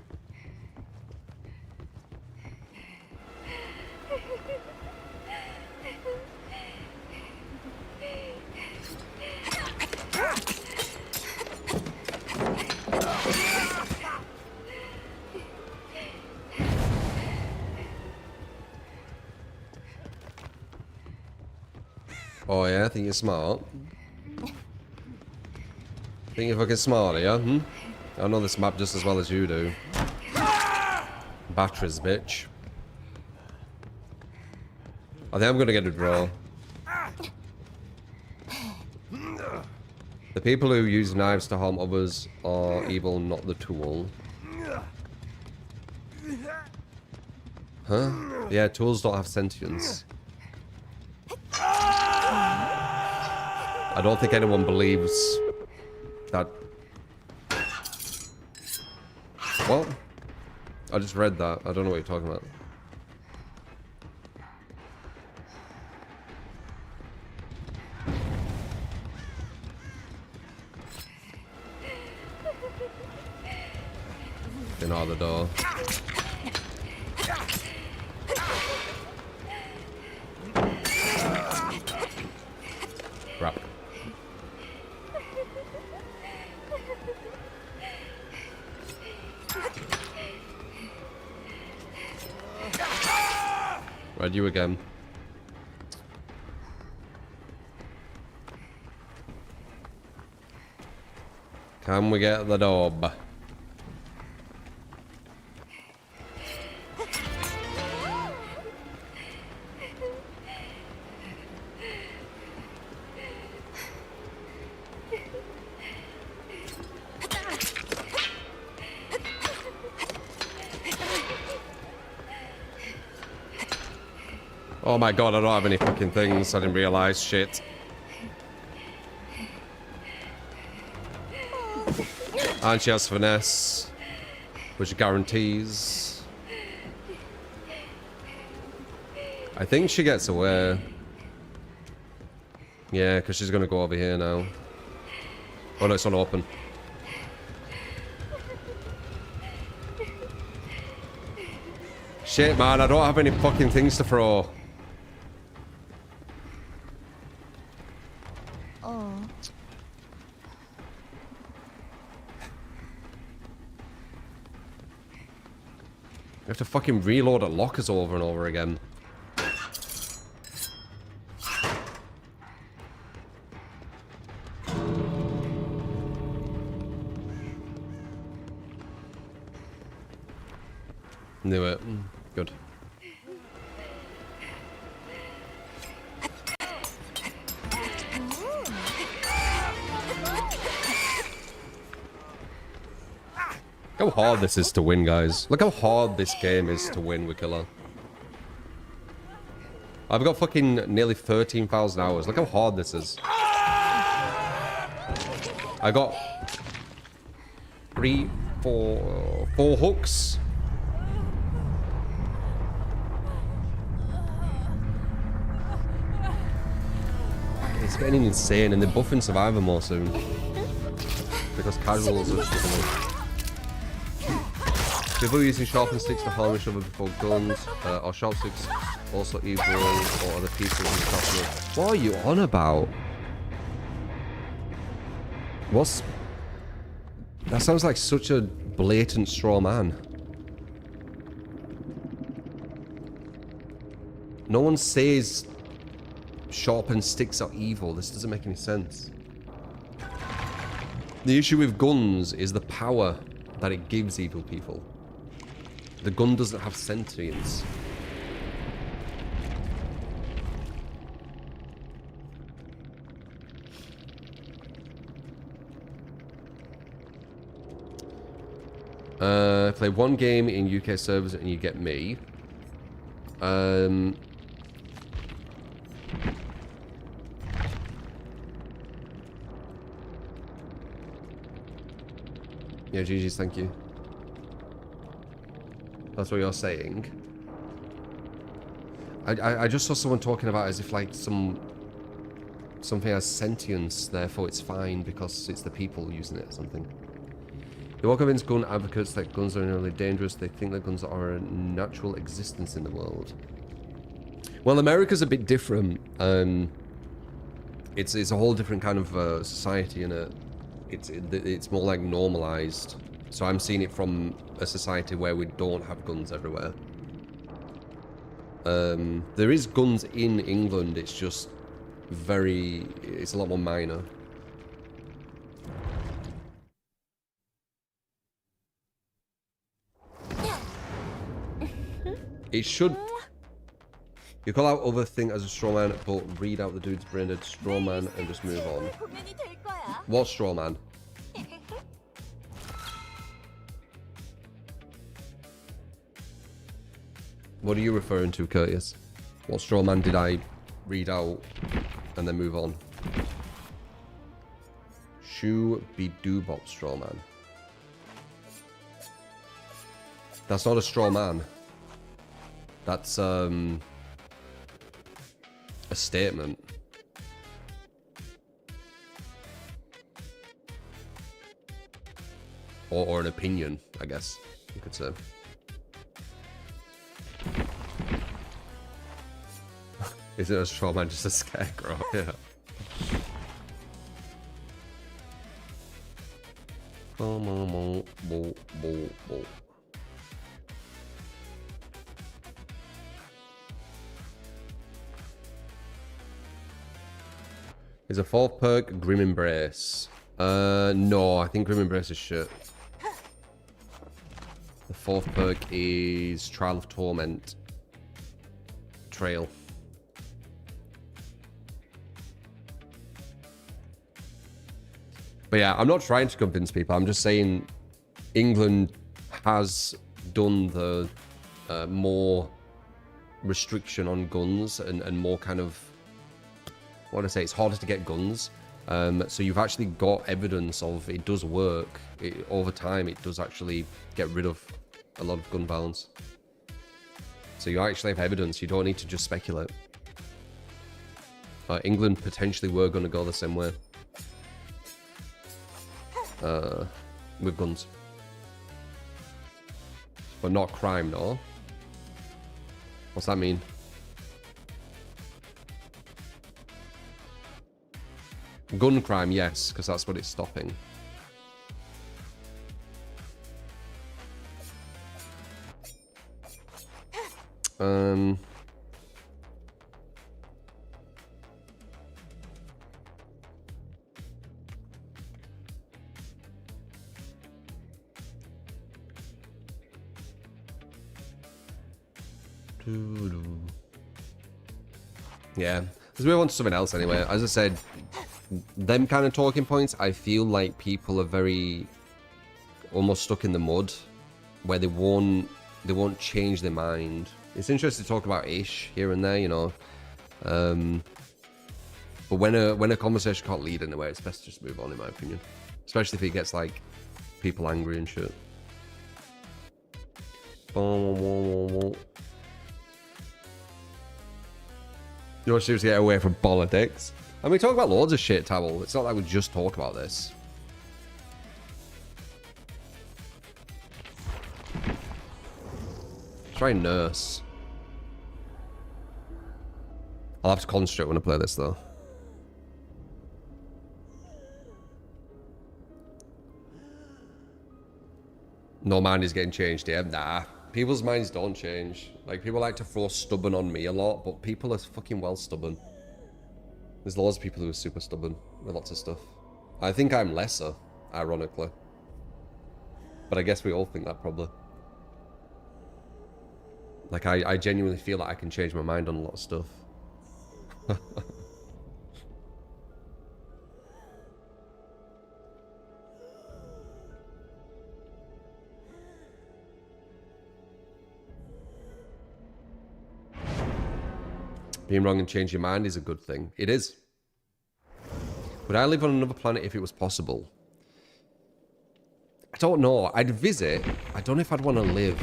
Oh yeah, I think you're smart. Think you're fucking smart, yeah? Hmm? I know this map just as well as you do. Batteries, bitch. I think I'm gonna get a draw. The people who use knives to harm others are evil, not the tool. Huh? Yeah, tools don't have sentience. I don't think anyone believes that What? I just read that. I don't know what you're talking about. Get out the door. Crap. Right, you again. Can we get the dog? Oh my god, I don't have any fucking things. I didn't realize. Shit. And she has finesse, which guarantees. I think she gets away. Yeah, because she's going to go over here now. Oh no, it's unopen. Shit, man, I don't have any fucking things to throw. You have to fucking reload at lockers over and over again. Knew it. Good. Look how hard this is to win, guys. Look how hard this game is to win with Killer. I've got fucking nearly 13,000 hours. Look how hard this is. I got 4 hooks. It's getting insane, and they're buffing Survivor more soon. Because casuals are struggling. People using sharpened sticks to harm each other before guns, or sharp sticks also evil, or other people who sharpen. What are you on about? What's... That sounds like such a blatant straw man. No one says sharpened sticks are evil. This doesn't make any sense. The issue with guns is the power that it gives evil people. The gun doesn't have sentience. Play one game in UK servers and you get me. Yeah, GG's, thank you. That's what you're saying. I just saw someone talking about it as if like something has sentience, therefore it's fine because it's the people using it or something. They will convince gun advocates that guns are inherently dangerous. They think that guns are a natural existence in the world. Well, America's a bit different. It's a whole different kind of society, and it's more like normalized. So I'm seeing it from a society where we don't have guns everywhere. There is guns in England. It's just it's a lot more minor. It should... You call out other thing as a straw man, but read out the dude's branded straw man and just move on. What straw man? What are you referring to, Curtis? What straw man did I read out and then move on? Shoe be doobop straw man. That's not a straw man. That's a statement. Or an opinion, I guess you could say. Isn't a straw man just a scarecrow? Yeah. Is a fourth perk Grim Embrace? No, I think Grim Embrace is shit. The fourth perk is Trial of Torment. Trail. But yeah, I'm not trying to convince people. I'm just saying England has done the more restriction on guns and more kind of, what do I say, it's harder to get guns. So you've actually got evidence of it does work. Over time, it does actually get rid of a lot of gun violence. So you actually have evidence. You don't need to just speculate. England potentially were going to go the same way. With guns. But not crime, no? What's that mean? Gun crime, yes, because that's what it's stopping. Yeah, let's move on to something else anyway. As I said, them kind of talking points, I feel like people are very almost stuck in the mud, where they won't change their mind. It's interesting to talk about ish here and there, you know. But when a conversation can't lead anywhere, it's best to just move on, in my opinion. Especially if it gets like people angry and shit. You want to get away from politics? I mean, we talk about loads of shit, Towel. It's not like we just talk about this. Try and nurse. I'll have to concentrate when I play this, though. No mind is getting changed here. Nah. People's minds don't change. Like, people like to throw stubborn on me a lot, but people are fucking well stubborn. There's loads of people who are super stubborn with lots of stuff. I think I'm lesser, ironically. But I guess we all think that, probably. Like, I genuinely feel like I can change my mind on a lot of stuff. Being wrong and changing your mind is a good thing. It is. Would I live on another planet if it was possible? I don't know. I'd visit. I don't know if I'd want to live.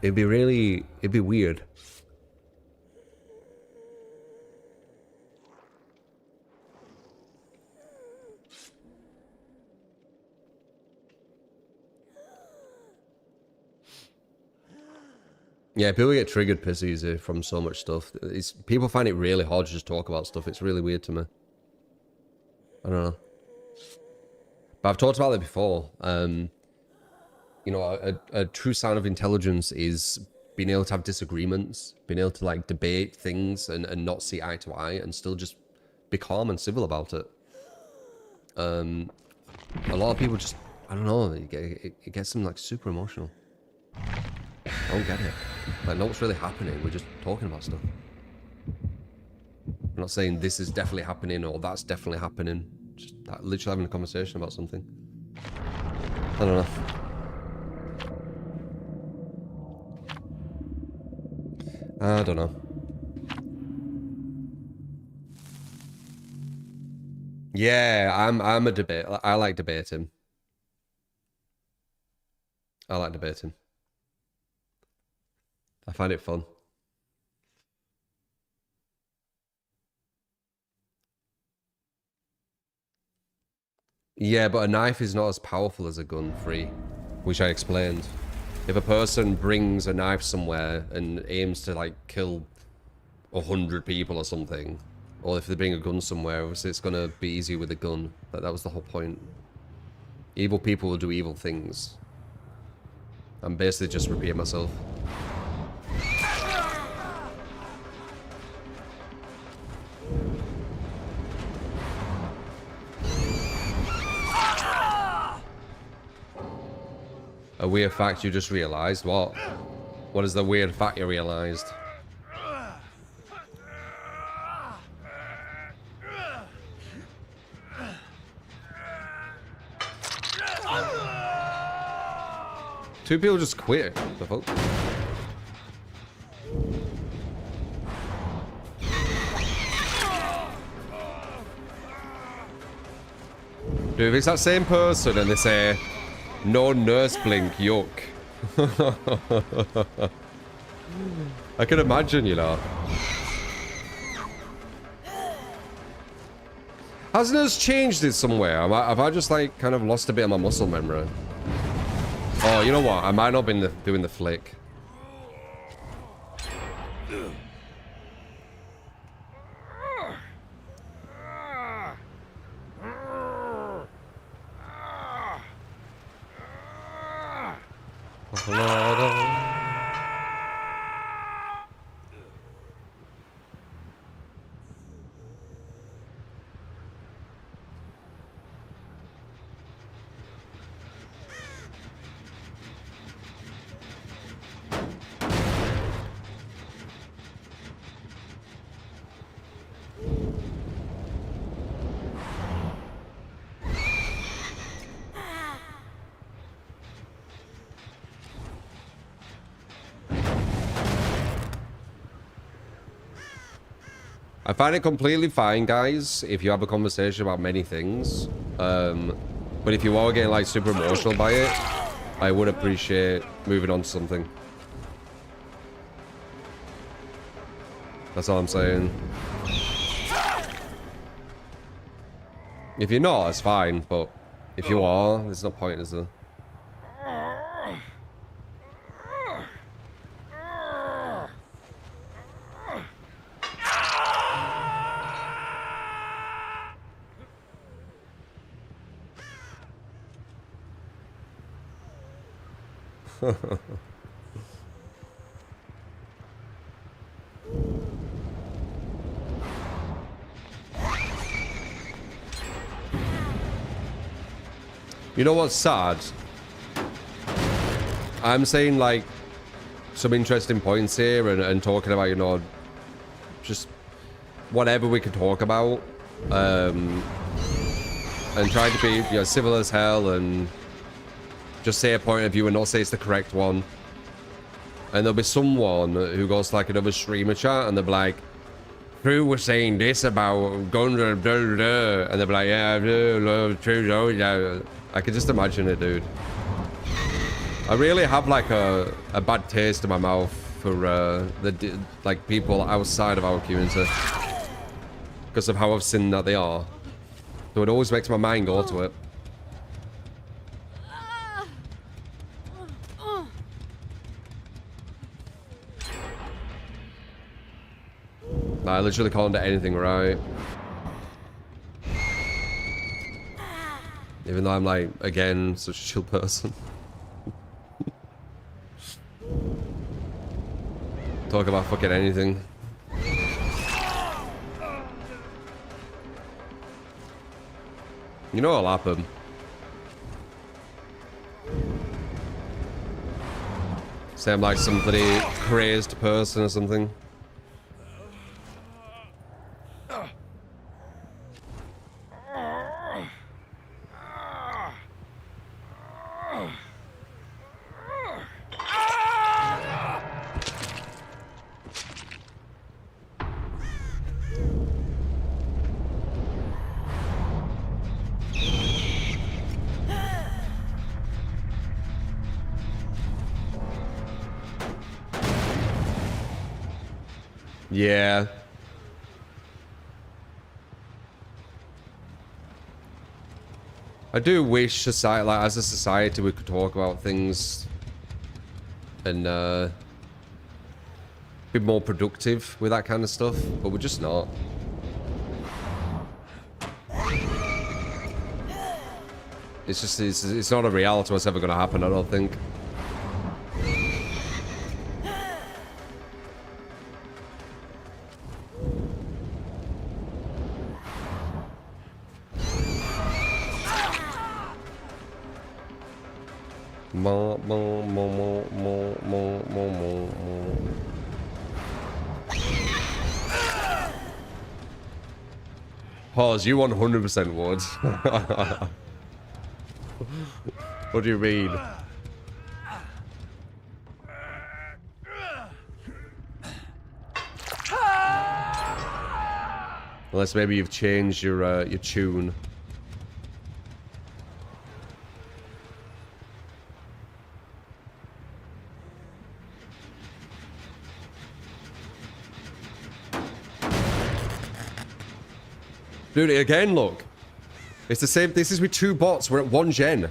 It'd be weird. Yeah, people get triggered piss easy from so much stuff. People find it really hard to just talk about stuff. It's really weird to me. I don't know. But I've talked about it before. You know, a true sign of intelligence is being able to have disagreements, being able to like debate things and not see eye to eye and still just be calm and civil about it. A lot of people just, I don't know, it gets them like super emotional. I don't get it. Like, know what's really happening. We're just talking about stuff. I'm not saying this is definitely happening or that's definitely happening. Just literally having a conversation about something. I don't know. I don't know. Yeah, I'm a debate. I like debating. I like debating. I find it fun. Yeah, but a knife is not as powerful as a gun free, which I explained. If a person brings a knife somewhere and aims to like kill 100 people or something, or if they bring a gun somewhere, obviously it's gonna be easier with a gun. That was the whole point. Evil people will do evil things. I'm basically just repeating myself. A weird fact you just realized? What? What is the weird fact you realized? Two people just quit. The fuck? Dude, if it's that same person and they say, no nurse blink, yuck. I can imagine, you know. Hasn't us changed it somewhere? Have I just like kind of lost a bit of my muscle memory? Oh, you know what? I might not have been doing the flick. I find it completely fine, guys, if you have a conversation about many things. But if you are getting like super emotional by it, I would appreciate moving on to something. That's all I'm saying. If you're not, it's fine, but if you are, there's no point, is there? You know what's sad? I'm saying like some interesting points here and talking about, you know, just whatever we can talk about, and trying to be, you know, civil as hell and just say a point of view and not say it's the correct one. And there'll be someone who goes to like another streamer chat and they'll be like, True was saying this about going to blah, blah, blah. And they'll be like, yeah, true, yeah. I can just imagine it, dude. I really have like a bad taste in my mouth for the like people outside of our community because of how I've seen that they are. So it always makes my mind go to it. I literally can't do anything right. Even though I'm like, again, such a chill person. Talk about fucking anything. You know what'll happen. Say I'm like somebody crazed person or something. Yeah. I do wish society, like as a society, we could talk about things and be more productive with that kind of stuff, but we're just not. It's just, it's not a reality what's ever going to happen, I don't think. Pause, you 100% would. What do you mean? Unless maybe you've changed your tune. Dude, again, look. It's the same. This is with 2 bots. We're at 1 gen.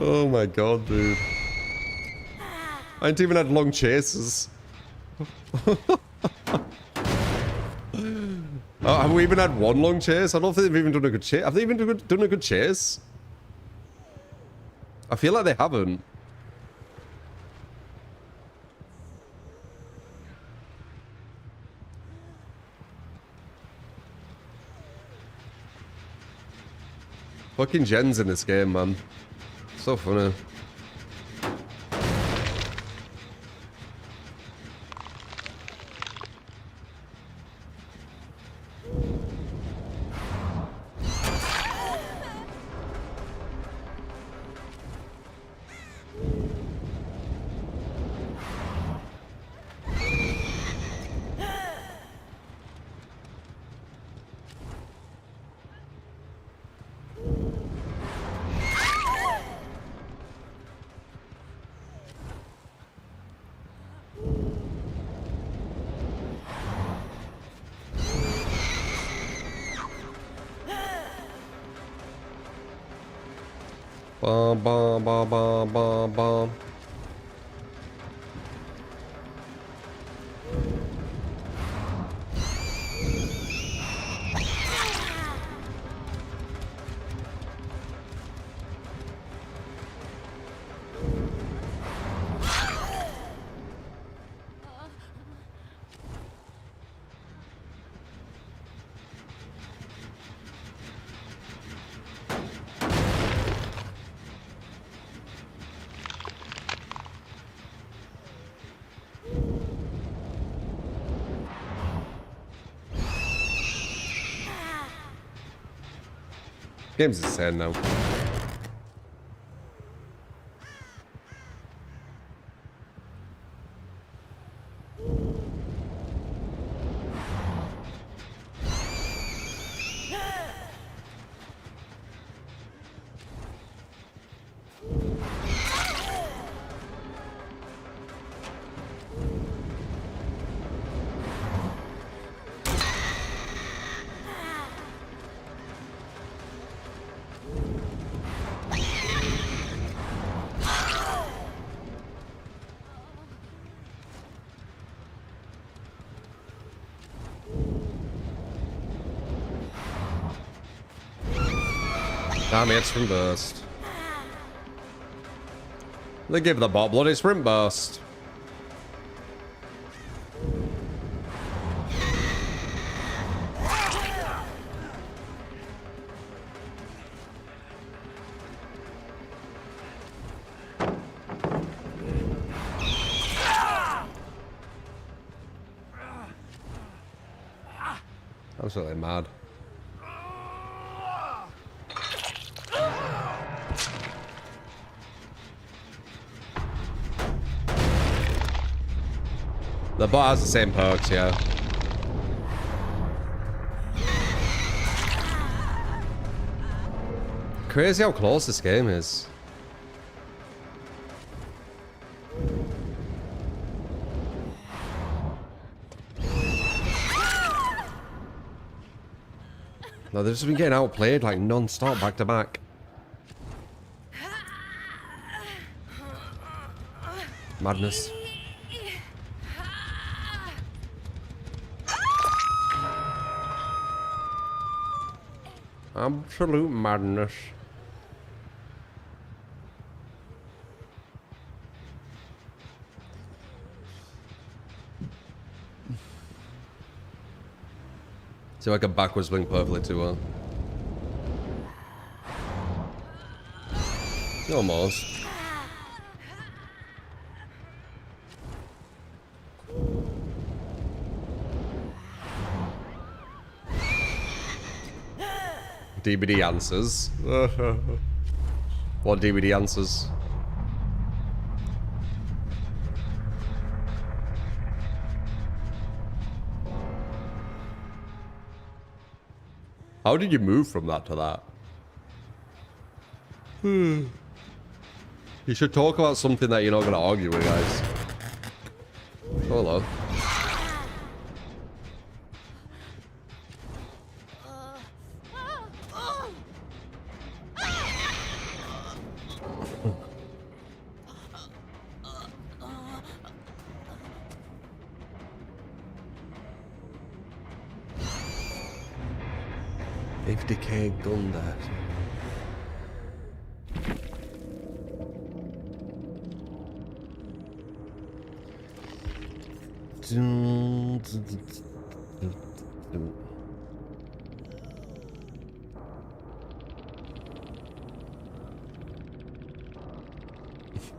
Oh my god, dude. I ain't even had long chases. Have we even had 1 long chase? I don't think they've even done a good chase. Have they even done a good chase? I feel like they haven't. Fucking gens in this game, man. So funny. Bum, bum, bum, bum, bum, bum. Game's insane now. Damn it, sprint burst. They give the bot bloody sprint burst. Absolutely mad. The bot has the same perks, yeah. Crazy how close this game is. No, they've just been getting outplayed like non-stop, back to back. Madness. Absolute madness. See, I can backwards blink perfectly too well. Almost. DVD answers. What DVD answers? How did you move from that to that? You should talk about something that you're not going to argue with, guys. Hello. If decay done that.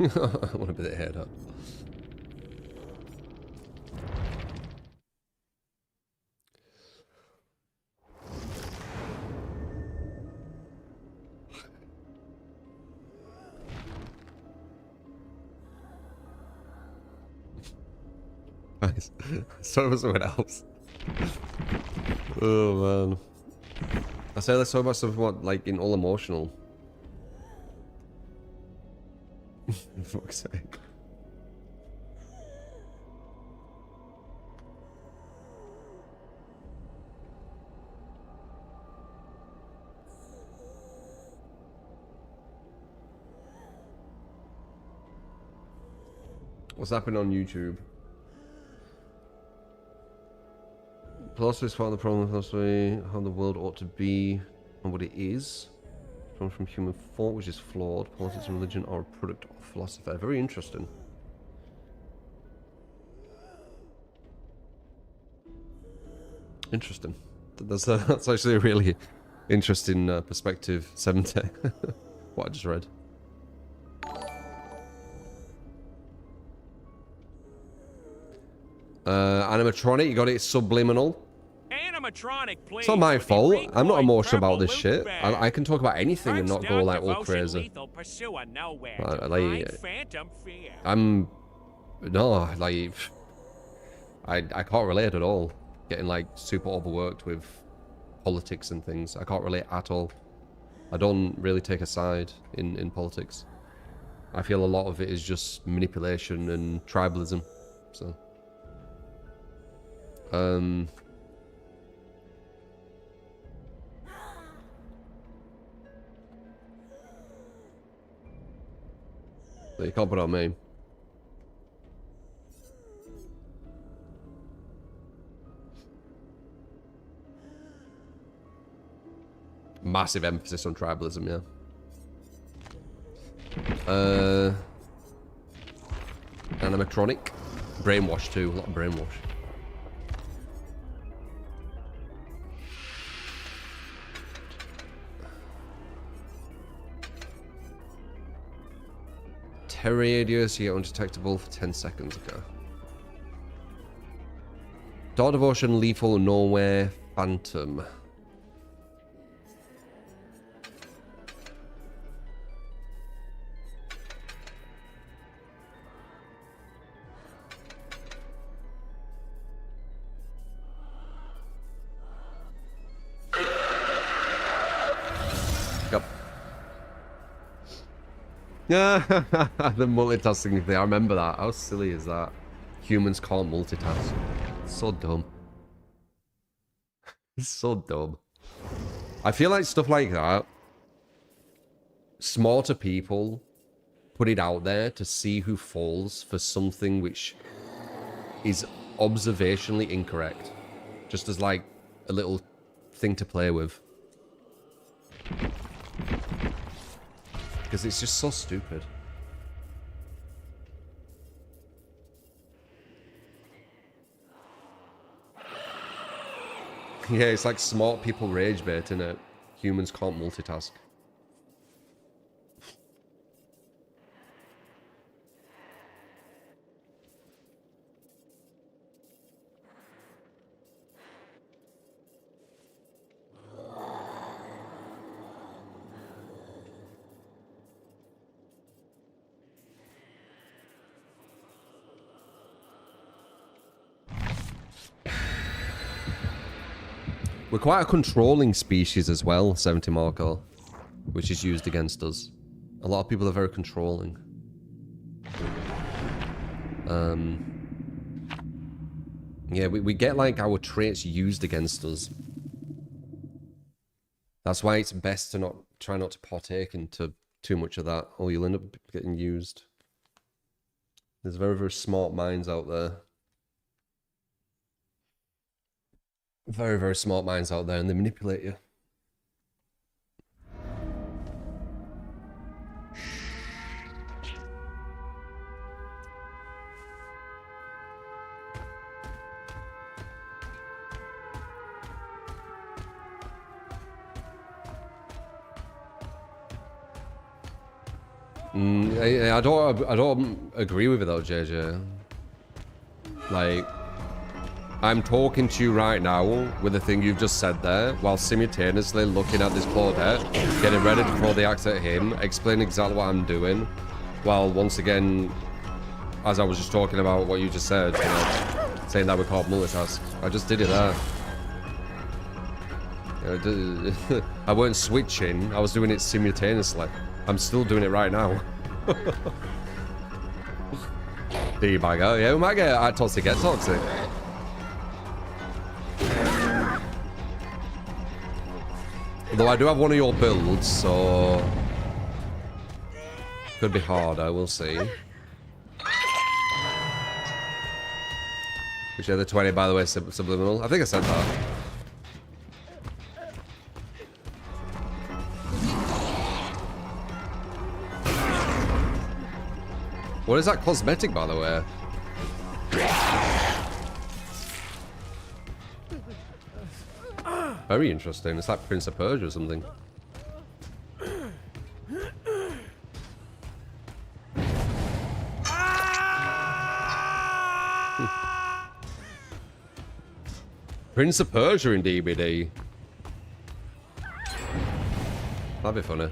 I want a bit of head up. Nice. So was someone else. Oh man. I say there's so much stuff what like in all emotional. For fuck's sake. What's happening on YouTube? Philosophy is part of the problem with philosophy, how the world ought to be and what it is. Comes from human thought, which is flawed. Politics and religion are a product of philosophy. Very interesting. Interesting. That's actually a really interesting perspective. 70. What I just read. Animatronic, you got it. Subliminal. Animatronic, please. It's not my fault. I'm not emotional about this shit. I can talk about anything and not go like all crazy. I'm no like I can't relate at all. Getting like super overworked with politics and things. I can't relate at all. I don't really take a side in politics. I feel a lot of it is just manipulation and tribalism. So so you can't put it on me. Massive emphasis on tribalism, yeah. Animatronic. Brainwash too, a lot of brainwash. Terrarius, you get undetectable for 10 seconds ago. Dark Devotion, Lethal, Nowhere, Phantom. The multitasking thing, I remember that. How silly is that? Humans can't multitask. It's so dumb. It's so dumb. I feel like stuff like that, smarter people put it out there to see who falls for something which is observationally incorrect. Just as like a little thing to play with. Because it's just so stupid. Yeah, it's like smart people rage bait, innit? Humans can't multitask. We're quite a controlling species as well, 70 Marco, which is used against us. A lot of people are very controlling. Yeah, we get like our traits used against us. That's why it's best to try not to partake into too much of that, or you'll end up getting used. There's very, very smart minds out there. Very, very smart minds out there, and they manipulate you. I don't agree with it though, JJ. Like, I'm talking to you right now with the thing you've just said there, while simultaneously looking at this Claudette, getting ready to throw the axe at him, explain exactly what I'm doing, while once again, as I was just talking about what you just said, you know, saying that we can't multitask. I just did it there. I weren't switching, I was doing it simultaneously. I'm still doing it right now. Debugger, yeah, we might get toxic, get toxic. Although I do have one of your builds, so could be harder, we'll see. Which are the 20, by the way, subliminal. I think I said that. What is that cosmetic, by the way? Very interesting. It's like Prince of Persia or something. Prince of Persia in DBD. That'd be funny.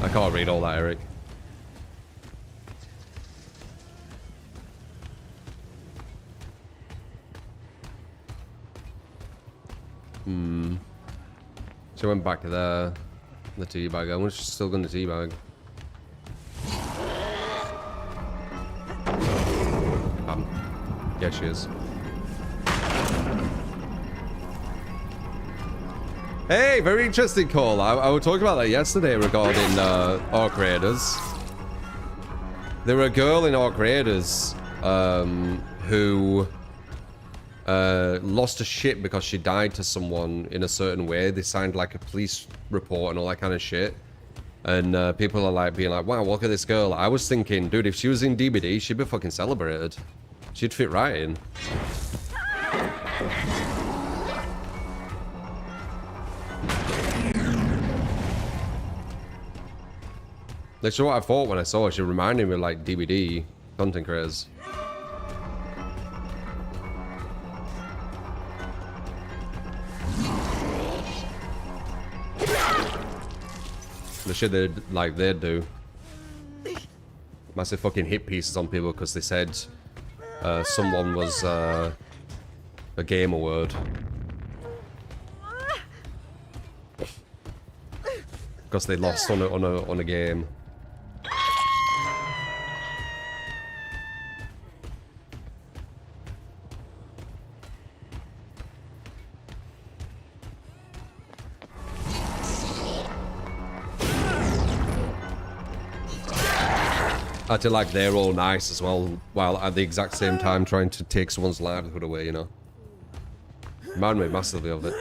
I can't read all that, Eric. So I went back to there. The teabag. I was still going to teabag. Yeah, she is. Hey, very interesting call. I was talking about that yesterday regarding Arc Raiders. There were a girl in Arc Raiders who lost her shit because she died to someone in a certain way. They signed like a police report and all that kind of shit. And people are like being like, wow, look at this girl. I was thinking, dude, if she was in DBD, she'd be fucking celebrated. She'd fit right in. That's what I thought when I saw her. She reminded me of like DBD content creators. The shit they'd do. Massive fucking hit pieces on people because they said someone was a gamer word. Because they lost on a game. I feel like they're all nice as well, while at the exact same time trying to take someone's livelihood away, you know? Reminded me massively of it.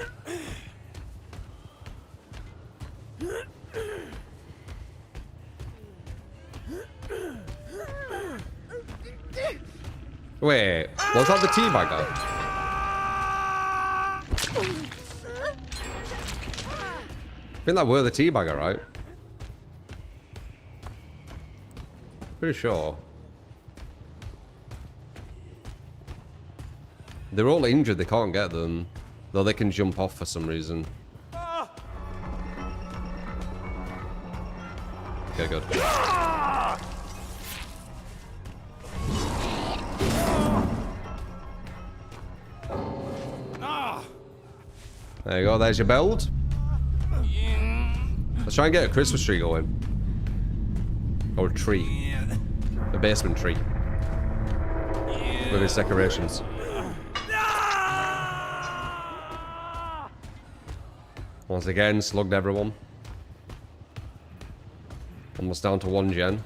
Wait, was that the teabagger? I think that were the teabagger, right? Pretty sure. They're all injured, they can't get them. Though they can jump off for some reason. Okay, good. There you go, there's your build. Let's try and get a Christmas tree going. Or a tree. A basement tree. With its decorations. Once again, slugged everyone. Almost down to 1 gen.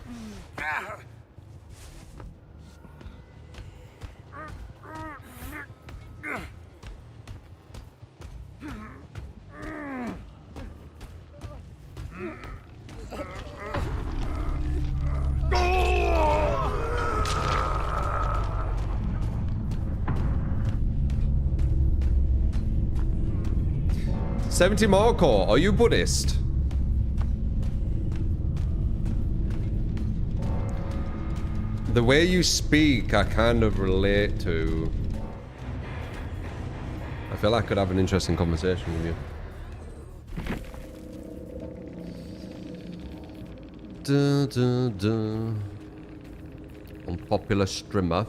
$70 more core. Are you Buddhist? The way you speak, I kind of relate to. I feel like I could have an interesting conversation with you. Unpopular streamer.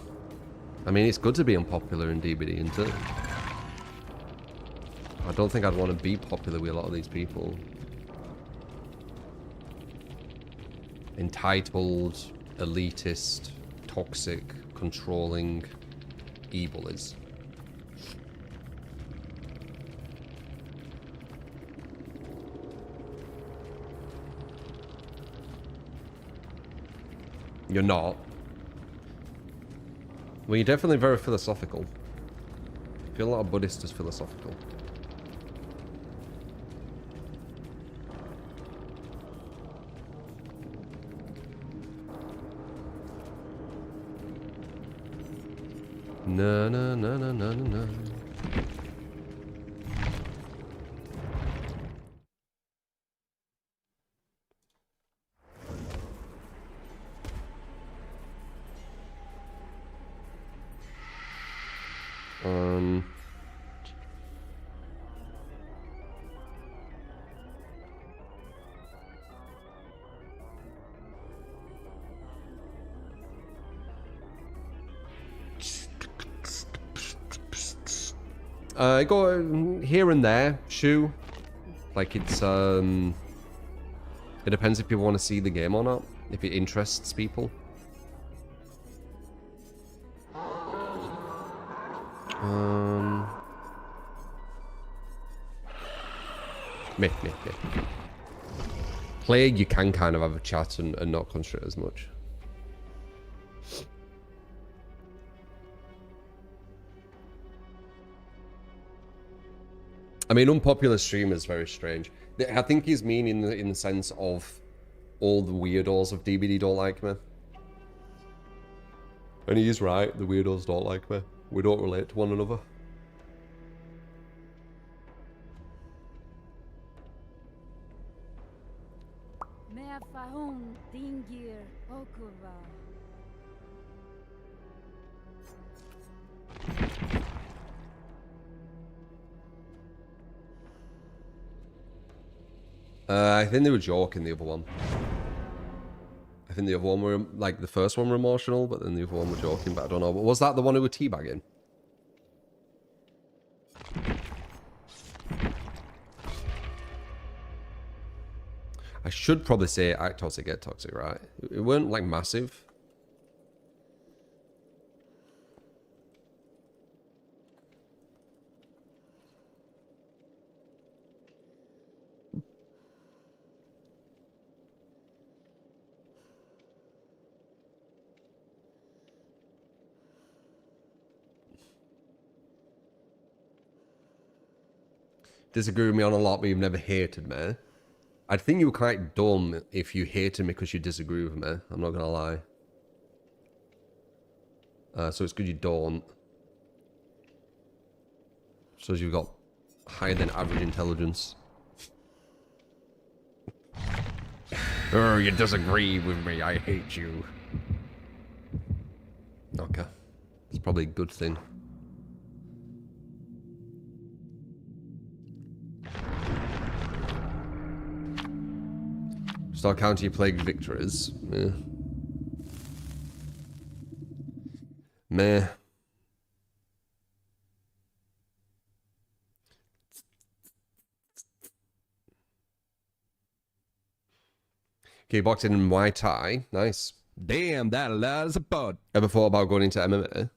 I mean, it's good to be unpopular in DBD, isn't it? I don't think I'd want to be popular with a lot of these people. Entitled, elitist, toxic, controlling, evil is. You're not. Well, you're definitely very philosophical. I feel a lot of Buddhists is philosophical. No, no, no, no, no, no. I go here and there, shoe. Like it's it depends if people want to see the game or not, if it interests people. Me. Plague, you can kind of have a chat and not concentrate as much. I mean, unpopular streamer is very strange. I think he's mean in the sense of all the weirdos of DBD don't like me. And he is right, the weirdos don't like me. We don't relate to one another. I think they were joking, the other one. I think the other one were, like, the first one were emotional, but then the other one were joking, but I don't know. But was that the one who were teabagging? I should probably say act toxic, get toxic, right? It weren't, like, massive. Disagree with me on a lot, but you've never hated me. I'd think you were quite dumb if you hated me because you disagree with me. I'm not gonna lie. So it's good you don't. Shows you've got higher than average intelligence. Oh, you disagree with me. I hate you. Okay. It's probably a good thing. Start counting your plague victories. Meh. Meh. Kickboxing and Muay Thai. Nice. Damn, that allows a pod. Ever thought about going into MMA?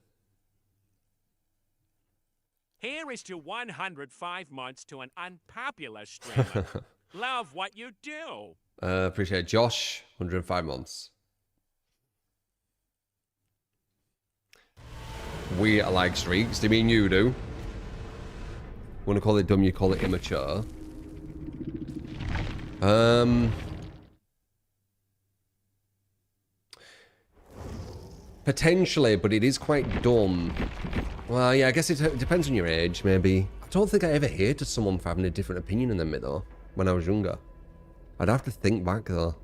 Here is to 105 months to an unpopular streamer. Love what you do. Appreciate it. Josh, 105 months. We like streaks. Do you mean you do? Want to call it dumb, you call it immature. Potentially, but it is quite dumb. Well, yeah, I guess it depends on your age, maybe. I don't think I ever hated someone for having a different opinion than me, though, when I was younger. I'd have to think back, though.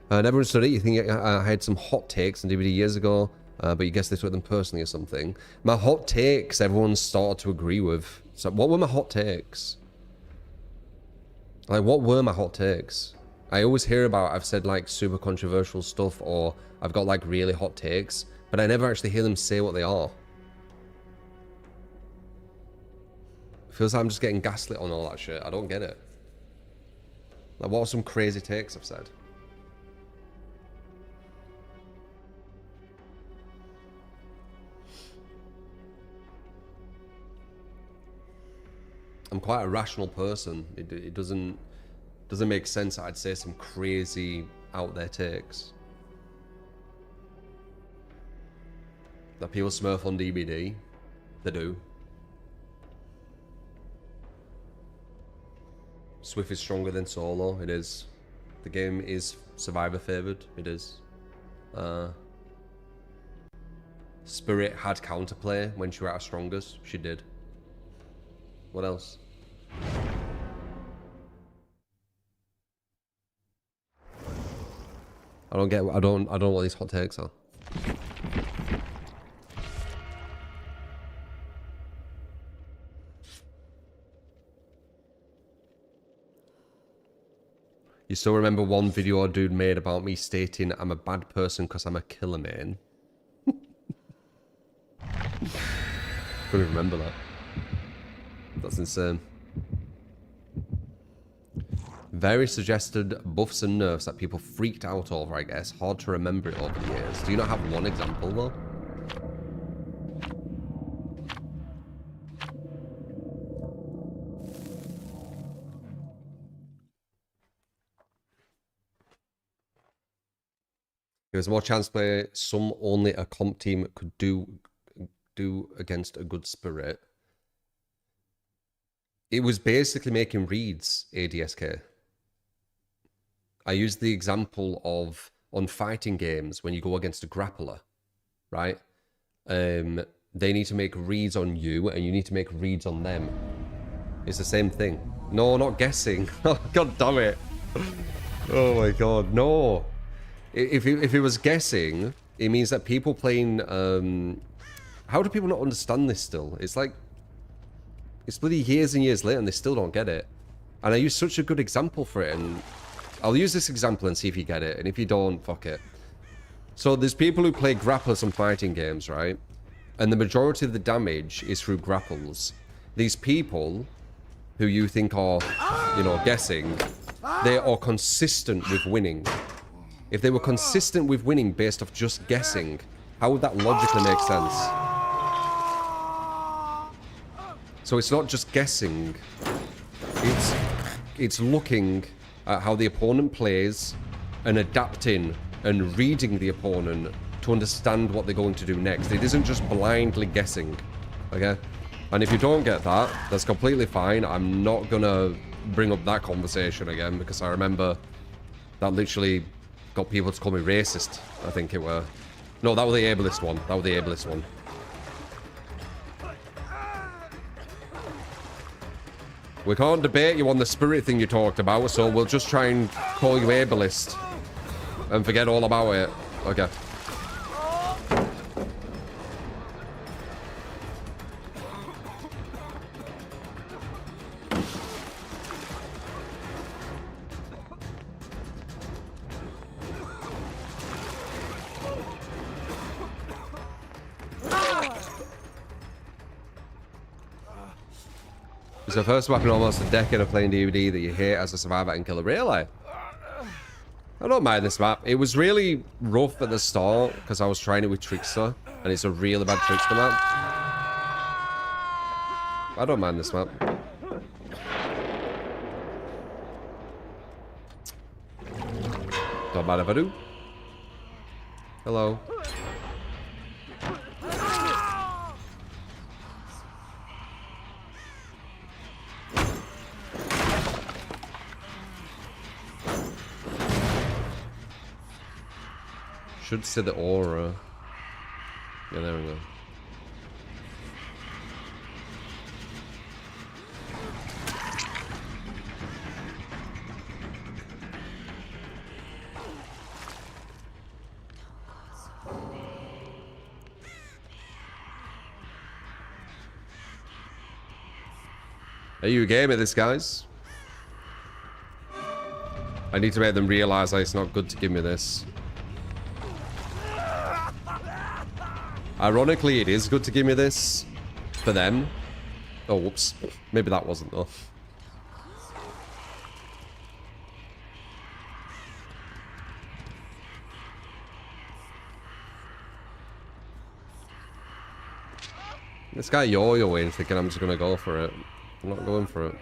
I never understood it. You think I had some hot takes on DVD years ago, but you guessed this with them personally or something. My hot takes, everyone started to agree with. So what were my hot takes? Like, what were my hot takes? I always hear about, I've said, like, super controversial stuff, or I've got, like, really hot takes, but I never actually hear them say what they are. Feels like I'm just getting gaslit on all that shit. I don't get it. Like, what are some crazy takes I've said? I'm quite a rational person. It doesn't make sense that I'd say some crazy out there takes. That people smurf on DVD. They do. Swift is stronger than solo. It is. The game is survivor favored. It is. Spirit had counterplay when she was at her strongest. She did. What else? I don't get. I don't know what these hot takes are. You still remember one video a dude made about me stating I'm a bad person because I'm a killer man? Couldn't remember that. That's insane. Very suggested buffs and nerfs that people freaked out over, I guess. Hard to remember it over the years. Do you not have one example, though? There's more chance play. Some only a comp team could do against a good spirit. It was basically making reads, ADSK. I used the example of on fighting games when you go against a grappler, right? They need to make reads on you and you need to make reads on them. It's the same thing. No, not guessing. Oh, God damn it. Oh my God, no. If it was guessing, it means that people playing... how do people not understand this still? It's like... It's bloody years and years later and they still don't get it. And I use such a good example for it, and I'll use this example and see if you get it, and if you don't, fuck it. So there's people who play grapplers on fighting games, right? And the majority of the damage is through grapples. These people who you think are, you know, guessing, they are consistent with winning. If they were consistent with winning based off just guessing, how would that logically make sense? So it's not just guessing, it's looking at how the opponent plays and adapting and reading the opponent to understand what they're going to do next. It isn't just blindly guessing, okay? And if you don't get that, that's completely fine. I'm not gonna bring up that conversation again because I remember that literally got people to call me racist, I think it were. No, that was the ableist one. That was the ableist one. We can't debate you on the spirit thing you talked about, so we'll just try and call you ableist and forget all about it. Okay. It's the first weapon in almost a decade of playing DVD that you hate as a survivor and killer. Really? I don't mind this map. It was really rough at the start because I was trying it with Trickster, and it's a really bad Trickster map. I don't mind this map. Don't mind if I do. Hello. Should say the aura. Yeah, there we go. Are you a game at this, guys? I need to make them realize that it's not good to give me this. Ironically, it is good to give me this for them. Oh, whoops. Maybe that wasn't, though. This guy yo-yoing thinking I'm just going to go for it. I'm not going for it.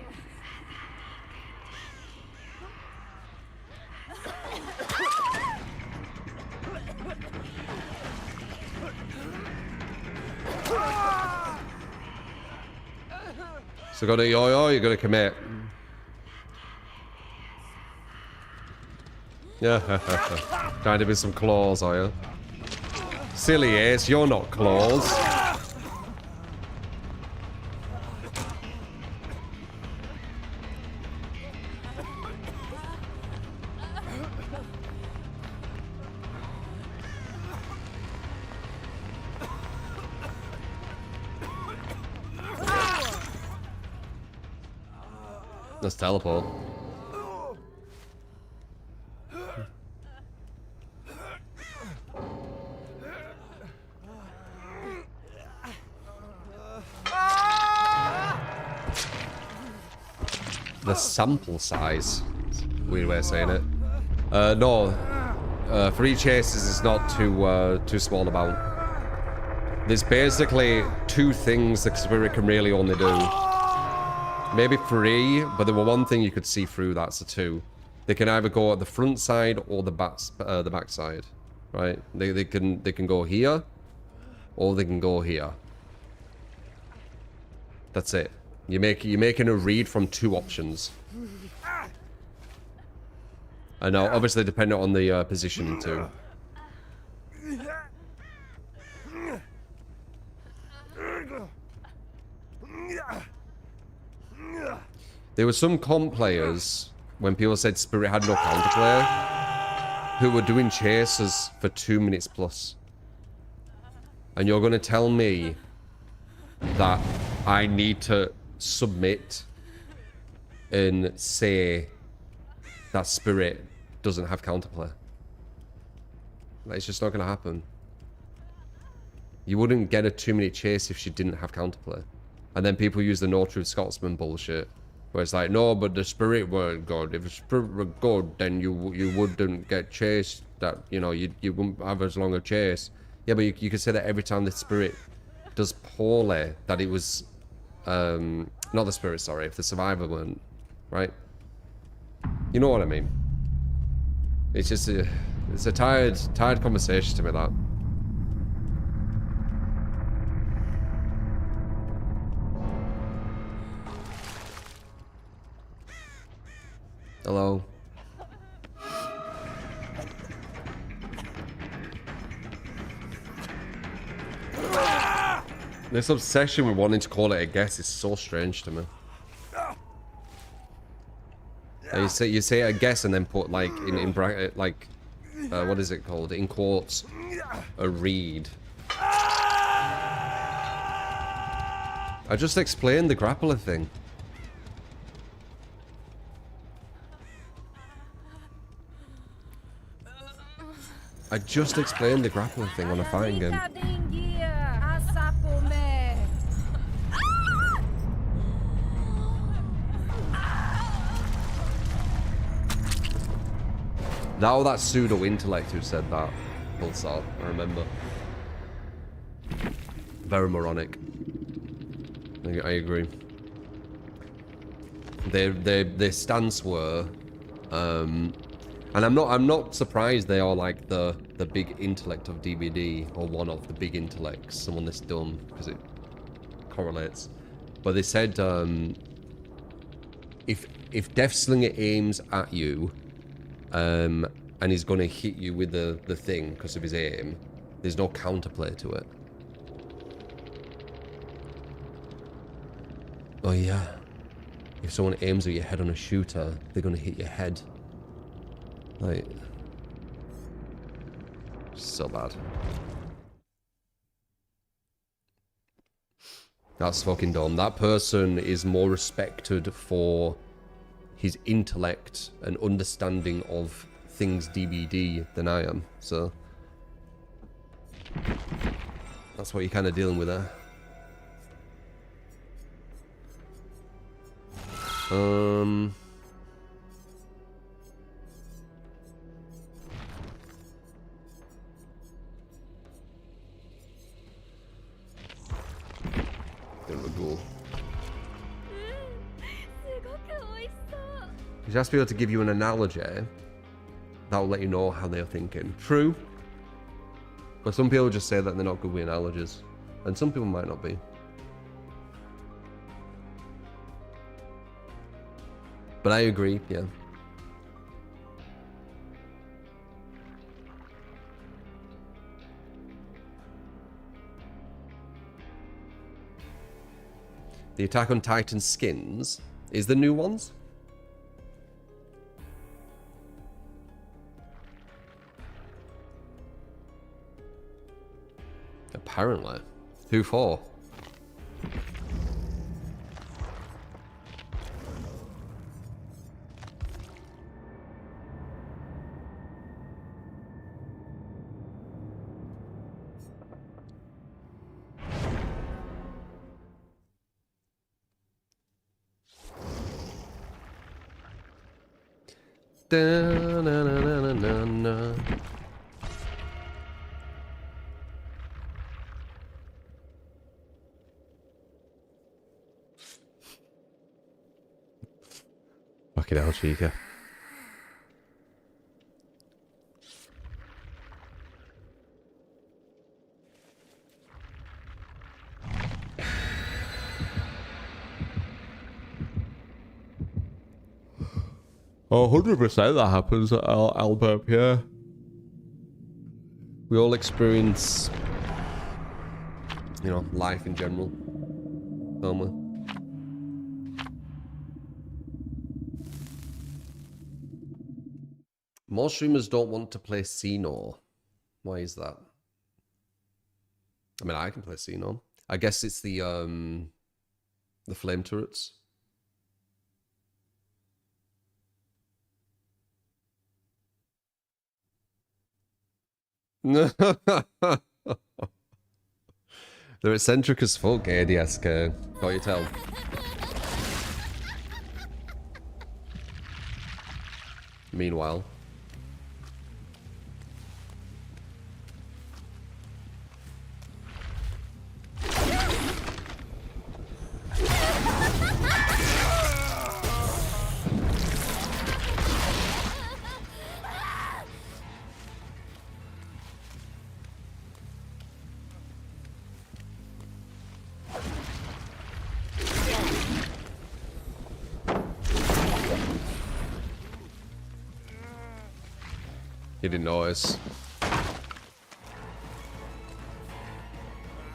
So got a yo-yo, you're gonna commit. Yeah, trying to be some claws, are you? Silly ace, you're not claws. Let's teleport. The sample size. Weird way of saying it. No. For each chases, it's not too small amount. There's basically two things the spirit can really only do. Maybe three, but there were one thing you could see through. That's the two. They can either go at the front side or the back side, right? They can go here, or they can go here. That's it. You're making a read from two options. I know, obviously depending on the positioning too. There were some comp players, when people said Spirit had no counterplay, who were doing chases for 2 minutes plus. And you're going to tell me that I need to submit and say that Spirit doesn't have counterplay. Like, it's just not going to happen. You wouldn't get a 2-minute chase if she didn't have counterplay. And then people use the No Truth Scotsman bullshit. Where it's like, no, but the spirit weren't good. If the spirit were good, then you wouldn't get chased. That, you know, you wouldn't have as long a chase. Yeah, but you could say that every time the spirit does poorly, that it was, not the spirit, sorry, if the survivor weren't, right? You know what I mean? It's just it's a tired conversation to me, that. Hello. This obsession with wanting to call it a guess is so strange to me. You say a guess and then put like in bracket like what is it called, in quotes, a read. I just explained the grappler thing. I just explained the grappler thing on a fighting game. That pseudo-intellect who said that. Pulsar, I remember. Very moronic. I agree. Their stance were, and I'm not surprised they are like the big intellect of DBD, or one of the big intellects, someone this dumb, because it correlates. But they said if Death Slinger aims at you, and he's gonna hit you with the thing because of his aim, there's no counterplay to it. Oh yeah. If someone aims at your head on a shooter, they're gonna hit your head. Like, so bad. That's fucking dumb. That person is more respected for his intellect and understanding of things DBD than I am. So that's what you're kind of dealing with there. There we go. You just have to be able to give you an analogy that will let you know how they're thinking. True. But some people just say that they're not good with analogies. And some people might not be. But I agree, yeah. The Attack on Titan skins is the new ones? Apparently. Who for? Da-na-na-na-na-na. Fucking hell, Chica. Oh, 100% that happens at Albert, yeah. We all experience, you know, life in general, don't we? Most streamers don't want to play Xeno. Why is that? I mean, I can play Xeno. I guess it's the flame turrets. They're eccentric as fuck, ADS. Got you tell. Meanwhile. He didn't notice.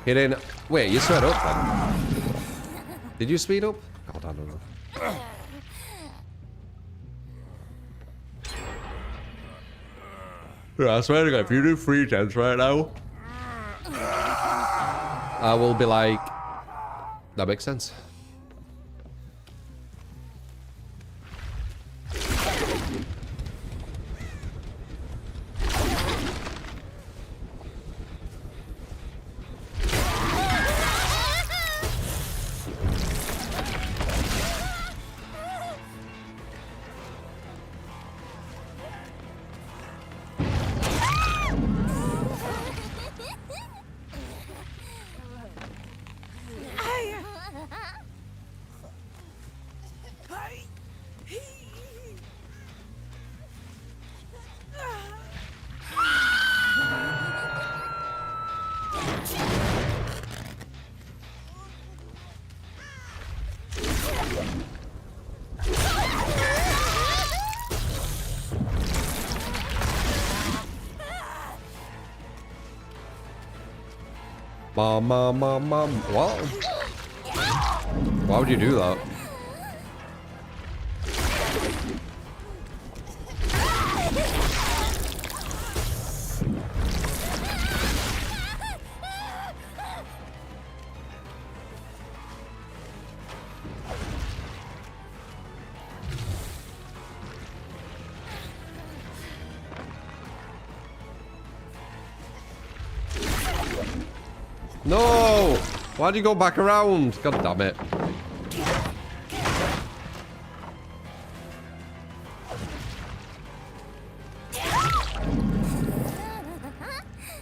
He didn't... Wait, you sped up then? Did you speed up? God, I don't know. Yeah, I swear to God, if you do 3 gens right now, I will be like... That makes sense. Mom. What? Why would you do that? No! Why'd you go back around? God damn it.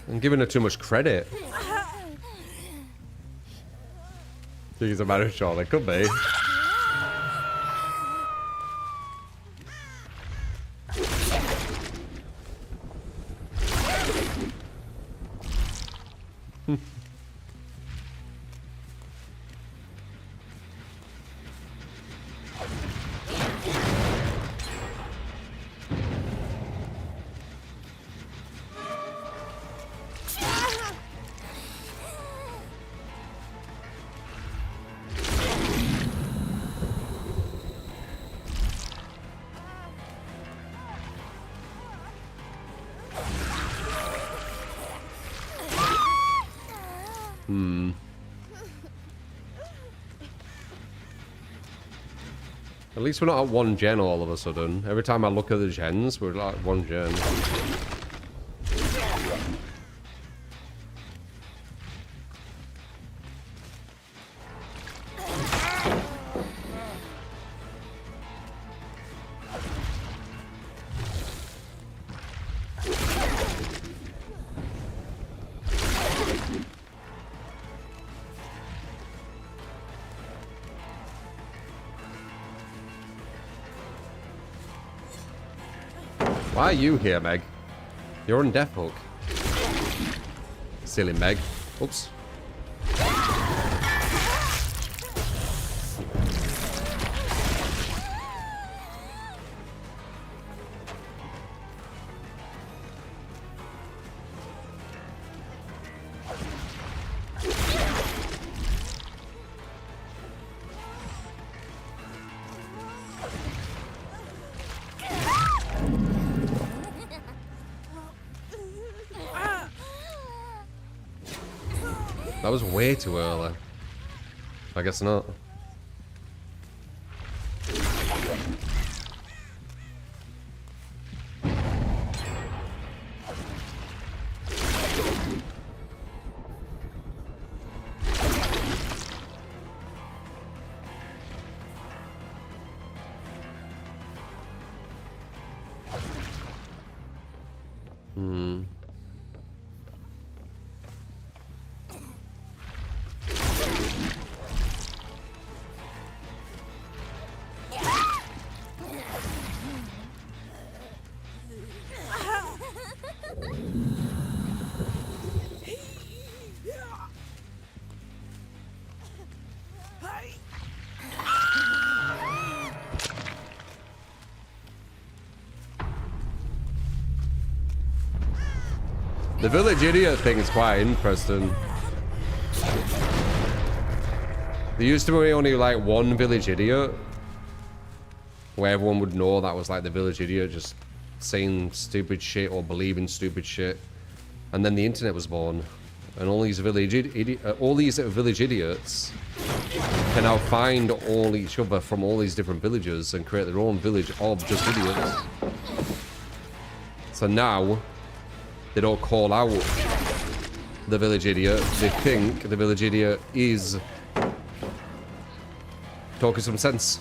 I'm giving her too much credit. Think he's a marriage shot. It could be. At least we're not at 1 gen all of a sudden. Every time I look at the gens, we're like 1 gen. Why are you here, Meg? You're on Death Hook. Silly Meg. Oops. That was way too early. I guess not. The village idiot thing is quite interesting. There used to be only like one village idiot, where everyone would know that was like the village idiot just saying stupid shit or believing stupid shit. And then the internet was born, and all these village idiots can now find all each other from all these different villages and create their own village of just idiots. So now they don't call out the village idiot. They think the village idiot is talking some sense.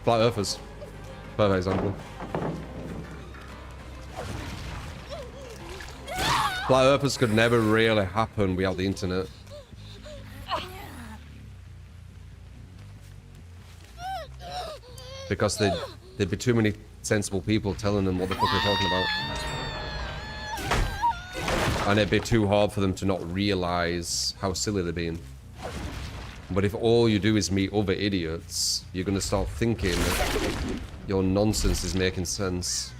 Flat earthers. Perfect example. Flat earthers could never really happen without the internet. Because there'd be too many sensible people telling them what the fuck they're talking about. And it'd be too hard for them to not realize how silly they're being. But if all you do is meet other idiots, you're gonna start thinking your nonsense is making sense.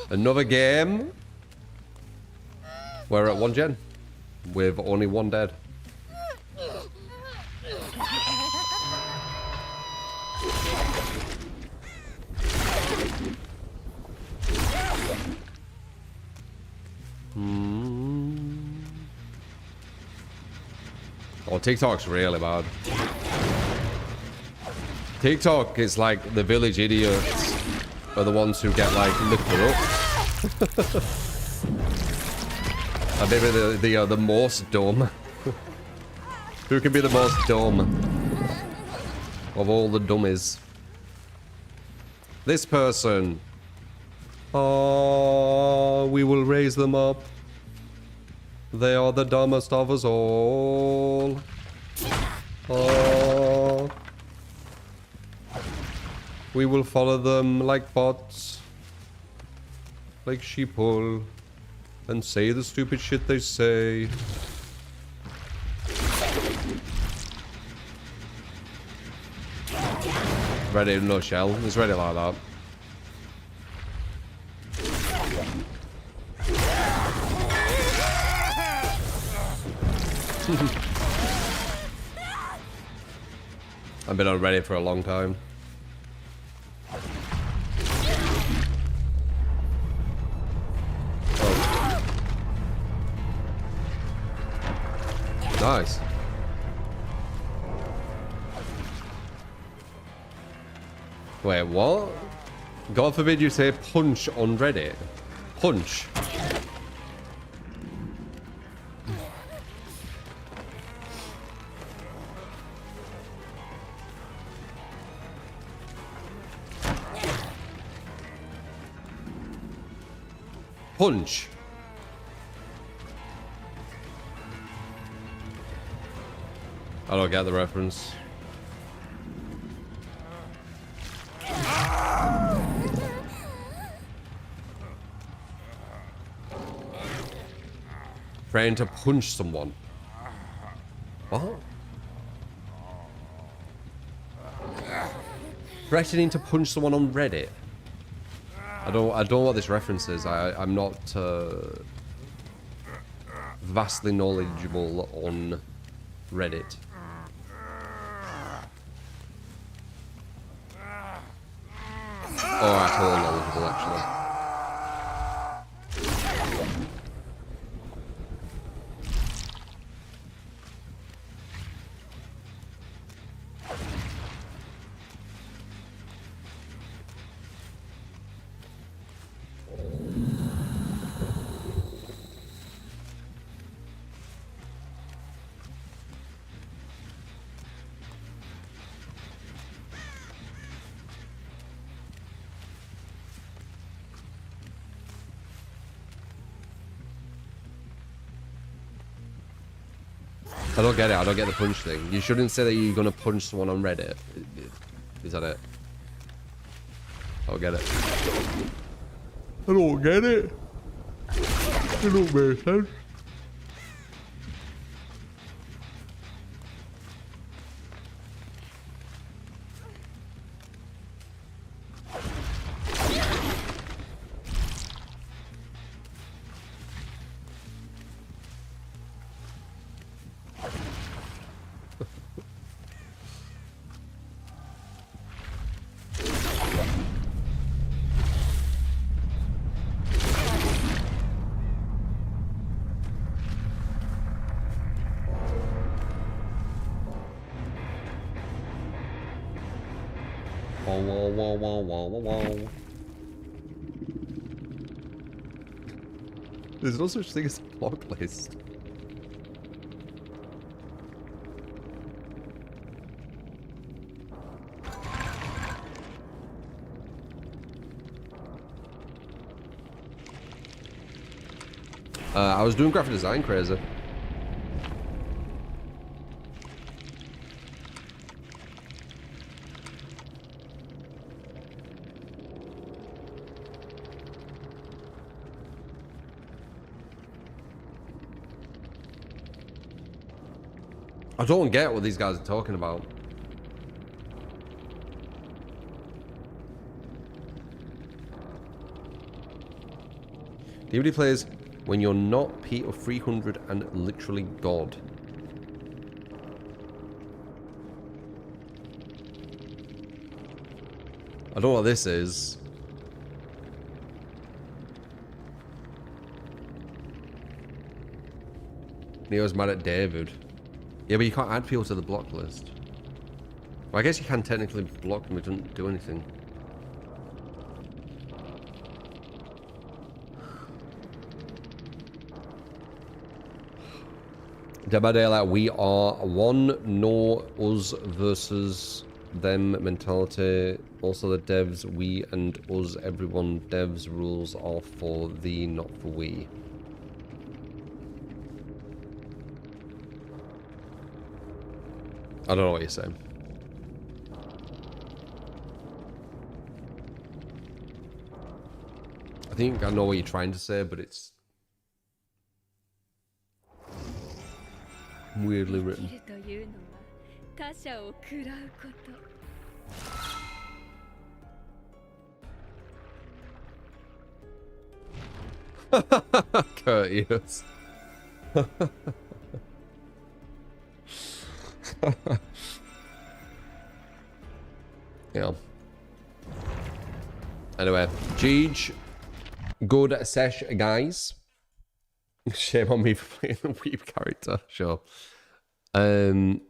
Another game. We're at 1 gen with only 1 dead. Oh, TikTok's really bad. TikTok is like the village idiots are the ones who get like lifted up. And maybe the most dumb. Who can be the most dumb of all the dummies? This person. Oh, we will raise them up. They are the dumbest of us all. Oh. We will follow them like bots. Like sheeple. And say the stupid shit they say. Ready in a nutshell. It's ready like that. I've been on Reddit for a long time. Oh. Nice. Wait, what? God forbid you say punch on Reddit. Punch. Punch. I don't get the reference. Trying to punch someone. What? Threatening to punch someone on Reddit. I don't know what this reference is. I'm not vastly knowledgeable on Reddit. Or at all knowledgeable, actually. I don't get it. I don't get the punch thing. You shouldn't say that you're gonna punch someone on Reddit. Is that it? I don't get it. I don't get it. It don't make sense. Whoa, whoa, whoa, whoa, whoa, whoa. There's no such thing as a block list. I was doing graphic design, crazy. I don't get what these guys are talking about. DVD plays when you're not Peter 300 and literally God. I don't know what this is. Neo's mad at David. Yeah, but you can't add people to the block list. Well, I guess you can technically block them, it doesn't do anything. Dead by Daylight, we are one, no us versus them mentality. Also the devs, we and us, everyone. Devs rules are for thee, not for we. I don't know what you're saying. I think I know what you're trying to say, but it's weirdly written. Courteous. Yeah. Anyway, Jeej, good sesh, guys. Shame on me for playing the weeb character. Sure. I'm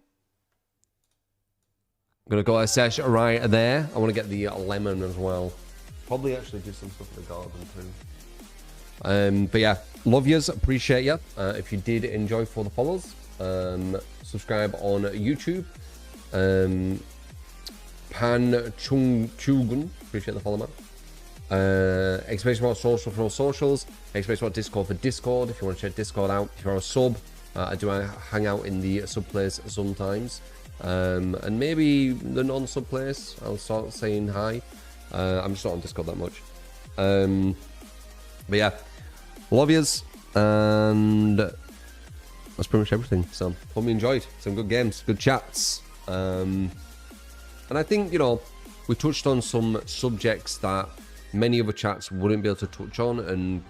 gonna go a sesh right there. I want to get the lemon as well. Probably actually do some stuff in the garden too. But yeah, love yous, appreciate you. If you did enjoy, for the follows, subscribe on YouTube. Pan Chung Chugun, appreciate the follow, man. Exclamation mark social for all socials. Exclamation mark Discord for Discord if you want to check Discord out. If you're a sub, I do hang out in the sub place sometimes. And maybe the non-sub place, I'll start saying hi. I'm just not on Discord that much. But yeah, love yous, and that's pretty much everything. So, hope you enjoyed. Some good games, good chats. And I think, you know, we touched on some subjects that many other chats wouldn't be able to touch on, and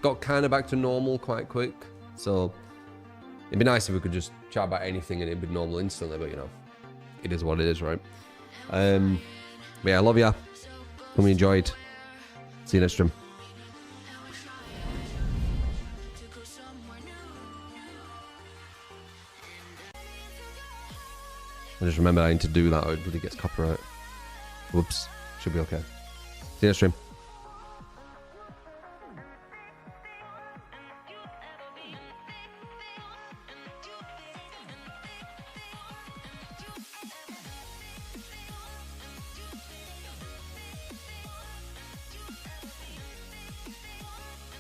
got kind of back to normal quite quick. So it'd be nice if we could just chat about anything and it'd be normal instantly, but you know, it is what it is, right? But yeah, I love ya. Hope you enjoyed. See you next stream. I just remember I need to do that or it really gets copyright. Whoops. Should be okay. See you next stream.